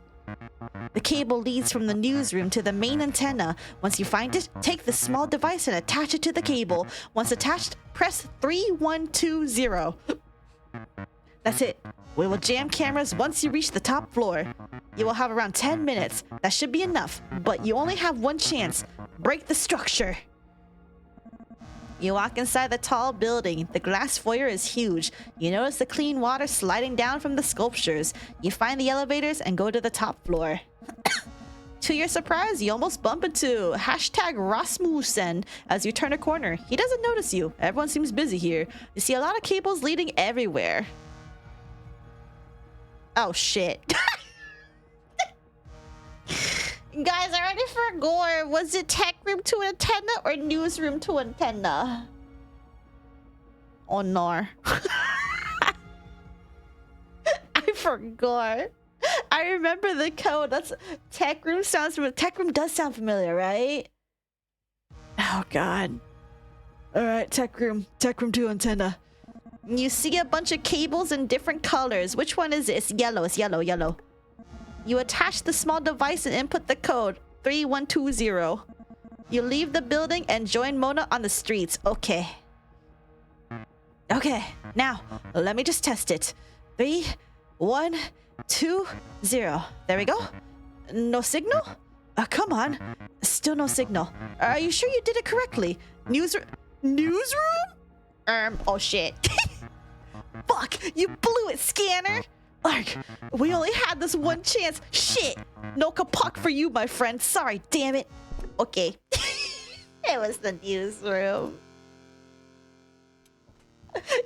The cable leads from the newsroom to the main antenna. Once you find it, take the small device and attach it to the cable. Once attached, press 3120. That's it. We will jam cameras once you reach the top floor. You will have around 10 minutes. That should be enough, but you only have one chance. Break the structure. You walk inside the tall building. The glass foyer is huge. You notice the clean water sliding down from the sculptures. You find the elevators and go to the top floor. To your surprise, you almost bump into #Rasmussen as you turn a corner. He doesn't notice you. Everyone seems busy here. You see a lot of cables leading everywhere. Oh shit. Guys, I already forgot. Was it tech room to antenna or newsroom to antenna? Oh no. I forgot. I remember the code. That's tech room sounds familiar. Tech room does sound familiar, right? Oh god. Alright, tech room to antenna. You see a bunch of cables in different colors. Which one is it? It's yellow. It's yellow, yellow. You attach the small device and input the code 3120. You leave the building and join Mona on the streets. Okay. Okay, now let me just test it. 3120. There we go. No signal? Come on. Still no signal. Are you sure you did it correctly? Newsroom? Oh shit. Fuck, you blew it, scanner. Like, we only had this one chance. Shit. No kapok for you, my friend. Sorry, damn it. Okay. It was the newsroom.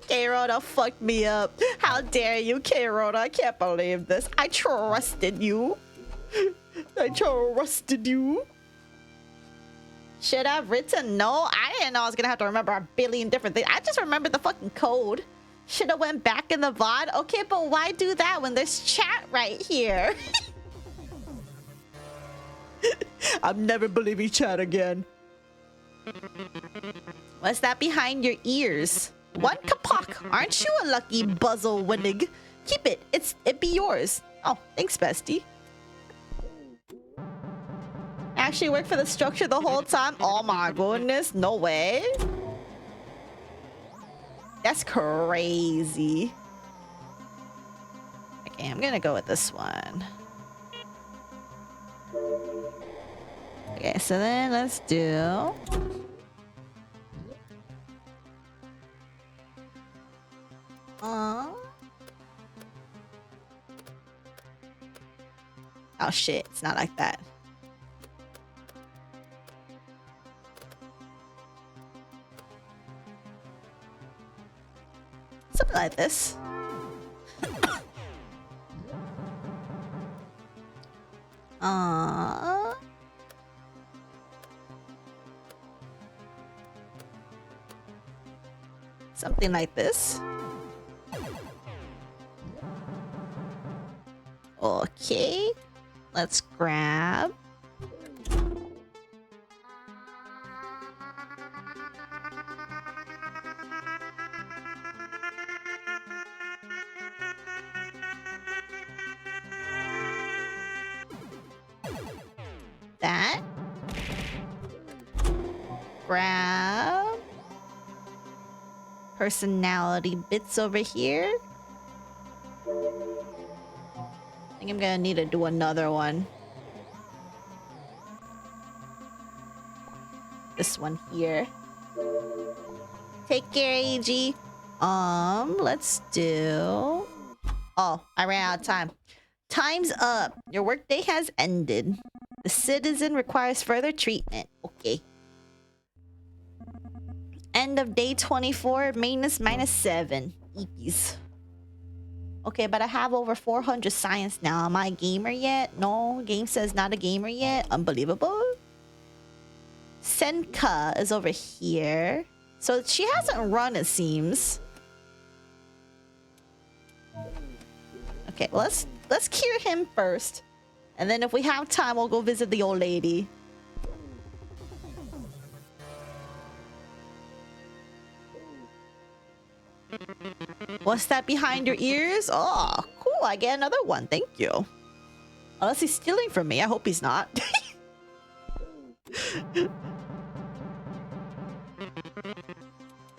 K-Rona fucked me up. How dare you, K-Rona? I can't believe this. I trusted you. I trusted you. Should I have written? No, I didn't know I was gonna have to remember a billion different things. I just remembered the fucking code. Should have went back in the VOD. Okay, but why do that when there's chat right here? I'm never believing chat again. What's that behind your ears? One kapok. Aren't you a lucky buzzle winnig? Keep it. It be yours. Oh, thanks, bestie. Actually worked for the structure the whole time? Oh my goodness, no way. That's crazy. Okay, I'm gonna go with this one. Okay, so then let's do... Oh shit, it's not like that. Something like this. Something like this. Okay, let's grab. That. Grab. Personality bits over here. I think I'm gonna need to do another one. This one here. Take care, AG. Let's do... Oh, I ran out of time. Time's up. Your workday has ended. The citizen requires further treatment. Okay. End of day 24. Maintenance -7. Eepies. Okay, but I have over 400 science now. Am I a gamer yet? No, game says not a gamer yet. Unbelievable. Senka is over here. So she hasn't run, it seems. Okay, let's cure him first. And then if we have time, we'll go visit the old lady. What's that behind your ears? Oh, cool. I get another one. Thank you. Unless he's stealing from me. I hope he's not.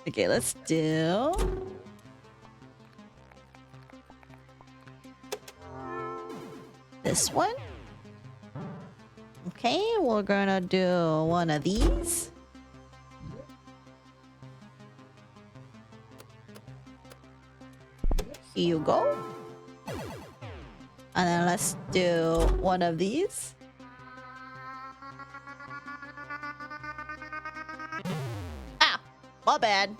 Okay, let's do... this one. Okay, we're gonna do one of these. Here you go. And then let's do one of these. Ah, my bad.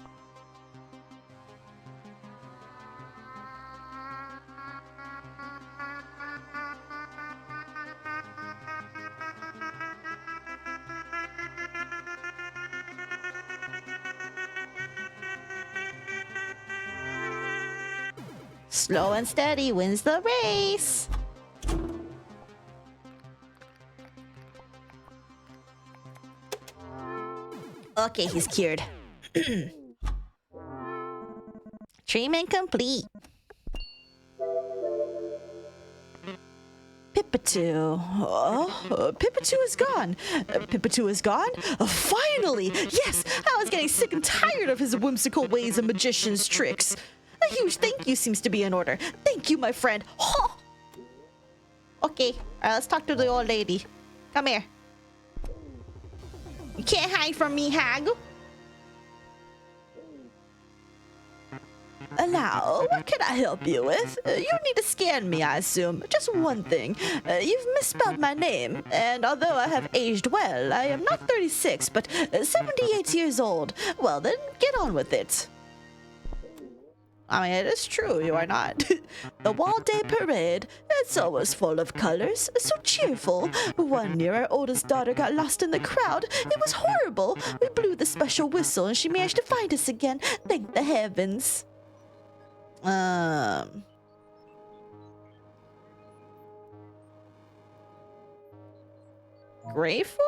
Slow and steady wins the race. Okay, he's cured. Treatment complete. Pipatu. Pipatu is gone. Pipatu is gone? Finally! Yes! I was getting sick and tired of his whimsical ways and magician's tricks. A huge thank you seems to be in order. Thank you, my friend. Oh. Okay, let's talk to the old lady. Come here. You can't hide from me, hag. Now, what can I help you with? You need to scan me, I assume. Just one thing. You've misspelled my name, and although I have aged well, I am not 36, but 78 years old. Well then, get on with it. I mean, it is true, you are not. The Wall Day Parade, it's always full of colors, so cheerful. One year, our oldest daughter got lost in the crowd. It was horrible. We blew the special whistle and she managed to find us again. Thank the heavens. Grateful?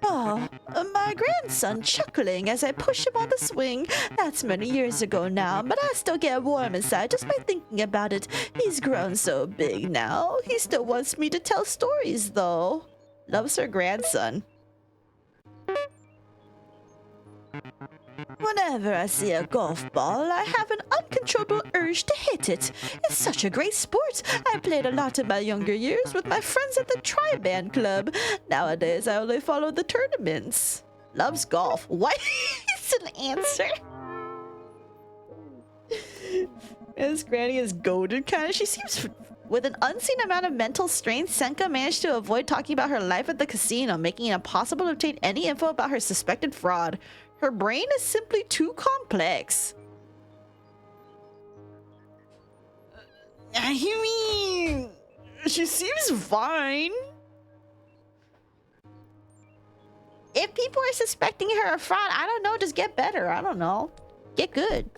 Oh, my grandson chuckling as I push him on the swing. That's many years ago now, but I still get warm inside just by thinking about it. He's grown so big now. He still wants me to tell stories, though. Loves her grandson. Whenever I see a golf ball, I have an uncontrollable urge to hit it. It's such a great sport. I played a lot in my younger years with my friends at the Tri-Band Club. Nowadays, I only follow the tournaments. Loves golf. What is an answer? This granny is goaded, kind of. She seems... With an unseen amount of mental strain, Senka managed to avoid talking about her life at the casino, making it impossible to obtain any info about her suspected fraud. Her brain is simply too complex. I mean, she seems fine. If people are suspecting her of fraud, I don't know, just get better. I don't know. Get good.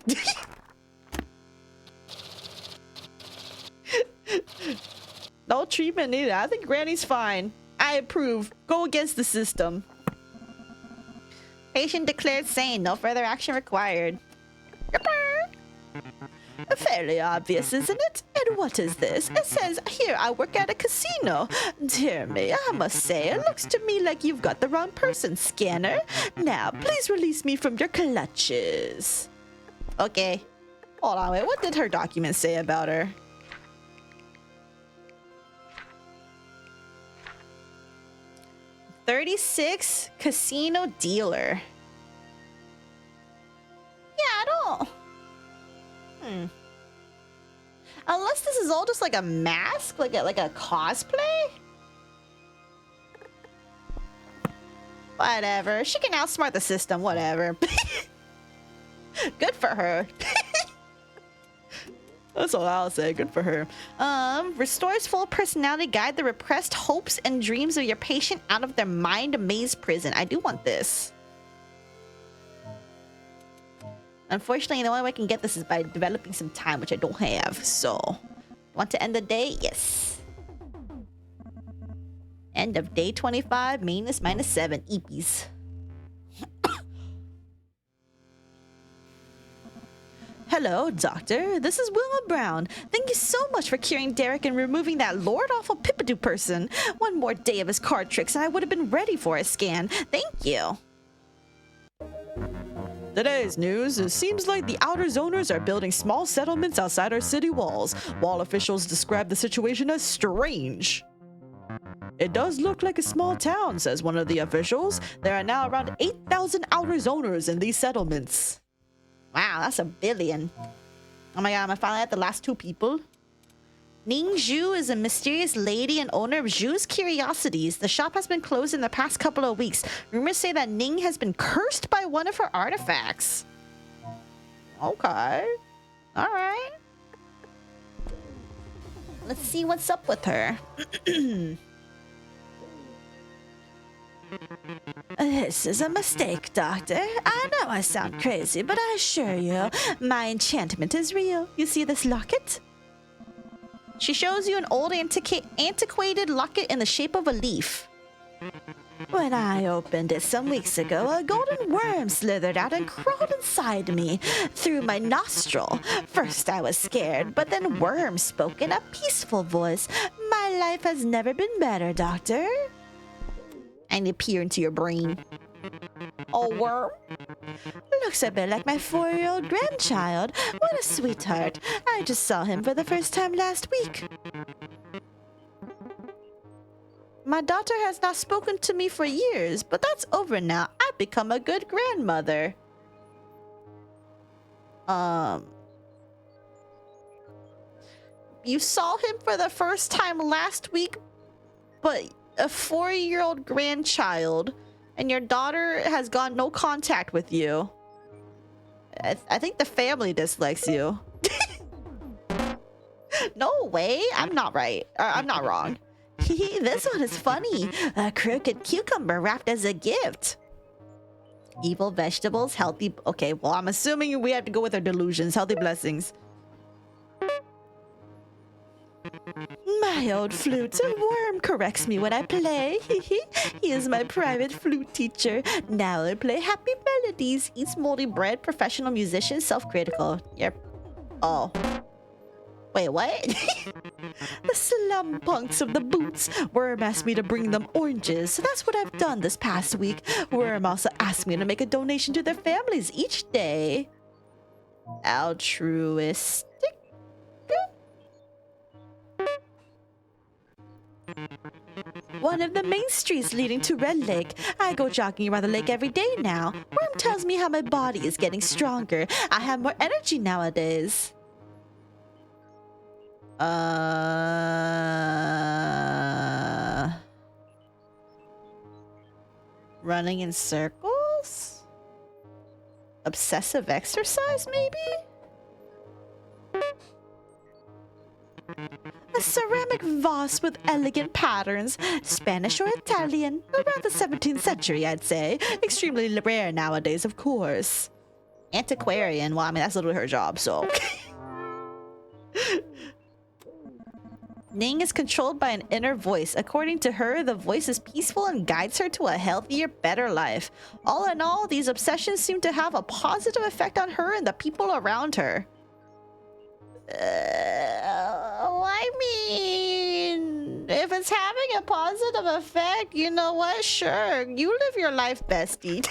No treatment needed. I think Granny's fine. I approve. Go against the system. Patient declared sane. No further action required. Fairly obvious, isn't it? And what is this? It says here I work at a casino. Dear me, I must say, it looks to me like you've got the wrong person, Scanner. Now, please release me from your clutches. Okay. Hold on, wait. What did her document say about her? $36 casino dealer. Yeah, I don't. Unless this is all just like a mask, like a cosplay. Whatever. She can outsmart the system. Whatever. Good for her. That's all I'll say. Good for her. Restores full personality. Guide the repressed hopes and dreams of your patient out of their mind maze prison. I do want this. Unfortunately, the only way I can get this is by developing some time, which I don't have. So, want to end the day? Yes. End of day 25, -7. Eepies. Hello, Doctor. This is Wilma Brown. Thank you so much for curing Derek and removing that Lord Awful Pippadoo person. One more day of his card tricks and I would have been ready for a scan. Thank you. Today's news, it seems like the Outer Zoners are building small settlements outside our city walls. Wall officials describe the situation as strange. It does look like a small town, says one of the officials. There are now around 8,000 Outer Zoners in these settlements. Wow, that's 1 billion. Oh my god, am I finally at the last 2 people? Ning Zhu is a mysterious lady and owner of Zhu's Curiosities. The shop has been closed in the past couple of weeks. Rumors say that Ning has been cursed by one of her artifacts. Okay. Alright. Let's see what's up with her. This is a mistake, Doctor. I know I sound crazy, but I assure you, my enchantment is real. You see this locket? She shows you an old antiquated locket in the shape of a leaf. When I opened it some weeks ago, a golden worm slithered out and crawled inside me through my nostril. First I was scared, but then Worm spoke in a peaceful voice. My life has never been better, Doctor. I need to peer into your brain. Oh, Worm? Looks a bit like my 4-year-old grandchild. What a sweetheart. I just saw him for the first time last week. My daughter has not spoken to me for years, but that's over now. I've become a good grandmother. You saw him for the first time last week, but a 4-year-old grandchild, and your daughter has got no contact with you. I think the family dislikes you. No way, I'm not right. I'm not wrong. This one is funny. A crooked cucumber wrapped as a gift. Evil vegetables, healthy... Okay, well, I'm assuming we have to go with our delusions. Healthy blessings. My old flute. A worm corrects me when I play. He is my private flute teacher. Now I play happy melodies. Eats moldy bread. Professional musician. Self-critical. Yep. Oh. Wait, what? The slum punks of the boots. Worm asked me to bring them oranges, so that's what I've done this past week. Worm also asked me to make a donation to their families each day. Altruistic? One of the main streets leading to Red Lake. I go jogging around the lake every day now. Worm tells me how my body is getting stronger. I have more energy nowadays. Running in circles? Obsessive exercise, maybe? A ceramic vase with elegant patterns. Spanish or Italian. Around the 17th century, I'd say. Extremely rare nowadays, of course. Antiquarian. Well, I mean, that's literally her job, so... Ning is controlled by an inner voice. According to her, the voice is peaceful and guides her to a healthier, better life. All in all, these obsessions seem to have a positive effect on her and the people around her. I mean, if it's having a positive effect, you know what? Sure, you live your life, bestie.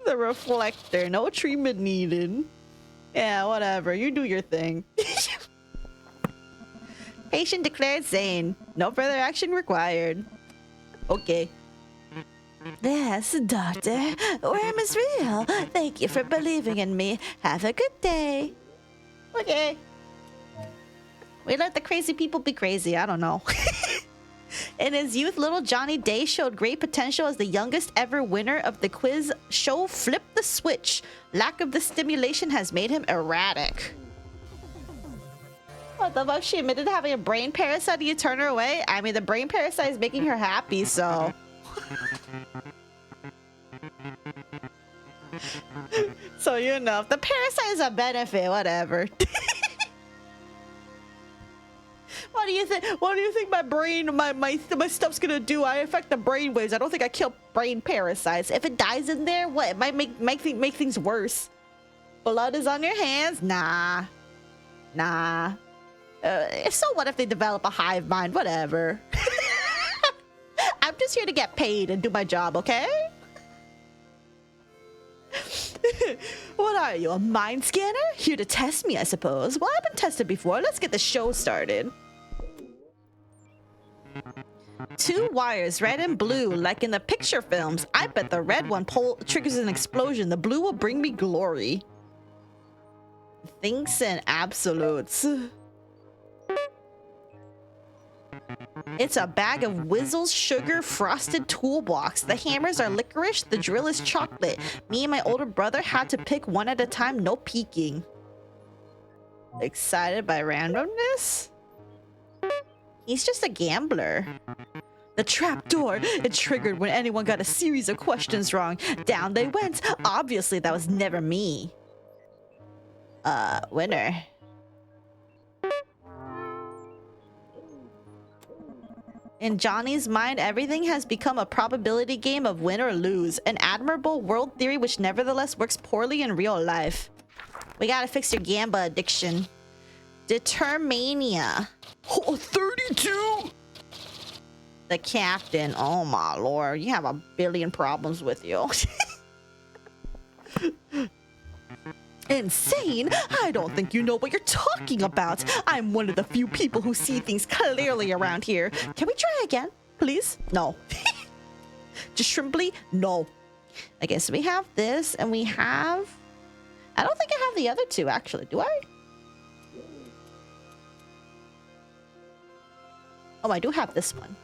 The reflector, no treatment needed. Yeah, whatever. You do your thing. Patient declared sane. No further action required. Okay. Yes, Doctor. Worm is real. Thank you for believing in me. Have a good day. Okay. We let the crazy people be crazy. I don't know. In his youth, little Johnny Day showed great potential as the youngest ever winner of the quiz show Flip the Switch. Lack of the stimulation has made him erratic. What the fuck? She admitted to having a brain parasite. You turn her away? I mean, the brain parasite is making her happy, so... So, you know, if the parasite is a benefit, whatever. What do do you think? What do you think my brain, my stuff's gonna do? I affect the brain waves. I don't think I kill brain parasites. If it dies in there, what? It might make things worse. Blood is on your hands? Nah. If so, what if they develop a hive mind? Whatever. I'm just here to get paid and do my job, okay? What are you, a mind scanner? Here to test me, I suppose. Well, I've been tested before. Let's get the show started. 2 wires, red and blue, like in the picture films. I bet the red one triggers an explosion. The blue will bring me glory. Thinks in absolutes. It's a bag of Whizzles sugar frosted toolbox. The hammers are licorice, the drill is chocolate. Me and my older brother had to pick one at a time, no peeking. Excited by randomness? He's just a gambler. The trap door, it triggered when anyone got a series of questions wrong. Down they went. Obviously, that was never me. Winner. In Johnny's mind, everything has become a probability game of win or lose. An admirable world theory which nevertheless works poorly in real life. We gotta fix your gamba addiction. Determania. Oh, 32! The captain. Oh my lord, you have a billion problems with you. Insane? I don't think you know what you're talking about. I'm one of the few people who see things clearly around here. Can we try again, please? No. Just shrimply, no. Okay, so we have this, and we have... I don't think I have the other two, actually. Do I? Oh, I do have this one.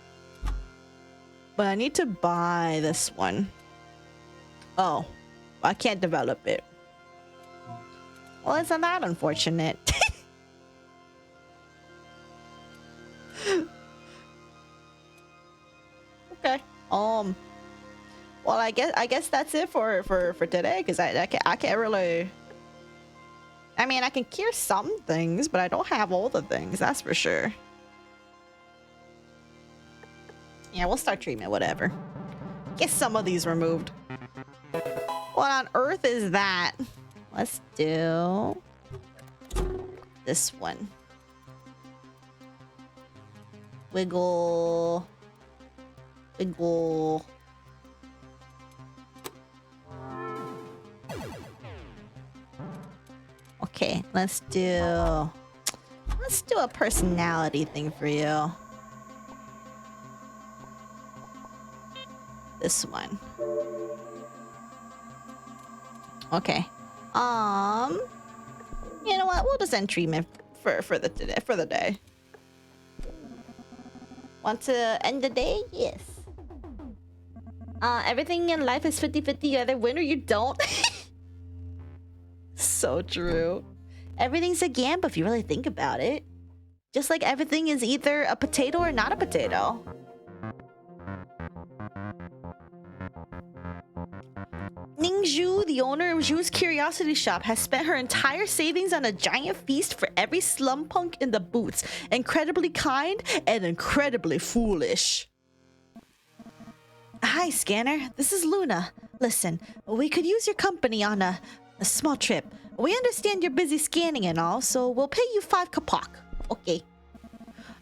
But I need to buy this one. Oh, I can't develop it. Well, isn't that unfortunate? Okay. Well, I guess that's it for today, because I can't really. I mean, I can cure some things, but I don't have all the things. That's for sure. Yeah, we'll start treatment. Whatever. Get some of these removed. What on earth is that? Let's do this one. Wiggle. Wiggle. Okay, let's do a personality thing for you. This one. Okay. You know what? We'll just end treatment for the day. Want to end the day? Yes. Everything in life is 50-50. You either win or you don't. So true. Everything's a gamble if you really think about it. Just like everything is either a potato or not a potato. Ningzhu, the owner of Zhu's Curiosity Shop, has spent her entire savings on a giant feast for every slum punk in the boots. Incredibly kind and incredibly foolish. Hi, Scanner. This is Luna. Listen, we could use your company on a small trip. We understand you're busy scanning and all, so we'll pay you 5 kapak. Okay.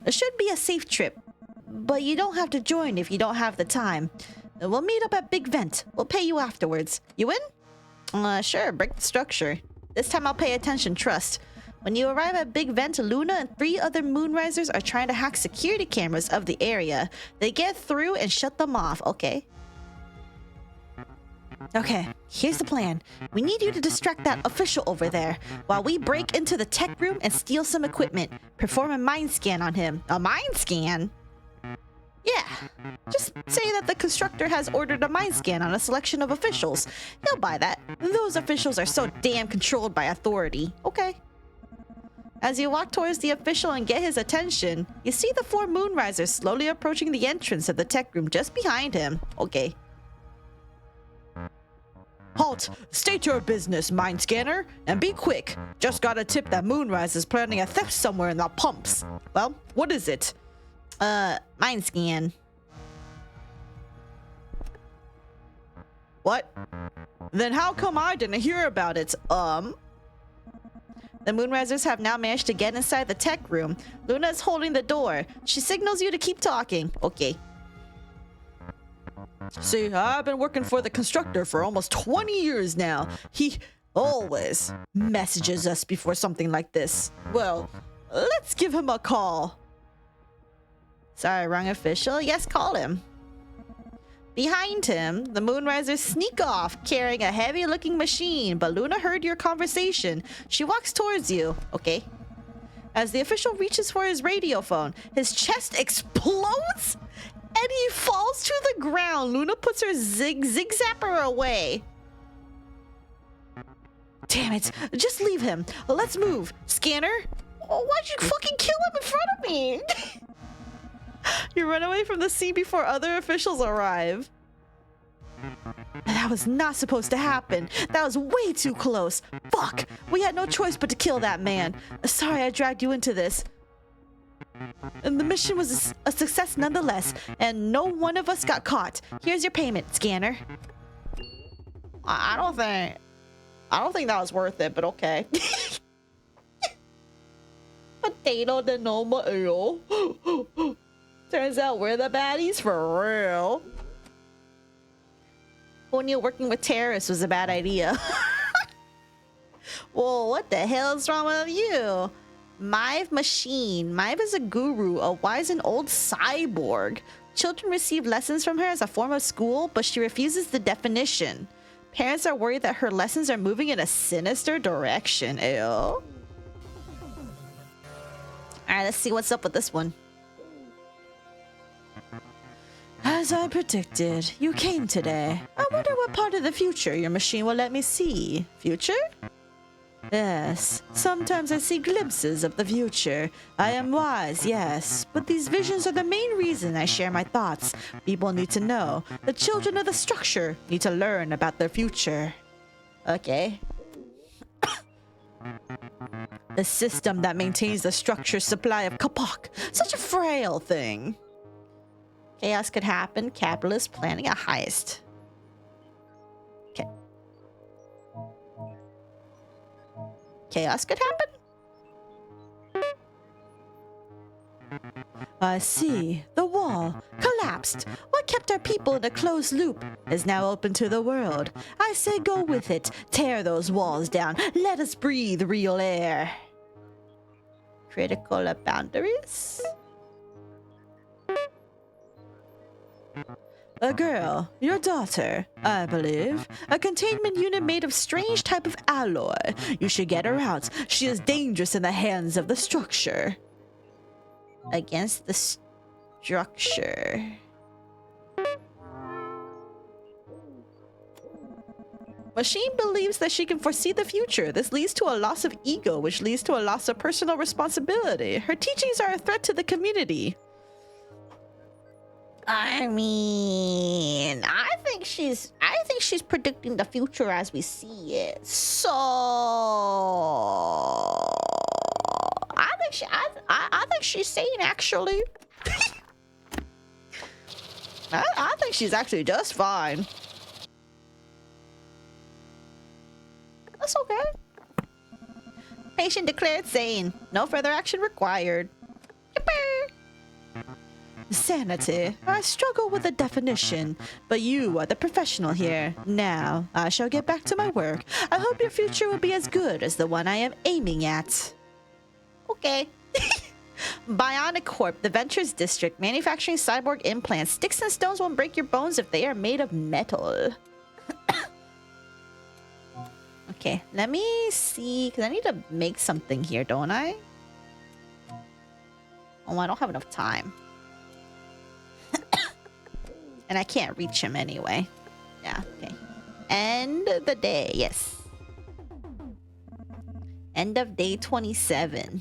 It should be a safe trip, but you don't have to join if you don't have the time. We'll meet up at Big Vent. We'll pay you afterwards. You in? Sure, break the structure. This time I'll pay attention, trust. When you arrive at Big Vent, Luna and 3 other Moonrisers are trying to hack security cameras of the area. They get through and shut them off, okay? Okay, here's the plan. We need you to distract that official over there while we break into the tech room and steal some equipment. Perform a mind scan on him. A mind scan? Yeah, just say that the constructor has ordered a mind scan on a selection of officials. He'll buy that. Those officials are so damn controlled by authority. Okay. As you walk towards the official and get his attention, you see the 4 Moonrisers slowly approaching the entrance of the tech room just behind him. Okay. Halt! State your business, Mind Scanner, and be quick. Just got a tip that Moonrise is planning a theft somewhere in the pumps. Well, what is it? Mind Scan. What? Then how come I didn't hear about it? The Moonrisers have now managed to get inside the tech room. Luna is holding the door. She signals you to keep talking. Okay. See, I've been working for the constructor for almost 20 years now. He always messages us before something like this. Well, let's give him a call. Sorry, wrong official. Yes, call him. Behind him, the Moonrisers sneak off, carrying a heavy-looking machine, but Luna heard your conversation. She walks towards you. Okay. As the official reaches for his radio phone, his chest explodes, and he falls to the ground. Luna puts her zig-zapper away. Damn it. Just leave him. Let's move. Scanner? Oh, why'd you fucking kill him in front of me? You run away from the scene before other officials arrive. That was not supposed to happen. That was way too close. Fuck! We had no choice but to kill that man. Sorry I dragged you into this. And the mission was a success nonetheless, and no one of us got caught. Here's your payment, Scanner. I don't think that was worth it, but okay. Potato de Noma Ale. Turns out we're the baddies for real. Who knew working with terrorists was a bad idea? Whoa, what the hell is wrong with you? Mive Machine. Mive is a guru, a wise and old cyborg. Children receive lessons from her as a form of school, but she refuses the definition. Parents are worried that her lessons are moving in a sinister direction. Ew. Alright, let's see what's up with this one. As I predicted, you came today. I wonder what part of the future your machine will let me see. Future? Yes, sometimes I see glimpses of the future. I am wise, yes, but these visions are the main reason I share my thoughts. People need to know. The children of the structure need to learn about their future. Okay. The system that maintains the structure's supply of kapok. Such a frail thing. Chaos could happen. Capitalist planning a heist. Okay. Chaos could happen? I see. The wall collapsed. What kept our people in a closed loop is now open to the world. I say go with it. Tear those walls down. Let us breathe real air. Critical boundaries? A girl, your daughter, I believe. A containment unit made of strange type of alloy. You should get her out. She is dangerous in the hands of the structure. Against the structure. Machine believes that she can foresee the future. This leads to a loss of ego, which leads to a loss of personal responsibility. Her teachings are a threat to the community. I mean, I think she's predicting the future as we see it. So I think she's sane actually. I think she's actually just fine. That's okay. Patient declared sane. No further action required. Yippee! Sanity. I struggle with the definition, but you are the professional here. Now, I shall get back to my work. I hope your future will be as good as the one I am aiming at. Okay. Bionic Corp, the Ventures District, manufacturing cyborg implants. Sticks and stones won't break your bones if they are made of metal. Okay, let me see, because I need to make something here, don't I? Oh, I don't have enough time. And I can't reach him anyway. Yeah, okay. End of the day, yes. End of day 27.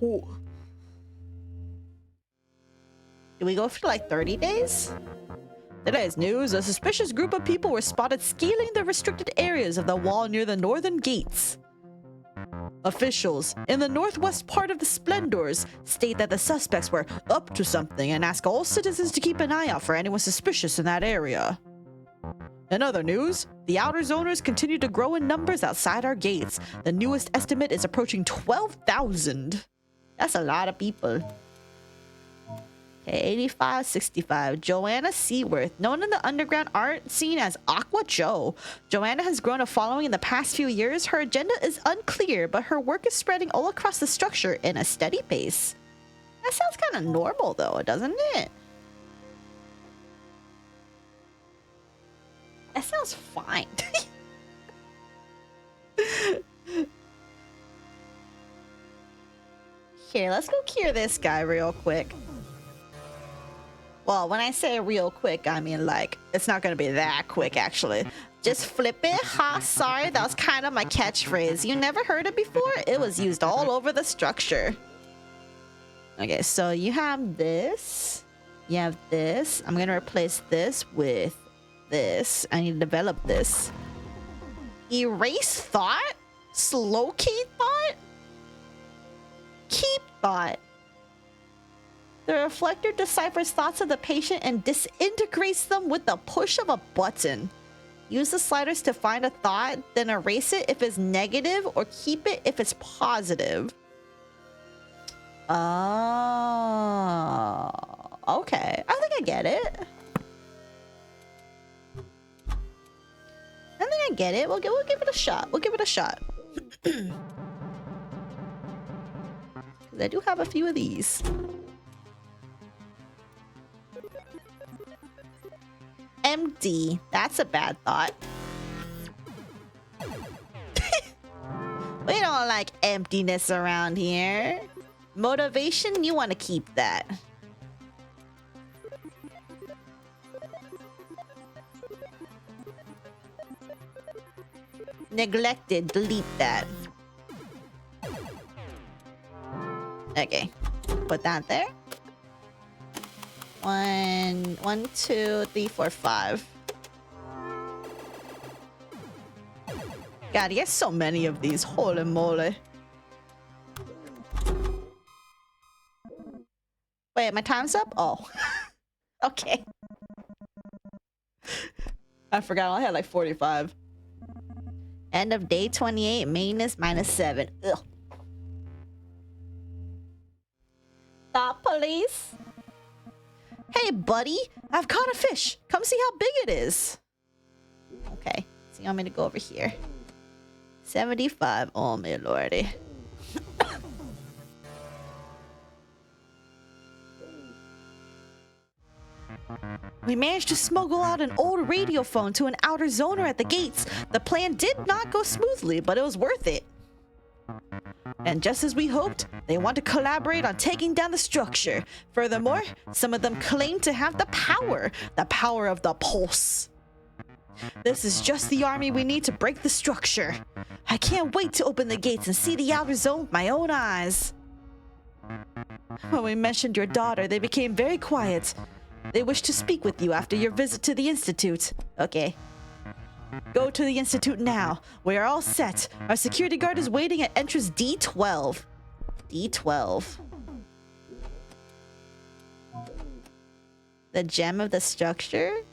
Ooh. Do we go for like 30 days? Today's news, a suspicious group of people were spotted scaling the restricted areas of the wall near the northern gates. Officials in the northwest part of the Splendors state that the suspects were up to something and ask all citizens to keep an eye out for anyone suspicious in that area. In other news, the outer zoners continue to grow in numbers outside our gates. The newest estimate is approaching 12,000. That's a lot of people. Okay, 85, 65. Joanna Seaworth, known in the underground art scene as Aqua Jo. Joanna has grown a following in the past few years. Her agenda is unclear, but her work is spreading all across the structure in a steady pace. That sounds kind of normal, though, doesn't it? That sounds fine. Here, let's go cure this guy real quick. Well, when I say real quick, I mean like, it's not gonna be that quick, actually. Just flip it. Ha, sorry, that was kind of my catchphrase. You never heard it before? It was used all over the structure. Okay, so you have this. You have this. I'm gonna replace this with this. I need to develop this. Erase thought? Slow key thought? Keep thought. The reflector deciphers thoughts of the patient and disintegrates them with the push of a button. Use the sliders to find a thought, then erase it if it's negative or keep it if it's positive. Oh, okay. I think I get it. I think I get it. We'll give it a shot. We'll give it a shot. I do have a few of these. Empty. That's a bad thought. We don't like emptiness around here. Motivation, you want to keep that. Neglected, delete that. Okay, put that there. 1, 2, 3, 4, 5. God, he has so many of these. Holy moly. Wait, my time's up? Oh. Okay. I forgot. I had like 45. End of day 28. Maintenance -7. Ugh. Thought police. Hey, buddy. I've caught a fish. Come see how big it is. Okay. So you want me to go over here? 75. Oh, my lordy. We managed to smuggle out an old radio phone to an outer zoner at the gates. The plan did not go smoothly, but it was worth it. And just as we hoped, they want to collaborate on taking down the structure. Furthermore, some of them claim to have the power of the pulse. This is just the army we need to break the structure. I can't wait to open the gates and see the outer zone with my own eyes. When we mentioned your daughter, they became very quiet. They wish to speak with you after your visit to the Institute. Okay. Go to the Institute now. We are all set. Our security guard is waiting at entrance D12. D12. The gem of the structure?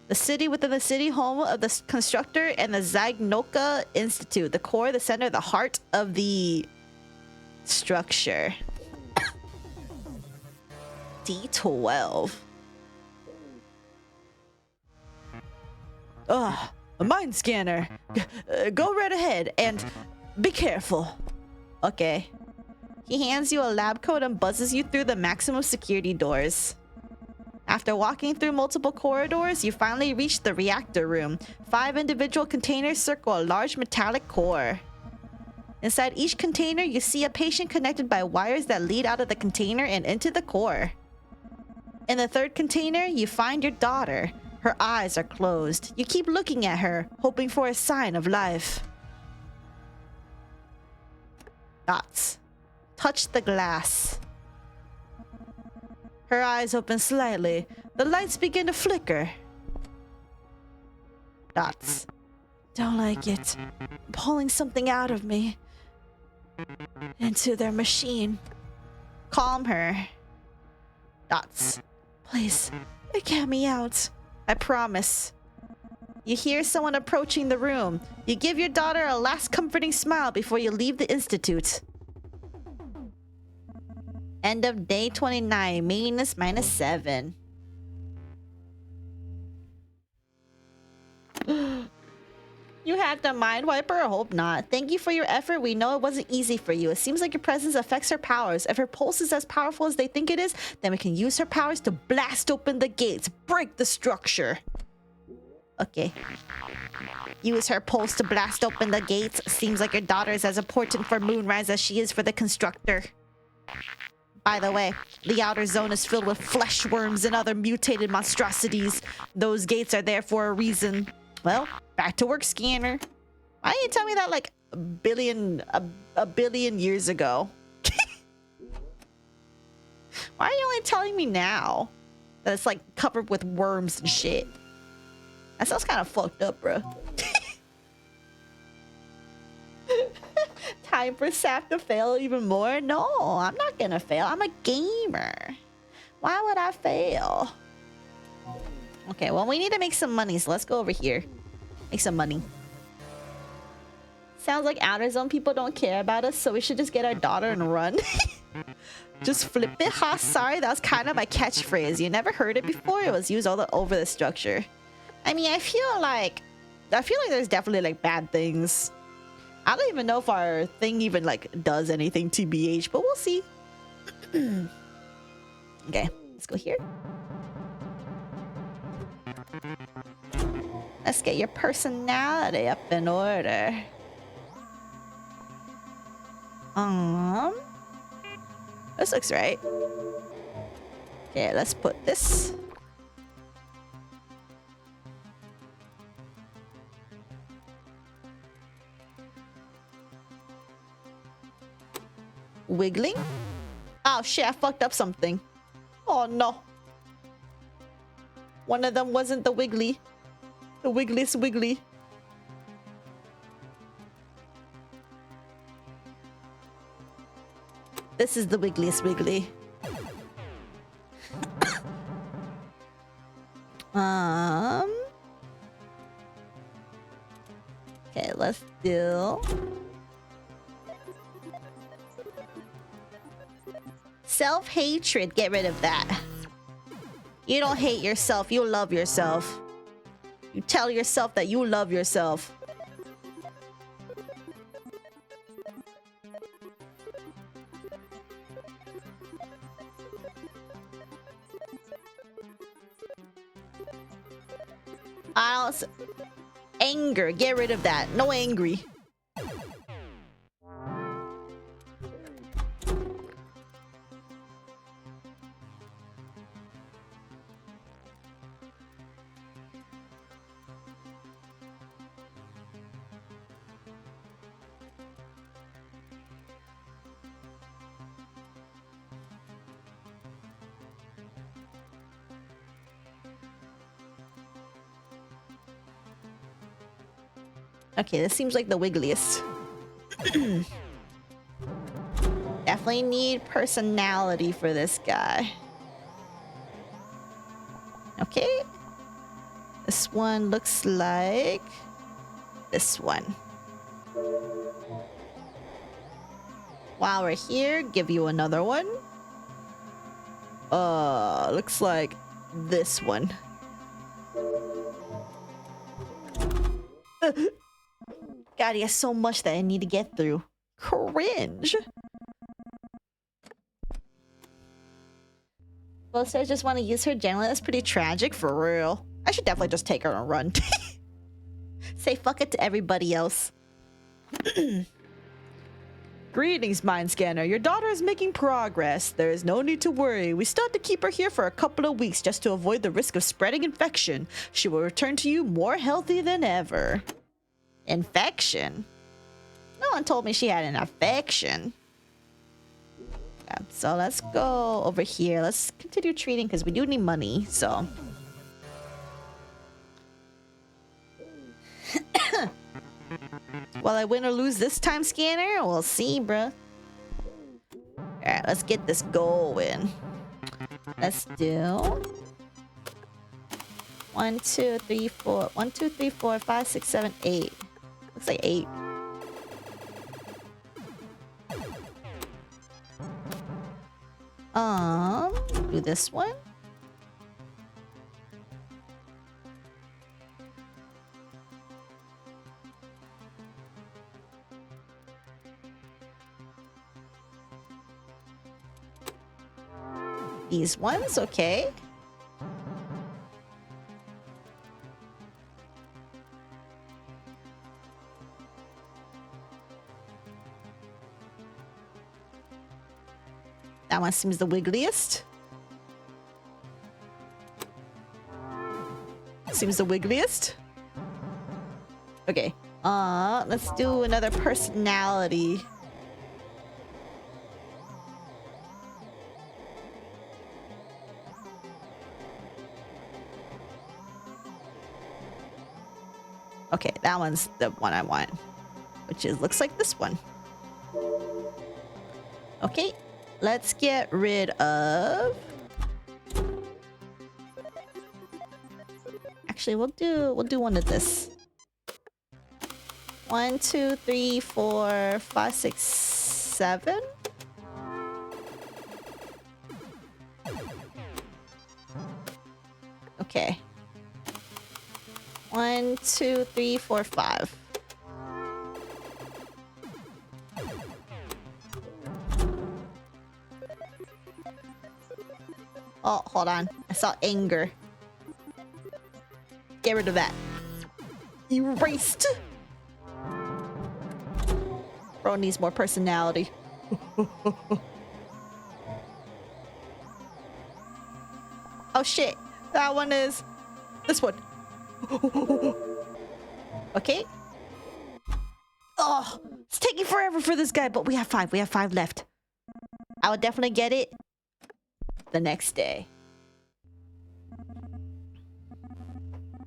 The city within the city, home of the constructor and the Zagnoka Institute. The core, the center, the heart of the structure. D12. Ugh, a mind scanner. Go right ahead and be careful. Okay. He hands you a lab coat and buzzes you through the maximum security doors. After walking through multiple corridors, you finally reach the reactor room. 5 individual containers circle a large metallic core. Inside each container, you see a patient connected by wires that lead out of the container and into the core. In the 3rd container, you find your daughter. Her eyes are closed. You keep looking at her, hoping for a sign of life. Dots. Touch the glass. Her eyes open slightly. The lights begin to flicker. Dots. Don't like it. Pulling something out of me. Into their machine. Calm her. Dots. Please, get me out. I promise. You hear someone approaching the room. You give your daughter a last comforting smile before you leave the institute. End of day 29. -7. You had the mind wiper? I hope not. Thank you for your effort. We know it wasn't easy for you. It seems like your presence affects her powers. If her pulse is as powerful as they think it is, then we can use her powers to blast open the gates. Break the structure. Okay. Use her pulse to blast open the gates. Seems like your daughter is as important for Moonrise as she is for the constructor. By the way, the outer zone is filled with flesh worms and other mutated monstrosities. Those gates are there for a reason. Well, back to work, Scanner. Why didn't you tell me that like a billion years ago? Why are you only telling me now that it's like covered with worms and shit? That sounds kind of fucked up, bro. Time for Sap to fail even more? No, I'm not gonna fail. I'm a gamer. Why would I fail? Okay, well, we need to make some money, so let's go over here. Make some money. Sounds like Outer Zone people don't care about us, so we should just get our daughter and run. Just flip it, ha. Sorry, that was kind of my catchphrase. You never heard it before? It was used all over the structure. I mean, I feel like there's definitely like bad things. I don't even know if our thing even like does anything TBH, but we'll see. Okay, let's go here. Let's get your personality up in order. This looks right. Okay, let's put this. Wiggling? Oh shit, I fucked up something. Oh no. One of them wasn't the wiggly. The wiggliest wiggly. This is the wiggliest wiggly. Okay, let's do self-hatred. Get rid of that. You don't hate yourself, you love yourself. You tell yourself that you love yourself. Anger, get rid of that. No angry. Okay, this seems like the wiggliest. Definitely need personality for this guy. Okay. This one looks like this one. While we're here, give you another one. Looks like this one. God, he has so much that I need to get through. Cringe. Well, so I just want to use her generally. That's pretty tragic, for real. I should definitely just take her and run. Say fuck it to everybody else. Greetings, Mind Scanner. Your daughter is making progress. There is no need to worry. We still have to keep her here for a couple of weeks just to avoid the risk of spreading infection. She will return to you more healthy than ever. Infection? No one told me she had an affection. Yeah, so let's go over here. Let's continue treating because we do need money. So. Will I win or lose this time, Scanner? We'll see, bruh. Alright, let's get this going. Let's do 1, 2, 3, 4. 1, 2, 3, 4, 5, 6, 7, 8. Looks like 8. Do this one. These ones, okay. That one seems the wiggliest. Seems the wiggliest. Okay. Let's do another personality. Okay, that one's the one I want, which is looks like this one. Okay, let's get rid of. Actually, we'll do one of this. 1, 2, 3, 4, 5, 6, 7. Okay. 1, 2, 3, 4, 5. Oh, hold on. I saw anger. Get rid of that. Erased. Bro needs more personality. Oh shit. That one is this one. Okay. Oh, it's taking forever for this guy, but we have 5. We have 5 left. I will definitely get it the next day.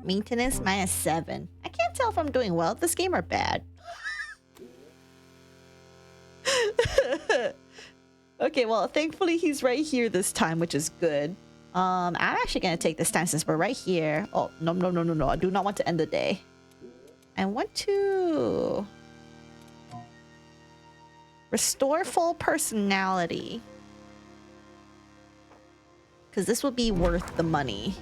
Maintenance -7. I can't tell if I'm doing well at this game or bad. Okay, well, thankfully he's right here this time, which is good. I'm actually gonna take this time since we're right here. Oh, no. I do not want to end the day. I want to restore full personality. Because this would be worth the money.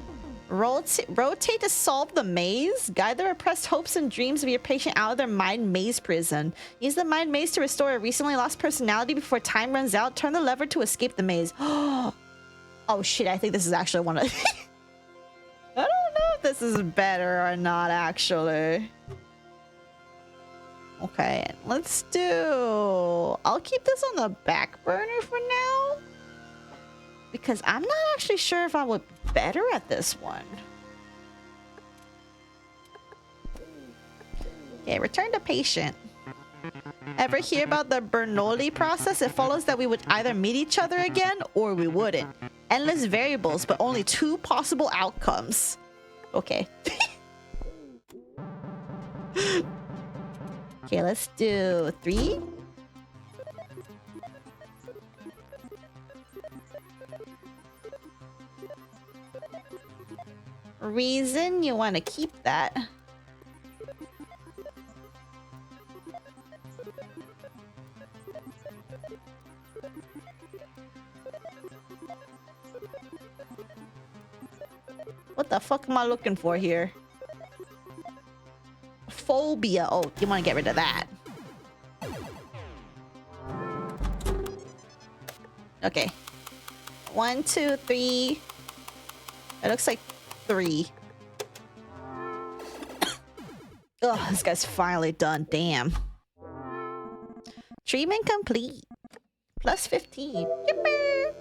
Rotate to solve the maze. Guide the repressed hopes and dreams of your patient out of their mind maze prison. Use the mind maze to restore a recently lost personality before time runs out. Turn the lever to escape the maze. Oh shit, I think this is actually one of... I don't know if this is better or not, actually. Okay, let's do... I'll keep this on the back burner for now. Because I'm not actually sure if I would be better at this one. Okay, return to patient. Ever hear about the Bernoulli process? It follows that we would either meet each other again or we wouldn't. Endless variables, but only 2 possible outcomes. Okay. Okay, let's do 3. Reason you want to keep that. What the fuck am I looking for here? Phobia. Oh, you want to get rid of that. Okay. 1, 2, 3. It looks like 3. Ugh, this guy's finally done. Damn. Treatment complete. Plus 15. Yippee!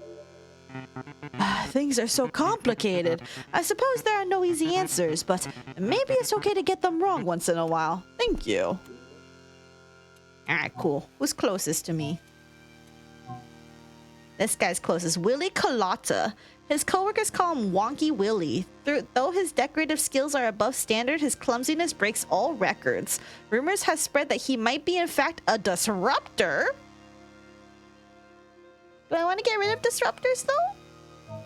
Things are so complicated. I suppose there are no easy answers, but maybe it's okay to get them wrong once in a while. Thank you. Alright, cool. Who's closest to me? This guy's close is Willie Colata. His coworkers call him Wonky Willie. Though his decorative skills are above standard, his clumsiness breaks all records. Rumors have spread that he might be in fact a disruptor. Do I want to get rid of disruptors though?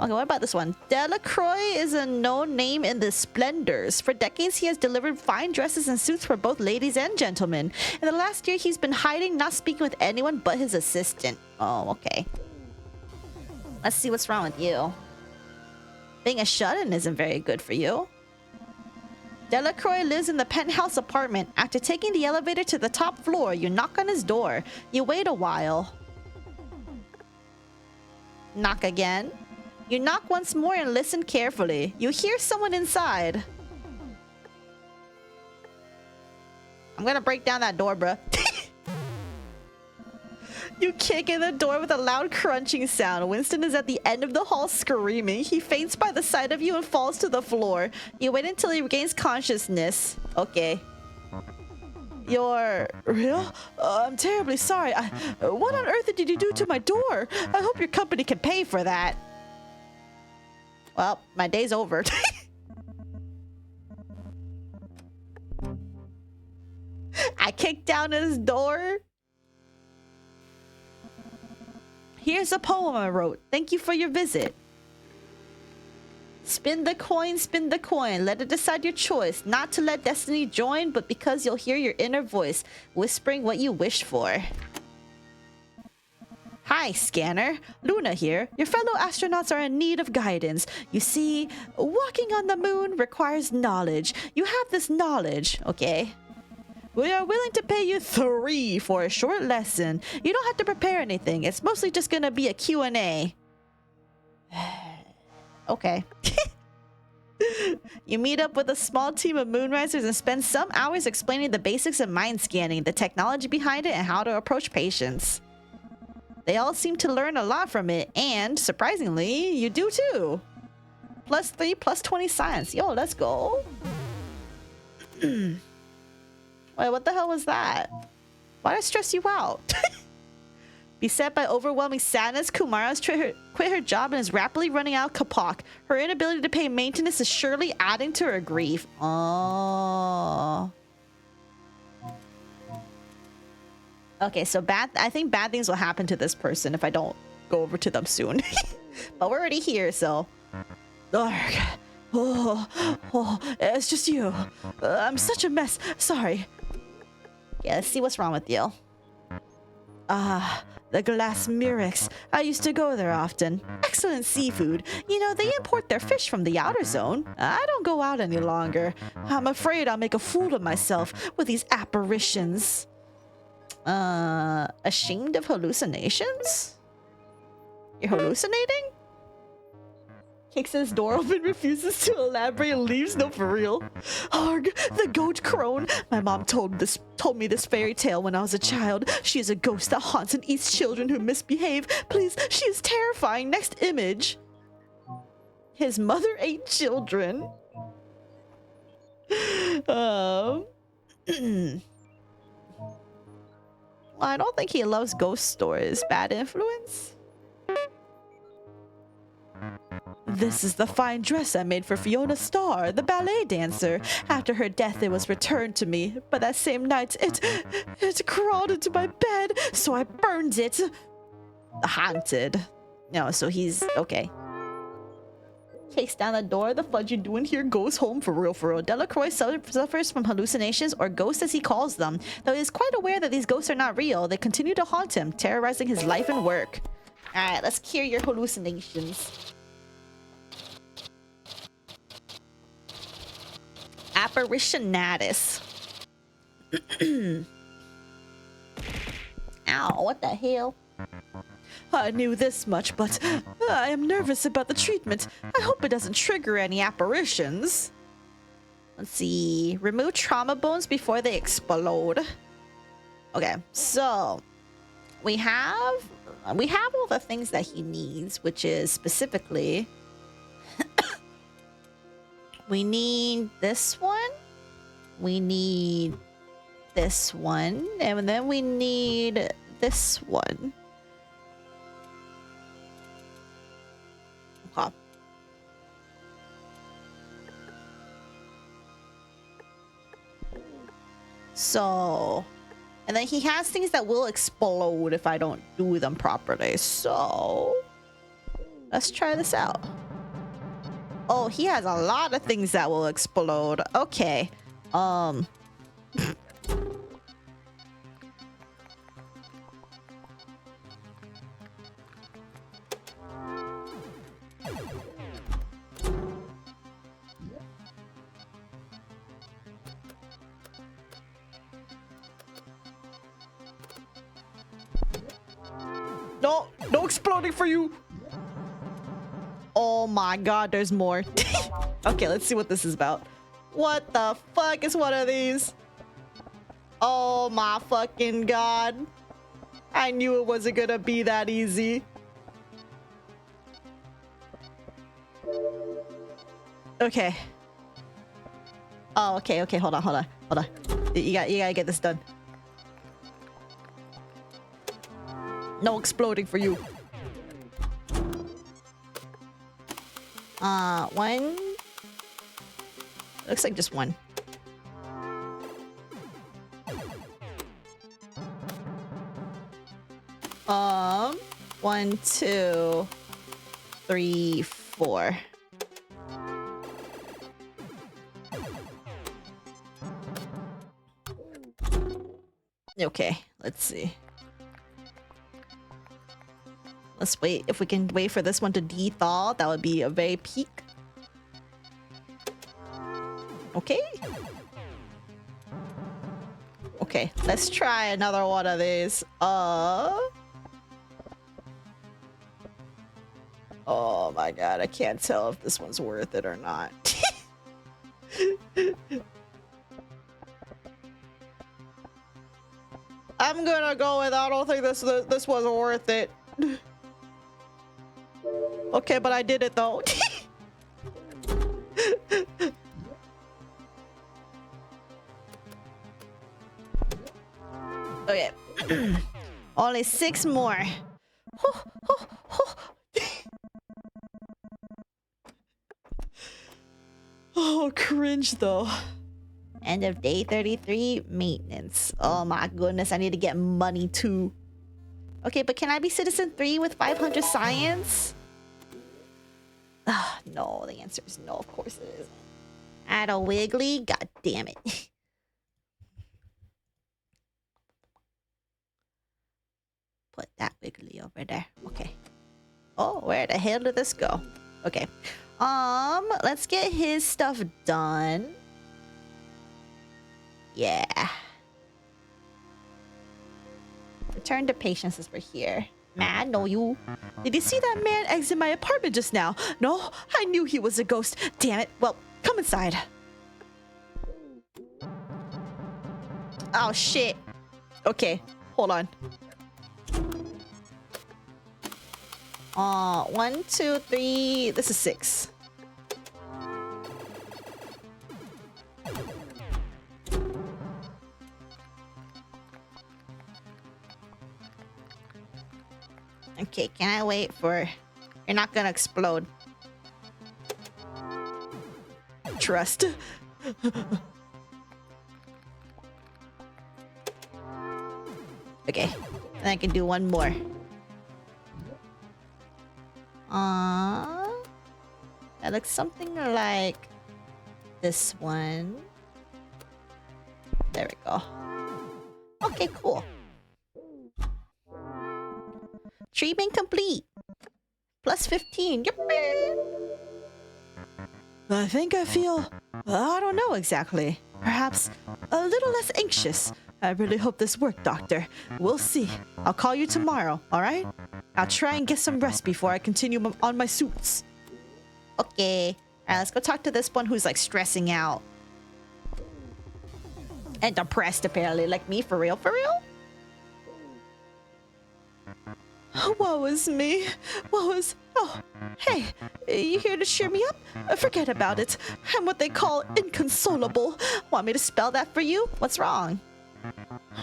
Okay, what about this one? Delacroix is a known name in the Splendors. For decades, he has delivered fine dresses and suits for both ladies and gentlemen. In the last year, he's been hiding, not speaking with anyone but his assistant. Oh, okay. Let's see what's wrong with you. Being a shut-in isn't very good for you. Delacroix lives in the penthouse apartment. After taking the elevator to the top floor, you knock on his door. You wait a while. Knock again. You knock once more and listen carefully. You hear someone inside. I'm gonna break down that door, bruh. You kick in the door with a loud crunching sound. Winston is at the end of the hall screaming. He faints by the side of you and falls to the floor. You wait until he regains consciousness. Okay. You're real? I'm terribly sorry. What on earth did you do to my door? I hope your company can pay for that. Well, my day's over. I kicked down his door. Here's a poem I wrote. Thank you for your visit. Spin the coin, let it decide your choice. Not to let destiny join, but because you'll hear your inner voice whispering what you wish for. Hi, Scanner. Luna here. Your fellow astronauts are in need of guidance. You see, walking on the moon requires knowledge. You have this knowledge, okay? We are willing to pay you 3 for a short lesson. You don't have to prepare anything. It's mostly just gonna be a Q&A. Okay. You meet up with a small team of Moonrisers and spend some hours explaining the basics of mind scanning, the technology behind it, and how to approach patients. They all seem to learn a lot from it, and surprisingly, you do too. +3, +20 science. Yo, let's go. Wait, what the hell was that? Why did I stress you out? Beset by overwhelming sadness, Kumara's quit her job and is rapidly running out of Kapak. Her inability to pay maintenance is surely adding to her grief. Oh. Okay, so I think bad things will happen to this person if I don't go over to them soon. But we're already here, so. Oh, it's just you. I'm such a mess. Sorry. Yeah, let's see what's wrong with you. The Glass Murex. I used to go there often. Excellent seafood. You know, they import their fish from the outer zone. I don't go out any longer. I'm afraid I'll make a fool of myself with these apparitions. Ashamed of hallucinations? You're hallucinating? Kicks his door open, refuses to elaborate, and leaves. No, for real. Arg, the goat crone. My mom told me this fairy tale when I was a child. She is a ghost that haunts and eats children who misbehave. Please, she is terrifying. Next image. His mother ate children. Well, I don't think he loves ghost stories. Bad influence? This is the fine dress I made for Fiona Starr, the ballet dancer. After her death, it was returned to me. But that same night, it crawled into my bed, so I burned it. Haunted. No, so he's okay. Kicks down the door. The fudge you doing here? Goes home for real, for real. Delacroix suffers from hallucinations, or ghosts as he calls them. Though he is quite aware that these ghosts are not real, they continue to haunt him, terrorizing his life and work. Alright, let's cure your hallucinations. Apparitionatus. Ow, what the hell? I knew this much, but I am nervous about the treatment. I hope it doesn't trigger any apparitions. Let's see. Remove trauma bones before they explode. Okay, so we have all the things that he needs, which is specifically we need this one, we need this one, and then we need this one. Okay. So, and then he has things that will explode if I don't do them properly. So, let's try this out. Oh, he has a lot of things that will explode. Okay. No exploding for you. Oh my god, there's more. Okay, let's see what this is about. What the fuck is one of these? Oh my fucking god. I knew it wasn't gonna be that easy. Okay. Oh, okay, hold on. You gotta get this done. No exploding for you. One. Looks like just one. One, two, three, four. Okay, let's see. Let's wait. If we can wait for this one to de-thaw, that would be a very peak. Okay. Okay, let's try another one of these. Oh my god, I can't tell if this one's worth it or not. I'm gonna go with I don't think this was worth it. Okay, but I did it though. Okay. Only 6 more. Oh, cringe though. End of day 33, maintenance. Oh my goodness, I need to get money too. Okay, but can I be citizen 3 with 500 science? No, the answer is no, of course it isn't. Add a wiggly? God damn it. Put that wiggly over there. Okay. Oh, where the hell did this go? Okay. Let's get his stuff done. Yeah. Return to patience as we're here. Man, no you. Did you see that man exit my apartment just now? No, I knew he was a ghost. Damn it. Well, come inside. Oh, shit. Okay, hold on. 1, 2, 3. This is 6. Okay, can I wait for... You're not gonna explode. Trust. Okay, and I can do one more. That looks something like this one. There we go. Okay, cool. Treatment complete. Plus 15. Yep. I think I feel... I don't know exactly. Perhaps a little less anxious. I really hope this worked, Doctor. We'll see. I'll call you tomorrow, alright? I'll try and get some rest before I continue on my suits. Okay. Alright, let's go talk to this one who's like stressing out. And depressed apparently, like me, for real, for real? Woe is me. Woe is... Oh, hey, you here to cheer me up? Forget about it. I'm what they call inconsolable. Want me to spell that for you? What's wrong?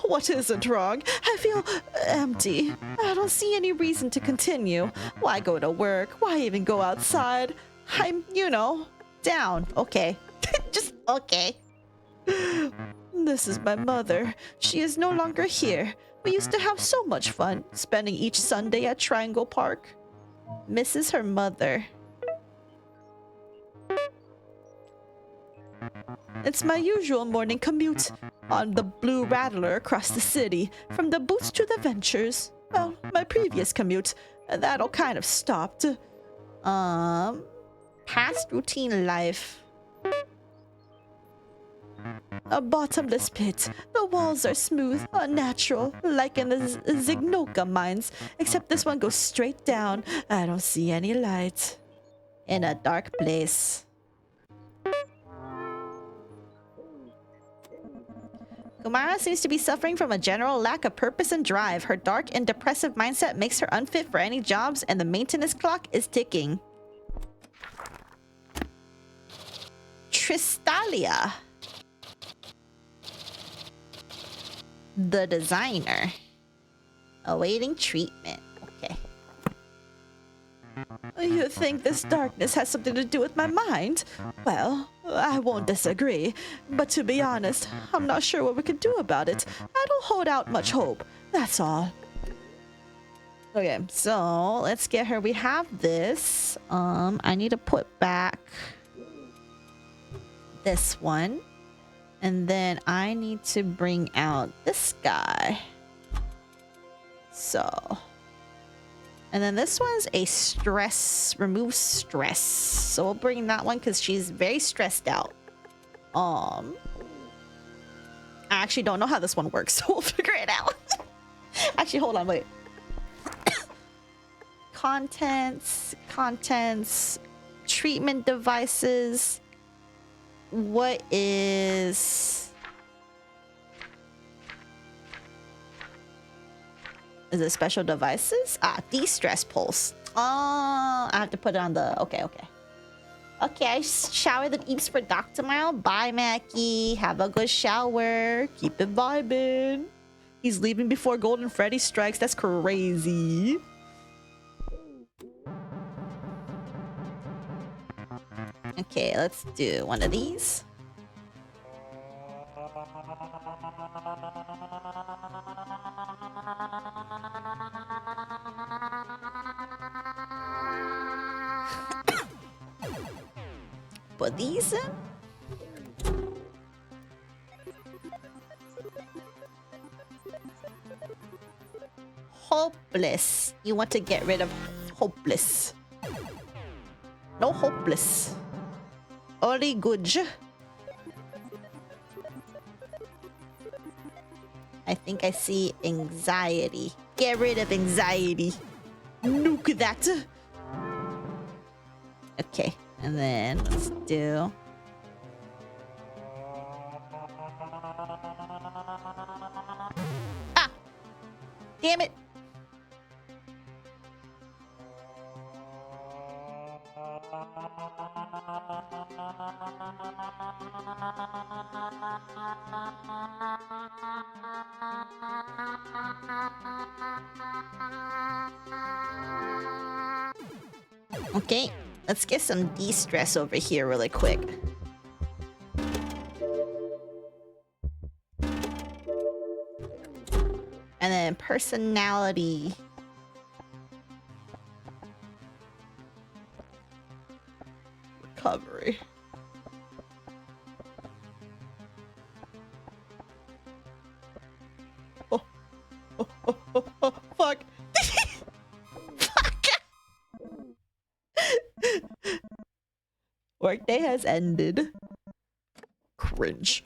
What isn't wrong? I feel empty. I don't see any reason to continue. Why go to work? Why even go outside? I'm, down. Okay. Just okay. This is my mother. She is no longer here. We used to have so much fun, spending each Sunday at Triangle Park. Misses her mother. It's my usual morning commute on the Blue Rattler across the city, from the Boots to the Ventures. Well, my previous commute, that all kind of stopped. Past routine life. A bottomless pit. The walls are smooth, unnatural, like in the Zignoka mines, except this one goes straight down. I don't see any light. In a dark place. Kumara seems to be suffering from a general lack of purpose and drive. Her dark and depressive mindset makes her unfit for any jobs, and the maintenance clock is ticking. Tristalia. The designer. Awaiting treatment. Okay. You think this darkness has something to do with my mind? Well, I won't disagree. But to be honest, I'm not sure what we can do about it. I don't hold out much hope. That's all. Okay, so let's get her. We have this. I need to put back this one. And then I need to bring out this guy. So. And then this one's a remove stress. So we'll bring that one because she's very stressed out. I actually don't know how this one works, so we'll figure it out. Actually, hold on, wait. Contents, treatment devices. What is it special devices? De-stress pulse. Oh, I have to put it on the... Okay. Okay, I showered the Eeps for Doc tomorrow. Bye, Mackie. Have a good shower. Keep it vibing. He's leaving before Golden Freddy strikes. That's crazy. Okay, let's do one of these. Put these in. Hopeless. You want to get rid of hopeless. No hopeless. Only good. I think I see anxiety. Get rid of anxiety. Nuke that. Okay, and then let's do... Ah! Damn it! Okay, let's get some de-stress over here really quick. And then personality. Recovery. Oh, fuck. Fuck. Workday has ended. Cringe.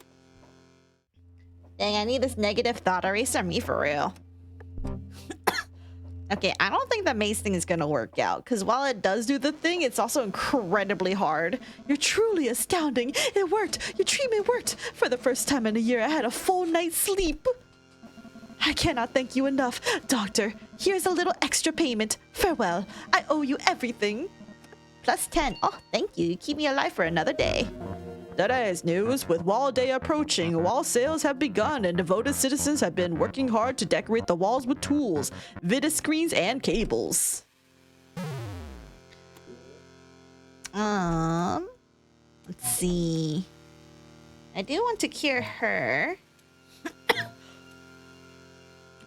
Dang, I need this negative thought eraser. Me for real. Okay, I don't think the maze thing is gonna work out, because while it does do the thing, it's also incredibly hard. You're truly astounding. It worked. Your treatment worked. For the first time in a year, I had a full night's sleep. I cannot thank you enough. Doctor, here's a little extra payment. Farewell. I owe you everything. +10. Oh, thank you. You keep me alive for another day. Today's news: with Wall Day approaching, wall sales have begun and devoted citizens have been working hard to decorate the walls with tools, video screens, and cables. Let's see. I do want to cure her.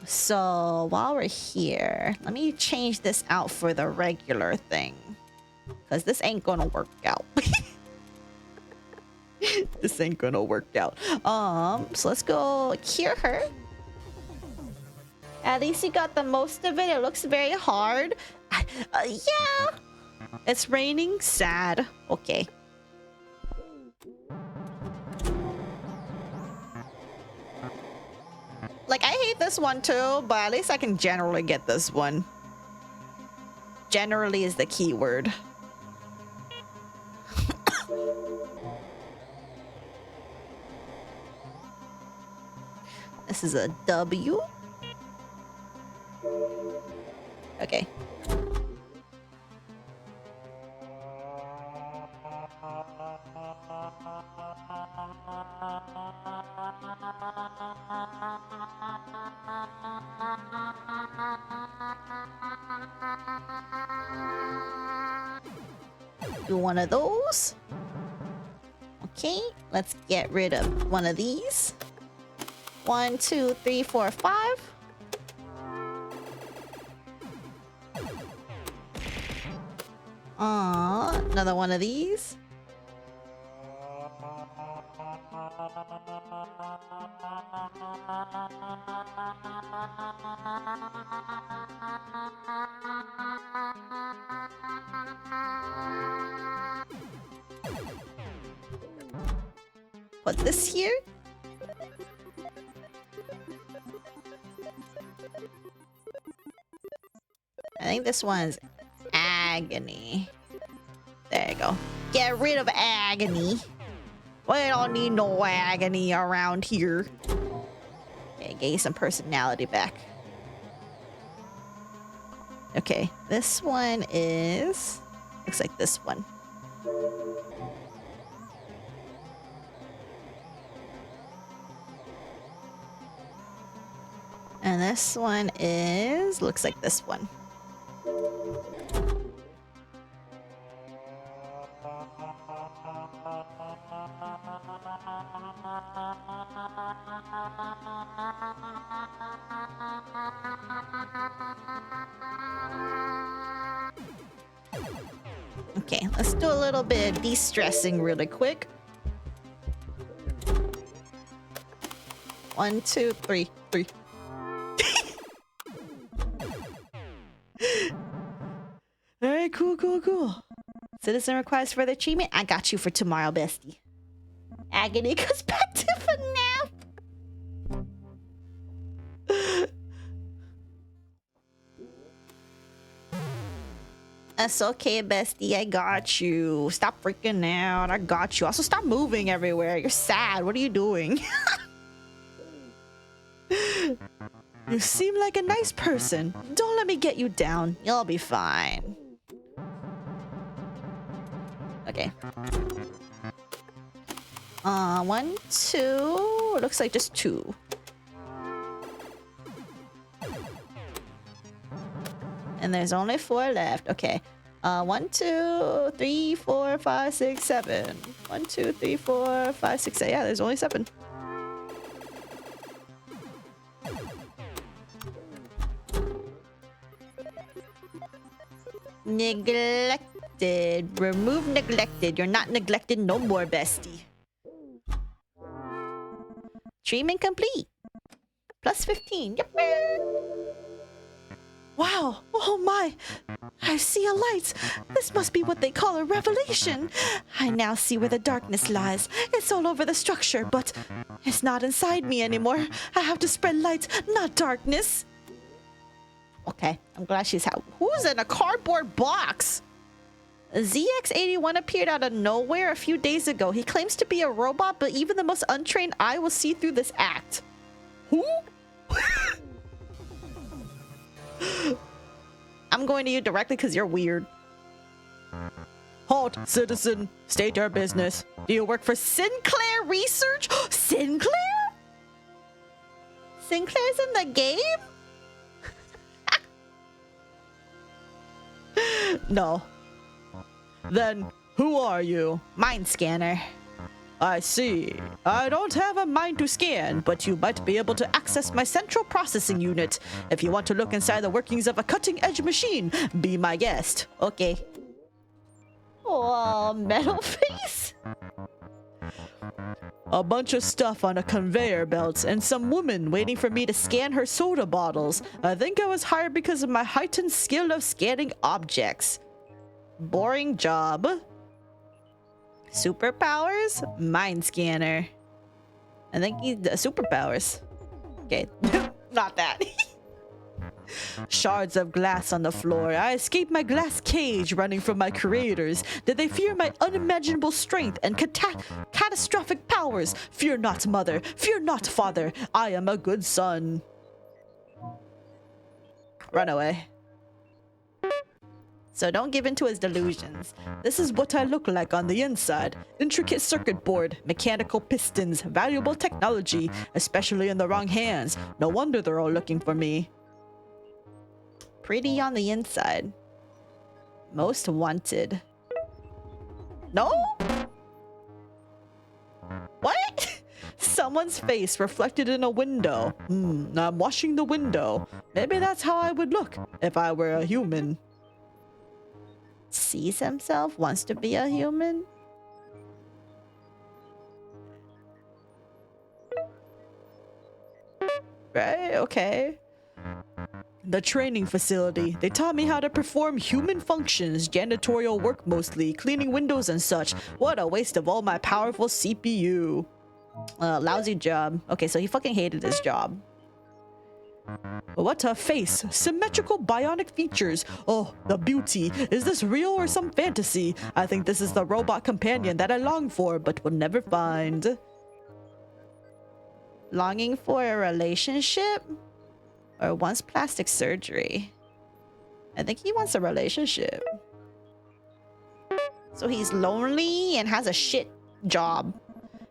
So while we're here, let me change this out for the regular thing, because this ain't gonna work out. This ain't gonna work out. So let's go cure her. At least you got the most of it. It looks very hard. Yeah. It's raining. Sad. Okay. Like, I hate this one too, but at least I can generally get this one. Generally is the key word. This is a W. Okay. Do one of those. Okay, let's get rid of one of these. 1, 2, 3, 4, 5. Another one of these. Put this here. I think this one's agony. There you go. Get rid of agony. We don't need no agony around here. Okay, get you some personality back. Okay, this one is... looks like this one. And this one is... looks like this one. Okay, let's do a little bit of de-stressing really quick. 1, 2, 3, 3. Alright, cool. Citizen requires further treatment. I got you for tomorrow, bestie. Agony goes back to FNAF. That's okay, bestie. I got you. Stop freaking out. I got you. Also, stop moving everywhere. You're sad. What are you doing? You seem like a nice person. Don't let me get you down. You'll be fine. Okay. 1, 2. Looks like just 2. And there's only 4 left. Okay. 1, 2, 3, 4, 5, 6, 7. 1, 2, 3, 4, 5, 6, 7. Yeah, there's only 7. Neglected. Remove neglected. You're not neglected no more, bestie. Treatment complete. Plus 15. Yep. Wow. Oh my. I see a light. This must be what they call a revelation. I now see where the darkness lies. It's all over the structure, but it's not inside me anymore. I have to spread light, not darkness. Okay, I'm glad she's out. Who's in a cardboard box? ZX81 appeared out of nowhere a few days ago. He claims to be a robot, but even the most untrained eye will see through this act. Who? I'm going to you directly because you're weird. Halt, citizen. State your business. Do you work for Sinclair Research? Sinclair? Sinclair's in the game? No. Then, who are you? Mind scanner. I see. I don't have a mind to scan, but you might be able to access my central processing unit. If you want to look inside the workings of a cutting-edge machine, be my guest. Okay. Oh, metal face? A bunch of stuff on a conveyor belt and some woman waiting for me to scan her soda bottles. I think I was hired because of my heightened skill of scanning objects. Boring job. Superpowers? Mind scanner. I think he's superpowers. Okay, not that. Shards of glass on the floor. I escaped my glass cage running from my creators. Did they fear my unimaginable strength and catastrophic powers? Fear not, mother. Fear not, father. I am a good son. Run away. So don't give in to his delusions. This is what I look like on the inside. Intricate circuit board, mechanical pistons, valuable technology, especially in the wrong hands. No wonder they're all looking for me. Pretty on the inside. Most wanted. No? What? Someone's face reflected in a window. I'm washing the window. Maybe that's how I would look if I were a human. Sees himself, wants to be a human. Right, okay. The training facility. They taught me how to perform human functions, janitorial work mostly, cleaning windows and such. What a waste of all my powerful CPU. Lousy job. Okay, so he fucking hated his job. What a face! Symmetrical bionic features! Oh, the beauty! Is this real or some fantasy? I think this is the robot companion that I long for, but will never find. Longing for a relationship? Or wants plastic surgery? I think he wants a relationship. So he's lonely and has a shit job.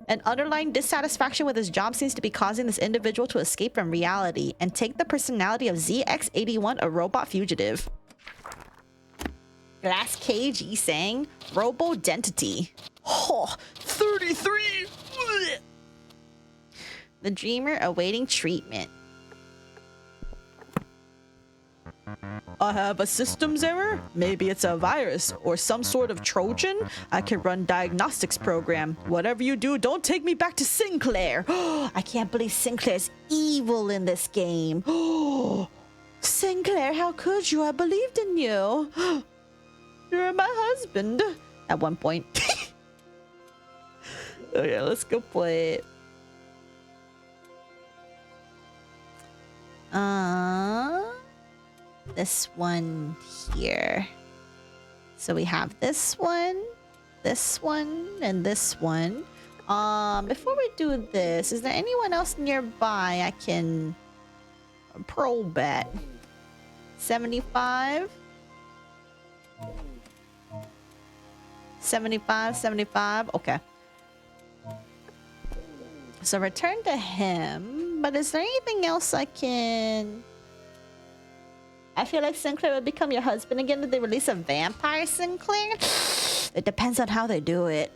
An underlying dissatisfaction with his job seems to be causing this individual to escape from reality and take the personality of ZX81, a robot fugitive. Glass cage, Isang. Robo-dentity. Oh, 33! The dreamer awaiting treatment. I have a systems error? Maybe it's a virus or some sort of Trojan? I can run diagnostics program. Whatever you do, don't take me back to Sinclair. I can't believe Sinclair's evil in this game. Sinclair, how could you? I believed in you. You're my husband. At one point. Okay, let's go play it. This one here. So we have this one, and this one. Before we do this, is there anyone else nearby I can probe at? 75? 75, 75, okay. So return to him, but is there anything else I can... I feel like Sinclair would become your husband again if they release a vampire Sinclair. It depends on how they do it.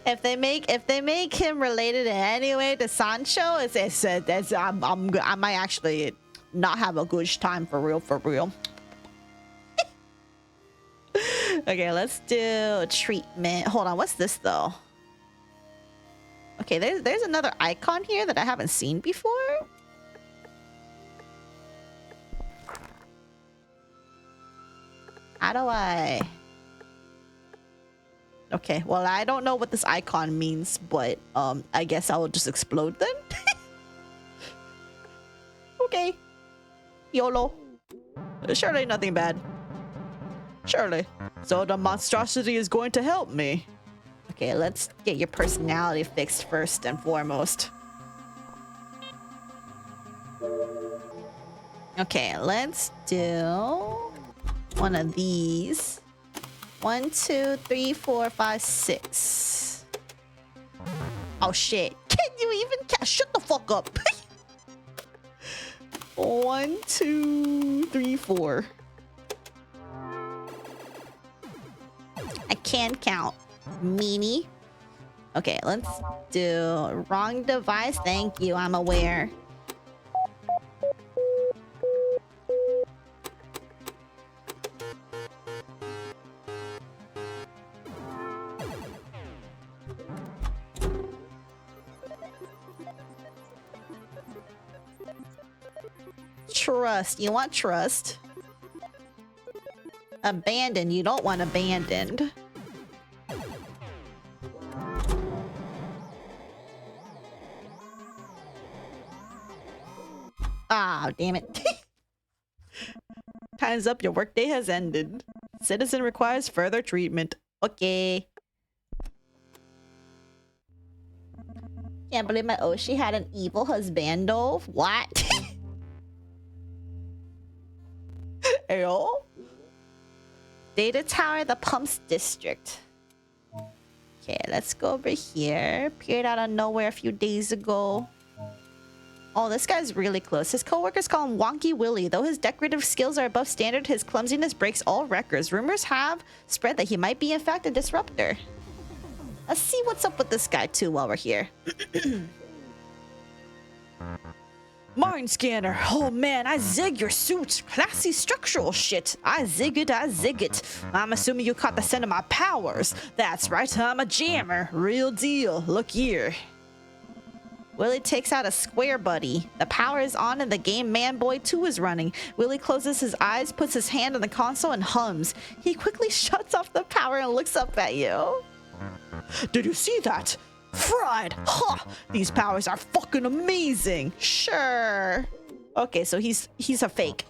If they make him related in any way to Sancho, I might actually not have a good time for real. Okay, let's do treatment. Hold on, what's this though? Okay, there's another icon here that I haven't seen before. How do I... Okay, well, I don't know what this icon means, but I guess I will just explode then. Okay. YOLO. Surely nothing bad. Surely. So the monstrosity is going to help me. Okay, let's get your personality fixed first and foremost. Okay, let's do one of these. 1, 2, 3, 4, 5, 6. Oh shit. Can you even shut the fuck up? 1, 2, 3, 4. I can count. Meanie. Okay, let's do wrong device. Thank you, I'm aware. Trust. You want trust. Abandon. You don't want abandoned. Ah, damn it. Time's up. Your workday has ended. Citizen requires further treatment. Okay. Can't believe my Oshi had an evil husbando. What? Ayo? Data tower, the pumps district. Okay, let's go over here. Appeared out of nowhere a few days ago. Oh, this guy's really close. His coworkers call him Wonky Willie. Though his decorative skills are above standard, his clumsiness breaks all records. Rumors have spread that he might be, in fact, a disruptor. Let's see what's up with this guy, too, while we're here. Mind scanner. Oh, man, I zig your suits. Classy structural shit. I zig it, I zig it. I'm assuming you caught the scent of my powers. That's right, I'm a jammer. Real deal. Look here. Willie takes out a square buddy. The power is on and the game Man-Boy 2 is running. Willie closes his eyes, puts his hand on the console, and hums. He quickly shuts off the power and looks up at you. Did you see that? Fried! Ha! These powers are fucking amazing! Sure. Okay, so he's a fake.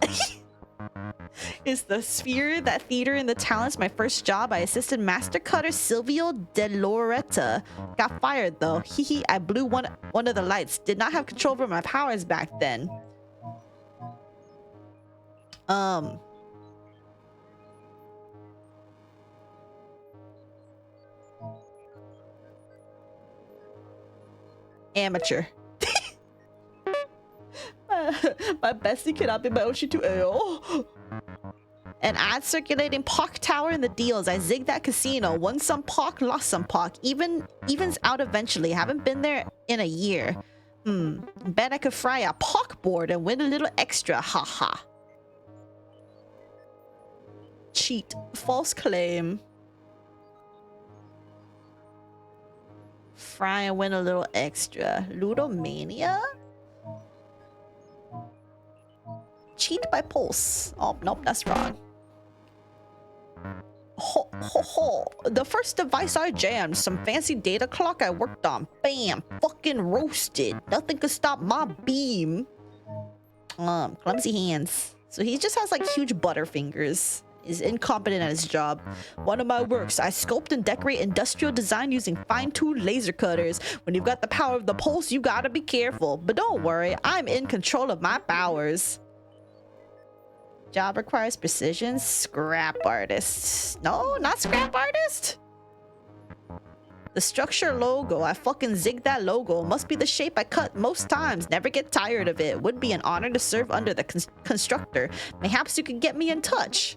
Is the sphere, that theater, and the talents my first job? I assisted master cutter Silvio De Loretta. Got fired though. Hee I blew one of the lights. Did not have control over my powers back then. Amateur. My bestie cannot be my Oshi to AO. An ad circulating POC tower in the deals. I zigged that casino. Won some POC, lost some POC. Evens out eventually. Haven't been there in a year. Bet I could fry a POC board and win a little extra. Haha. Cheat. False claim. Fry and win a little extra. Ludomania? Cheat by pulse. Oh, nope, that's wrong. Ho, ho, ho. The first device I jammed. Some fancy data clock I worked on. Bam. Fucking roasted. Nothing could stop my beam. Clumsy hands. So he just has like huge butter fingers. Is incompetent at his job. One of my works, I sculpt and decorate industrial design using fine-tuned laser cutters. When you've got the power of the pulse, you gotta be careful. But don't worry, I'm in control of my powers. Job requires precision. Scrap artist. No, not scrap artist. The structure logo. I fucking zigged that logo. Must be the shape I cut most times. Never get tired of it. Would be an honor to serve under the constructor. Perhaps you could get me in touch.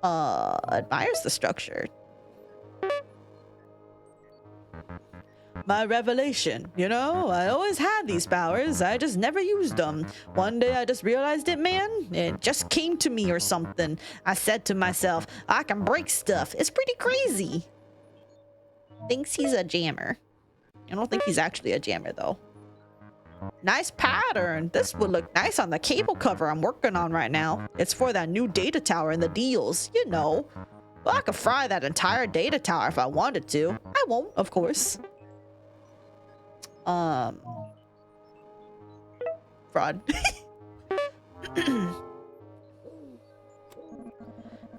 Admires the structure. My revelation. You know, I always had these powers. I just never used them. One day I just realized it, man. It just came to me or something. I said to myself, I can break stuff. It's pretty crazy. Thinks he's a jammer. I don't think he's actually a jammer, though. Nice pattern. This would look nice on the cable cover I'm working on right now. It's for that new data tower in the deals, you know. Well, I could fry that entire data tower if I wanted to. I won't, of course. Fraud.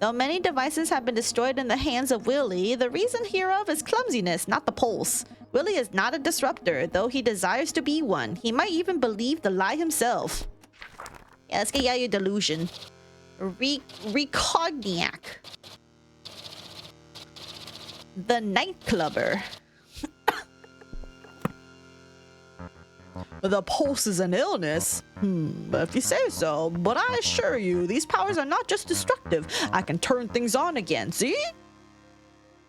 Though many devices have been destroyed in the hands of Willie, the reason hereof is clumsiness, not the pulse. Willie is not a disruptor, though he desires to be one. He might even believe the lie himself. Yeah, let's get out your delusion. Recogniac. The nightclubber. The pulse is an illness. If you say so. But I assure you, these powers are not just destructive. I can turn things on again, see?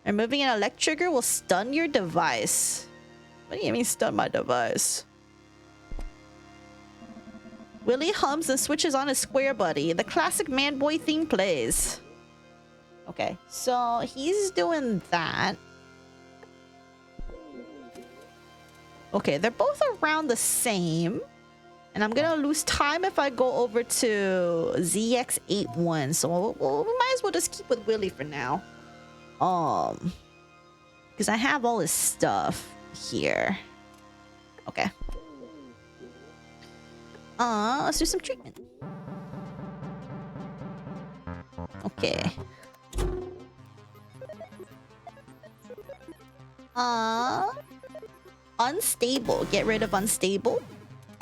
Removing an elect trigger will stun your device. What do you mean stun my device? Willie hums and switches on his square buddy. The classic man-boy theme plays. Okay, so he's doing that. Okay, they're both around the same. And I'm gonna lose time if I go over to ZX81. So we might as well just keep with Willie for now. Because I have all his stuff here. Okay. Let's do some treatment. Okay. Unstable. Get rid of unstable.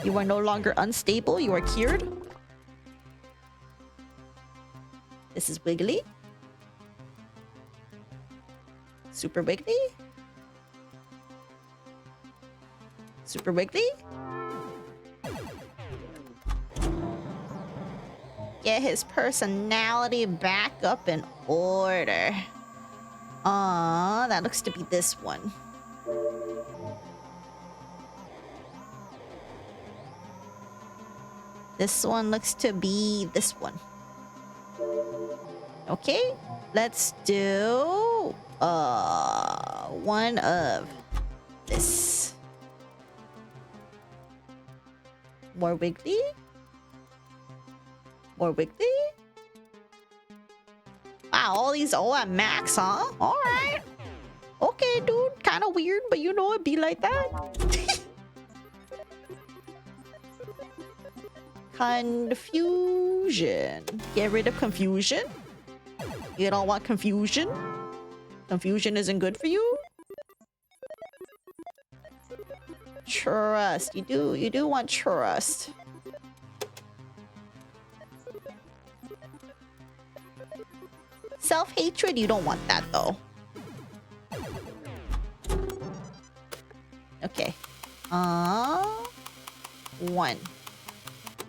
You are no longer unstable. You are cured. This is Wiggly. Super Wiggly. Super Wiggly. Get his personality back up in order. That looks to be this one. This one looks to be this one. Okay, let's do one of this. More Wiggly. More Wiggly. Wow, all these all at max, huh? Alright. Okay, dude. Kind of weird, but you know it'd be like that. Confusion. Get rid of confusion. You don't want confusion? Confusion isn't good for you? Trust. You do want trust. Self-hatred, you don't want that though. Okay. One.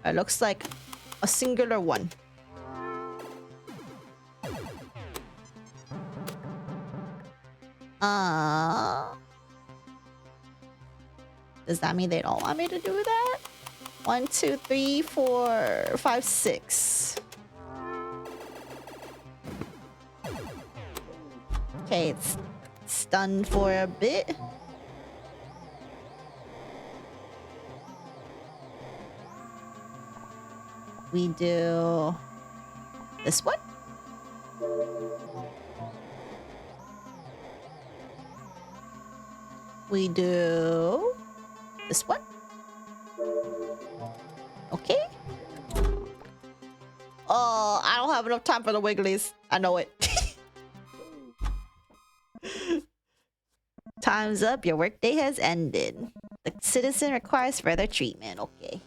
It looks like a singular one. Does that mean they don't want me to do that? 1, 2, 3, 4, 5, 6. Okay, it's stunned for a bit. We do this one. We do this one. Okay. Oh, I don't have enough time for the Wigglies. I know it. Time's up. Your workday has ended. The citizen requires further treatment. Okay.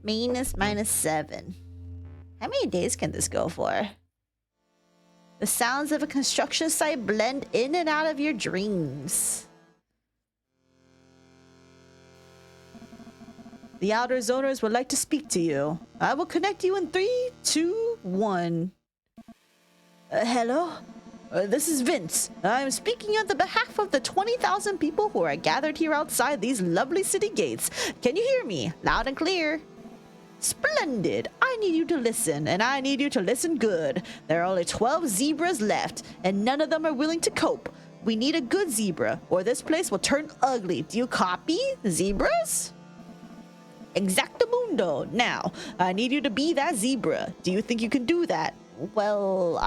Maintenance -7. How many days can this go for? The sounds of a construction site blend in and out of your dreams. The outer zoners would like to speak to you. I will connect you in 3, 2, 1. Hello? This is Vince. I am speaking on the behalf of the 20,000 people who are gathered here outside these lovely city gates. Can you hear me? Loud and clear. Splendid. I need you to listen, and I need you to listen good. There are only 12 zebras left, and none of them are willing to cope. We need a good zebra, or this place will turn ugly. Do you copy? Zebras? Exactamundo. Now, I need you to be that zebra. Do you think you can do that? Well,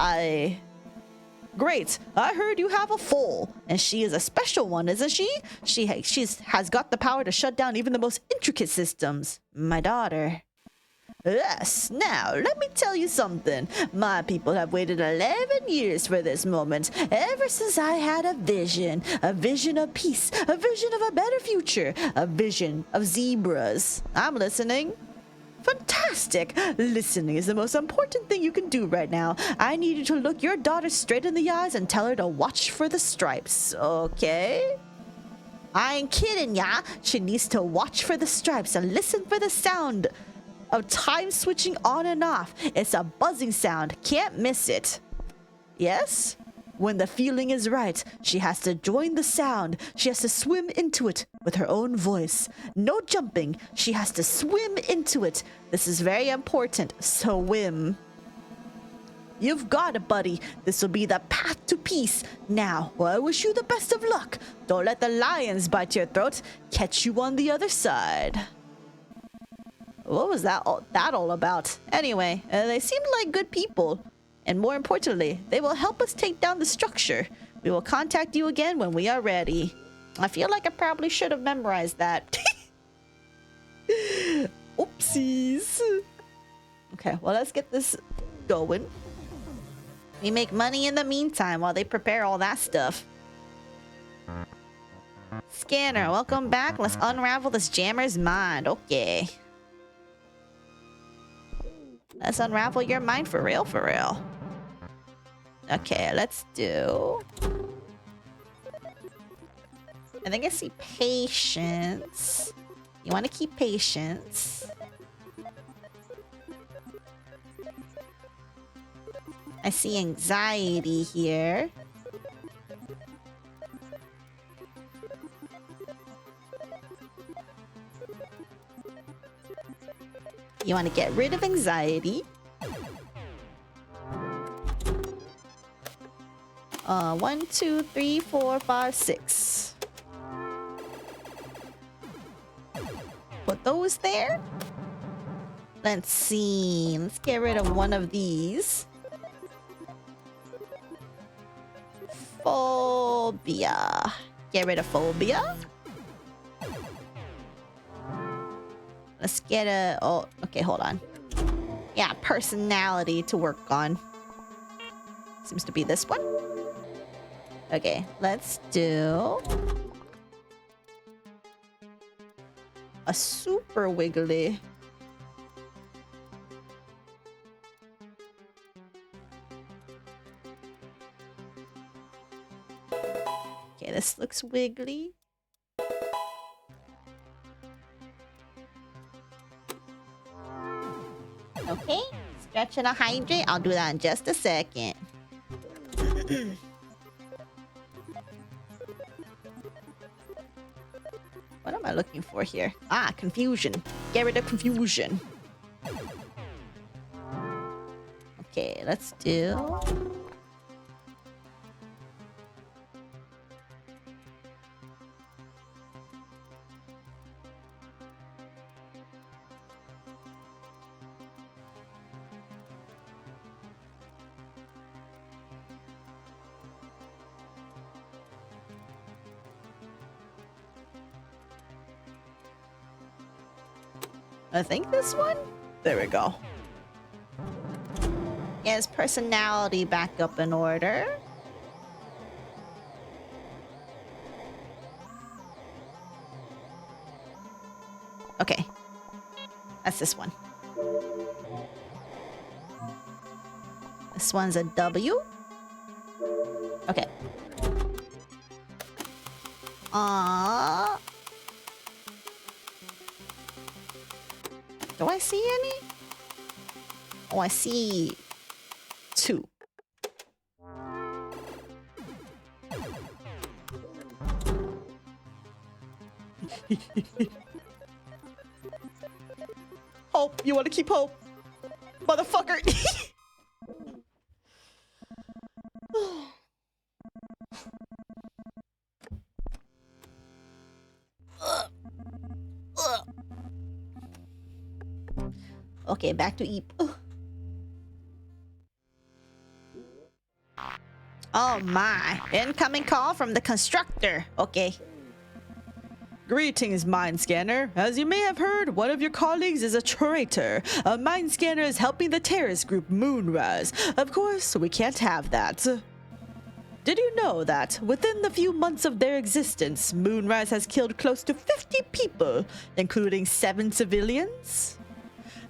Great. I heard you have a foal, and she is a special one, isn't she? She has got the power to shut down even the most intricate systems. My daughter. Yes, now, let me tell you something. My people have waited 11 years for this moment, ever since I had a vision of peace, a vision of a better future, a vision of zebras. I'm listening. Fantastic! Listening is the most important thing you can do right now. I need you to look your daughter straight in the eyes and tell her to watch for the stripes, okay? I ain't kidding ya. She needs to watch for the stripes and listen for the sound of time switching on and off. It's a buzzing sound. Can't miss it. Yes? When the feeling is right, she has to join the sound. She has to swim into it with her own voice. No jumping. She has to swim into it. This is very important. Swim. You've got it, buddy. This will be the path to peace. Now, well, I wish you the best of luck. Don't let the lions bite your throat. Catch you on the other side. What was that all about? Anyway, they seemed like good people. And more importantly, they will help us take down the structure. We will contact you again when we are ready. I feel like I probably should have memorized that. Oopsies. Okay, well, let's get this going. We make money in the meantime while they prepare all that stuff. Scanner, welcome back. Let's unravel this jammer's mind. Okay. Let's unravel your mind for real, for real. Okay, let's do... I think I see patience. You want to keep patience. I see anxiety here. You want to get rid of anxiety. 1, 2, 3, 4, 5, 6. Put those there. Let's see. Let's get rid of one of these. Phobia. Get rid of phobia. Let's get a... Oh, okay, hold on. Yeah, personality to work on. Seems to be this one. Okay, let's do... a super wiggly. Okay, this looks wiggly. Okay, stretch and a hydrate. I'll do that in just a second. What am I looking for here? Ah, confusion. Get rid of confusion. Okay, let's do... I think this one? There we go. Get his personality back up in order. Okay. That's this one. This one's a W. Okay. Do I see any? Oh, I see 2. Hope. You want to keep hope? Motherfucker. Okay, back to Eep. Oh my. Incoming call from the constructor. Okay. Greetings, Mind Scanner. As you may have heard, one of your colleagues is a traitor. A Mind Scanner is helping the terrorist group Moonrise. Of course, we can't have that. Did you know that within the few months of their existence, Moonrise has killed close to 50 people, including 7 civilians?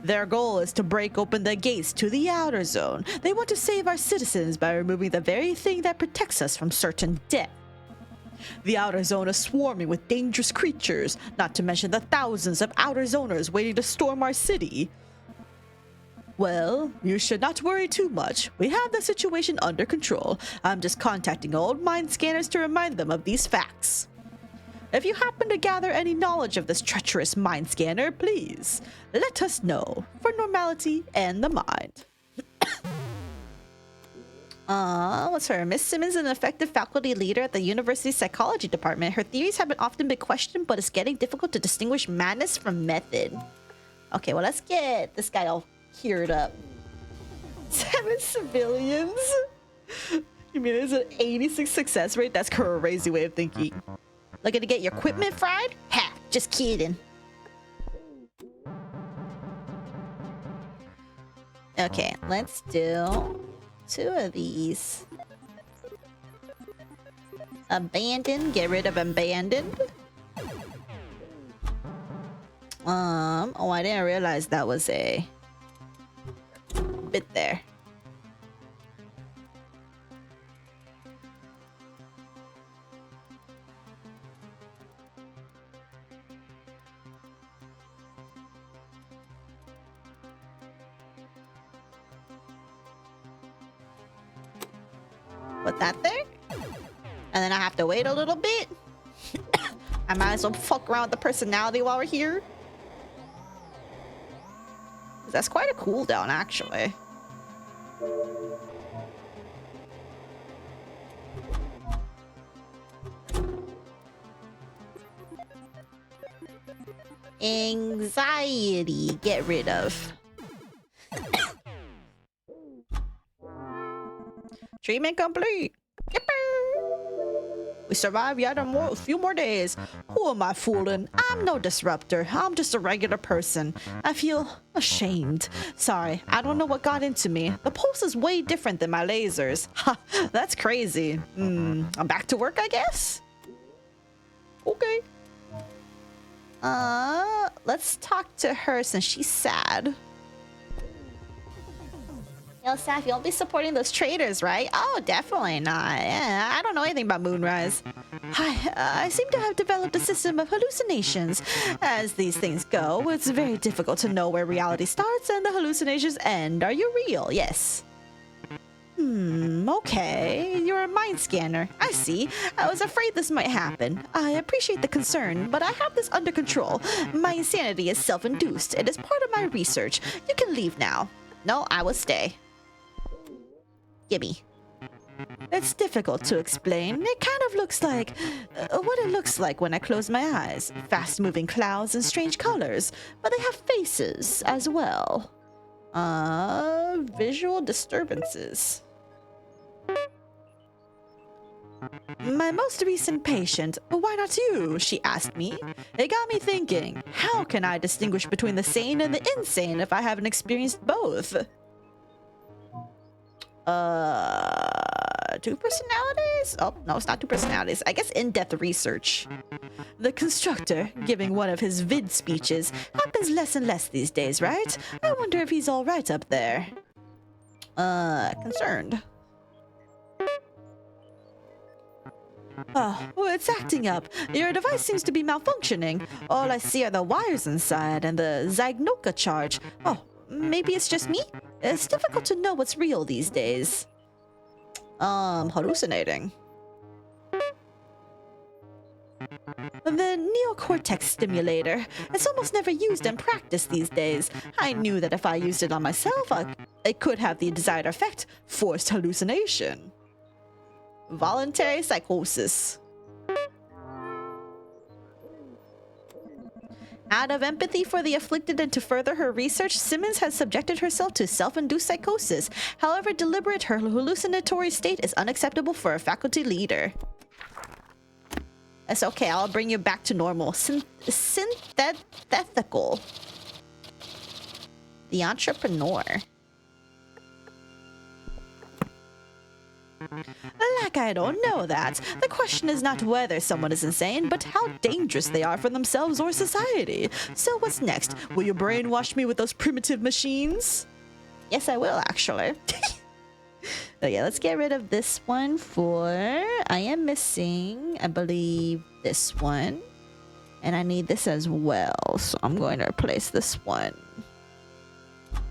Their goal is to break open the gates to the outer zone. They want to save our citizens by removing the very thing that protects us from certain death. The outer zone is swarming with dangerous creatures, not to mention the thousands of outer zoners waiting to storm our city. Well, you should not worry too much. We have the situation under control. I'm just contacting old mind scanners to remind them of these facts. If you happen to gather any knowledge of this treacherous mind scanner, please let us know for normality and the mind. What's her? Miss Simmons is an effective faculty leader at the university's psychology department. Her theories have often been questioned, but it's getting difficult to distinguish madness from method. Okay, well, let's get this guy all cured up. 7 civilians? You mean there's an 86 success rate? That's crazy way of thinking. Looking to get your equipment fried? Ha! Just kidding. Okay, let's do 2 of these. Abandoned. Get rid of abandoned. Oh, I didn't realize that was a bit there. Put that there. And then I have to wait a little bit. I might as well fuck around with the personality while we're here. That's quite a cooldown, actually. Anxiety. Get rid of. Treatment complete. We survived yet a few more days. Who am I fooling? I'm no disruptor. I'm just a regular person. I feel ashamed. Sorry, I don't know what got into me. The pulse is way different than my lasers. Ha, that's crazy. I'm back to work, I guess? Okay. Let's talk to her since she's sad. Yo, Saf, you won't be supporting those traders, right? Oh, definitely not. Yeah, I don't know anything about Moonrise. I seem to have developed a system of hallucinations. As these things go, it's very difficult to know where reality starts and the hallucinations end. Are you real? Yes. Okay. You're a mind scanner. I see. I was afraid this might happen. I appreciate the concern, but I have this under control. My insanity is self-induced. It is part of my research. You can leave now. No, I will stay. Gimme. It's difficult to explain. It kind of looks like what it looks like when I close my eyes. Fast-moving clouds and strange colors, but they have faces as well. Visual disturbances. My most recent patient, why not you? She asked me. It got me thinking, how can I distinguish between the sane and the insane if I haven't experienced both? 2 personalities? Oh, no, it's not 2 personalities. I guess in-depth research. The constructor, giving one of his vid speeches, happens less and less these days, right? I wonder if he's alright up there. Concerned. Oh, it's acting up. Your device seems to be malfunctioning. All I see are the wires inside and the Zygnoka charge. Oh, maybe it's just me? It's difficult to know what's real these days. Hallucinating. The neocortex stimulator. It's almost never used in practice these days. I knew that if I used it on myself, it could have the desired effect. Forced hallucination. Voluntary psychosis. Out of empathy for the afflicted and to further her research, Simmons has subjected herself to self-induced psychosis. However deliberate, her hallucinatory state is unacceptable for a faculty leader. It's okay, I'll bring you back to normal. Synthetical. The entrepreneur. Like I don't know that. The question is not whether someone is insane, but how dangerous they are for themselves or society. So what's next? Will you brainwash me with those primitive machines? Yes, I will, actually. Okay, let's get rid of this one for... I am missing, I believe, this one. And I need this as well, so I'm going to replace this one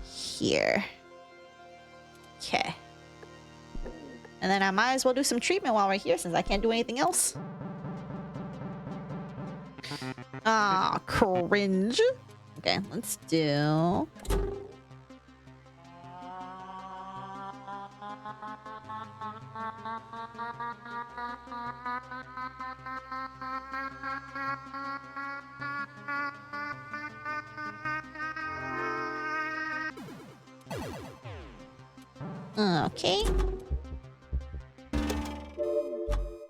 here. Okay. And then I might as well do some treatment while we're here since I can't do anything else. Ah, cringe. Okay, let's do... Okay.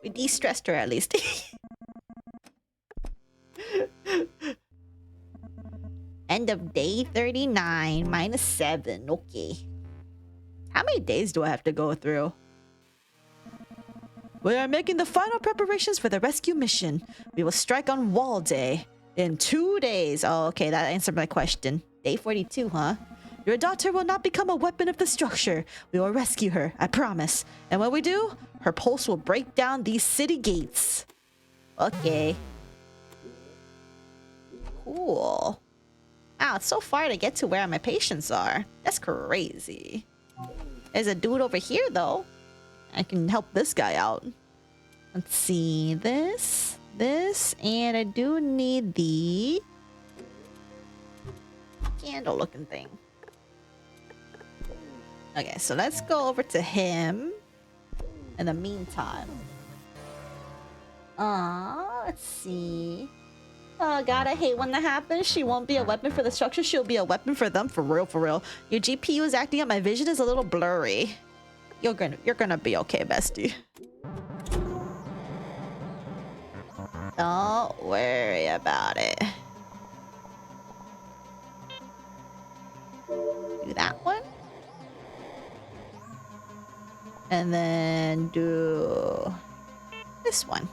We de-stressed her at least. End of day 39, -7. Okay. How many days do I have to go through? We are making the final preparations for the rescue mission. We will strike on Wall Day in 2 days. Oh, okay, that answered my question. Day 42, huh? Your daughter will not become a weapon of the structure. We will rescue her, I promise. And when we do, her pulse will break down these city gates. Okay. Cool. Wow, it's so far to get to where my patients are. That's crazy. There's a dude over here, though. I can help this guy out. Let's see. This, and I do need the candle-looking thing. Okay, so let's go over to him in the meantime. Let's see. Oh god, I hate when that happens. She won't be a weapon for the structure, she'll be a weapon for them. For real, for real. Your GPU is acting up, my vision is a little blurry. You're gonna be okay, bestie. Don't worry about it. Do that one. And then do this one.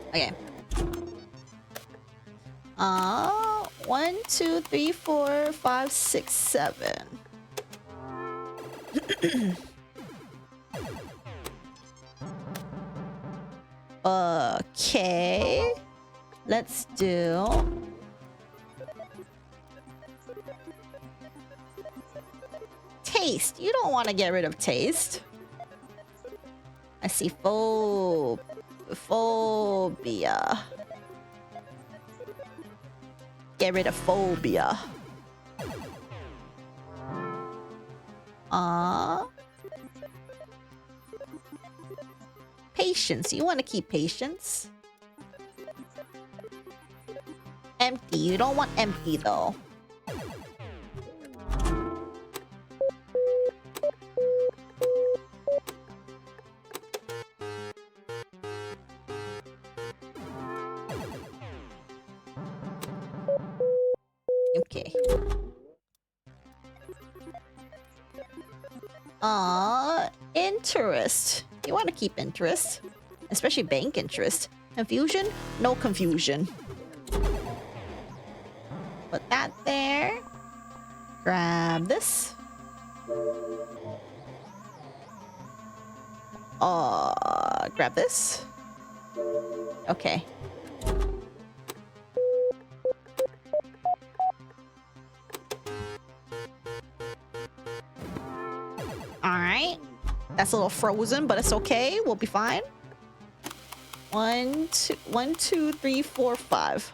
Okay. 1, 2, 3, 4, 5, 6, 7. Okay. Let's do... Taste. You don't want to get rid of taste. I see phobia. Get rid of phobia. Patience. You want to keep patience. Empty. You don't want empty though. Okay. Interest. You want to keep interest. Especially bank interest. Confusion? No confusion. Put that there. Grab this. Grab this. Okay. Alright. That's a little frozen, but it's okay. We'll be fine. 1, 2, 3, 4, 5.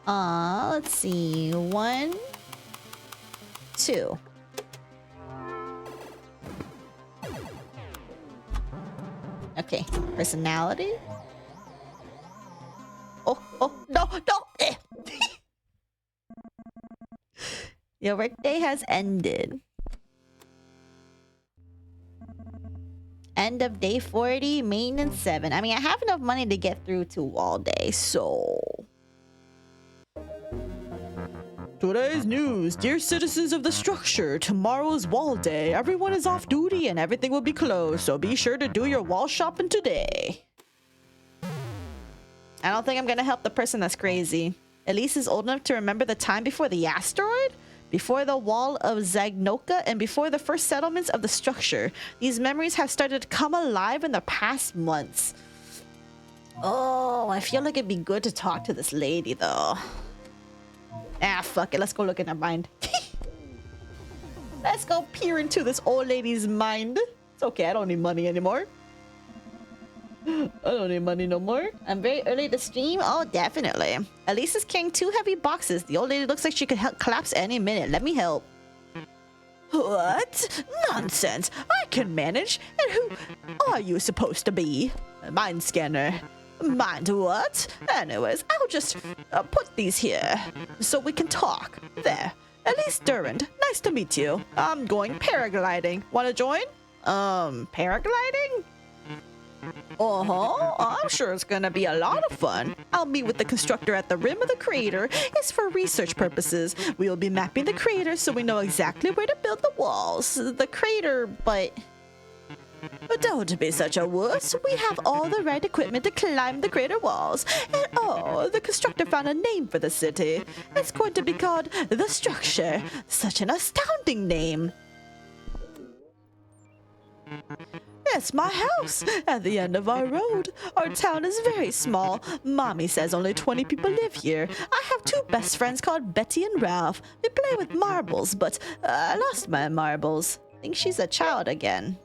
Let's see. 1, 2. Okay. Personality. Oh, no. Eh. Your workday has ended. End of day 40, maintenance 7. I mean, I have enough money to get through to all day, so... Today's news. Dear citizens of the structure, tomorrow is wall day. Everyone is off duty and everything will be closed, so be sure to do your wall shopping today. I don't think I'm gonna help the person that's crazy. Elise is old enough to remember the time before the asteroid, before the wall of Zagnoka, and before the first settlements of the structure. These memories have started to come alive in the past months. Oh, I feel like it'd be good to talk to this lady, though. Ah, fuck it. Let's go look in her mind. Let's go peer into this old lady's mind. It's okay. I don't need money anymore. I don't need money no more. I'm very early to stream. Oh, definitely. Elise is carrying 2 heavy boxes. The old lady looks like she could collapse any minute. Let me help. What? Nonsense. I can manage. And who are you supposed to be? A mind scanner. Mind what? Anyways, I'll just put these here so we can talk. There. Elise Durand. Nice to meet you. I'm going paragliding. Want to join? Paragliding? I'm sure it's gonna be a lot of fun. I'll meet with the constructor at the rim of the crater. It's for research purposes. We will be mapping the crater so we know exactly where to build the walls. The crater, but don't be such a wuss. We have all the right equipment to climb the crater walls. And the constructor found a name for the city. It's going to be called The Structure. Such an astounding name. It's my house at the end of our road. Our town is very small. Mommy says only 20 people live here. I have 2 best friends called Betty and Ralph. We play with marbles, but I lost my marbles. I think she's a child again.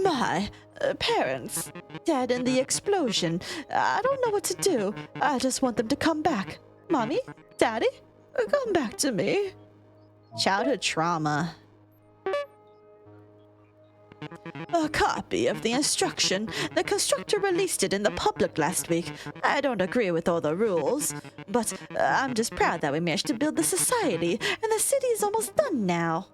My parents. Dad in the explosion. I don't know what to do. I just want them to come back. Mommy? Daddy? Come back to me. Childhood trauma. A copy of the instruction. The constructor released it in the public last week. I don't agree with all the rules, but I'm just proud that we managed to build the society, and the city is almost done now.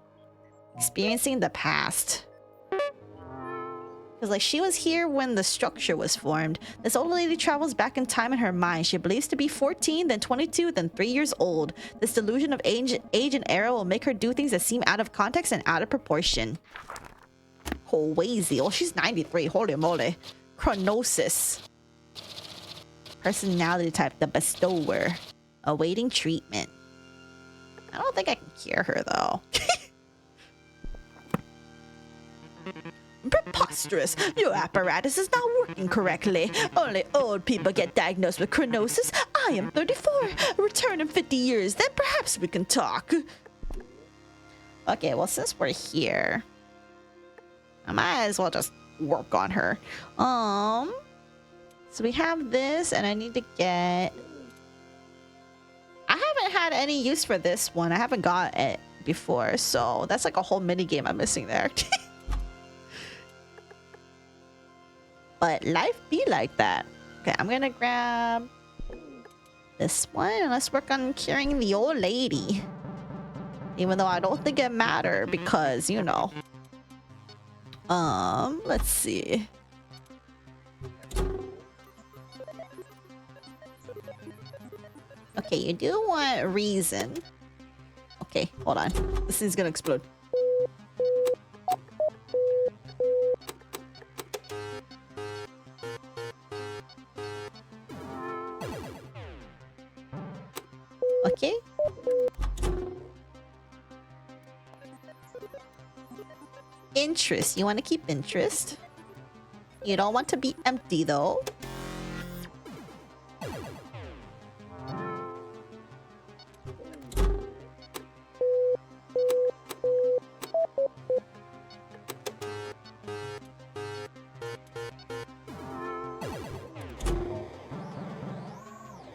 Experiencing the past. Because, like, she was here when the structure was formed. This old lady travels back in time in her mind. She believes to be 14, then 22, then 3 years old. This delusion of age and era will make her do things that seem out of context and out of proportion. Crazy. Oh, she's 93. Holy moly. Chronosis. Personality type, the bestower. Awaiting treatment. I don't think I can cure her, though. Preposterous! Your apparatus is not working correctly. Only old people get diagnosed with chronosis. I am 34. Return in 50 years, then perhaps we can talk. Okay, well, since we're here, I might as well just work on her. So we have this, and I need to get... I haven't had any use for this one. I haven't got it before, so that's like a whole mini game I'm missing there. But life be like that. Okay, I'm gonna grab this one and let's work on curing the old lady. Even though I don't think it mattered because, you know. Let's see. Okay, you do want reason. Okay, hold on. This thing's gonna explode. Okay. Interest. You want to keep interest. You don't want to be empty, though.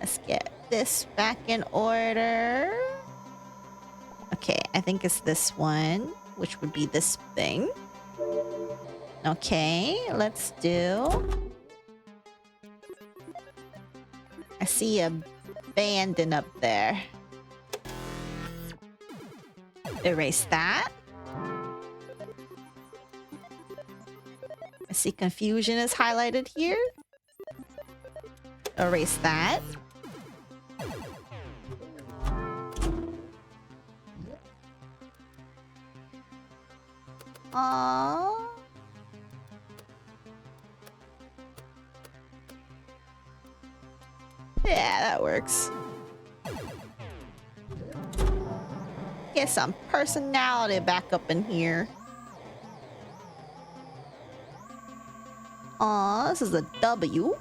Let's get this back in order. Okay, I think it's this one, which would be this thing. Okay, let's do... I see a bandit up there. Erase that. I see confusion is highlighted here. Erase that. Aww. Yeah, that works. Get some personality back up in here. Aw, this is a W.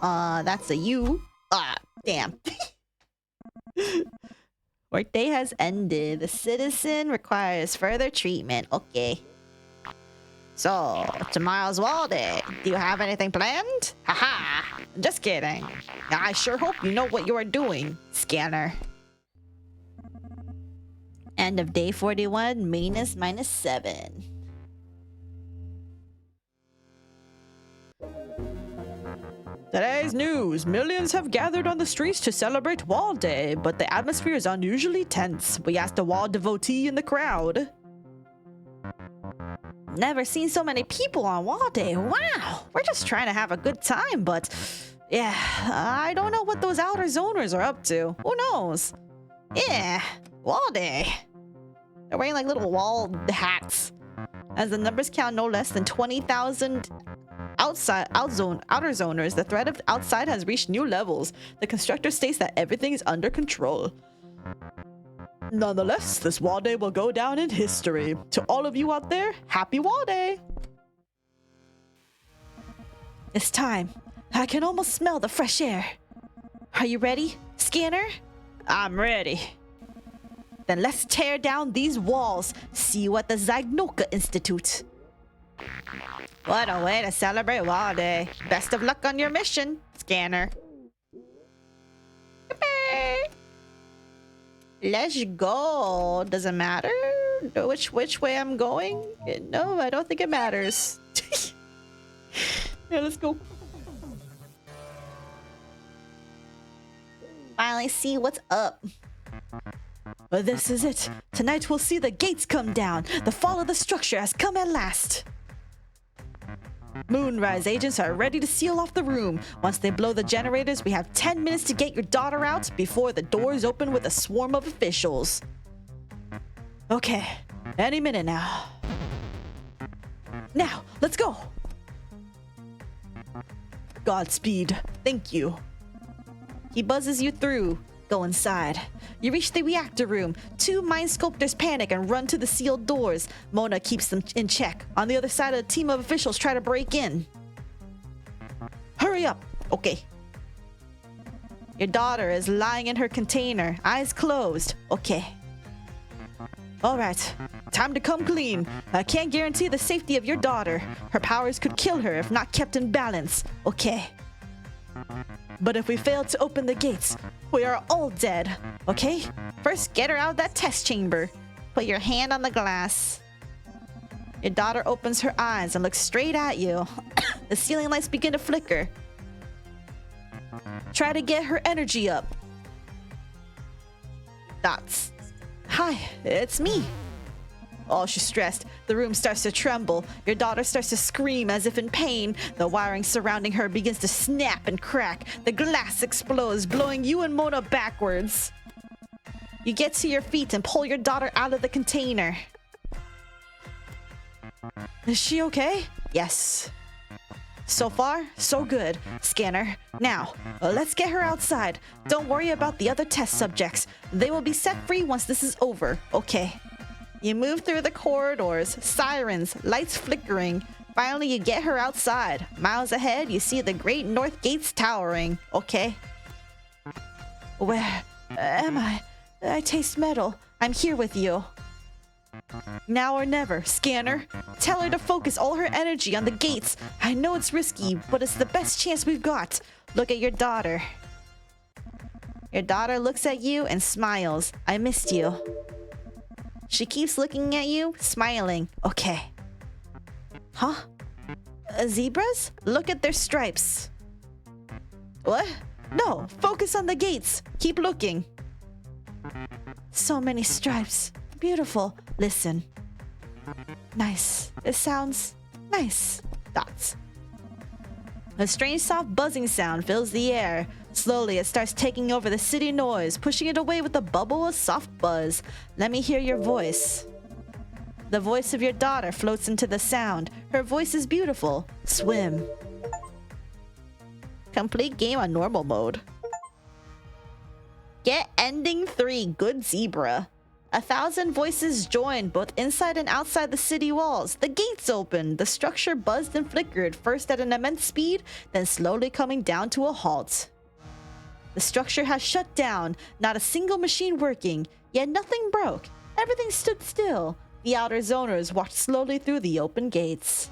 That's a U. Ah, damn. Workday has ended. The citizen requires further treatment. Okay. So, tomorrow's wall day. Do you have anything planned? Haha! Just kidding. I sure hope you know what you are doing, Scanner. End of day 41, -7. Today's news. Millions have gathered on the streets to celebrate Wall Day, but the atmosphere is unusually tense. We asked a wall devotee in the crowd. Never seen so many people on Wall Day. Wow, we're just trying to have a good time, but yeah, I don't know what those outer zoners are up to. Who knows? Yeah, Wall Day. They're wearing like little wall hats. As the numbers count no less than 20,000 outer zoners, the threat of outside has reached new levels. The constructor states that everything is under control. Nonetheless, this Wall Day will go down in history. To all of you out there, happy Wall Day! It's time. I can almost smell the fresh air. Are you ready, Scanner? I'm ready. Then let's tear down these walls. See you at the Zagnoka Institute. What a way to celebrate Wall Day. Best of luck on your mission, Scanner. Let's go. Does it matter which way I'm going? No, I don't think it matters. Yeah, let's go. Finally see what's up. But this is it. Tonight we'll see the gates come down. The fall of the structure has come at last. Moonrise agents are ready to seal off the room. Once they blow the generators, we have 10 minutes to get your daughter out before the doors open with a swarm of officials. Okay, any minute now. Now, let's go. Godspeed. Thank you. He buzzes you through. Go inside. You reach the reactor room. Two mind sculptors panic and run to the sealed doors. Mona keeps them in check. On the other side, a team of officials try to break in. Hurry up. Okay. Your daughter is lying in her container, eyes closed. Okay. All right. Time to come clean. I can't guarantee the safety of your daughter. Her powers could kill her if not kept in balance. Okay. But if we fail to open the gates, we are all dead, okay? First, get her out of that test chamber. Put your hand on the glass. Your daughter opens her eyes and looks straight at you. The ceiling lights begin to flicker. Try to get her energy up. Dots. Hi, it's me. Oh, she's stressed. The room starts to tremble. Your daughter starts to scream as if in pain. The wiring surrounding her begins to snap and crack. The glass explodes, blowing you and Mona backwards. You get to your feet and pull your daughter out of the container. Is she okay? Yes. So far, so good, Scanner. Now, let's get her outside. Don't worry about the other test subjects. They will be set free once this is over, okay? You move through the corridors, sirens, lights flickering. Finally, you get her outside. Miles ahead, you see the great north gates towering. Okay. Where am I? I taste metal. I'm here with you. Now or never, Scanner. Tell her to focus all her energy on the gates. I know it's risky, but it's the best chance we've got. Look at your daughter. Your daughter looks at you and smiles. I missed you. She keeps looking at you, smiling. Okay. Huh? Zebras? Look at their stripes. What? No, focus on the gates. Keep looking. So many stripes. Beautiful. Listen. Nice. It sounds nice. Dots. A strange soft buzzing sound fills the air. Slowly, it starts taking over the city noise, pushing it away with a bubble of soft buzz. Let me hear your voice. The voice of your daughter floats into the sound. Her voice is beautiful. Swim. Complete game on normal mode. Get ending 3, Good Zebra. 1,000 voices joined, both inside and outside the city walls. The gates opened. The structure buzzed and flickered, first at an immense speed, then slowly coming down to a halt. The structure has shut down, not a single machine working, yet nothing broke. Everything stood still. The outer zoners walked slowly through the open gates.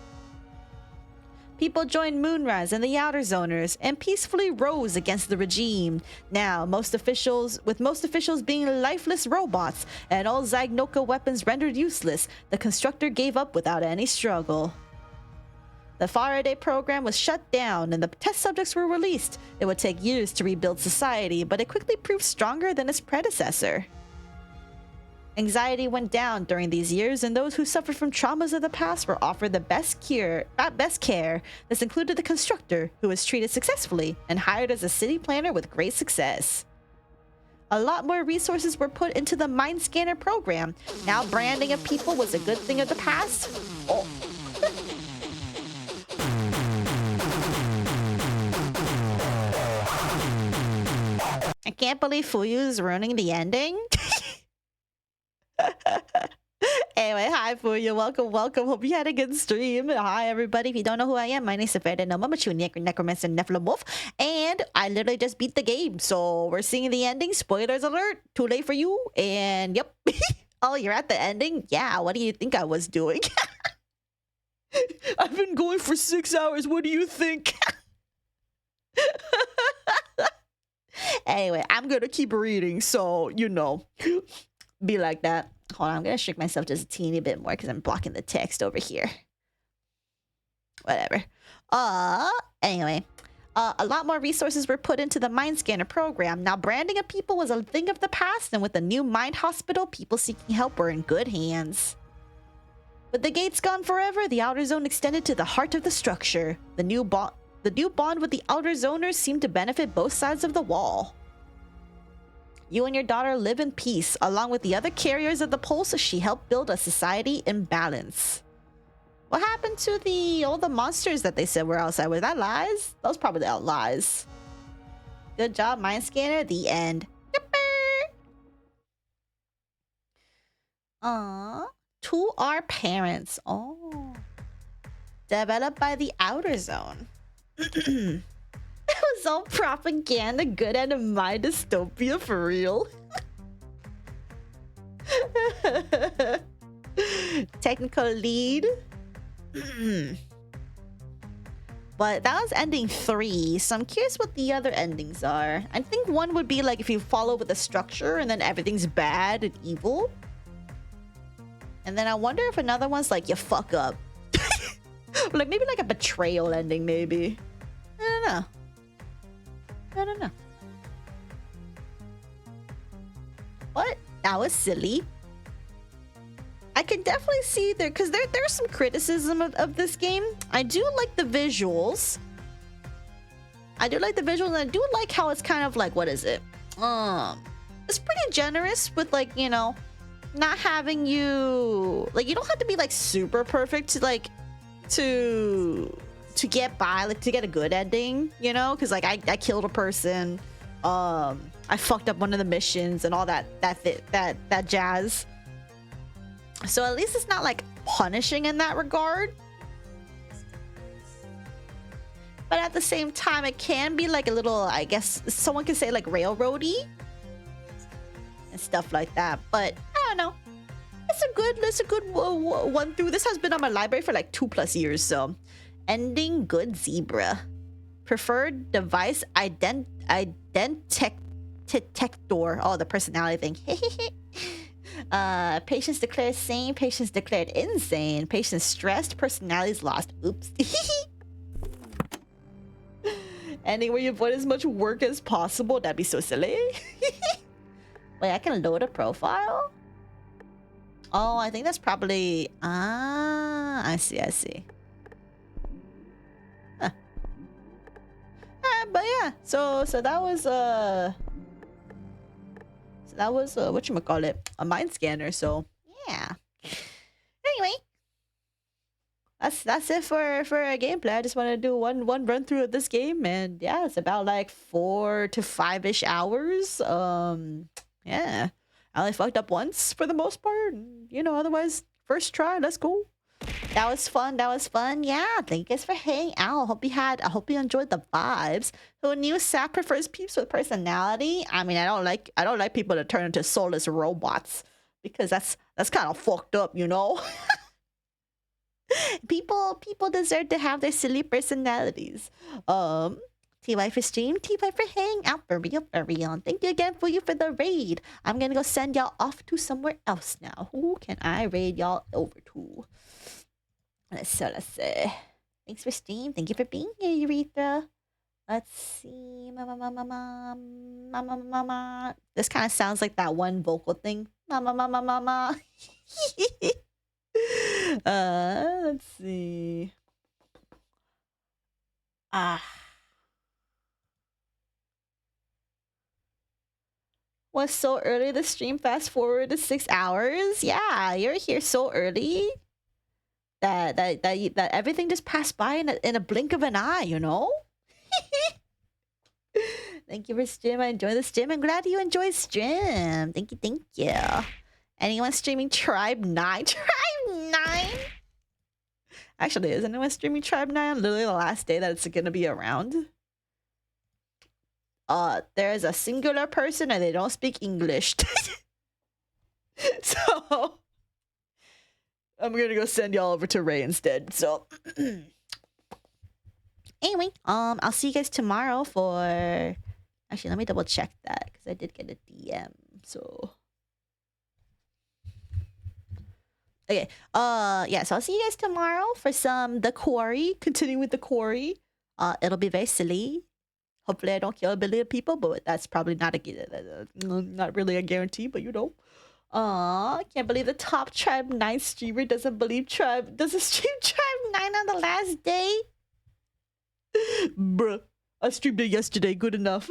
People joined Moonrise and the outer zoners and peacefully rose against the regime. Now, most officials being lifeless robots and all Zagnoka weapons rendered useless, the constructor gave up without any struggle. The Faraday program was shut down and the test subjects were released. It would take years to rebuild society, but it quickly proved stronger than its predecessor. Anxiety went down during these years, and those who suffered from traumas of the past were offered the best care. This included the constructor, who was treated successfully and hired as a city planner with great success. A lot more resources were put into the mind scanner program. Now branding of people was a good thing of the past. Oh. I can't believe Fuyu is ruining the ending. Anyway, hi Fuyu, welcome. Hope you had a good stream. Hi everybody. If you don't know who I am, my name is Saphera. I'm a true necromancer Nephilim Wolf, and I literally just beat the game. So we're seeing the ending. Spoilers alert. Too late for you. And yep. Oh, you're at the ending? Yeah. What do you think I was doing? I've been going for 6 hours. What do you think? Anyway, I'm gonna keep reading, so you know. Be like that. Hold on, I'm gonna shrink myself just a teeny bit more because I'm blocking the text over here. Whatever. Anyway. A lot more resources were put into the Mind Scanner program. Now, branding of people was a thing of the past, and with the new Mind Hospital, people seeking help were in good hands. With the gates gone forever, the outer zone extended to the heart of the structure. The new bond with the outer zoners seemed to benefit both sides of the wall. You and your daughter live in peace, along with the other carriers of the pulse. She helped build a society in balance. What happened to all the monsters that they said were outside? Was that lies? That was probably the lies. Good job, Mind Scanner. The end. To our parents. Oh. Developed by the Outer Zone. It was all propaganda, good and my dystopia for real. Technical lead. But that was ending 3, so I'm curious what the other endings are. I think one would be like if you follow with a structure and then everything's bad and evil. And then I wonder if another one's like you fuck up. Like maybe like a betrayal ending, maybe. I don't know. What? That was silly. I can definitely see there, because there's some criticism of this game. I do like the visuals. And I do like how it's kind of like, what is it? It's pretty generous with, like, you know, not having you, like, you don't have to be like super perfect to like to get by, like to get a good ending, you know, because like I killed a person, I fucked up one of the missions and all that jazz. So at least it's not like punishing in that regard. But at the same time, it can be like a little, I guess someone could say like railroady and stuff like that. But I don't know. It's a good one through. This has been on my library for like 2+ years. So ending Good Zebra. Preferred device detector. Oh, the personality thing. Patients declared sane. Patients declared insane. Patients stressed. Personalities lost. Oops. Ending where you avoid as much work as possible. That'd be so silly. Wait, I can load a profile? Oh, I think that's probably... Ah, I see. Huh. but yeah. So that was whatchamacallit, a mind scanner. So yeah. Anyway, that's it for a gameplay. I just want to do one run through of this game, and yeah, it's about like 4 to 5-ish hours. Yeah, I only fucked up once for the most part. You know, otherwise first try. That's cool. That was fun. That was fun. Yeah, thank you guys for hanging out. I hope you enjoyed the vibes. Who knew Sap prefers peeps with personality? I mean, I don't like people that turn into soulless robots because that's kind of fucked up, you know. People deserve to have their silly personalities. TY for stream, TY for hanging out, for real, for real. And thank you again for the raid. I'm gonna go send y'all off to somewhere else now. Who can I raid y'all over to? Let's see. Thanks for stream. Thank you for being here, Urethra. Let's see. Mama. This kind of sounds like that one vocal thing. Mama. Let's see. Was so early the stream, fast forward to 6 hours. Yeah, you're here so early that everything just passed by in a blink of an eye, you know. Thank you for stream. I enjoy the stream. I'm glad you enjoy stream. Thank you. Anyone streaming Tribe 9? Tribe 9? Actually, is anyone streaming Tribe 9 literally the last day that it's gonna be around? There's a singular person and they don't speak English. So I'm gonna go send y'all over to Ray instead. So anyway, I'll see you guys tomorrow for... Actually, let me double check that because I did get a DM. So okay, yeah, so I'll see you guys tomorrow for the quarry. Continuing with the quarry. It'll be very silly. Hopefully I don't kill a billion people, but that's probably not really a guarantee, but you know. I can't believe the top Tribe 9 streamer doesn't stream Tribe 9 on the last day. Bruh, I streamed it yesterday, good enough.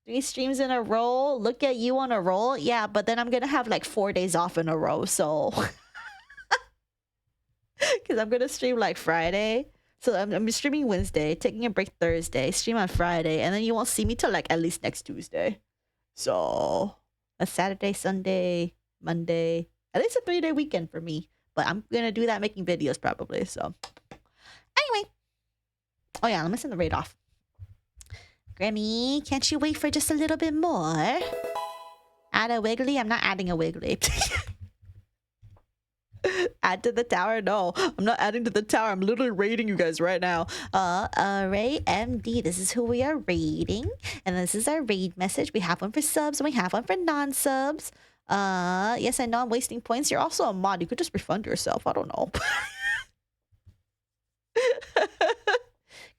3 streams in a row, look at you on a roll. Yeah, but then I'm gonna have like 4 days off in a row, so... Because I'm gonna stream like Friday. So I'm streaming Wednesday, taking a break Thursday, stream on Friday, and then you won't see me till like at least next Tuesday. So a Saturday, Sunday, Monday, at least a 3-day weekend for me. But I'm gonna do that making videos probably. So anyway, oh yeah, let me send the raid off. Grammy, can't you wait for just a little bit more? Add a wiggly? I'm not adding a wiggly. Add to the tower? No, I'm not adding to the tower. I'm literally raiding you guys right now. Ray MD, this is who we are raiding. And this is our raid message. We have one for subs and we have one for non-subs. Yes, I know I'm wasting points. You're also a mod. You could just refund yourself. I don't know.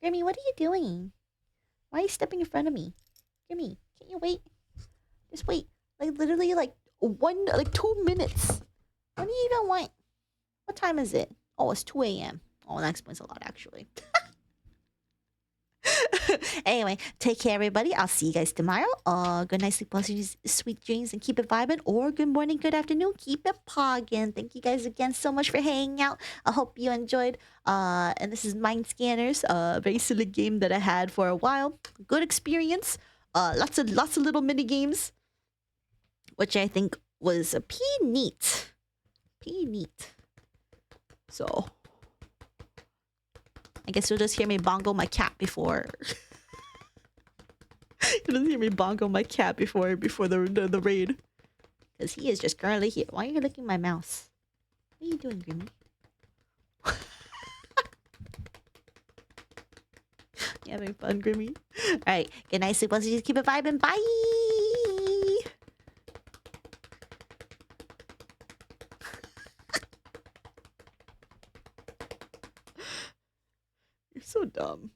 Grimmy, what are you doing? Why are you stepping in front of me? Grimmy, can't you wait? Just wait. Like literally like 2 minutes. What do you even want? What time is it? Oh, it's 2 a.m. Oh, that explains a lot, actually. Anyway, take care, everybody. I'll see you guys tomorrow. Good night, sleep, blessings, sweet dreams, and keep it vibing. Or good morning, good afternoon, keep it pogging. Thank you guys again so much for hanging out. I hope you enjoyed. And this is Mind Scanners, a very silly game that I had for a while. Good experience. Lots of little mini games, which I think was pretty neat. So I guess you'll just hear me bongo my cat before. You'll just hear me bongo my cat before the raid, because he is just currently here. Why are you licking my mouse? What are you doing, Grimmy? You having fun, Grimmy? All right, good night, sleep. Let's just keep it vibing. Bye. You're so dumb.